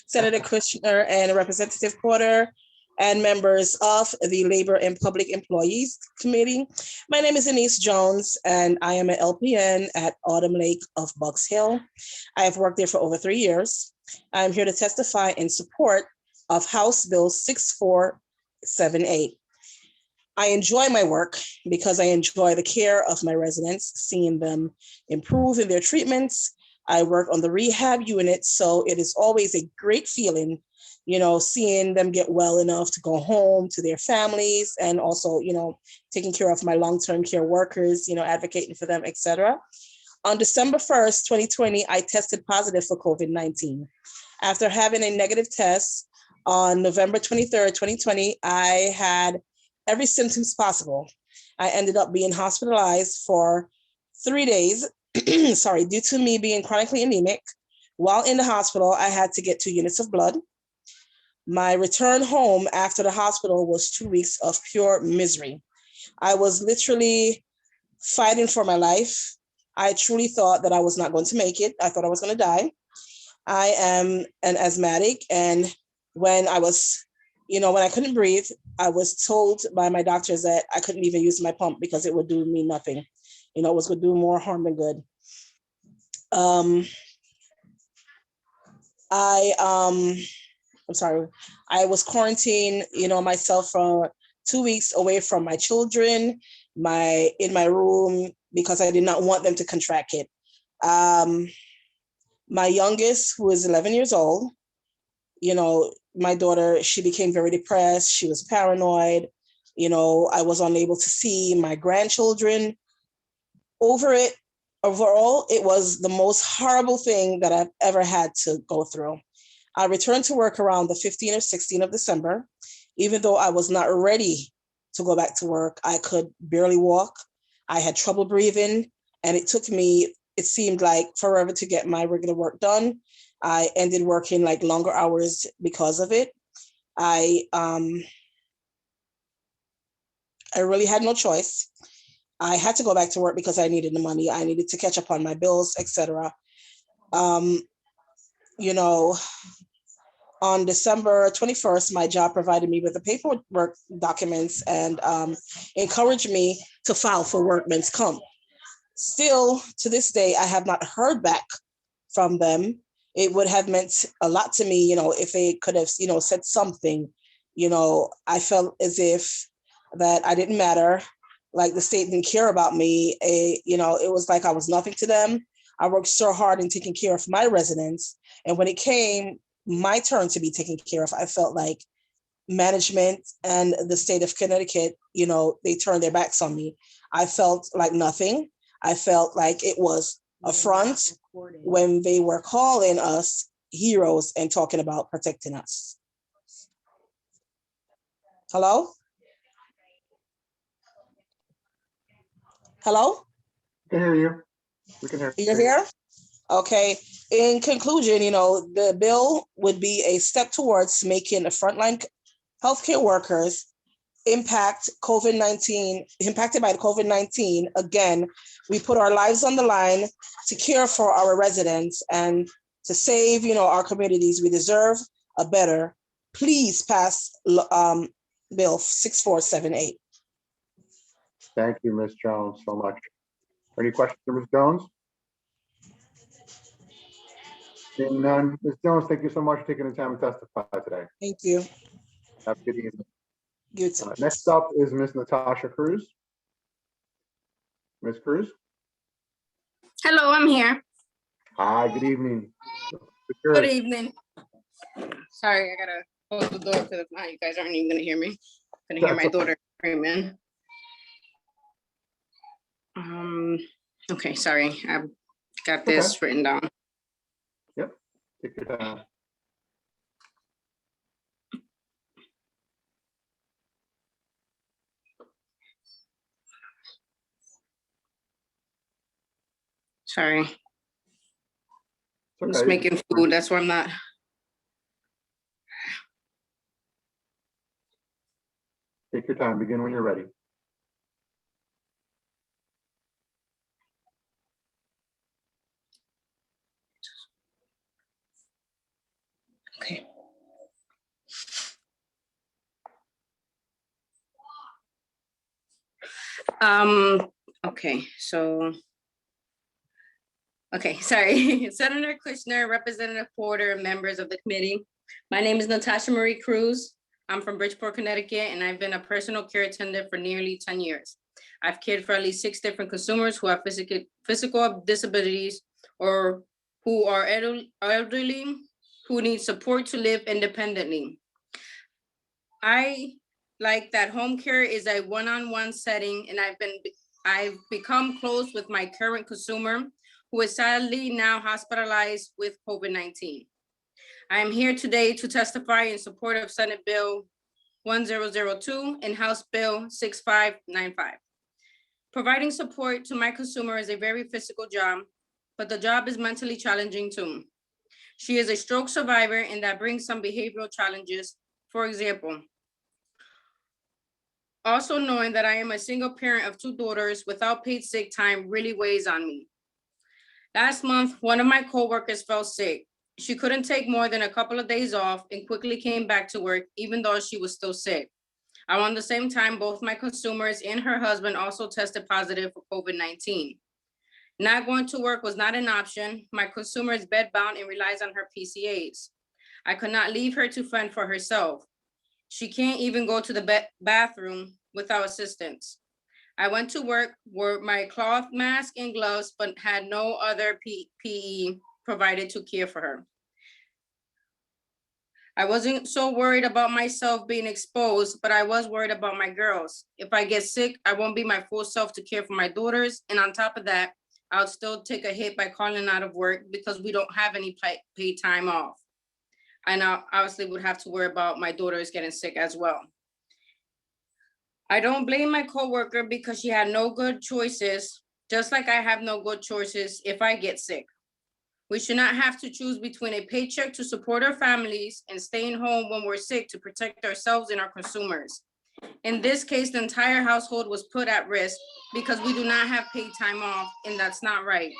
J: Senator Kushner and Representative Porter and members of the Labor and Public Employees Committee. My name is Anise Jones, and I am an LPN at Autumn Lake of Bucks Hill. I have worked there for over 3 years. I'm here to testify in support of House Bill 6478. I enjoy my work because I enjoy the care of my residents, seeing them improve in their treatments. I work on the rehab unit, so it is always a great feeling, seeing them get well enough to go home to their families, and also, taking care of my long-term care workers, advocating for them, etc. On December 1st, 2020, I tested positive for COVID-19. After having a negative test on November 23rd, 2020, I had every symptoms possible. I ended up being hospitalized for 3 days, due to me being chronically anemic. While in the hospital, I had to get 2 units of blood. My return home after the hospital was 2 weeks of pure misery. I was literally fighting for my life. I truly thought that I was not going to make it. I thought I was going to die. I am an asthmatic, and when I was, when I couldn't breathe, I was told by my doctors that I couldn't even use my pump because it would do me nothing. It was going to do more harm than good. I was quarantined, myself for 2 weeks away from my children, in my room, because I did not want them to contract it. My youngest, who is 11 years old, my daughter, she became very depressed. She was paranoid. I was unable to see my grandchildren. Over it, overall, it was the most horrible thing that I've ever had to go through. I returned to work around the 15th or 16th of December. Even though I was not ready to go back to work, I could barely walk. I had trouble breathing, and it took me, it seemed like forever to get my regular work done. I ended working like longer hours because of it. I really had no choice. I had to go back to work because I needed the money. I needed to catch up on my bills, etc. You know, on December 21st, my job provided me with the paperwork documents and encouraged me to file for workman's comp. Still, to this day, I have not heard back from them. It would have meant a lot to me, you know, if they could have, you know, said something. You know, I felt as if that I didn't matter, like the state didn't care about me. You know, it was like I was nothing to them. I worked so hard in taking care of my residents. And when it came my turn to be taken care of, I felt like management and the state of Connecticut, you know, they turned their backs on me. I felt like nothing. I felt like it was a front when they were calling us heroes and talking about protecting us. Hello? Hello?
A: We can hear you. We can hear you.
J: You're here? Okay. In conclusion, you know, the bill would be a step towards making the frontline healthcare workers impacted by the COVID-19. Again, we put our lives on the line to care for our residents and to save, you know, our communities. We deserve a better. Please pass Bill 6478.
A: Thank you, Ms. Jones, so much. Any questions for Ms. Jones? Seeing none, Ms. Jones, thank you so much for taking the time to testify today.
J: Thank you.
A: Have a good evening.
J: You too.
A: Next up is Ms. Natasha Cruz. Ms. Cruz?
L: Hello, I'm here.
A: Hi, good evening.
L: Good evening. Sorry, I gotta close the door because if not, you guys aren't even gonna hear me. Gonna hear my daughter screaming. Okay, sorry, I've got this written down.
A: Yep, take your time.
L: Sorry. I'm just making food, that's why I'm not.
A: Take your time, begin when you're ready.
L: Okay. Okay, so. Okay, sorry. Senator Kushner, Representative Porter, members of the committee. My name is Natasha Marie Cruz. I'm from Bridgeport, Connecticut, and I've been a personal care attendant for nearly 10 years. I've cared for at least 6 different consumers who have physical disabilities or who are elderly, who need support to live independently. I like that home care is a one-on-one setting, and I've become close with my current consumer who is sadly now hospitalized with COVID-19. I am here today to testify in support of Senate Bill 1002 and House Bill 6595. Providing support to my consumer is a very physical job, but the job is mentally challenging too. She is a stroke survivor, and that brings some behavioral challenges. For example, also knowing that I am a single parent of 2 daughters without paid sick time really weighs on me. Last month, one of my coworkers fell sick. She couldn't take more than a couple of days off and quickly came back to work, even though she was still sick. Around the same time, both my consumers and her husband also tested positive for COVID-19. Not going to work was not an option. My consumer is bedbound and relies on her PCAs. I could not leave her to fend for herself. She can't even go to the bathroom without assistance. I went to work, wore my cloth mask and gloves, but had no other PPE provided to care for her. I wasn't so worried about myself being exposed, but I was worried about my girls. If I get sick, I won't be my full self to care for my daughters. And on top of that, I'll still take a hit by calling out of work because we don't have any paid time off. And I obviously would have to worry about my daughter is getting sick as well. I don't blame my coworker because she had no good choices, just like I have no good choices if I get sick. We should not have to choose between a paycheck to support our families and staying home when we're sick to protect ourselves and our consumers. In this case, the entire household was put at risk because we do not have paid time off, and that's not right.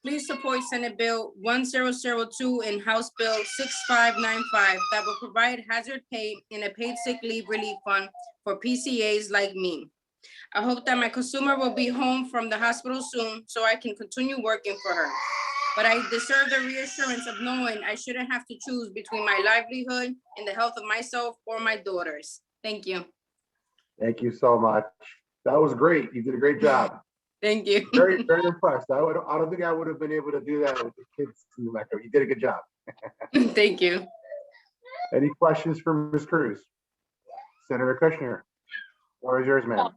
L: Please support Senate Bill 1002 and House Bill 6595 that will provide hazard pay and a paid sick leave relief fund for PCAs like me. I hope that my consumer will be home from the hospital soon so I can continue working for her. But I deserve the reassurance of knowing I shouldn't have to choose between my livelihood and the health of myself or my daughters. Thank you.
A: Thank you so much. That was great. You did a great job.
L: Thank you.
A: Very, very impressed. I don't think I would have been able to do that with the kids in New Mexico. You did a good job.
L: Thank you.
A: Any questions for Ms. Cruz? Senator Kushner, floor is yours, ma'am.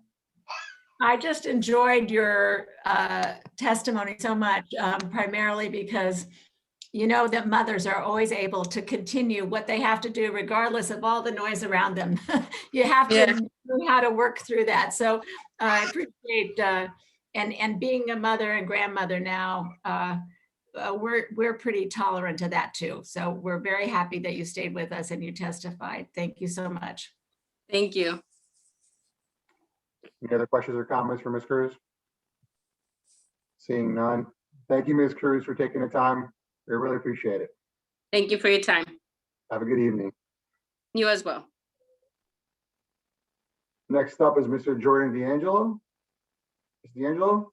M: I just enjoyed your testimony so much, primarily because you know that mothers are always able to continue what they have to do regardless of all the noise around them. You have to know how to work through that. So I appreciate, and being a mother and grandmother now, we're pretty tolerant of that too. So we're very happy that you stayed with us and you testified. Thank you so much.
L: Thank you.
A: Any other questions or comments for Ms. Cruz? Seeing none. Thank you, Ms. Cruz, for taking the time. We really appreciate it.
L: Thank you for your time.
A: Have a good evening.
L: You as well.
A: Next up is Mr. Jordan D'Angelo. Mr. D'Angelo?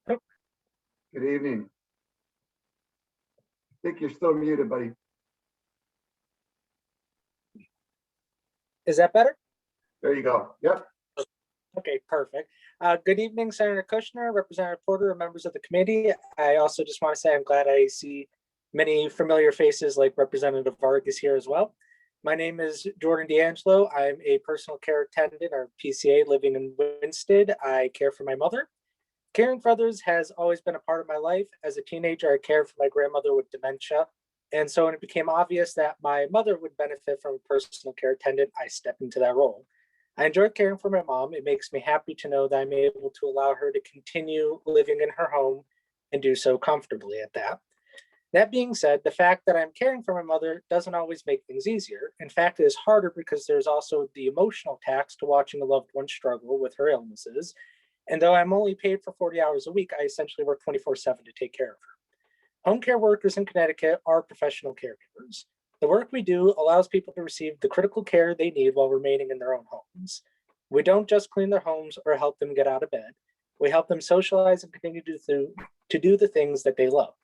A: Good evening. I think you're still muted, buddy.
N: Is that better?
A: There you go. Yep.
N: Okay, perfect. Good evening, Senator Kushner, Representative Porter, and members of the committee. I also just want to say I'm glad I see many familiar faces like Representative Vargas here as well. My name is Jordan D'Angelo. I'm a personal care attendant or PCA living in Winsted. I care for my mother. Caring for others has always been a part of my life. As a teenager, I cared for my grandmother with dementia. And so when it became obvious that my mother would benefit from a personal care attendant, I stepped into that role. I enjoy caring for my mom. It makes me happy to know that I'm able to allow her to continue living in her home and do so comfortably at that. That being said, the fact that I'm caring for my mother doesn't always make things easier. In fact, it is harder because there's also the emotional tax to watching a loved one struggle with her illnesses. And though I'm only paid for 40 hours a week, I essentially work 24/7 to take care of her. Home care workers in Connecticut are professional caregivers. The work we do allows people to receive the critical care they need while remaining in their own homes. We don't just clean their homes or help them get out of bed. We help them socialize and continue to do the things that they love.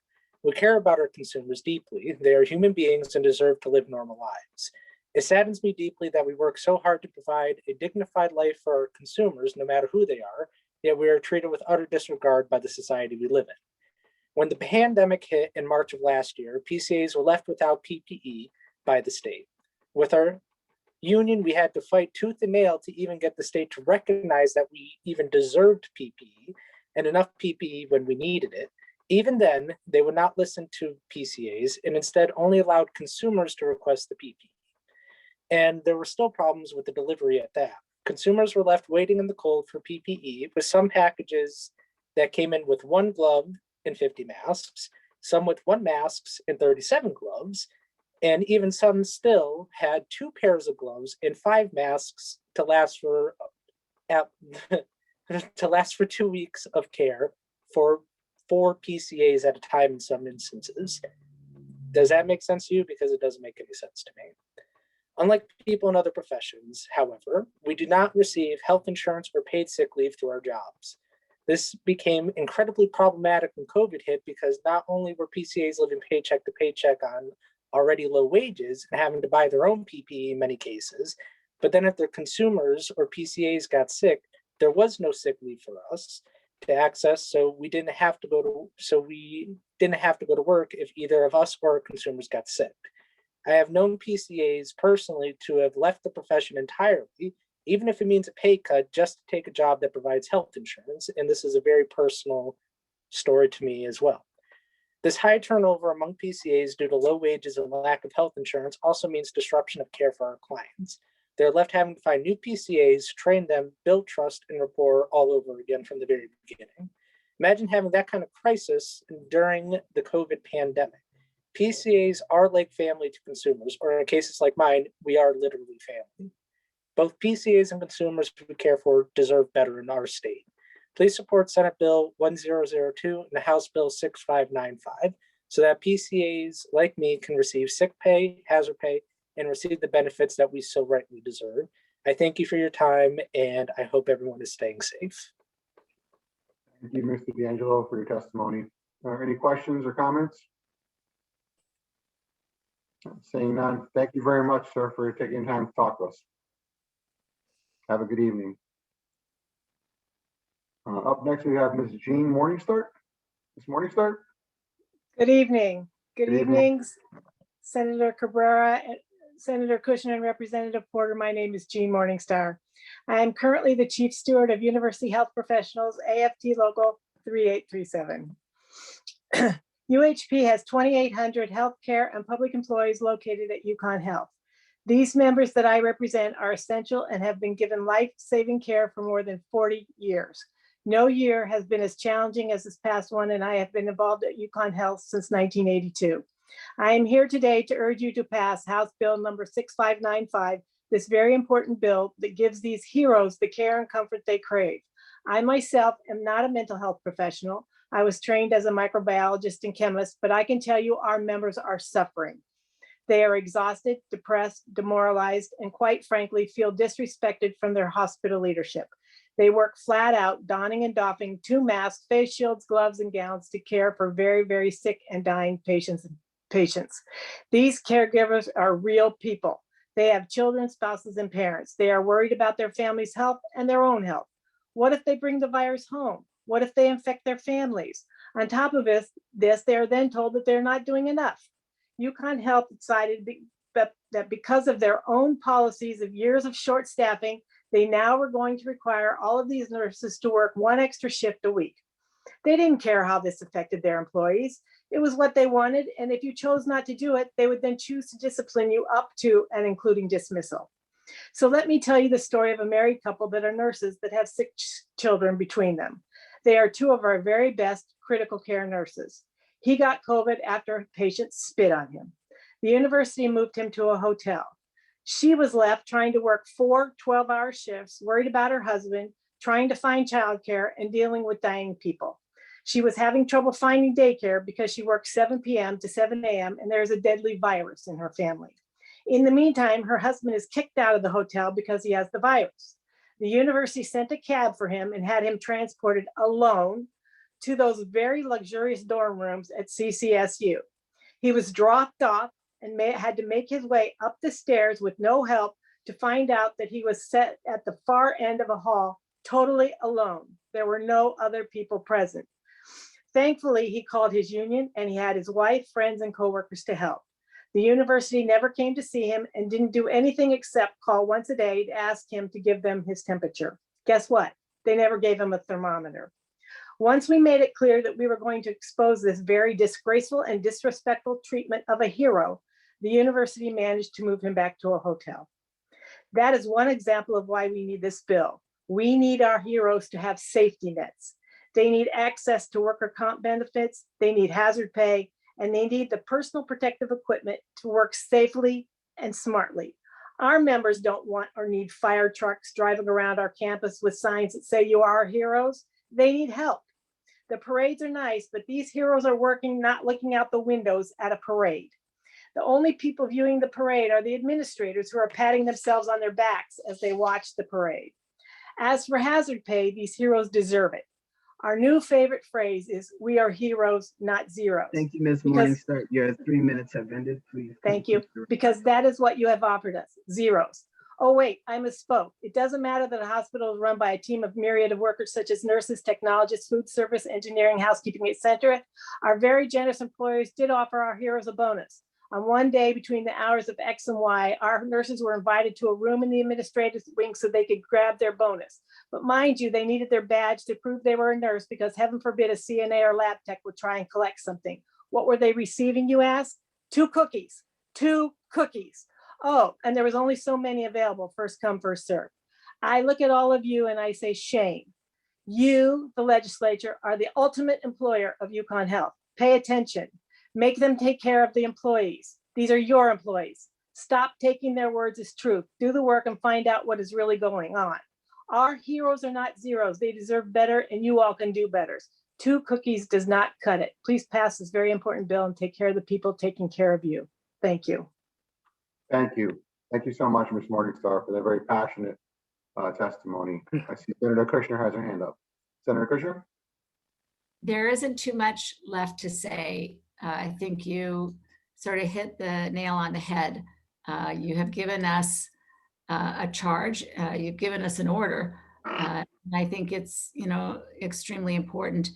N: We care about our consumers deeply. They are human beings and deserve to live normal lives. It saddens me deeply that we work so hard to provide a dignified life for our consumers, no matter who they are, yet we are treated with utter disregard by the society we live in. When the pandemic hit in March of last year, PCAs were left without PPE by the state. With our union, we had to fight tooth and nail to even get the state to recognize that we even deserved PPE and enough PPE when we needed it. Even then, they would not listen to PCAs and instead only allowed consumers to request the PPE. And there were still problems with the delivery at that. Consumers were left waiting in the cold for PPE, with some packages that came in with 1 glove and 50 masks, some with 1 mask and 37 gloves, and even some still had 2 pairs of gloves and 5 masks to last for 2 weeks of care for 4 PCAs at a time in some instances. Does that make sense to you? Because it doesn't make any sense to me. Unlike people in other professions, however, we do not receive health insurance or paid sick leave through our jobs. This became incredibly problematic when COVID hit because not only were PCAs living paycheck to paycheck on already low wages and having to buy their own PPE in many cases, but then if their consumers or PCAs got sick, there was no sick leave for us to access, so we didn't have to go to work if either of us or our consumers got sick. I have known PCAs personally to have left the profession entirely, even if it means a pay cut just to take a job that provides health insurance. And this is a very personal story to me as well. This high turnover among PCAs due to low wages and lack of health insurance also means disruption of care for our clients. They're left having to find new PCAs, train them, build trust and rapport all over again from the very beginning. Imagine having that kind of crisis during the COVID pandemic. PCAs are like family to consumers, or in cases like mine, we are literally family. Both PCAs and consumers we care for deserve better in our state. Please support Senate Bill 1002 and House Bill 6595 so that PCAs like me can receive sick pay, hazard pay, and receive the benefits that we so rightly deserve. I thank you for your time, and I hope everyone is staying safe.
A: Thank you, Mr. D'Angelo, for your testimony. Any questions or comments? Seeing none, thank you very much, sir, for taking time to talk to us. Have a good evening. Up next, we have Ms. Jean Morningstar. Ms. Morningstar?
P: Good evening. Good
A: Good evening.
P: evening, Senator Cabrera, Senator Kushner, and Representative Porter. My name is Jean Morningstar. I am currently the Chief Steward of University Health Professionals, AFT Local 3837. UHP has 2,800 healthcare and public employees located at UConn Health. These members that I represent are essential and have been given life-saving care for more than 40 years. No year has been as challenging as this past one, and I have been involved at UConn Health since 1982. I am here today to urge you to pass House Bill number 6595, this very important bill that gives these heroes the care and comfort they crave. I myself am not a mental health professional. I was trained as a microbiologist and chemist, but I can tell you our members are suffering. They are exhausted, depressed, demoralized, and quite frankly, feel disrespected from their hospital leadership. They work flat out, donning and doffing 2 masks, face shields, gloves, and gowns to care for very, very sick and dying patients. These caregivers are real people. They have children, spouses, and parents. They are worried about their family's health and their own health. What if they bring the virus home? What if they infect their families? On top of this, they are then told that they're not doing enough. UConn Health decided that because of their own policies of years of short staffing, they now were going to require all of these nurses to work 1 extra shift a week. They didn't care how this affected their employees. It was what they wanted, and if you chose not to do it, they would then choose to discipline you up to and including dismissal. So let me tell you the story of a married couple that are nurses that have 6 children between them. They are 2 of our very best critical care nurses. He got COVID after a patient spit on him. The university moved him to a hotel. She was left trying to work 4 12-hour shifts, worried about her husband, trying to find childcare and dealing with dying people. She was having trouble finding daycare because she worked 7 p.m. to 7 a.m. and there's a deadly virus in her family. In the meantime, her husband is kicked out of the hotel because he has the virus. The university sent a cab for him and had him transported alone to those very luxurious dorm rooms at CCSU. He was dropped off and had to make his way up the stairs with no help to find out that he was set at the far end of a hall, totally alone. There were no other people present. Thankfully, he called his union and he had his wife, friends, and coworkers to help. The university never came to see him and didn't do anything except call once a day to ask him to give them his temperature. Guess what? They never gave him a thermometer. Once we made it clear that we were going to expose this very disgraceful and disrespectful treatment of a hero, the university managed to move him back to a hotel. That is one example of why we need this bill. We need our heroes to have safety nets. They need access to worker comp benefits, they need hazard pay, and they need the personal protective equipment to work safely and smartly. Our members don't want or need fire trucks driving around our campus with signs that say you are our heroes. They need help. The parades are nice, but these heroes are working, not looking out the windows at a parade. The only people viewing the parade are the administrators who are patting themselves on their backs as they watch the parade. As for hazard pay, these heroes deserve it. Our new favorite phrase is, we are heroes, not zeros.
K: Thank you, Ms. Morningstar. Your 3 minutes have ended, please.
P: Thank you, because that is what you have offered us, zeros. Oh wait, I misspoke. It doesn't matter that a hospital is run by a team of myriad of workers such as nurses, technologists, food service, engineering, housekeeping, etc. Our very generous employers did offer our heroes a bonus. On one day between the hours of X and Y, our nurses were invited to a room in the administrative wing so they could grab their bonus. But mind you, they needed their badge to prove they were a nurse because heaven forbid a CNA or lab tech would try and collect something. What were they receiving, you ask? 2 cookies, 2 cookies. Oh, and there was only so many available, first come, first serve. I look at all of you and I say, shame. You, the legislature, are the ultimate employer of UConn Health. Pay attention. Make them take care of the employees. These are your employees. Stop taking their words as truth. Do the work and find out what is really going on. Our heroes are not zeros. They deserve better and you all can do better. 2 cookies does not cut it. Please pass this very important bill and take care of the people taking care of you. Thank you.
A: Thank you. Thank you so much, Ms. Morningstar, for that very passionate testimony. I see Senator Kushner has her hand up. Senator Kushner?
M: There isn't too much left to say. I think you sort of hit the nail on the head. You have given us a charge. You've given us an order. And I think it's, extremely important.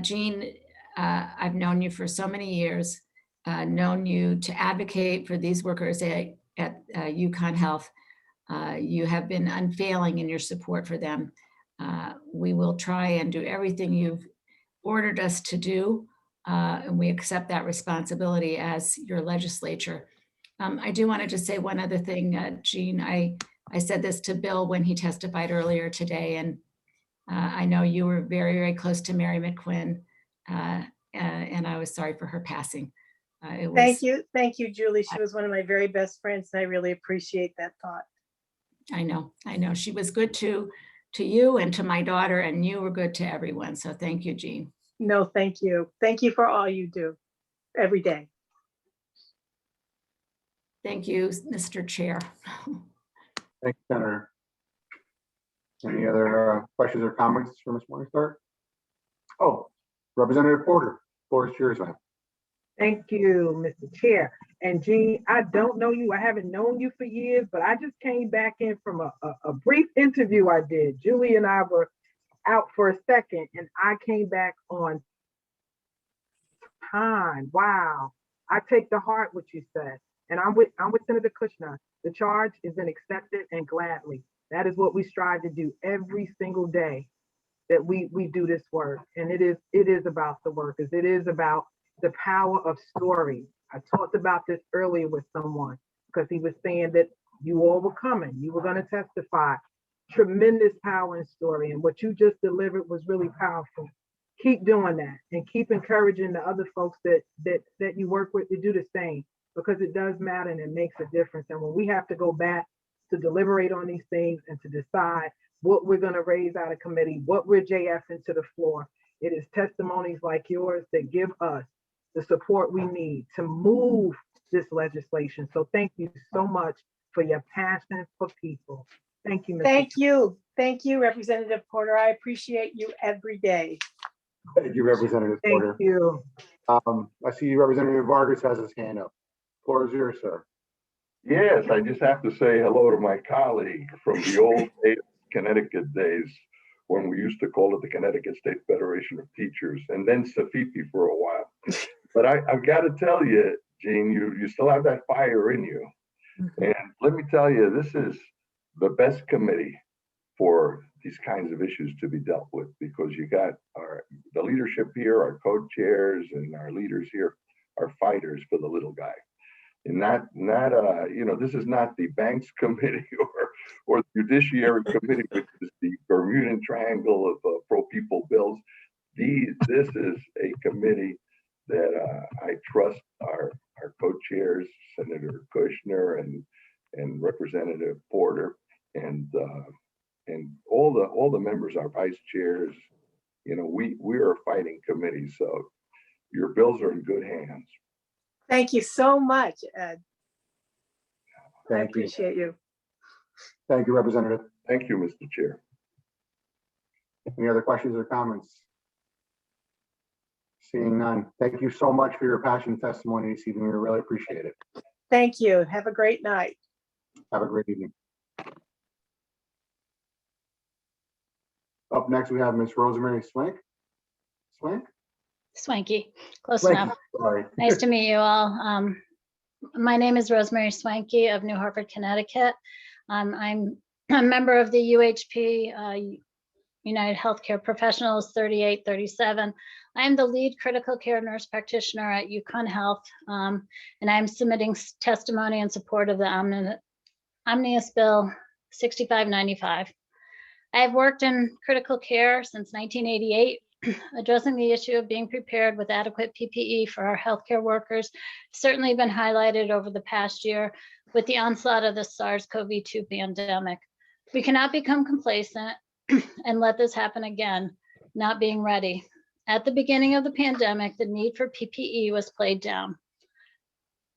M: Jean, I've known you for so many years, known you to advocate for these workers at UConn Health. You have been unfailing in your support for them. We will try and do everything you've ordered us to do, and we accept that responsibility as your legislature. I do want to just say one other thing, Jean. I said this to Bill when he testified earlier today, and I know you were very, very close to Mary McQuinn, and I was sorry for her passing.
P: Thank you, Julie. She was one of my very best friends, and I really appreciate that thought.
M: I know. She was good to you and to my daughter, and you were good to everyone. So thank you, Jean.
P: No, thank you. Thank you for all you do every day.
M: Thank you, Mr. Chair.
A: Thank you, Senator. Any other questions or comments for Ms. Morningstar? Oh, Representative Porter, floor is yours, ma'am.
E: Thank you, Mr. Chair. And Jean, I don't know you. I haven't known you for years, but I just came back in from a brief interview I did. Julie and I were out for a second and I came back on time. Wow. I take to heart what you said. And I'm with Senator Kushner. The charge has been accepted and gladly. That is what we strive to do every single day that we do this work. And it is about the workers. It is about the power of story. I talked about this earlier with someone because he was saying that you all were coming. You were going to testify. Tremendous power in story. And what you just delivered was really powerful. Keep doing that and keep encouraging the other folks that you work with to do the same, because it does matter and it makes a difference. And when we have to go back to deliberate on these things and to decide what we're going to raise out of committee, what we're JFing to the floor, it is testimonies like yours that give us the support we need to move this legislation. So thank you so much for your passion for people. Thank you, Mr.
P: Thank you. Thank you, Representative Porter. I appreciate you every day.
A: Thank you, Representative Porter.
E: Thank you.
A: I see Representative Vargas has his hand up. Floor is yours, sir.
Q: Yes, I just have to say hello to my colleague from the old Connecticut days when we used to call it the Connecticut State Federation of Teachers, and then Safifi for a while. But I've got to tell you, Jean, you still have that fire in you. And let me tell you, this is the best committee for these kinds of issues to be dealt with, because you got the leadership here, our co-chairs and our leaders here are fighters for the little guy. And this is not the Banks Committee or the Judiciary Committee, which is the Bermuda Triangle of pro-people bills. This is a committee that I trust our co-chairs, Senator Kushner and Representative Porter, and all the members, our vice chairs. We are a fighting committee, so your bills are in good hands.
P: Thank you so much, Ed. I
A: Thank you.
P: appreciate you.
A: Thank you, Representative.
Q: Thank you, Mr. Chair.
A: Any other questions or comments? Seeing none. Thank you so much for your passionate testimony this evening. We really appreciate it.
P: Thank you. Have a great night.
A: Have a great evening. Up next, we have Miss Rosemary Swank.
R: Swanky, close
A: Swanky,
R: enough.
A: sorry.
R: Nice to meet you all. My name is Rosemary Swanky of New Hartford, Connecticut. I'm a member of the UHP, United Healthcare Professionals 3837. I am the lead critical care nurse practitioner at UConn Health, and I'm submitting testimony in support of the Omnibus Bill 6595. I have worked in critical care since 1988, addressing the issue of being prepared with adequate PPE for our healthcare workers. Certainly been highlighted over the past year with the onslaught of the SARS-CoV-2 pandemic. We cannot become complacent and let this happen again, not being ready. At the beginning of the pandemic, the need for PPE was played down.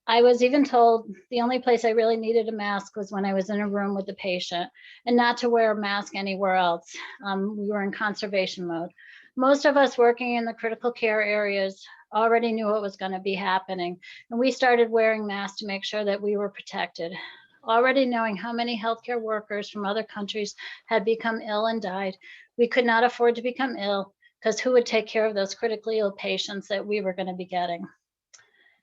R: I was even told the only place I really needed a mask was when I was in a room with the patient, and not to wear a mask anywhere else. We were in conservation mode. Most of us working in the critical care areas already knew what was going to be happening, and we started wearing masks to make sure that we were protected. Already knowing how many healthcare workers from other countries had become ill and died, we could not afford to become ill, because who would take care of those critically ill patients that we were going to be getting?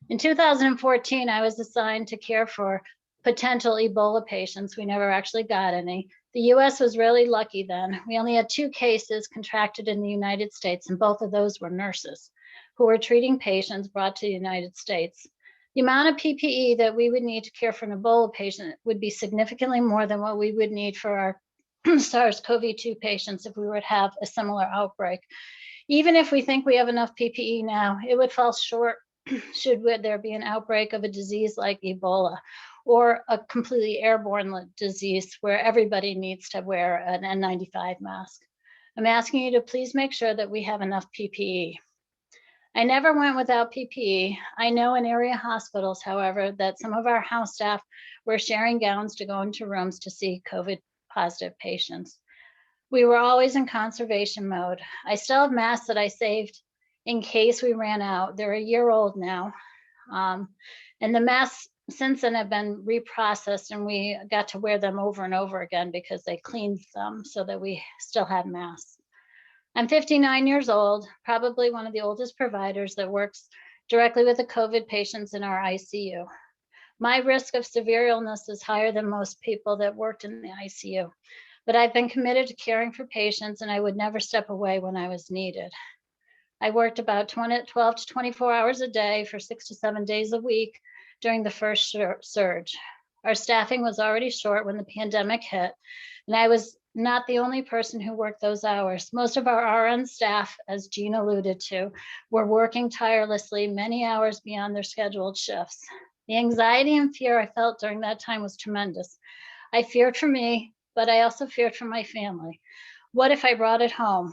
R: In 2014, I was assigned to care for potential Ebola patients. We never actually got any. The US was really lucky then. We only had 2 cases contracted in the United States, and both of those were nurses who were treating patients brought to the United States. The amount of PPE that we would need to care for an Ebola patient would be significantly more than what we would need for our SARS-CoV-2 patients if we were to have a similar outbreak. Even if we think we have enough PPE now, it would fall short should there be an outbreak of a disease like Ebola or a completely airborne disease where everybody needs to wear an N95 mask. I'm asking you to please make sure that we have enough PPE. I never went without PPE. I know in area hospitals, however, that some of our house staff were sharing gowns to go into rooms to see COVID positive patients. We were always in conservation mode. I still have masks that I saved in case we ran out. They're a year old now. And the masks since then have been reprocessed, and we got to wear them over and over again because they cleaned them so that we still have masks. I'm 59 years old, probably one of the oldest providers that works directly with the COVID patients in our ICU. My risk of severe illness is higher than most people that worked in the ICU, but I've been committed to caring for patients, and I would never step away when I was needed. I worked about 12 to 24 hours a day for 6 to 7 days a week during the first surge. Our staffing was already short when the pandemic hit, and I was not the only person who worked those hours. Most of our RN staff, as Jean alluded to, were working tirelessly many hours beyond their scheduled shifts. The anxiety and fear I felt during that time was tremendous. I feared for me, but I also feared for my family. What if I brought it home?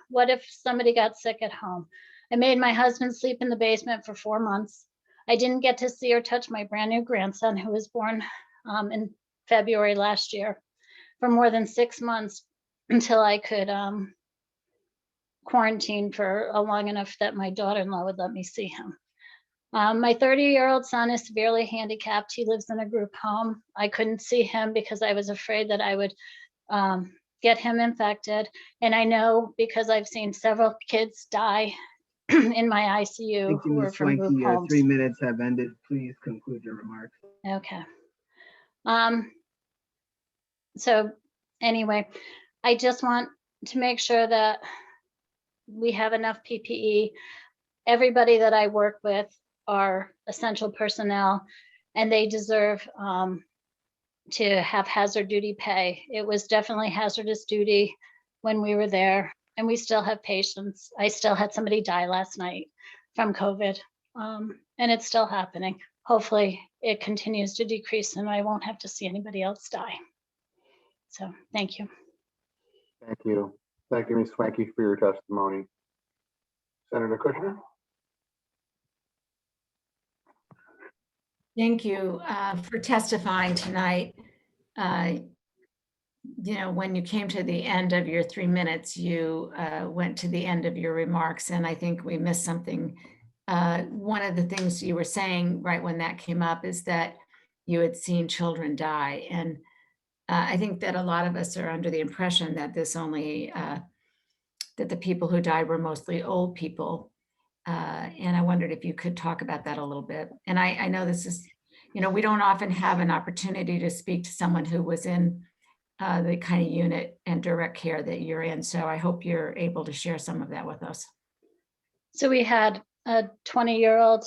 R: What if somebody got sick at home? I made my husband sleep in the basement for 4 months. I didn't get to see or touch my brand new grandson, who was born in February last year, for more than 6 months until I could quarantine for long enough that my daughter-in-law would let me see him. My 30-year-old son is severely handicapped. He lives in a group home. I couldn't see him because I was afraid that I would get him infected. And I know because I've seen several kids die in my ICU
K: Thank you,
R: who were
K: Ms.
R: from
K: Swanky.
R: group
K: Your
R: homes.
K: 3 minutes have ended. Please conclude your remarks.
R: Okay. So anyway, I just want to make sure that we have enough PPE. Everybody that I work with are essential personnel, and they deserve to have hazard duty pay. It was definitely hazardous duty when we were there, and we still have patients. I still had somebody die last night from COVID, and it's still happening. Hopefully it continues to decrease and I won't have to see anybody else die. So thank you.
A: Thank you. Thank you, Ms. Swanky, for your testimony. Senator Kushner?
M: Thank you for testifying tonight. You know, when you came to the end of your 3 minutes, you went to the end of your remarks, and I think we missed something. One of the things you were saying right when that came up is that you had seen children die. And I think that a lot of us are under the impression that this only, that the people who died were mostly old people. And I wondered if you could talk about that a little bit. And I know this is we don't often have an opportunity to speak to someone who was in the kind of unit and direct care that you're in. So I hope you're able to share some of that with us.
R: So we had a 20-year-old,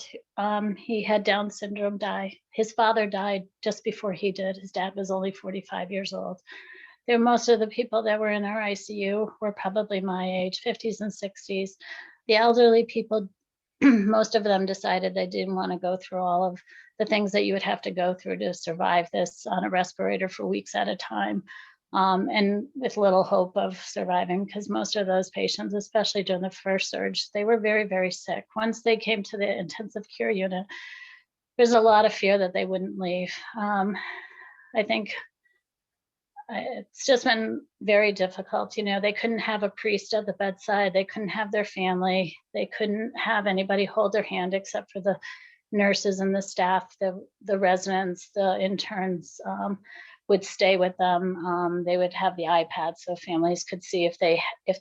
R: he had Down syndrome die. His father died just before he did. His dad was only 45 years old. Most of the people that were in our ICU were probably my age, 50s and 60s. The elderly people, most of them decided they didn't want to go through all of the things that you would have to go through to survive this on a respirator for weeks at a time, and with little hope of surviving, because most of those patients, especially during the first surge, they were very, very sick. Once they came to the intensive care unit, there's a lot of fear that they wouldn't leave. I think it's just been very difficult. They couldn't have a priest at the bedside. They couldn't have their family. They couldn't have anybody hold their hand except for the nurses and the staff, the residents, the interns would stay with them. They would have the iPad so families could see if they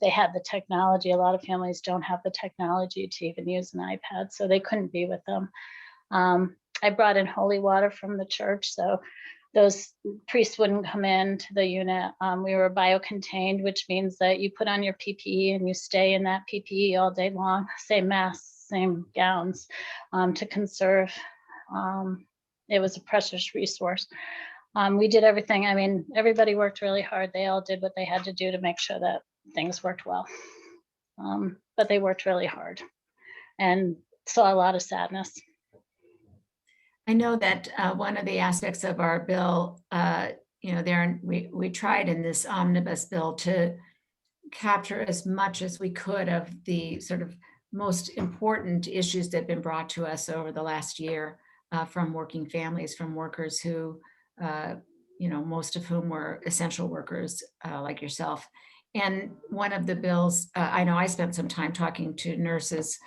R: had the technology. A lot of families don't have the technology to even use an iPad, so they couldn't be with them. I brought in holy water from the church, so those priests wouldn't come into the unit. We were biocontained, which means that you put on your PPE and you stay in that PPE all day long, same masks, same gowns, to conserve. It was a precious resource. We did everything. I mean, everybody worked really hard. They all did what they had to do to make sure that things worked well. But they worked really hard and saw a lot of sadness.
M: I know that one of the aspects of our bill, we tried in this omnibus bill to capture as much as we could of the sort of most important issues that have been brought to us over the last year from working families, from workers who, most of whom were essential workers like yourself. And one of the bills, I know I spent some time talking to nurses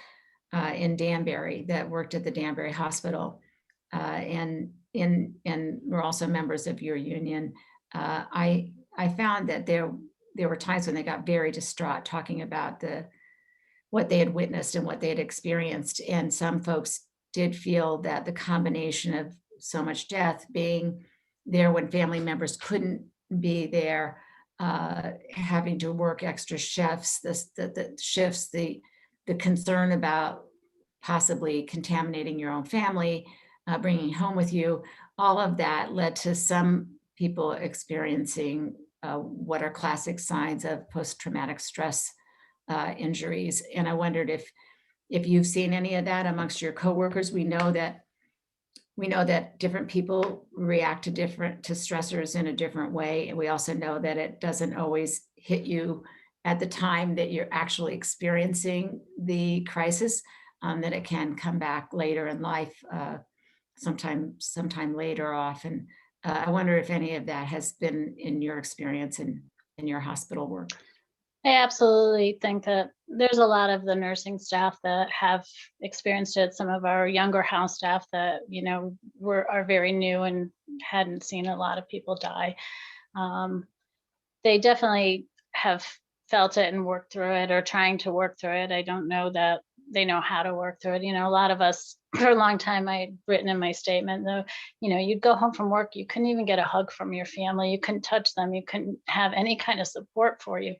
M: in Danbury that worked at the Danbury Hospital. And we're also members of your union. I found that there were times when they got very distraught talking about what they had witnessed and what they had experienced. And some folks did feel that the combination of so much death, being there when family members couldn't be there, having to work extra shifts, the concern about possibly contaminating your own family, bringing home with you, all of that led to some people experiencing what are classic signs of post-traumatic stress injuries. And I wondered if you've seen any of that amongst your coworkers. We know that different people react to stressors in a different way. And we also know that it doesn't always hit you at the time that you're actually experiencing the crisis, that it can come back later in life, sometime later often. I wonder if any of that has been in your experience in your hospital work.
R: I absolutely think that there's a lot of the nursing staff that have experienced it. Some of our younger house staff that, are very new and hadn't seen a lot of people die. They definitely have felt it and worked through it or trying to work through it. I don't know that they know how to work through it. A lot of us, for a long time, I had written in my statement, though, you'd go home from work, you couldn't even get a hug from your family. You couldn't touch them. You couldn't have any kind of support for you.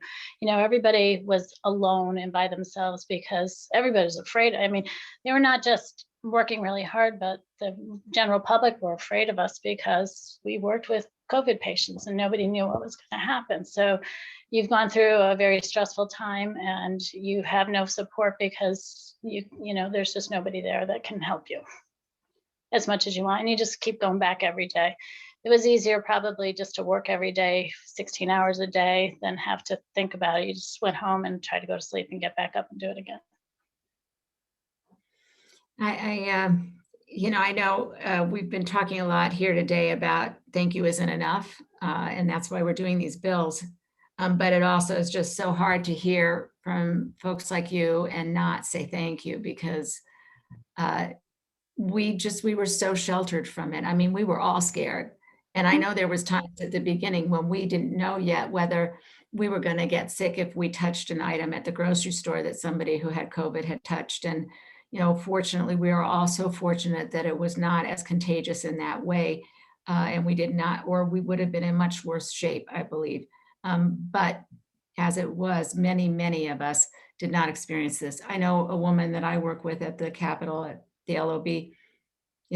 R: Everybody was alone and by themselves because everybody's afraid. I mean, they were not just working really hard, but the general public were afraid of us because we worked with COVID patients and nobody knew what was going to happen. So you've gone through a very stressful time and you have no support because there's just nobody there that can help you as much as you want. And you just keep going back every day. It was easier probably just to work every day, 16 hours a day, than have to think about it. You just went home and tried to go to sleep and get back up and do it again.
M: I know we've been talking a lot here today about thank you isn't enough, and that's why we're doing these bills. But it also is just so hard to hear from folks like you and not say thank you, because we were so sheltered from it. I mean, we were all scared. And I know there was times at the beginning when we didn't know yet whether we were going to get sick if we touched an item at the grocery store that somebody who had COVID had touched. And fortunately, we are also fortunate that it was not as contagious in that way. And we did not, or we would have been in much worse shape, I believe. But as it was, many, many of us did not experience this. I know a woman that I work with at the Capitol, at the LOB,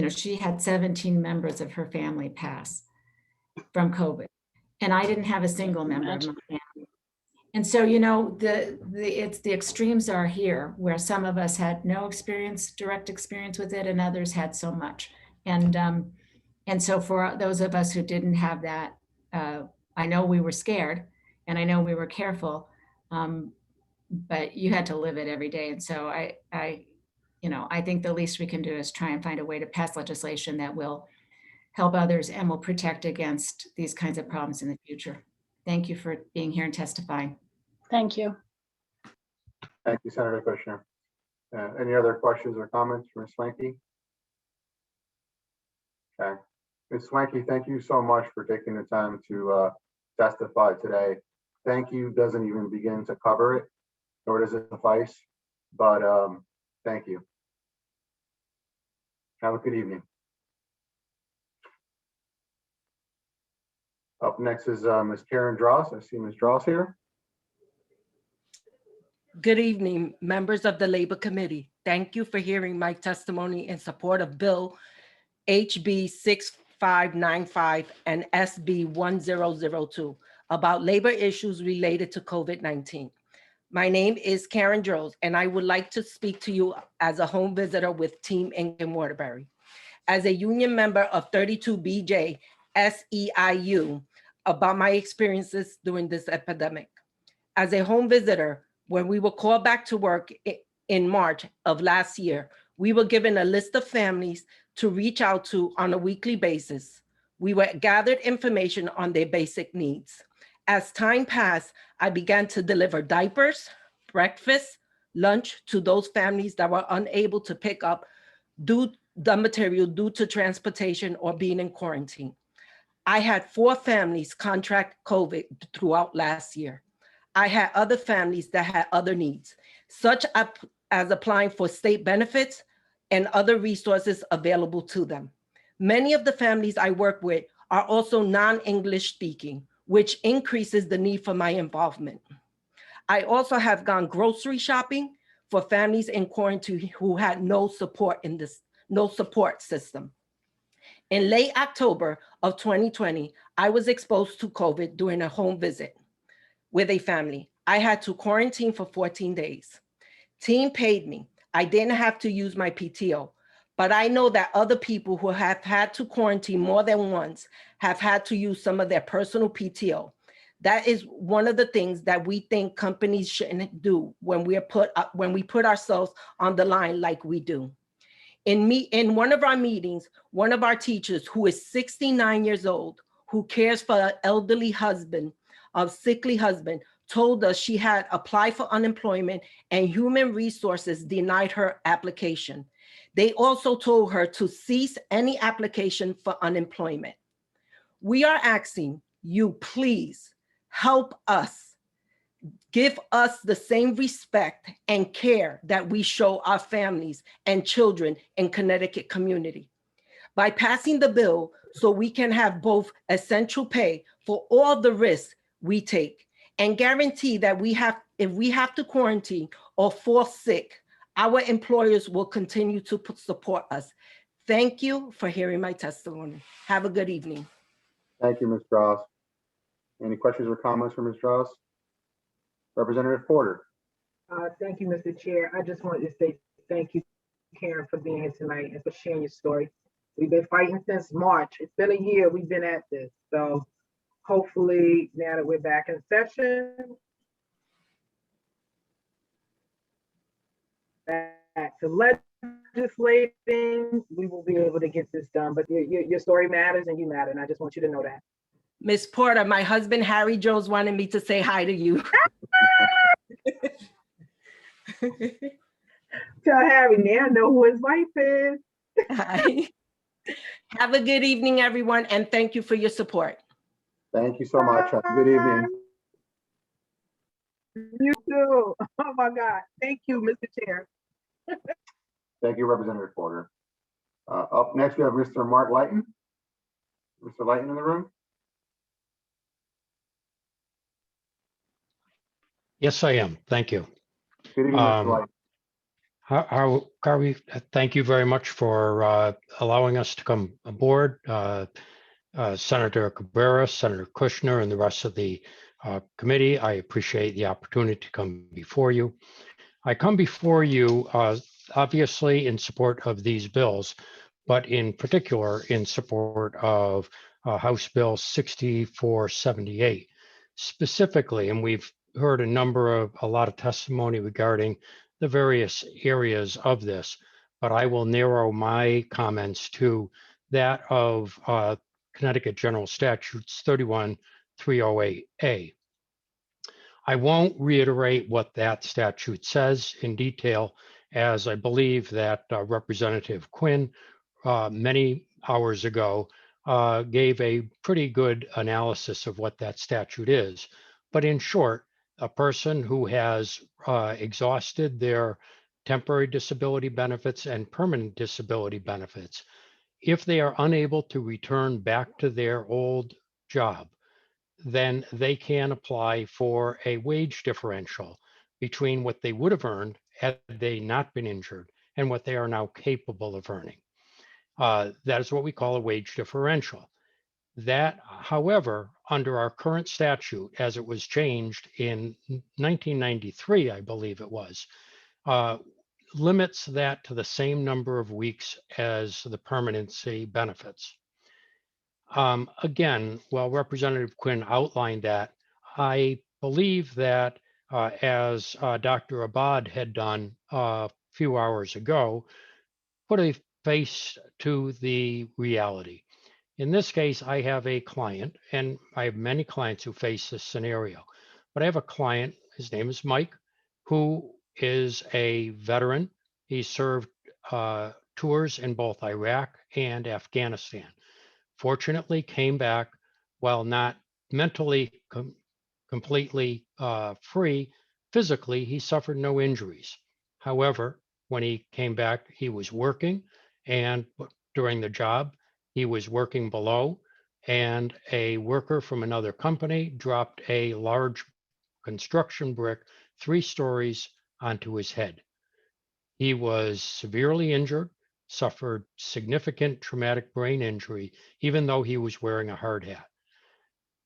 M: she had 17 members of her family pass from COVID. And I didn't have a single member of my family. And so, the extremes are here, where some of us had no direct experience with it, and others had so much. And so for those of us who didn't have that, I know we were scared and I know we were careful, but you had to live it every day. And so I think the least we can do is try and find a way to pass legislation that will help others and will protect against these kinds of problems in the future. Thank you for being here and testifying.
R: Thank you.
A: Thank you, Senator Kushner. Any other questions or comments for Ms. Swanky? Okay. Ms. Swanky, thank you so much for taking the time to testify today. Thank you doesn't even begin to cover it, nor does it suffice, but thank you. Have a good evening. Up next is Ms. Karen Dross. I see Ms. Dross here.
O: Good evening, members of the Labor Committee. Thank you for hearing my testimony in support of Bill HB 6595 and SB 1002 about labor issues related to COVID-19. My name is Karen Droz, and I would like to speak to you as a home visitor with Team Inc. in Waterbury. As a union member of 32BJ SEIU, about my experiences during this epidemic. As a home visitor, when we were called back to work in March of last year, we were given a list of families to reach out to on a weekly basis. We were gathered information on their basic needs. As time passed, I began to deliver diapers, breakfast, lunch to those families that were unable to pick up the material due to transportation or being in quarantine. I had 4 families contract COVID throughout last year. I had other families that had other needs, such as applying for state benefits and other resources available to them. Many of the families I work with are also non-English speaking, which increases the need for my involvement. I also have gone grocery shopping for families in quarantine who had no support system. In late October of 2020, I was exposed to COVID during a home visit with a family. I had to quarantine for 14 days. Team paid me. I didn't have to use my PTO, but I know that other people who have had to quarantine more than once have had to use some of their personal PTO. That is one of the things that we think companies shouldn't do when we put ourselves on the line like we do. In one of our meetings, one of our teachers who is 69 years old, who cares for an elderly husband, a sickly husband, told us she had applied for unemployment and Human Resources denied her application. They also told her to cease any application for unemployment. We are asking you, please help us. Give us the same respect and care that we show our families and children in Connecticut community. By passing the bill so we can have both essential pay for all the risks we take and guarantee that if we have to quarantine or fall sick, our employers will continue to support us. Thank you for hearing my testimony. Have a good evening.
A: Thank you, Ms. Dross. Any questions or comments for Ms. Dross? Representative Porter.
E: Thank you, Mr. Chair. I just wanted to say thank you, Karen, for being here tonight and for sharing your story. We've been fighting since March. It's been a year we've been at this. So hopefully now that we're back in session, back to legislating, we will be able to get this done. But your story matters and you matter. And I just want you to know that.
O: Ms. Porter, my husband, Harry Jones, wanted me to say hi to you.
E: Tell Harry now, I know who his wife is.
O: Hi. Have a good evening, everyone, and thank you for your support.
A: Thank you so much. Have a good evening.
E: You too. Oh my God. Thank you, Mr. Chair.
A: Thank you, Representative Porter. Up next, we have Mr. Mark Lighton. Mr. Lighton in the room?
G: Yes, I am. Thank you.
A: Good evening, Mr. Lighton.
G: Garvey, thank you very much for allowing us to come aboard. Senator Cabrera, Senator Kushner, and the rest of the committee, I appreciate the opportunity to come before you. I come before you obviously in support of these bills, but in particular in support of House Bill 6478 specifically, and we've heard a lot of testimony regarding the various areas of this, but I will narrow my comments to that of Connecticut General Statutes 31308A. I won't reiterate what that statute says in detail, as I believe that Representative Quinn many hours ago gave a pretty good analysis of what that statute is. But in short, a person who has exhausted their temporary disability benefits and permanent disability benefits, if they are unable to return back to their old job, then they can apply for a wage differential between what they would have earned had they not been injured and what they are now capable of earning. That is what we call a wage differential. That, however, under our current statute, as it was changed in 1993, I believe it was, limits that to the same number of weeks as the permanency benefits. Again, while Representative Quinn outlined that, I believe that as Dr. Abad had done a few hours ago, put a face to the reality. In this case, I have a client, and I have many clients who face this scenario, but I have a client, his name is Mike, who is a veteran. He served tours in both Iraq and Afghanistan. Fortunately, came back while not mentally completely free. Physically, he suffered no injuries. However, when he came back, he was working, and during the job, he was working below, and a worker from another company dropped a large construction brick 3 stories onto his head. He was severely injured, suffered significant traumatic brain injury, even though he was wearing a hard hat.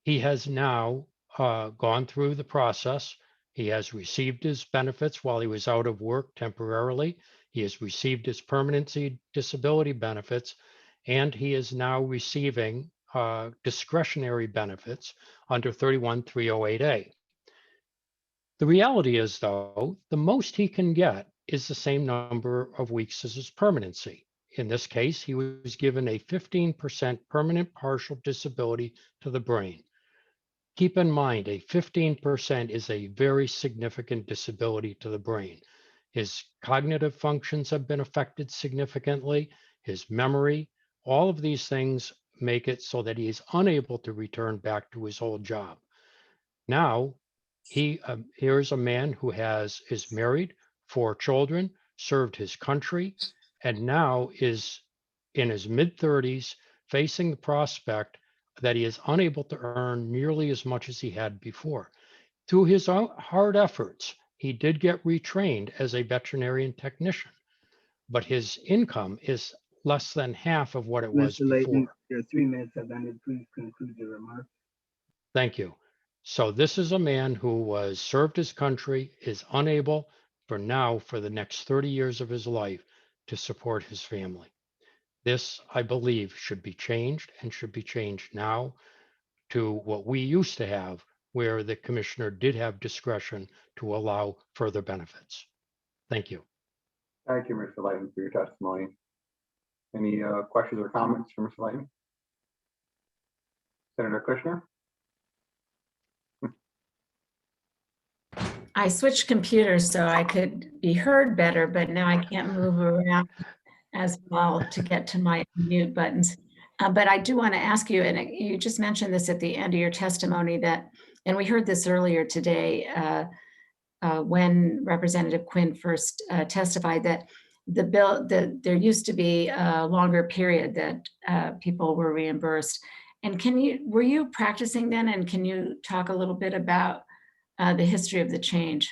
G: He has now gone through the process. He has received his benefits while he was out of work temporarily. He has received his permanency disability benefits, and he is now receiving discretionary benefits under 31308A. The reality is, though, the most he can get is the same number of weeks as his permanency. In this case, he was given a 15% permanent partial disability to the brain. Keep in mind, a 15% is a very significant disability to the brain. His cognitive functions have been affected significantly, his memory, all of these things make it so that he is unable to return back to his old job. Now, here's a man who is married, 4 children, served his country, and now is in his mid-30s, facing the prospect that he is unable to earn nearly as much as he had before. Through his own hard efforts, he did get retrained as a veterinarian technician, but his income is less than half of what it was
K: Mr. Layton,
G: before.
K: your 3 minutes have ended. Please conclude your remarks.
G: Thank you. So this is a man who was served his country, is unable for the next 30 years of his life to support his family. This, I believe, should be changed and should be changed now to what we used to have, where the commissioner did have discretion to allow further benefits. Thank you.
A: Thank you, Mr. Lighton, for your testimony. Any questions or comments from Mr. Lighton? Senator Kushner?
M: I switched computers so I could be heard better, but now I can't move around as well to get to my mute buttons. But I do want to ask you, and you just mentioned this at the end of your testimony, that, and we heard this earlier today when Representative Quinn first testified, that the bill, there used to be a longer period that people were reimbursed. And were you practicing then? And can you talk a little bit about the history of the change?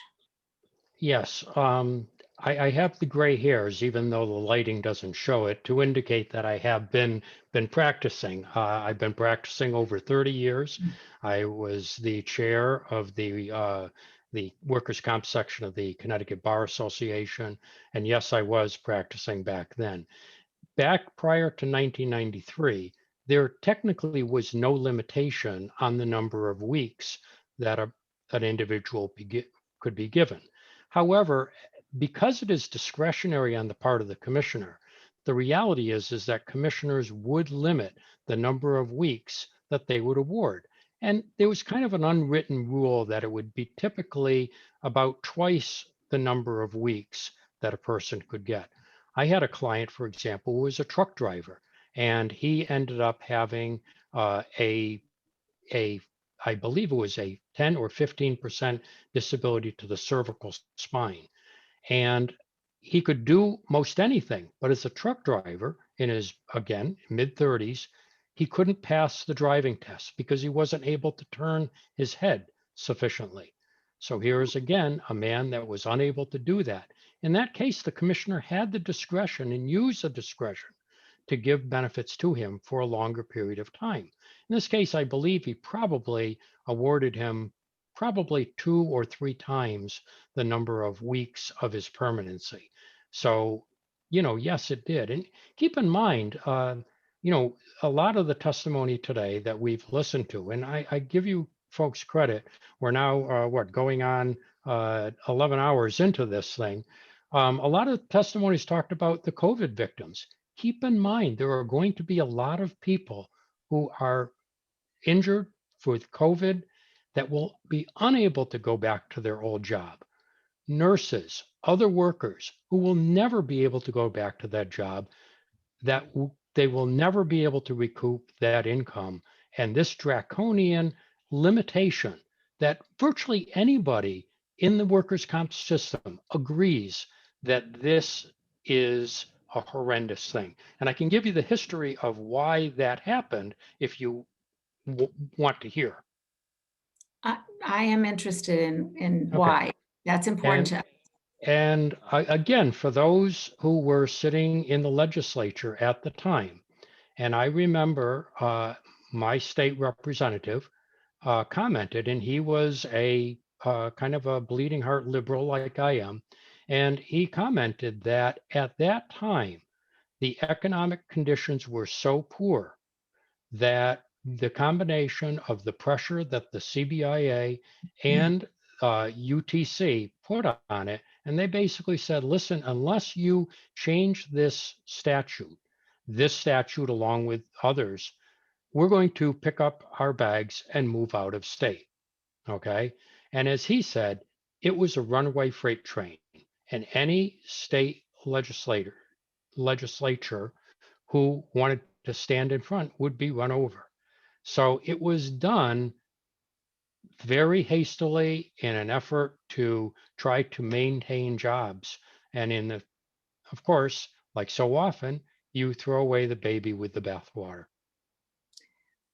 G: Yes, I have the gray hairs, even though the lighting doesn't show it, to indicate that I have been practicing. I've been practicing over 30 years. I was the chair of the workers' comp section of the Connecticut Bar Association, and yes, I was practicing back then. Back prior to 1993, there technically was no limitation on the number of weeks that an individual could be given. However, because it is discretionary on the part of the commissioner, the reality is that commissioners would limit the number of weeks that they would award. And there was kind of an unwritten rule that it would be typically about twice the number of weeks that a person could get. I had a client, for example, who was a truck driver, and he ended up having I believe it was a 10 or 15% disability to the cervical spine. And he could do most anything, but as a truck driver in his, again, mid-30s, he couldn't pass the driving test because he wasn't able to turn his head sufficiently. So here is again a man that was unable to do that. In that case, the commissioner had the discretion and used the discretion to give benefits to him for a longer period of time. In this case, I believe he probably awarded him probably 2 or 3 times the number of weeks of his permanency. So, yes, it did. And keep in mind, a lot of the testimony today that we've listened to, and I give you folks credit, we're now, going on 11 hours into this thing. A lot of testimonies talked about the COVID victims. Keep in mind, there are going to be a lot of people who are injured with COVID that will be unable to go back to their old job. Nurses, other workers who will never be able to go back to that job, that they will never be able to recoup that income. And this draconian limitation that virtually anybody in the workers' comp system agrees that this is a horrendous thing. And I can give you the history of why that happened if you want to hear.
M: I am interested in why. That's important to us.
G: And again, for those who were sitting in the legislature at the time, and I remember my state representative commented, and he was a kind of a bleeding heart liberal like I am, and he commented that at that time, the economic conditions were so poor that the combination of the pressure that the CBIA and UTC put on it, and they basically said, listen, unless you change this statute along with others, we're going to pick up our bags and move out of state. Okay. And as he said, it was a runaway freight train, and any state legislature who wanted to stand in front would be run over. So it was done very hastily in an effort to try to maintain jobs. And of course, like so often, you throw away the baby with the bathwater.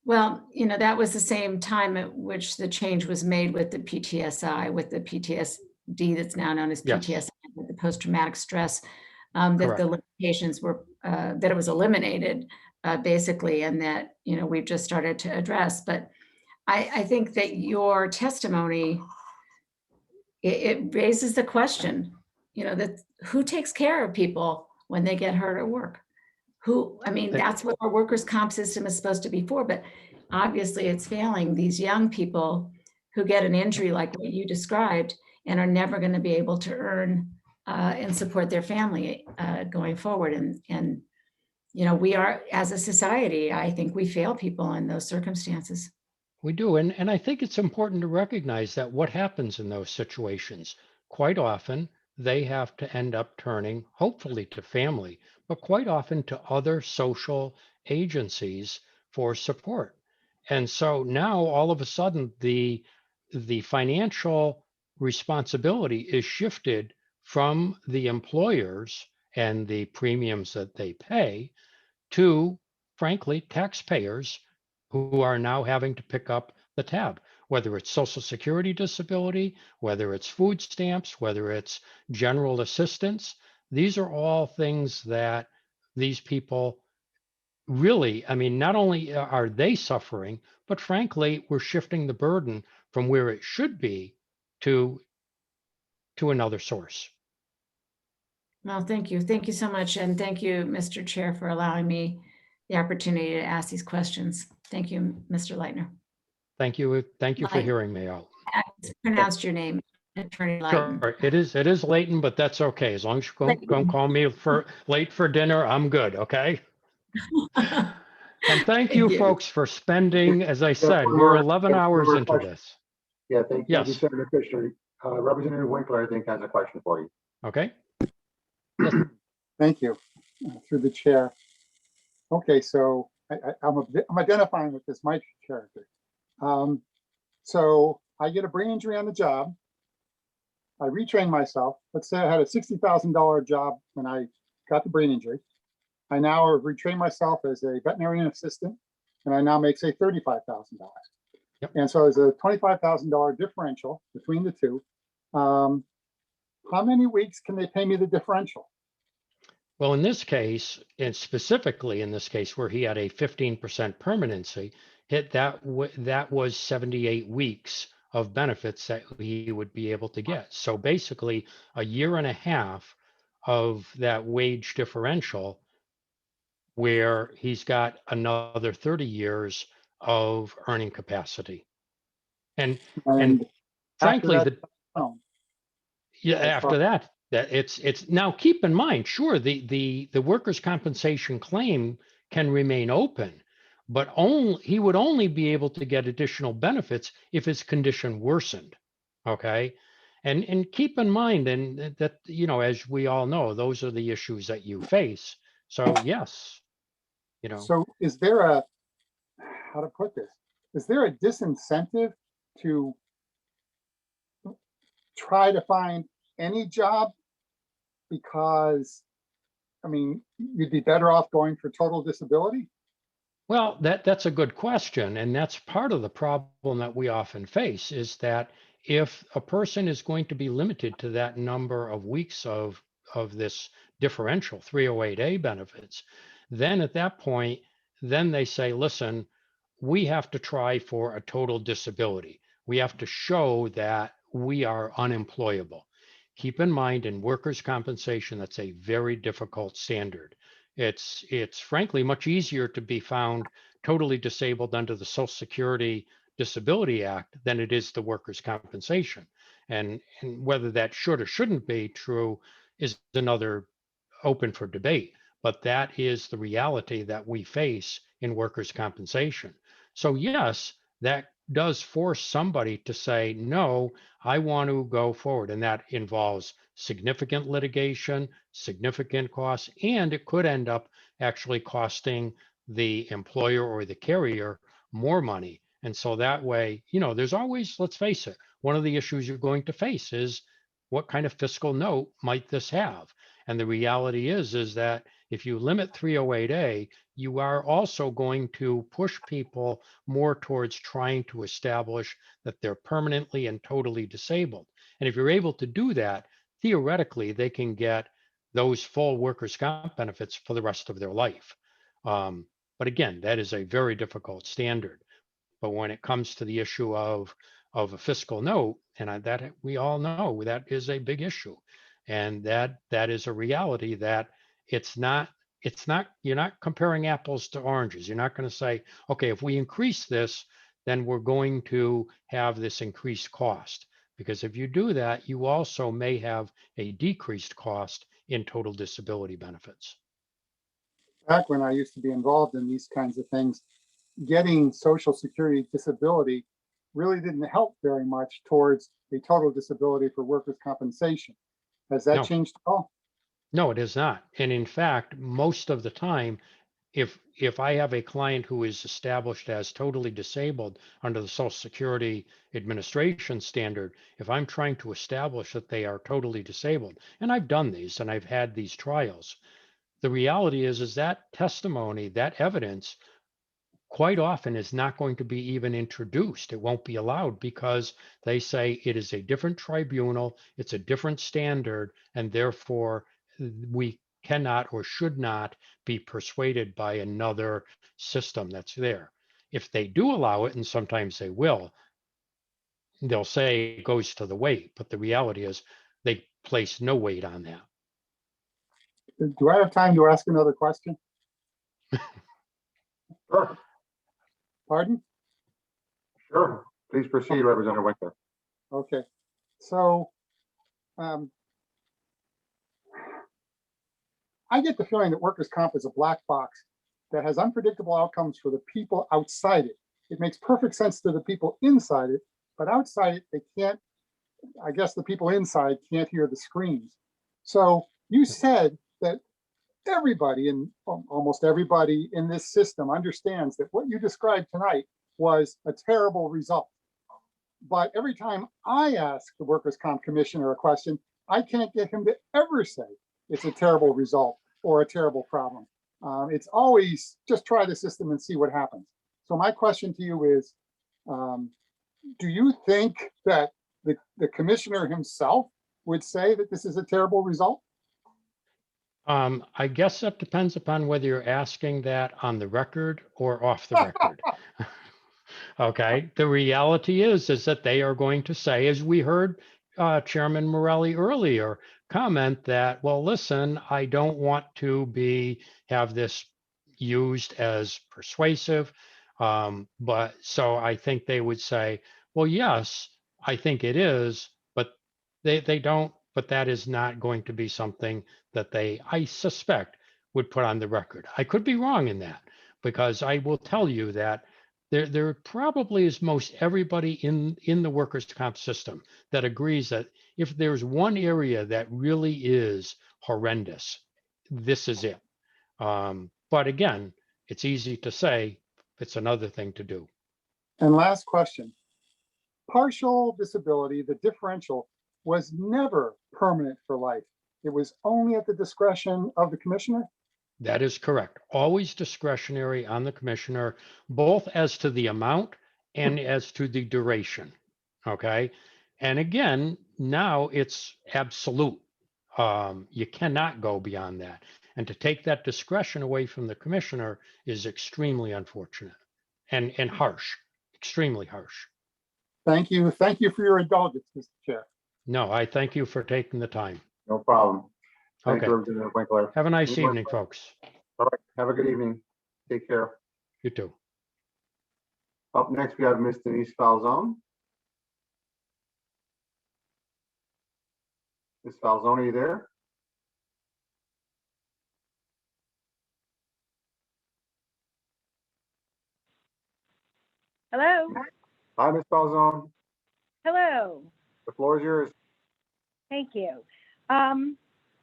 M: Well, that was the same time at which the change was made with the PTSI, with the PTSD that's now known as PTSI, yes, with the post-traumatic stress, that the limitations were, that it was eliminated basically, and that, we've just started to address. But I think that your testimony, it raises the question, that who takes care of people when they get hurt at work? That's what our workers' comp system is supposed to be for, but obviously it's failing these young people who get an injury like what you described and are never going to be able to earn and support their family going forward. And we are, as a society, I think we fail people in those circumstances.
G: We do. And I think it's important to recognize that what happens in those situations, quite often, they have to end up turning, hopefully to family, but quite often to other social agencies for support. And so now all of a sudden the financial responsibility is shifted from the employers and the premiums that they pay to, frankly, taxpayers who are now having to pick up the tab, whether it's Social Security disability, whether it's food stamps, whether it's general assistance. These are all things that these people really, I mean, not only are they suffering, but frankly, we're shifting the burden from where it should be to another source.
M: Well, thank you. Thank you so much. And thank you, Mr. Chair, for allowing me the opportunity to ask these questions. Thank you, Mr. Leitner.
G: Thank you. Thank you for
M: Light.
G: hearing me out.
M: I pronounced your name, Attorney Leighton.
G: Sure, it is Leighton, but that's okay. As long as you don't call me for late for dinner, I'm good, okay? And thank you, folks, for spending, as I said, we're 11 hours into this.
A: Yeah, thank you,
G: Yes.
A: Senator Kushner. Representative Winkler, I think, has a question for you.
G: Okay.
S: Thank you, through the chair. Okay, so I'm identifying with this Mike character. So I get a brain injury on the job. I retrain myself. Let's say I had a $60,000 job when I got the brain injury. I now have retrained myself as a veterinarian assistant, and I now make, say, $35,000.
G: Yep.
S: And so there's a $25,000 differential between the two. How many weeks can they pay me the differential?
G: Well, in this case, and specifically in this case where he had a 15% permanency, that was 78 weeks of benefits that he would be able to get. So basically, a year and a half of that wage differential, where he's got another 30 years of earning capacity. And frankly, after that, it's now, keep in mind, sure, the workers' compensation claim can remain open, but he would only be able to get additional benefits if his condition worsened. Okay. And keep in mind, and that, you know, as we all know, those are the issues that you face. So yes, you know.
S: So is there how to put this? Is there a disincentive to try to find any job? Because, I mean, you'd be better off going for total disability?
G: Well, that's a good question. And that's part of the problem that we often face, is that if a person is going to be limited to that number of weeks of this differential 308A benefits, then at that point, then they say, listen, we have to try for a total disability. We have to show that we are unemployable. Keep in mind, in workers' compensation, that's a very difficult standard. It's frankly much easier to be found totally disabled under the Social Security Disability Act than it is the workers' compensation. And whether that should or shouldn't be true is another open for debate. But that is the reality that we face in workers' compensation. So yes, that does force somebody to say, no, I want to go forward. And that involves significant litigation, significant costs, and it could end up actually costing the employer or the carrier more money. And so that way, you know, there's always, let's face it, one of the issues you're going to face is what kind of fiscal note might this have? And the reality is that if you limit 308A, you are also going to push people more towards trying to establish that they're permanently and totally disabled. And if you're able to do that, theoretically, they can get those full workers' comp benefits for the rest of their life. But again, that is a very difficult standard. But when it comes to the issue of a fiscal note, and that we all know that is a big issue. And that is a reality that it's not, you're not comparing apples to oranges. You're not going to say, okay, if we increase this, then we're going to have this increased cost. Because if you do that, you also may have a decreased cost in total disability benefits.
S: Back when I used to be involved in these kinds of things, getting Social Security disability really didn't help very much towards a total disability for workers' compensation. Has that
G: No.
S: changed at all?
G: No, it is not. And in fact, most of the time, if I have a client who is established as totally disabled under the Social Security Administration standard, if I'm trying to establish that they are totally disabled, and I've done these and I've had these trials, the reality is that testimony, that evidence quite often is not going to be even introduced. It won't be allowed because they say it is a different tribunal, it's a different standard, and therefore we cannot or should not be persuaded by another system that's there. If they do allow it, and sometimes they will, they'll say it goes to the weight, but the reality is they place no weight on that.
S: Do I have time to ask another question?
A: Sure.
S: Pardon?
A: Sure. Please proceed, Representative Winkler.
S: Okay, so I get the feeling that workers' comp is a black box that has unpredictable outcomes for the people outside it. It makes perfect sense to the people inside it, but outside it, they can't, I guess the people inside can't hear the screams. So you said that everybody and almost everybody in this system understands that what you described tonight was a terrible result. But every time I ask the workers' comp commissioner a question, I can't get him to ever say it's a terrible result or a terrible problem. It's always just try the system and see what happens. So my question to you is, do you think that the commissioner himself would say that this is a terrible result?
G: I guess that depends upon whether you're asking that on the record or off the record. Okay, the reality is that they are going to say, as we heard Chairman Morelli earlier comment, that, well, listen, I don't want to have this used as persuasive. But so I think they would say, well, yes, I think it is, but they don't, but that is not going to be something that they, I suspect, would put on the record. I could be wrong in that, because I will tell you that there probably is most everybody in the workers' comp system that agrees that if there's one area that really is horrendous, this is it. But again, it's easy to say, it's another thing to do.
S: And last question, partial disability, the differential, was never permanent for life. It was only at the discretion of the commissioner?
G: That is correct. Always discretionary on the commissioner, both as to the amount and as to the duration. Okay. And again, now it's absolute. You cannot go beyond that. And to take that discretion away from the commissioner is extremely unfortunate and harsh, extremely harsh.
S: Thank you. Thank you for your indulgence, Mr. Chair.
G: No, I thank you for taking the time.
A: No problem. Thank
G: Okay.
A: you, Representative Winkler.
G: Have a nice
A: Any more
G: evening,
A: questions?
G: folks.
A: All right. Have a good evening. Take care.
G: You too.
A: Up next, we have Ms. Denise Falzone. Ms. Falzone, are you there?
B: Hello.
A: Hi, Ms. Falzone.
B: Hello.
A: The floor is yours.
B: Thank you.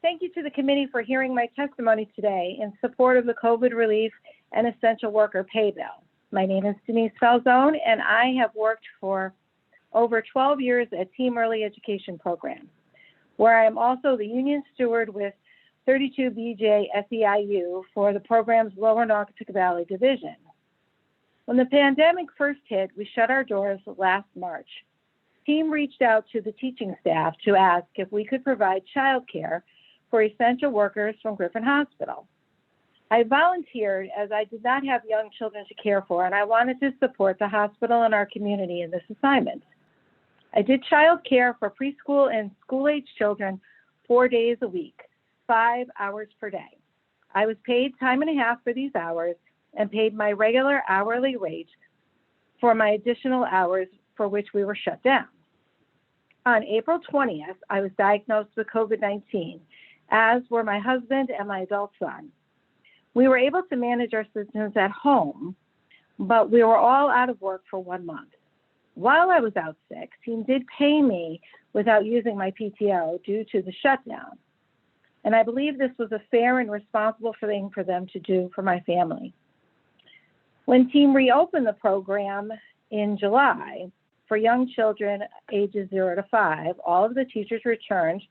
B: Thank you to the committee for hearing my testimony today in support of the COVID relief and essential worker pay bill. My name is Denise Falzone, and I have worked for over 12 years at Team Early Education Program, where I am also the union steward with 32BJ SEIU for the program's Lower Naugatuck Valley Division. When the pandemic first hit, we shut our doors last March. Team reached out to the teaching staff to ask if we could provide childcare for essential workers from Griffin Hospital. I volunteered as I did not have young children to care for, and I wanted to support the hospital and our community in this assignment. I did childcare for preschool and school-age children 4 days a week, 5 hours per day. I was paid time and a half for these hours and paid my regular hourly rate for my additional hours for which we were shut down. On April 20th, I was diagnosed with COVID-19, as were my husband and my adult son. We were able to manage our symptoms at home, but we were all out of work for 1 month. While I was out sick, Team did pay me without using my PTO due to the shutdown. and I believe this was a fair and responsible thing for them to do for my family. When TEAM reopened the program in July for young children ages 0 to 5, all of the teachers returned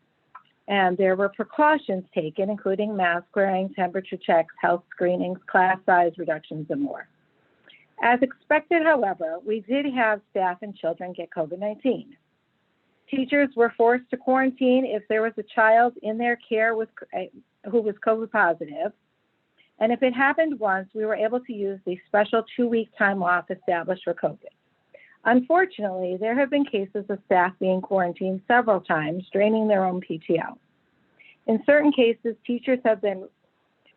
B: and there were precautions taken, including mask wearing, temperature checks, health screenings, class size reductions, and more. As expected, however, we did have staff and children get COVID-19. Teachers were forced to quarantine if there was a child in their care who was COVID positive. And if it happened once, we were able to use the special 2-week time off established for COVID. Unfortunately, there have been cases of staff being quarantined several times, draining their own PTO. In certain cases, teachers have been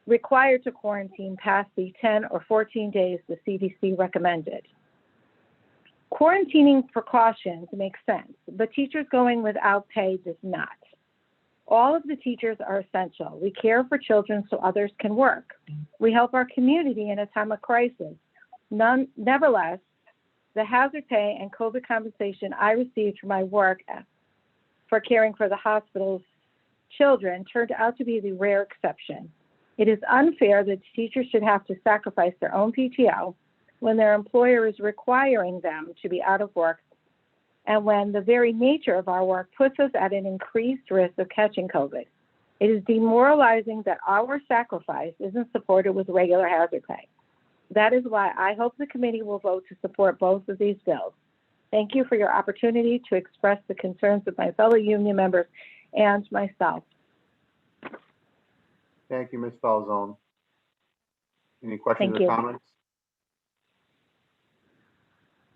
B: required to quarantine past the 10 or 14 days the CDC recommended. Quarantining precautions make sense, but teachers going without pay does not. All of the teachers are essential. We care for children so others can work. We help our community in a time of crisis. Nevertheless, the hazard pay and COVID compensation I received for my work for caring for the hospital's children turned out to be the rare exception. It is unfair that teachers should have to sacrifice their own PTO when their employer is requiring them to be out of work and when the very nature of our work puts us at an increased risk of catching COVID. It is demoralizing that our sacrifice isn't supported with regular hazard pay. That is why I hope the committee will vote to support both of these bills. Thank you for your opportunity to express the concerns of my fellow union members and myself.
A: Thank you, Ms. Falzone. Any questions
B: Thank
A: or
B: you.
A: comments?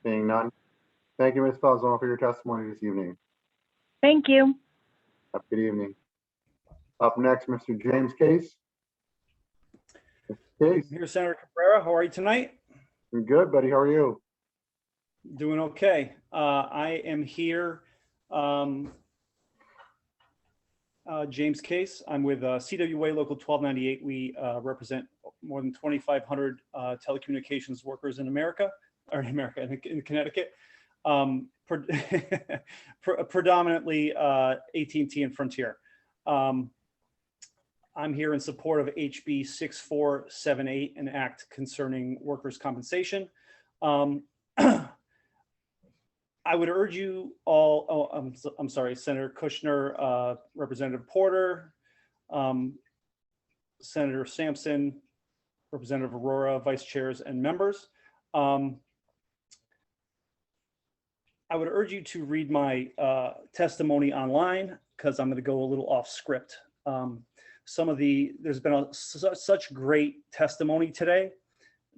A: Seeing none. Thank you, Ms. Falzone, for your testimony this evening.
B: Thank you.
A: Have a good evening. Up next, Mr. James Case. Mr. Case,
T: Here, Senator Cabrera. How are you tonight?
A: I'm good, buddy. How are you?
T: Doing okay. I am here. James Case. I'm with CWA Local 1298. We represent more than 2,500 telecommunications workers in America, in Connecticut. Predominantly AT&T and Frontier. I'm here in support of HB 6478, an act concerning workers' compensation. I would urge you all, I'm sorry, Senator Kushner, Representative Porter, Senator Sampson, Representative Aurora, vice chairs and members. I would urge you to read my testimony online because I'm going to go a little off script. There's been such great testimony today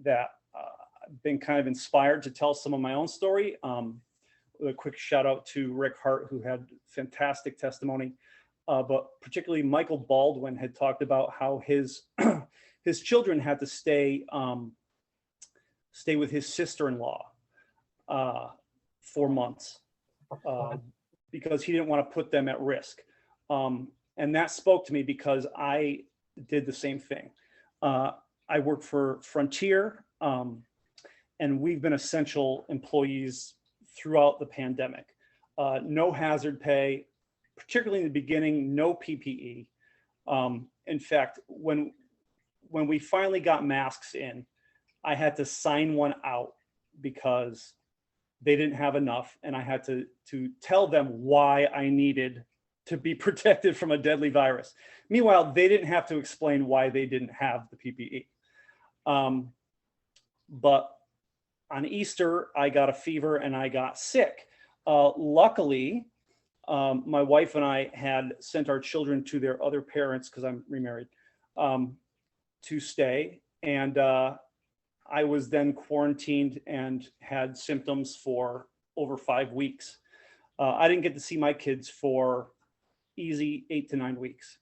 T: that I've been kind of inspired to tell some of my own story. A quick shout out to Rick Hart, who had fantastic testimony, but particularly Michael Baldwin had talked about how his his children had to stay with his sister-in-law for months because he didn't want to put them at risk. And that spoke to me because I did the same thing. I work for Frontier, and we've been essential employees throughout the pandemic. No hazard pay, particularly in the beginning, no PPE. In fact, when we finally got masks in, I had to sign one out because they didn't have enough, and I had to tell them why I needed to be protected from a deadly virus. Meanwhile, they didn't have to explain why they didn't have the PPE. But on Easter, I got a fever and I got sick. Luckily, my wife and I had sent our children to their other parents, because I'm remarried, to stay. And I was then quarantined and had symptoms for over 5 weeks. I didn't get to see my kids for easy 8 to 9 weeks,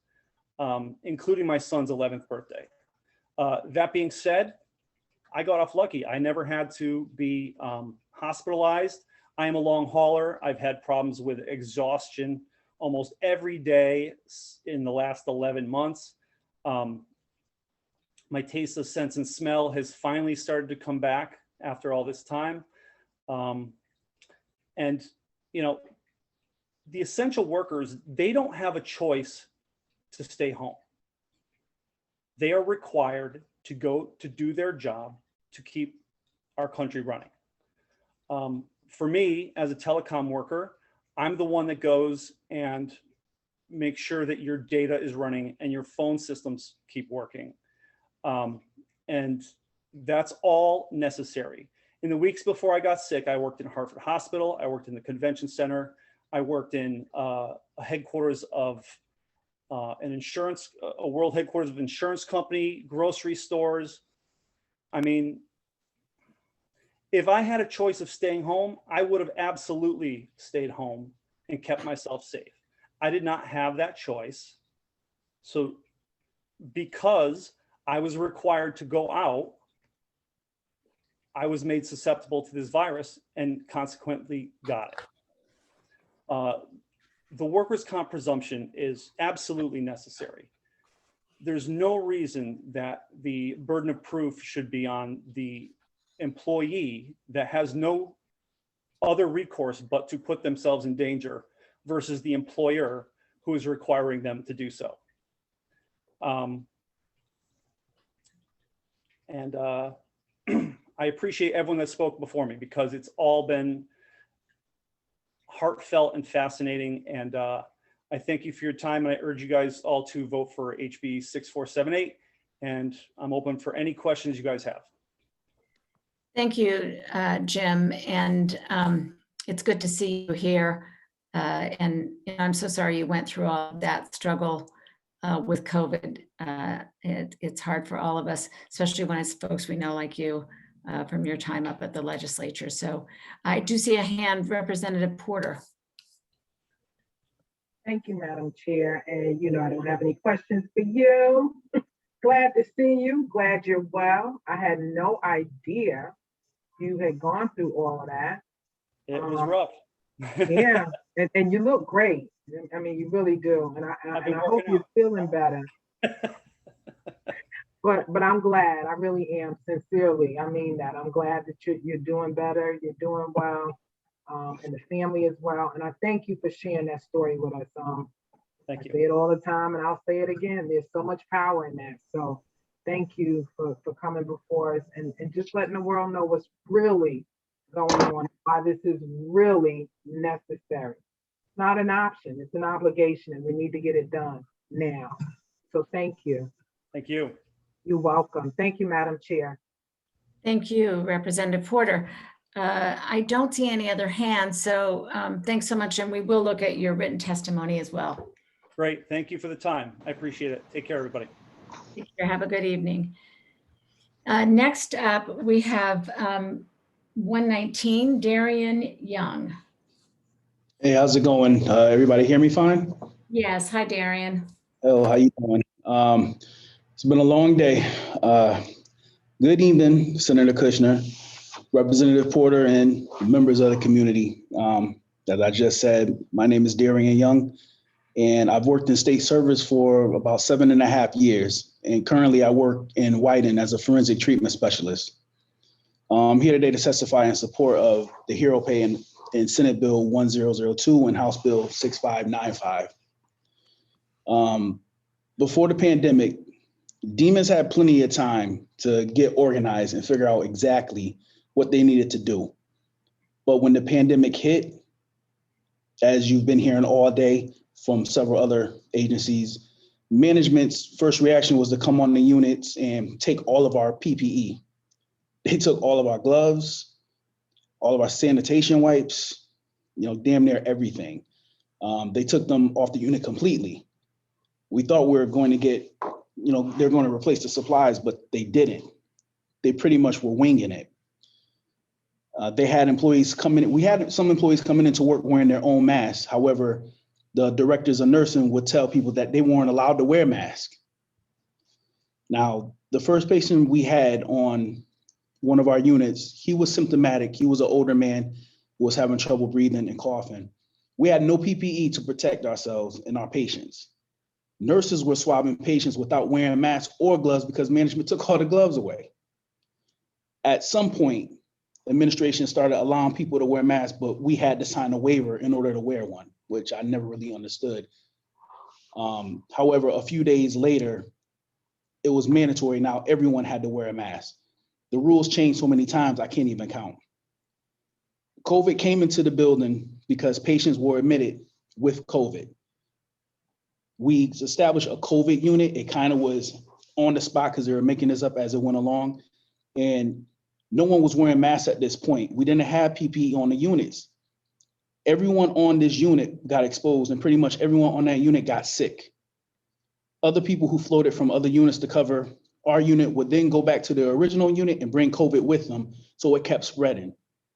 T: including my son's 11th birthday. That being said, I got off lucky. I never had to be hospitalized. I am a long hauler. I've had problems with exhaustion almost every day in the last 11 months. My taste of sense and smell has finally started to come back after all this time. And, you know, the essential workers, they don't have a choice to stay home. They are required to go to do their job to keep our country running. For me, as a telecom worker, I'm the one that goes and makes sure that your data is running and your phone systems keep working. And that's all necessary. In the weeks before I got sick, I worked in Hartford Hospital. I worked in the convention center. I worked in a headquarters of a world headquarters of insurance company, grocery stores. I mean, if I had a choice of staying home, I would have absolutely stayed home and kept myself safe. I did not have that choice. So because I was required to go out, I was made susceptible to this virus and consequently got it. The workers' comp presumption is absolutely necessary. There's no reason that the burden of proof should be on the employee that has no other recourse but to put themselves in danger versus the employer who is requiring them to do so. I appreciate everyone that spoke before me because it's all been heartfelt and fascinating. And I thank you for your time. And I urge you guys all to vote for HB 6478. And I'm open for any questions you guys have.
M: Thank you, Jim. And it's good to see you here. And I'm so sorry you went through all that struggle with COVID. It's hard for all of us, especially when it's folks we know like you from your time up at the legislature. So I do see a hand, Representative Porter.
E: Thank you, Madam Chair. And I don't have any questions for you. Glad to see you. Glad you're well. I had no idea you had gone through all of that.
T: It was rough.
E: Yeah, and you look great. I mean, you really do. And I hope you're feeling better. But I'm glad. I really am, sincerely. I mean that. I'm glad that you're doing better. You're doing well, and the family as well. And I thank you for sharing that story with us.
T: Thank you.
E: I say it all the time, and I'll say it again. There's so much power in that. So thank you for coming before us and just letting the world know what's really going on, why this is really necessary. It's not an option. It's an obligation, and we need to get it done now. So thank you.
T: Thank you.
E: You're welcome. Thank you, Madam Chair.
M: Thank you, Representative Porter. I don't see any other hands, so thanks so much, and we will look at your written testimony as well.
T: Great. Thank you for the time. I appreciate it. Take care, everybody.
M: Take care. Have a good evening. Next up, we have 119, Darian Young.
C: Hey, how's it going? Everybody hear me fine?
M: Yes. Hi, Darian.
C: Oh, how you doing? It's been a long day. Good evening, Senator Kushner, Representative Porter, and members of the community. As I just said, my name is Darian Young, and I've worked in state service for about 7.5 years. And currently I work in Whiting as a forensic treatment specialist. I'm here today to testify in support of the Hero Pay in Senate Bill 1002 and House Bill 6595. Before the pandemic, Demons had plenty of time to get organized and figure out exactly what they needed to do. But when the pandemic hit, as you've been hearing all day from several other agencies, management's first reaction was to come on the units and take all of our PPE. They took all of our gloves, all of our sanitation wipes, damn near everything. They took them off the unit completely. We thought we were going to get, they're going to replace the supplies, but they didn't. They pretty much were winging it. They had employees come in. We had some employees coming into work wearing their own masks. However, the directors of nursing would tell people that they weren't allowed to wear masks. Now, the first patient we had on one of our units, he was symptomatic. He was an older man who was having trouble breathing and coughing. We had no PPE to protect ourselves and our patients. Nurses were swabbing patients without wearing masks or gloves because management took all the gloves away. At some point, administration started allowing people to wear masks, but we had to sign a waiver in order to wear one, which I never really understood. However, a few days later, it was mandatory. Now everyone had to wear a mask. The rules changed so many times, I can't even count. COVID came into the building because patients were admitted with COVID. We established a COVID unit. It kind of was on the spot because they were making this up as it went along. And no one was wearing masks at this point. We didn't have PPE on the units. Everyone on this unit got exposed, and pretty much everyone on that unit got sick. Other people who floated from other units to cover our unit would then go back to the original unit and bring COVID with them, so it kept spreading.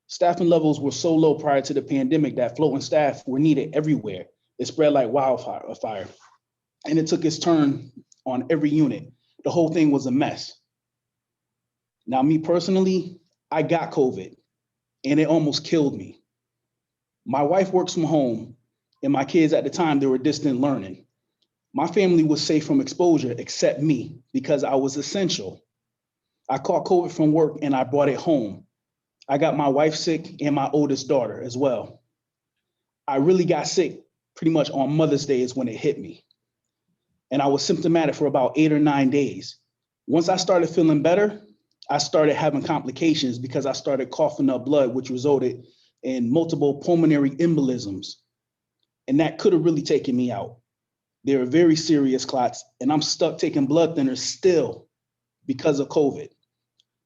C: Staffing levels were so low prior to the pandemic that floating staff were needed everywhere. It spread like wildfire, and it took its turn on every unit. The whole thing was a mess. Now, me personally, I got COVID, and it almost killed me. My wife works from home, and my kids at the time, they were distant learning. My family was safe from exposure except me because I was essential. I caught COVID from work and I brought it home. I got my wife sick and my oldest daughter as well. I really got sick pretty much on Mother's Day is when it hit me. And I was symptomatic for about 8 or 9 days. Once I started feeling better, I started having complications because I started coughing up blood, which resulted in multiple pulmonary embolisms. And that could have really taken me out. They were very serious clots, and I'm stuck taking blood thinners still because of COVID.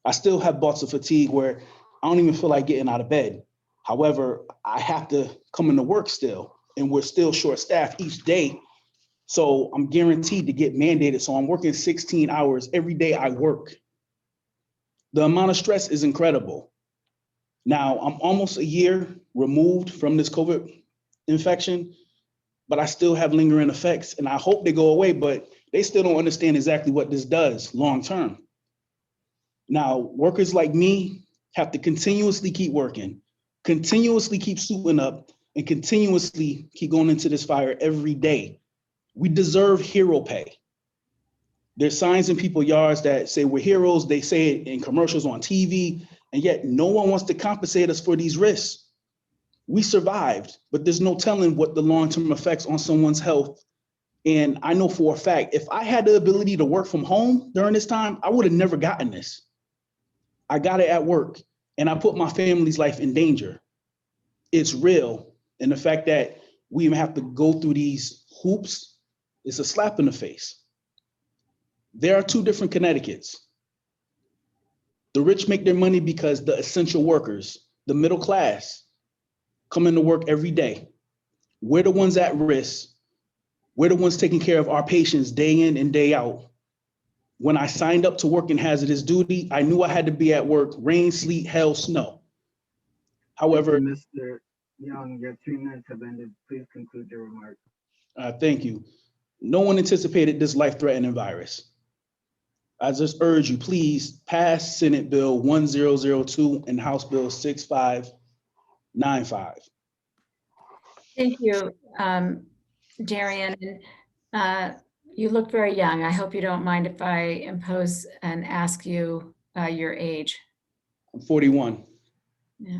C: I still have bouts of fatigue where I don't even feel like getting out of bed. However, I have to come into work still, and we're still short staffed each day. So I'm guaranteed to get mandated. So I'm working 16 hours every day I work. The amount of stress is incredible. Now, I'm almost a year removed from this COVID infection, but I still have lingering effects, and I hope they go away, but they still don't understand exactly what this does long-term. Now, workers like me have to continuously keep working, continuously keep suiting up, and continuously keep going into this fire every day. We deserve hero pay. There's signs in people's yards that say we're heroes. They say it in commercials on TV, and yet no one wants to compensate us for these risks. We survived, but there's no telling what the long-term effects on someone's health. And I know for a fact, if I had the ability to work from home during this time, I would have never gotten this. I got it at work, and I put my family's life in danger. It's real. And the fact that we even have to go through these hoops, it's a slap in the face. There are two different Connecticut's. The rich make their money because the essential workers, the middle class, come into work every day. We're the ones at risk. We're the ones taking care of our patients day in and day out. When I signed up to work in hazardous duty, I knew I had to be at work, rain, sleet, hail, snow. However,
K: Mr. Young, your 3 minutes have ended. Please conclude your remarks.
C: Thank you. No one anticipated this life-threatening virus. I just urge you, please pass Senate Bill 1002 and House Bill 6595.
M: Thank you, Darian. You look very young. I hope you don't mind if I impose and ask you your age.
C: I'm 41.
M: Yeah.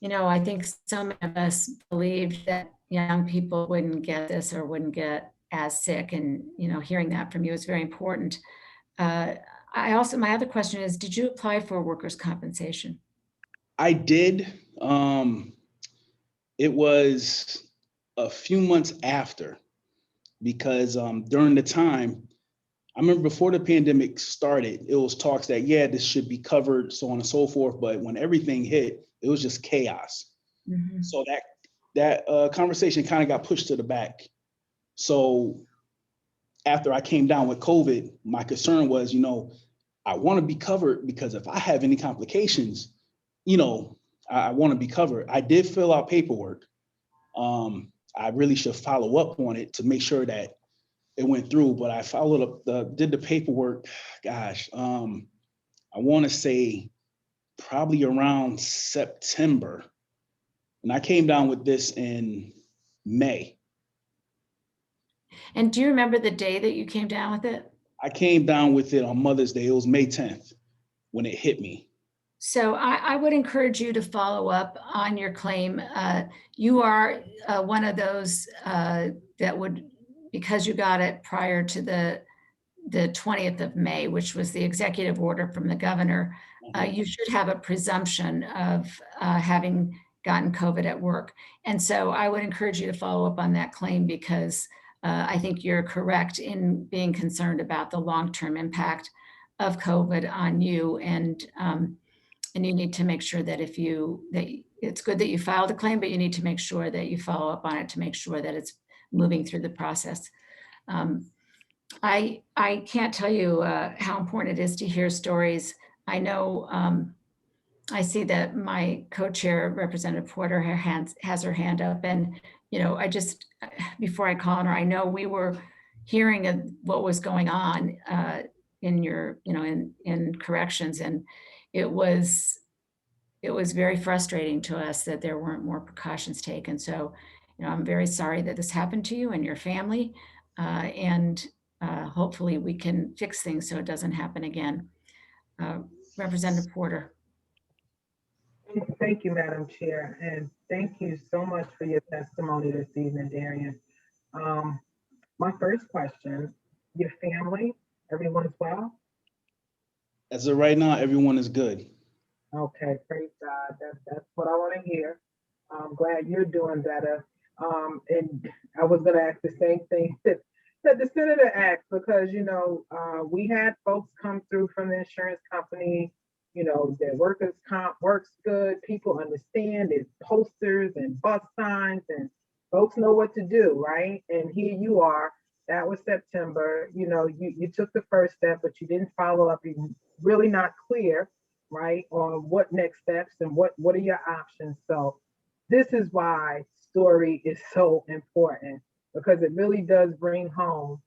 M: You know, I think so many of us believed that young people wouldn't get this or wouldn't get as sick. And, you know, hearing that from you is very important. My other question is, did you apply for workers' compensation?
C: I did. It was a few months after, because during the time, I remember before the pandemic started, it was talks that, yeah, this should be covered, so on and so forth. But when everything hit, it was just chaos.
M: Mm-hmm.
C: So that conversation kind of got pushed to the back. So after I came down with COVID, my concern was, you know, I want to be covered because if I have any complications, you know, I want to be covered. I did fill out paperwork. I really should follow up on it to make sure that it went through, but I followed up, did the paperwork, gosh, I want to say probably around September. And I came down with this in May.
M: And do you remember the day that you came down with it?
C: I came down with it on Mother's Day. It was May 10th when it hit me.
M: So I would encourage you to follow up on your claim. You are one of those that would because you got it prior to the 20th of May, which was the executive order from the governor, you should have a presumption of having gotten COVID at work. And so I would encourage you to follow up on that claim, because I think you're correct in being concerned about the long-term impact of COVID on you. And you need to make sure that it's good that you filed a claim, but you need to make sure that you follow up on it to make sure that it's moving through the process. I can't tell you how important it is to hear stories. I know I see that my co-chair, Representative Porter, has her hand up, and I just, before I call on her, I know we were hearing of what was going on in your, in corrections, and it was very frustrating to us that there weren't more precautions taken. So, I'm very sorry that this happened to you and your family, and hopefully we can fix things so it doesn't happen again. Representative Porter.
E: Thank you, Madam Chair, and thank you so much for your testimony this evening, Darian. My first question, your family, everyone's well?
C: As of right now, everyone is good.
E: Okay, praise God. That's what I want to hear. I'm glad you're doing better. And I was going to ask the same thing that the senator asked, because, we had folks come through from the insurance company, their workers' comp works good, people understand, there's posters and bus signs, and folks know what to do, right? And here you are, that was September, you took the first step, but you didn't follow up, you're really not clear, right, on what next steps and what are your options. So this is why story is so important, because it really does bring home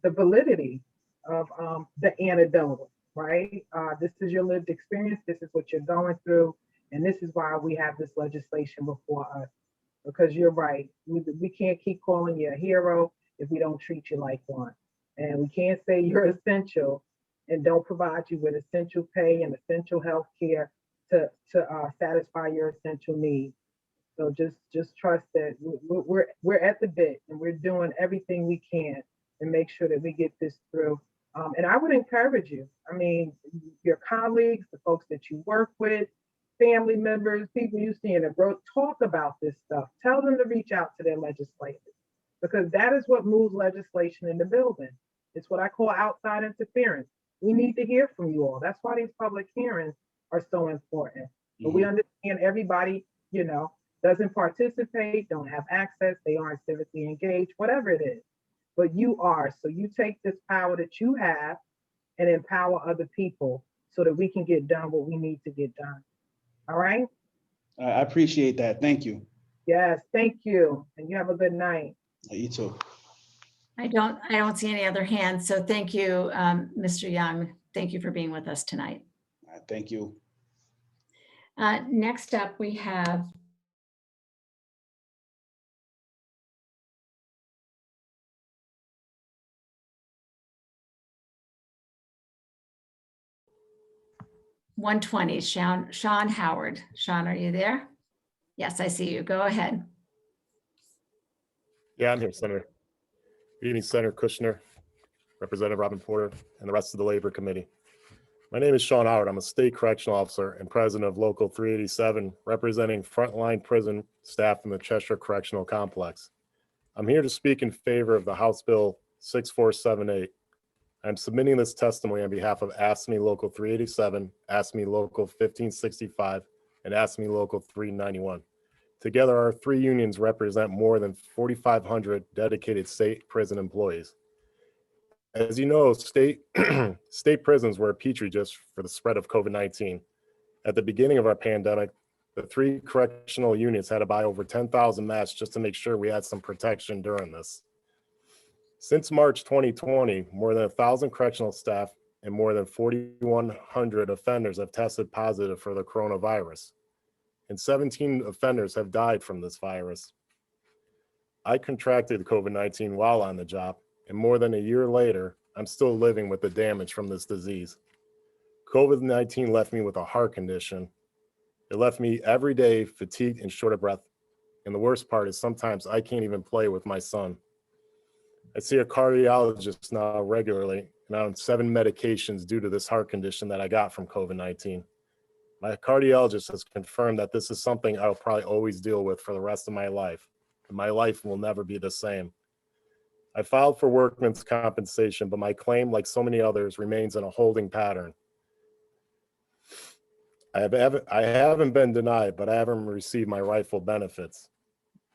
E: the validity of the anecdotal, right? This is your lived experience. This is what you're going through. And this is why we have this legislation before us, because you're right. We can't keep calling you a hero if we don't treat you like one. And we can't say you're essential and don't provide you with essential pay and essential health care to satisfy your essential needs. So just trust that we're at the bit, and we're doing everything we can to make sure that we get this through. And I would encourage you, your colleagues, the folks that you work with, family members, people you see in the growth, talk about this stuff. Tell them to reach out to their legislators, because that is what moves legislation in the building. It's what I call outside interference. We need to hear from you all. That's why these public hearings are so important. But we understand everybody, doesn't participate, don't have access, they aren't civically engaged, whatever it is. But you are. So you take this power that you have and empower other people so that we can get done what we need to get done. All right?
C: I appreciate that. Thank you.
E: Yes, thank you. And you have a good night.
C: You too.
M: I don't see any other hands. So thank you, Mr. Young. Thank you for being with us tonight.
C: Thank you.
M: Next up, we have $120, Sean Howard. Sean, are you there? Yes, I see you. Go ahead.
D: Yeah, I'm here, Senator. Good evening, Senator Kushner, Representative Robin Porter, and the rest of the Labor Committee. My name is Sean Howard. I'm a state correctional officer and president of Local 387, representing frontline prison staff in the Cheshire Correctional Complex. I'm here to speak in favor of the House Bill 6478. I'm submitting this testimony on behalf of AFSCME Local 387, AFSCME Local 1565, and AFSCME Local 391. Together, our three unions represent more than 4,500 dedicated state prison employees. As you know, state prisons were a petri dish for the spread of COVID-19. At the beginning of our pandemic, the three correctional units had to buy over 10,000 masks just to make sure we had some protection during this. Since March 2020, more than 1,000 correctional staff and more than 4,100 offenders have tested positive for the coronavirus, and 17 offenders have died from this virus. I contracted COVID-19 while on the job, and more than a year later, I'm still living with the damage from this disease. COVID-19 left me with a heart condition. It left me every day fatigued and short of breath. And the worst part is sometimes I can't even play with my son. I see a cardiologist now regularly, and I'm on 7 medications due to this heart condition that I got from COVID-19. My cardiologist has confirmed that this is something I'll probably always deal with for the rest of my life, and my life will never be the same. I filed for workman's compensation, but my claim, like so many others, remains in a holding pattern. I haven't been denied, but I haven't received my rightful benefits.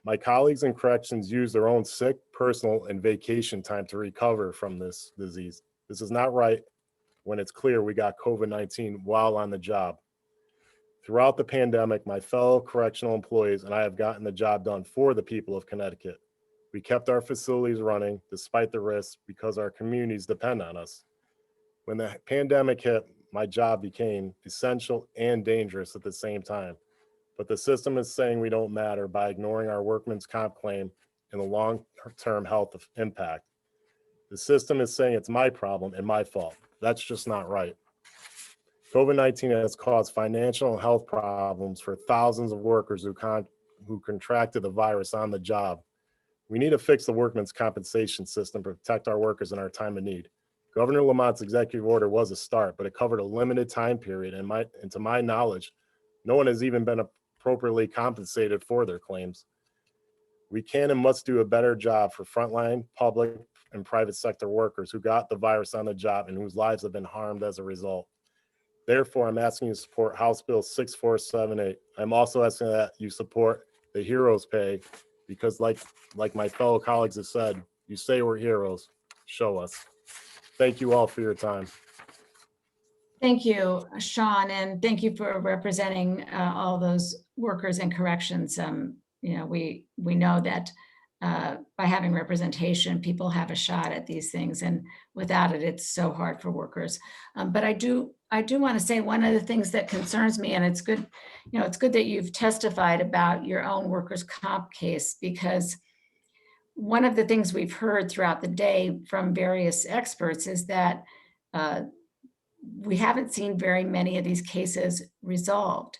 D: My colleagues in corrections use their own sick, personal, and vacation time to recover from this disease. This is not right when it's clear we got COVID-19 while on the job. Throughout the pandemic, my fellow correctional employees and I have gotten the job done for the people of Connecticut. We kept our facilities running despite the risks because our communities depend on us. When the pandemic hit, my job became essential and dangerous at the same time. But the system is saying we don't matter by ignoring our workman's comp claim and the long-term health impact. The system is saying it's my problem and my fault. That's just not right. COVID-19 has caused financial and health problems for thousands of workers who contracted the virus on the job. We need to fix the workman's compensation system to protect our workers in our time of need. Governor Lamont's executive order was a start, but it covered a limited time period, and to my knowledge, no one has even been appropriately compensated for their claims. We can and must do a better job for frontline public and private sector workers who got the virus on the job and whose lives have been harmed as a result. Therefore, I'm asking you to support House Bill 6478. I'm also asking that you support the heroes pay because like my fellow colleagues have said, you say we're heroes, show us. Thank you all for your time.
M: Thank you, Sean, and thank you for representing all those workers in corrections. We know that by having representation, people have a shot at these things, and without it, it's so hard for workers. But I do want to say one of the things that concerns me, and it's good, it's good that you've testified about your own workers' comp case, because one of the things we've heard throughout the day from various experts is that we haven't seen very many of these cases resolved.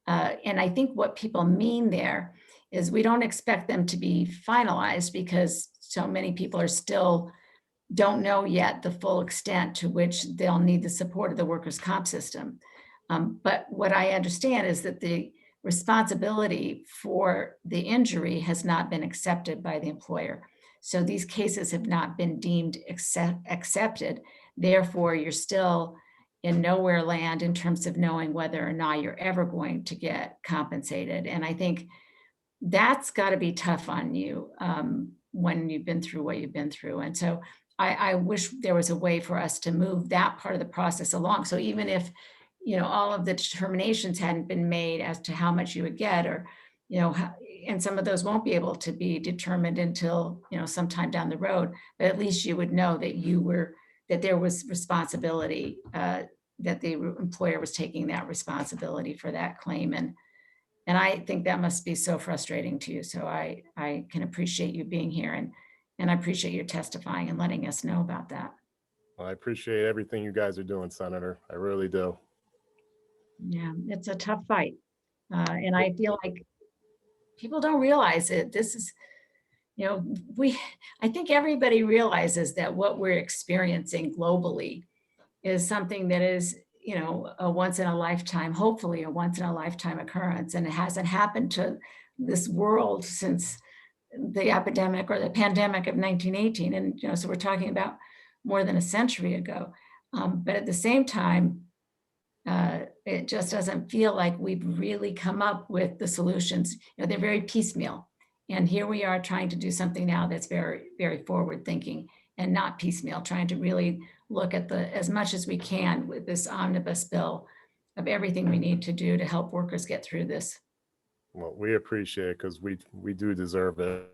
M: And I think what people mean there is we don't expect them to be finalized because so many people are still don't know yet the full extent to which they'll need the support of the workers' comp system. But what I understand is that the responsibility for the injury has not been accepted by the employer. So these cases have not been deemed accepted. Therefore, you're still in nowhere land in terms of knowing whether or not you're ever going to get compensated. And I think that's got to be tough on you when you've been through what you've been through. And so I wish there was a way for us to move that part of the process along. So even if all of the determinations hadn't been made as to how much you would get, or and some of those won't be able to be determined until sometime down the road, but at least you would know that that there was responsibility, that the employer was taking that responsibility for that claim. And I think that must be so frustrating to you. So I can appreciate you being here, and I appreciate you testifying and letting us know about that.
D: Well, I appreciate everything you guys are doing, Senator. I really do.
M: Yeah, it's a tough fight. And I feel like people don't realize it. This is, I think everybody realizes that what we're experiencing globally is something that is, a once in a lifetime, hopefully a once in a lifetime occurrence. And it hasn't happened to this world since the epidemic or the pandemic of 1918. And, so we're talking about more than a century ago. But at the same time, it just doesn't feel like we've really come up with the solutions. They're very piecemeal. And here we are trying to do something now that's very, very forward thinking and not piecemeal, trying to really look at as much as we can with this omnibus bill of everything we need to do to help workers get through this.
D: Well, we appreciate it because we do deserve it.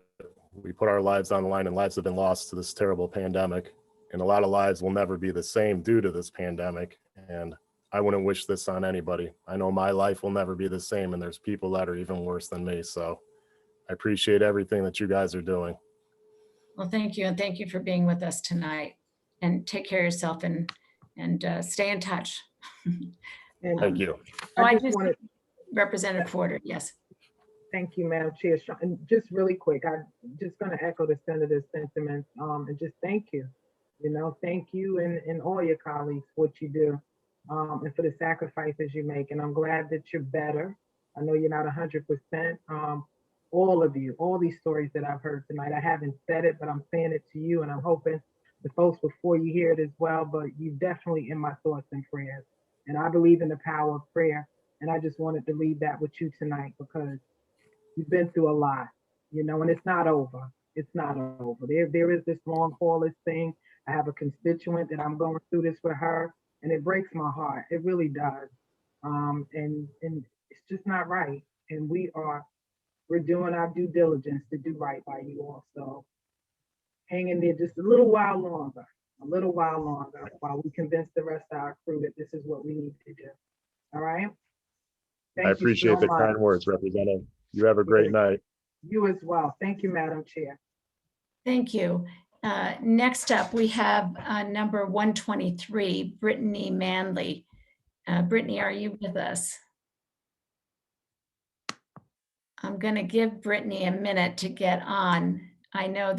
D: We put our lives on the line, and lives have been lost to this terrible pandemic. And a lot of lives will never be the same due to this pandemic. And I wouldn't wish this on anybody. I know my life will never be the same, and there's people that are even worse than me. So I appreciate everything that you guys are doing.
M: Well, thank you. And thank you for being with us tonight, and take care of yourself and stay in touch.
D: Thank you.
E: I just wanted,
M: Representative Porter, yes.
E: Thank you, Madam Chair. And just really quick, I'm just going to echo the senator's sentiments and just thank you. Thank you and all your colleagues for what you do and for the sacrifices you make. And I'm glad that you're better. I know you're not 100%. All of you, all these stories that I've heard tonight, I haven't said it, but I'm saying it to you, and I'm hoping the folks before you hear it as well. But you're definitely in my thoughts and prayers. And I believe in the power of prayer. And I just wanted to leave that with you tonight because you've been through a lot, and it's not over. It's not over. There is this long haulers thing. I have a constituent that I'm going through this with her, and it breaks my heart. It really does. And it's just not right. And we're doing our due diligence to do right by you all. So hang in there just a little while longer, while we convince the rest of our crew that this is what we need to do. All right?
D: I appreciate the kind words, Representative. You have a great night.
E: You as well. Thank you, Madam Chair.
M: Thank you. Next up, we have number 123, Brittany Manley. Brittany, are you with us? I'm going to give Brittany a minute to get on. Oh,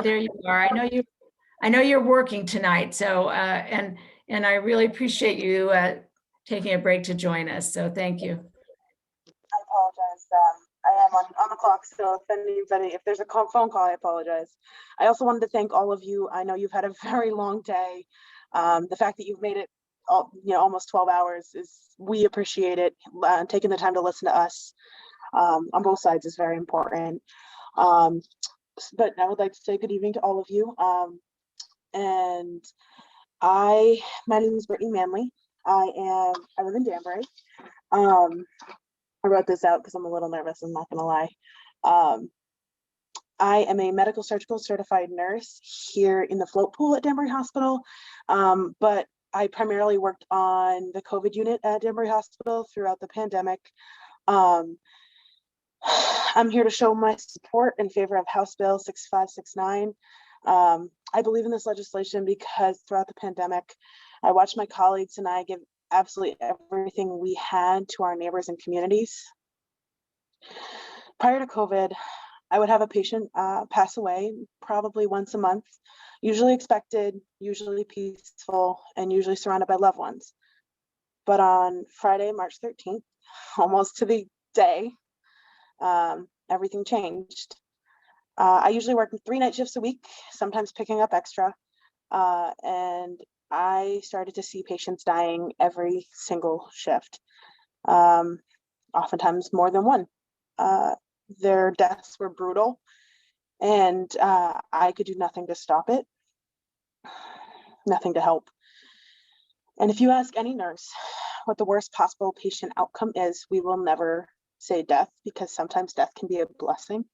M: there you are. I know you're working tonight. So, and I really appreciate you taking a break to join us. So thank you.
F: I apologize. I am on the clock, so if there's a phone call, I apologize. I also wanted to thank all of you. I know you've had a very long day. The fact that you've made it almost 12 hours we appreciate it. Taking the time to listen to us on both sides is very important. But I would like to say good evening to all of you. My name is Brittany Manley. I live in Danbury. I wrote this out because I'm a little nervous, I'm not gonna lie. I am a medical surgical certified nurse here in the float pool at Danbury Hospital, but I primarily worked on the COVID unit at Danbury Hospital throughout the pandemic. I'm here to show my support in favor of House Bill 6569. I believe in this legislation because throughout the pandemic, I watched my colleagues and I give absolutely everything we had to our neighbors and communities. Prior to COVID, I would have a patient pass away probably once a month, usually expected, usually peaceful, and usually surrounded by loved ones. But on Friday, March 13th, almost to the day, everything changed. I usually work 3 night shifts a week, sometimes picking up extra, and I started to see patients dying every single shift, oftentimes more than one. Their deaths were brutal, and I could do nothing to stop it, nothing to help. And if you ask any nurse what the worst possible patient outcome is, we will never say death, because sometimes death can be a blessing.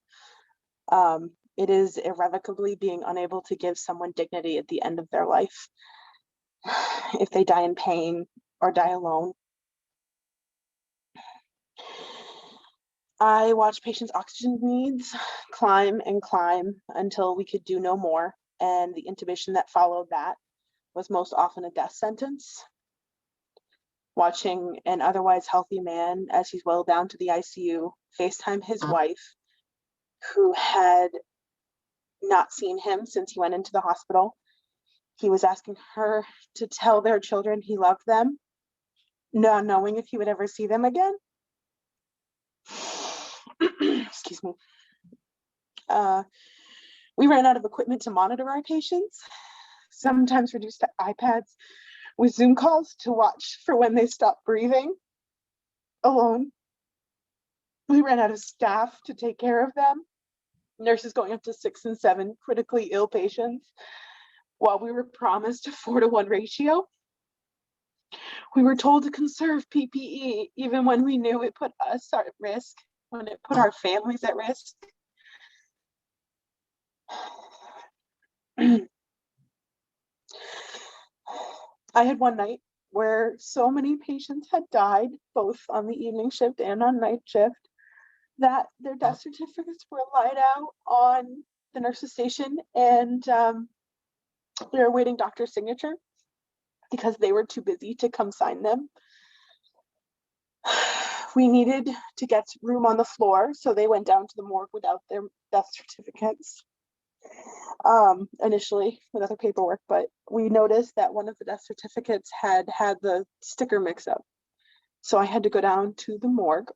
F: It is irrevocably being unable to give someone dignity at the end of their life. If they die in pain or die alone. I watched patients' oxygen needs climb and climb until we could do no more. And the intubation that followed that was most often a death sentence. Watching an otherwise healthy man, as he's well down to the ICU, FaceTime his wife, who had not seen him since he went into the hospital. He was asking her to tell their children he loved them, not knowing if he would ever see them again. Excuse me. We ran out of equipment to monitor our patients, sometimes reduced to iPads with Zoom calls to watch for when they stopped breathing alone. We ran out of staff to take care of them. Nurses going up to 6 and 7 critically ill patients, while we were promised a 4-to-1 ratio. We were told to conserve PPE, even when we knew it put us at risk, when it put our families at risk. I had one night where so many patients had died, both on the evening shift and on night shift, that their death certificates were laid out on the nurse's station, and they were awaiting doctor's signature because they were too busy to come sign them. We needed to get room on the floor, so they went down to the morgue without their death certificates. Initially with other paperwork, but we noticed that one of the death certificates had the sticker mix up. So I had to go down to the morgue,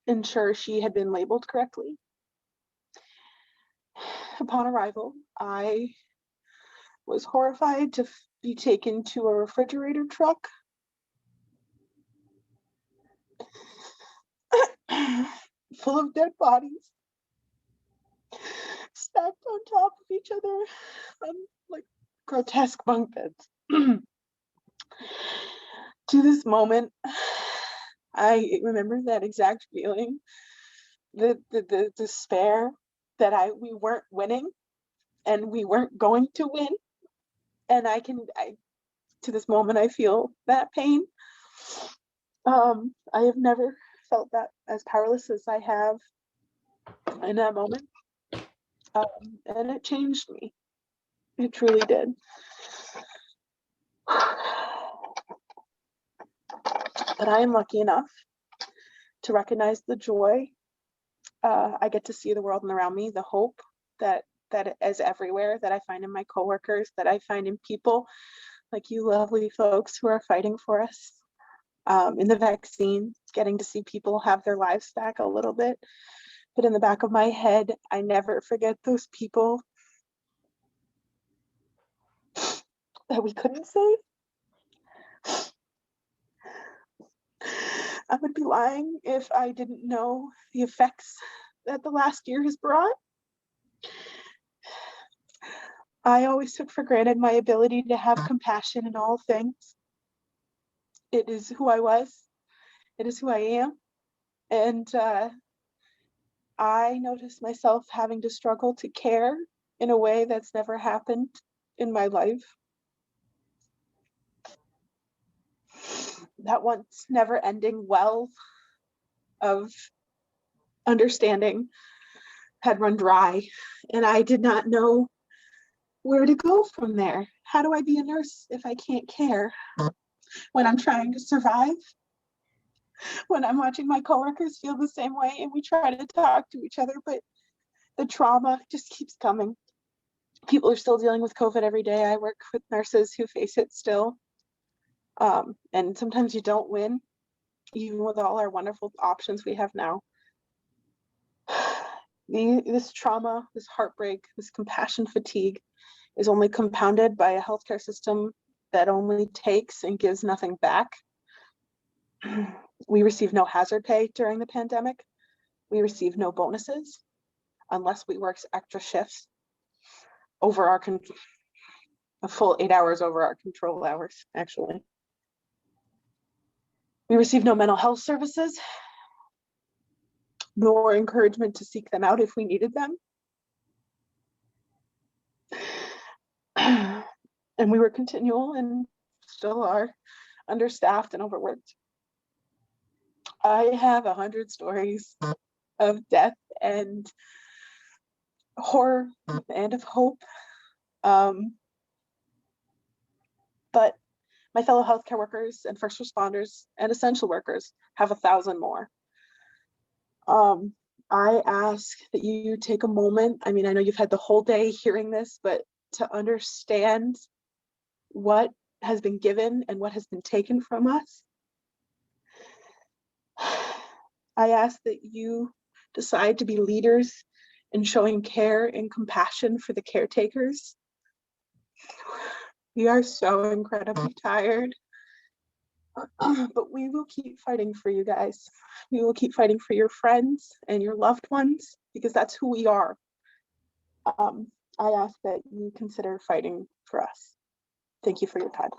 F: ensure she had been labeled correctly. Upon arrival, I was horrified to be taken to a refrigerator truck full of dead bodies stacked on top of each other on like grotesque bunk beds. To this moment, I remember that exact feeling, the despair that we weren't winning and we weren't going to win. And to this moment, I feel that pain. I have never felt that as powerless as I have in that moment. And it changed me. It truly did. But I am lucky enough to recognize the joy. I get to see the world around me, the hope that is everywhere, that I find in my coworkers, that I find in people like you lovely folks who are fighting for us. In the vaccine, getting to see people have their lives back a little bit. But in the back of my head, I never forget those people that we couldn't save. I would be lying if I didn't know the effects that the last year has brought. I always took for granted my ability to have compassion in all things. It is who I was. It is who I am. And I noticed myself having to struggle to care in a way that's never happened in my life. That once never-ending well of understanding had run dry, and I did not know where to go from there. How do I be a nurse if I can't care when I'm trying to survive? When I'm watching my coworkers feel the same way and we try to talk to each other, but the trauma just keeps coming. People are still dealing with COVID every day. I work with nurses who face it still. And sometimes you don't win, even with all our wonderful options we have now. This trauma, this heartbreak, this compassion fatigue is only compounded by a healthcare system that only takes and gives nothing back. We receive no hazard pay during the pandemic. We receive no bonuses unless we work extra shifts over a full 8 hours over our control hours, actually. We receive no mental health services, nor encouragement to seek them out if we needed them. And we were continual and still are understaffed and overworked. I have 100 stories of death and horror and of hope. But my fellow healthcare workers and first responders and essential workers have 1,000 more. I ask that you take a moment. I mean, I know you've had the whole day hearing this, but to understand what has been given and what has been taken from us. I ask that you decide to be leaders in showing care and compassion for the caretakers. We are so incredibly tired, but we will keep fighting for you guys. We will keep fighting for your friends and your loved ones, because that's who we are. I ask that you consider fighting for us. Thank you for your time.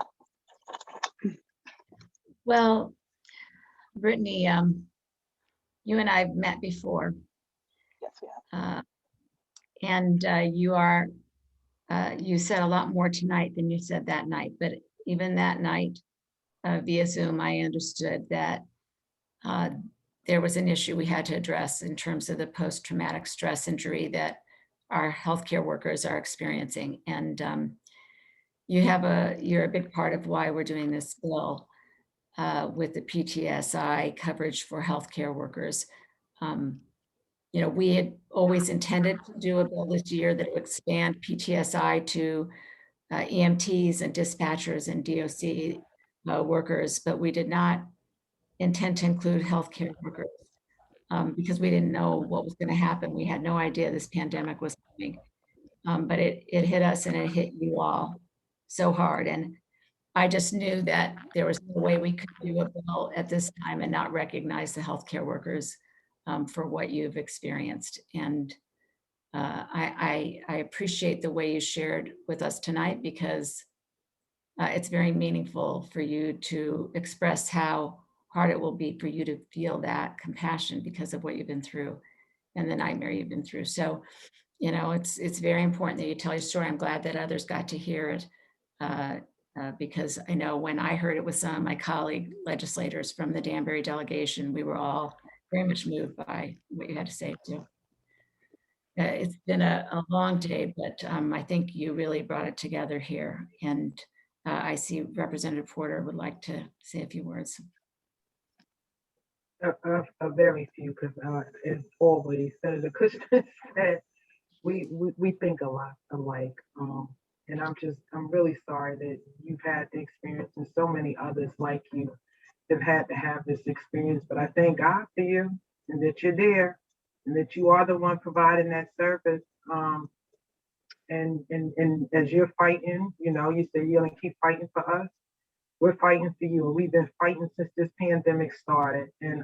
M: Well, Brittany, you and I have met before.
F: Yes, we have.
M: And you said a lot more tonight than you said that night, but even that night via Zoom, I understood that there was an issue we had to address in terms of the post-traumatic stress injury that our healthcare workers are experiencing. And you're a big part of why we're doing this bill. with the PTSI coverage for healthcare workers. You know, we had always intended to do a bill this year that would expand PTSI to EMTs and dispatchers and DOC workers, but we did not intend to include healthcare workers because we didn't know what was going to happen. We had no idea this pandemic was coming, but it hit us and it hit you all so hard. And I just knew that there was no way we could do a bill at this time and not recognize the healthcare workers for what you've experienced. And I appreciate the way you shared with us tonight, because it's very meaningful for you to express how hard it will be for you to feel that compassion because of what you've been through and the nightmare you've been through. So, you know, it's very important that you tell your story. I'm glad that others got to hear it because I know when I heard it with some of my colleague legislators from the Danbury delegation, we were all very much moved by what you had to say too. It's been a long day, but I think you really brought it together here. And I see Representative Porter would like to say a few words.
E: A very few, because as always, Senator Kushner said, we think a lot alike. And I'm really sorry that you've had the experience, and so many others like you have had to have this experience. But I thank God for you, and that you're there, and that you are the one providing that service. And as you're fighting, you know, you say you're gonna keep fighting for us. We're fighting for you, and we've been fighting since this pandemic started. And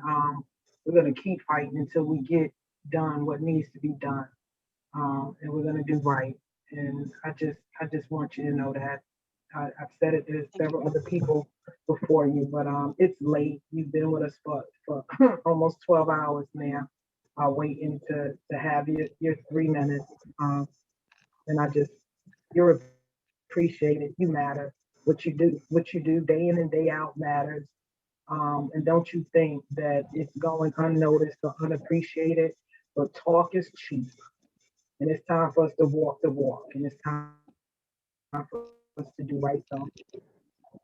E: we're gonna keep fighting until we get done what needs to be done. And we're gonna do right. And I just want you to know that. I've said it to several other people before you, but it's late. You've been with us for almost 12 hours now, waiting to have your 3 minutes. And you're appreciated. You matter. What you do day in and day out matters. And don't you think that it's going unnoticed or unappreciated, but talk is cheap. And it's time for us to walk the walk, and it's time for us to do right. So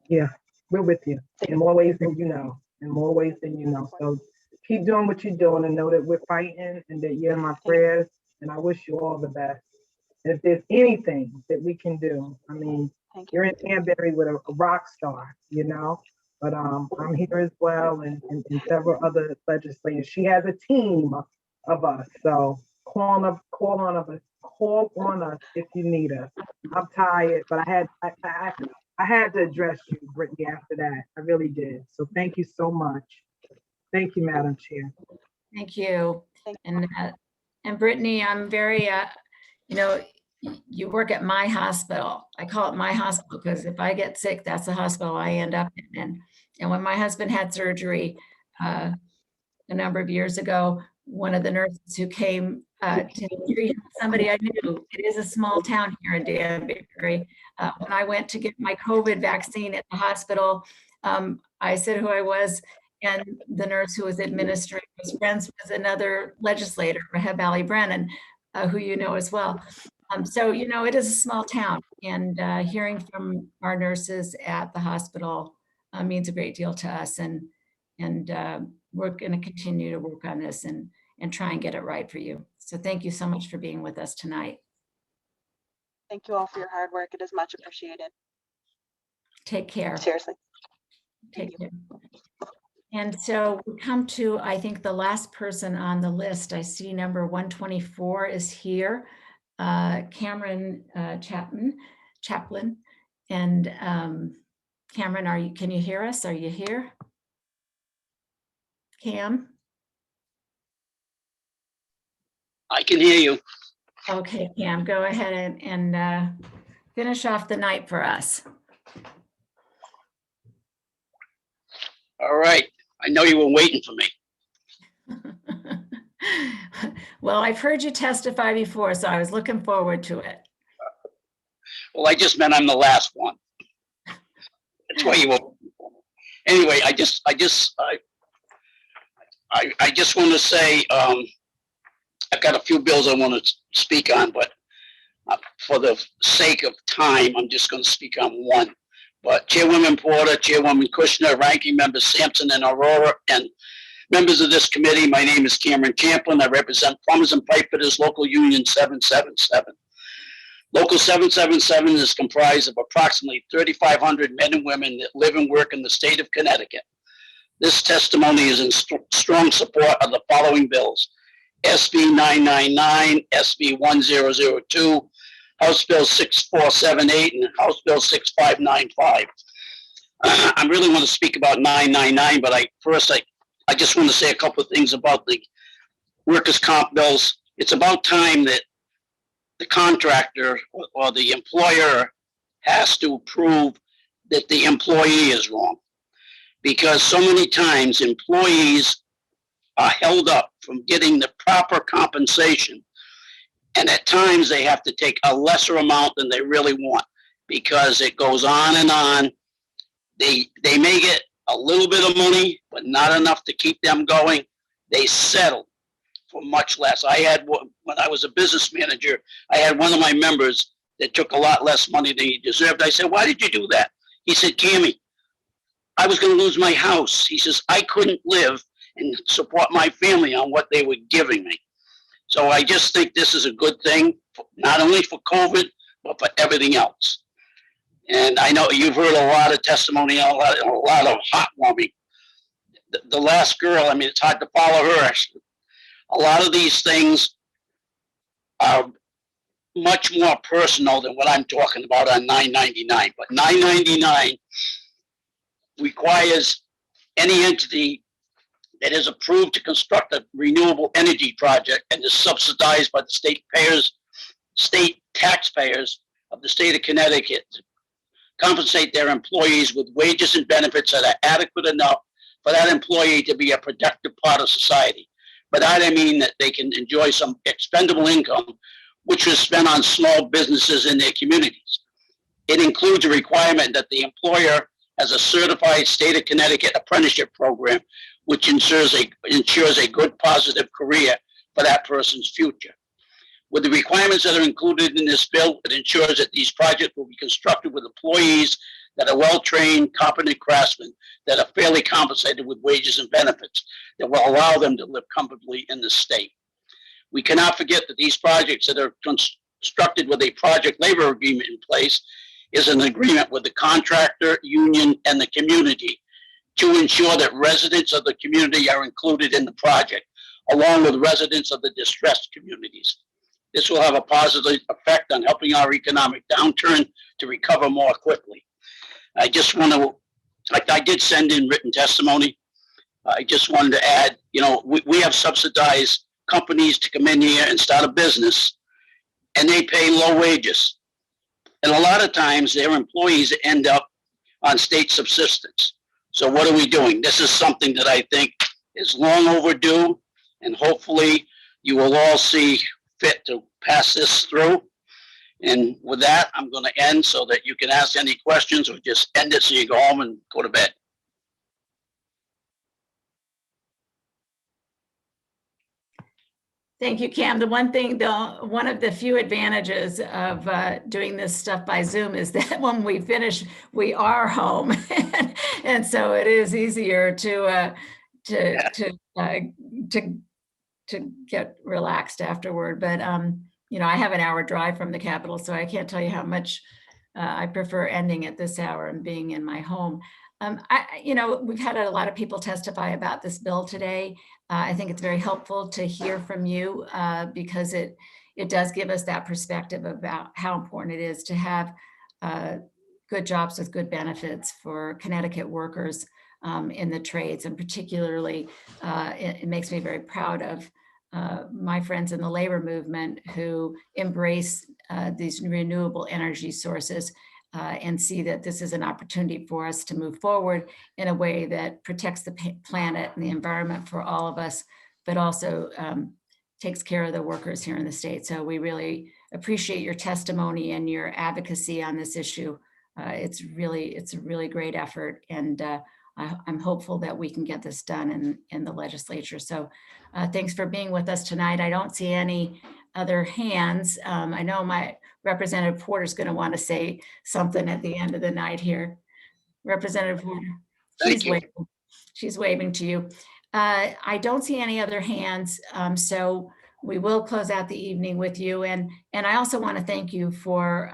E: yeah, we're with you in more ways than you know, So keep doing what you're doing, and know that we're fighting and that you're in my prayers, and I wish you all the best. And if there's anything that we can do, I mean, you're in Danbury with a rock star, you know, but I'm here as well, and several other legislators. She has a team of us, so call on us if you need us. I'm tired, but I had to address you, Brittany, after that. I really did. So thank you so much. Thank you, Madam Chair.
M: Thank you. And Brittany, I'm very, you know, you work at my hospital. I call it my hospital because if I get sick, that's the hospital I end up in. And when my husband had surgery a number of years ago, one of the nurses who came to treat somebody I knew, it is a small town here in Danbury. When I went to get my COVID vaccine at the hospital, I said who I was, and the nurse who was administering was friends with another legislator, Rahab Ali Brennan, who you know as well. So, you know, it is a small town, and hearing from our nurses at the hospital means a great deal to us. And we're going to continue to work on this and try and get it right for you. So thank you so much for being with us tonight.
F: Thank you all for your hard work. It is much appreciated.
M: Take care.
F: Seriously.
M: Take care. And so we come to, I think, the last person on the list. I see number 124 is here, Cameron Chaplin. And Cameron, can you hear us? Are you here? Cam?
U: I can hear you.
M: Okay, Cam, go ahead and finish off the night for us.
U: All right. I know you were waiting for me.
M: Well, I've heard you testify before, so I was looking forward to it.
U: Well, I just meant I'm the last one. That's why you were. Anyway, I just want to say I've got a few bills I want to speak on, but for the sake of time, I'm just going to speak on one. But Chairwoman Porter, Chairwoman Kushner, Ranking Members Sampson and Aurora, and members of this committee, my name is Cameron Champlin. I represent Plumbers and Pipefitters Local Union 777. Local 777 is comprised of approximately 3,500 men and women that live and work in the state of Connecticut. This testimony is in strong support of the following bills: SB 999, SB 1002, House Bill 6478, and House Bill 6595. I really want to speak about 999, but I just want to say a couple of things about the workers' comp bills. It's about time that the contractor or the employer has to prove that the employee is wrong. Because so many times employees are held up from getting the proper compensation. And at times they have to take a lesser amount than they really want, because it goes on and on. They may get a little bit of money, but not enough to keep them going. They settle for much less. When I was a business manager, I had one of my members that took a lot less money than he deserved. I said, "Why did you do that?" He said, "Cammy, I was going to lose my house." He says, "I couldn't live and support my family on what they were giving me." So I just think this is a good thing, not only for COVID, but for everything else. And I know you've heard a lot of testimony, a lot of heartwarming. The last girl, I mean, it's hard to follow her. A lot of these things are much more personal than what I'm talking about on 999. But 999 requires any entity that is approved to construct a renewable energy project and is subsidized by the state taxpayers of the state of Connecticut to compensate their employees with wages and benefits that are adequate enough for that employee to be a productive part of society. By that I mean that they can enjoy some expendable income, which is spent on small businesses in their communities. It includes a requirement that the employer has a certified state of Connecticut apprenticeship program, which ensures a good positive career for that person's future. With the requirements that are included in this bill, it ensures that these projects will be constructed with employees that are well-trained, competent craftsmen that are fairly compensated with wages and benefits that will allow them to live comfortably in the state. We cannot forget that these projects that are constructed with a project labor agreement in place is an agreement with the contractor, union, and the community to ensure that residents of the community are included in the project, along with residents of the distressed communities. This will have a positive effect on helping our economic downturn to recover more quickly. I just want to, I did send in written testimony. I just wanted to add, we have subsidized companies to come in here and start a business, and they pay low wages. And a lot of times their employees end up on state subsistence. So what are we doing? This is something that I think is long overdue, and hopefully you will all see fit to pass this through. And with that, I'm going to end so that you can ask any questions, or just end it so you go home and go to bed.
M: Thank you, Cam. One of the few advantages of doing this stuff by Zoom is that when we finish, we are home, and so it is easier to get relaxed afterward. But I have an hour drive from the Capitol, so I can't tell you how much I prefer ending at this hour and being in my home. We've had a lot of people testify about this bill today. I think it's very helpful to hear from you because it does give us that perspective about how important it is to have good jobs with good benefits for Connecticut workers in the trades. And particularly, it makes me very proud of my friends in the labor movement who embrace these renewable energy sources and see that this is an opportunity for us to move forward in a way that protects the planet and the environment for all of us, but also takes care of the workers here in the state. So we really appreciate your testimony and your advocacy on this issue. It's a really great effort, and I'm hopeful that we can get this done in the legislature. So thanks for being with us tonight. I don't see any other hands. I know my Representative Porter is going to want to say something at the end of the night here. Representative Porter.
U: Thank
M: She's
U: you.
M: waving. She's waving to you. I don't see any other hands, so we will close out the evening with you. And I also want to thank you for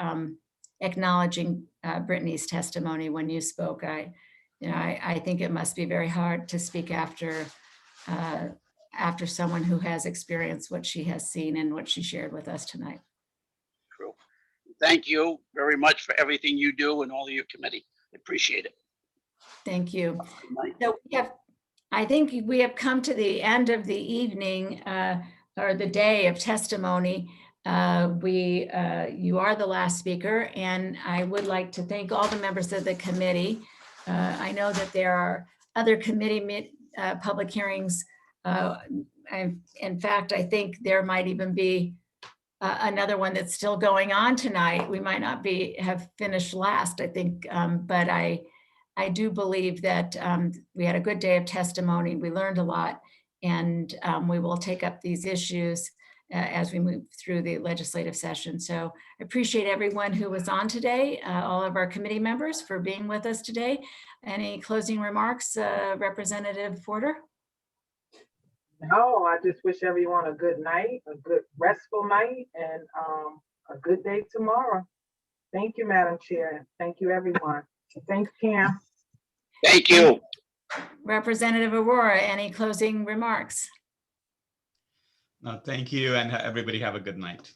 M: acknowledging Brittany's testimony when you spoke. I think it must be very hard to speak after someone who has experienced what she has seen and what she shared with us tonight.
U: True. Thank you very much for everything you do and all of your committee. I appreciate it.
M: Thank you. So I think we have come to the end of the evening or the day of testimony. You are the last speaker, and I would like to thank all the members of the committee. I know that there are other committee public hearings. In fact, I think there might even be another one that's still going on tonight. We might not have finished last, I think, but I do believe that we had a good day of testimony. We learned a lot, and we will take up these issues as we move through the legislative session. So I appreciate everyone who was on today, all of our committee members for being with us today. Any closing remarks, Representative Porter?
E: No, I just wish everyone a good night, a good restful night, and a good day tomorrow. Thank you, Madam Chair. Thank you, everyone. Thanks, Cam.
U: Thank you.
M: Representative Aurora, any closing remarks?
H: No, thank you, and everybody have a good night.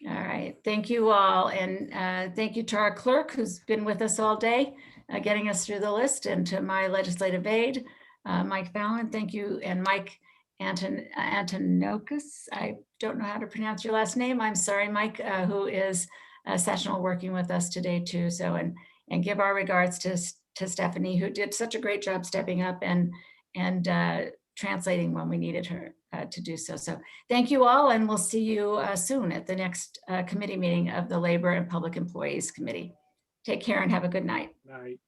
M: All right, thank you all, and thank you to our clerk who's been with us all day, getting us through the list, and to my legislative aide, Mike Fallon. Thank you, and Mike Antonokis. I don't know how to pronounce your last name. I'm sorry, Mike, who is sessional working with us today too. So, and give our regards to Stephanie, who did such a great job stepping up and translating when we needed her to do so. So thank you all, and we'll see you soon at the next committee meeting of the Labor and Public Employees Committee. Take care and have a good night.
N: Night.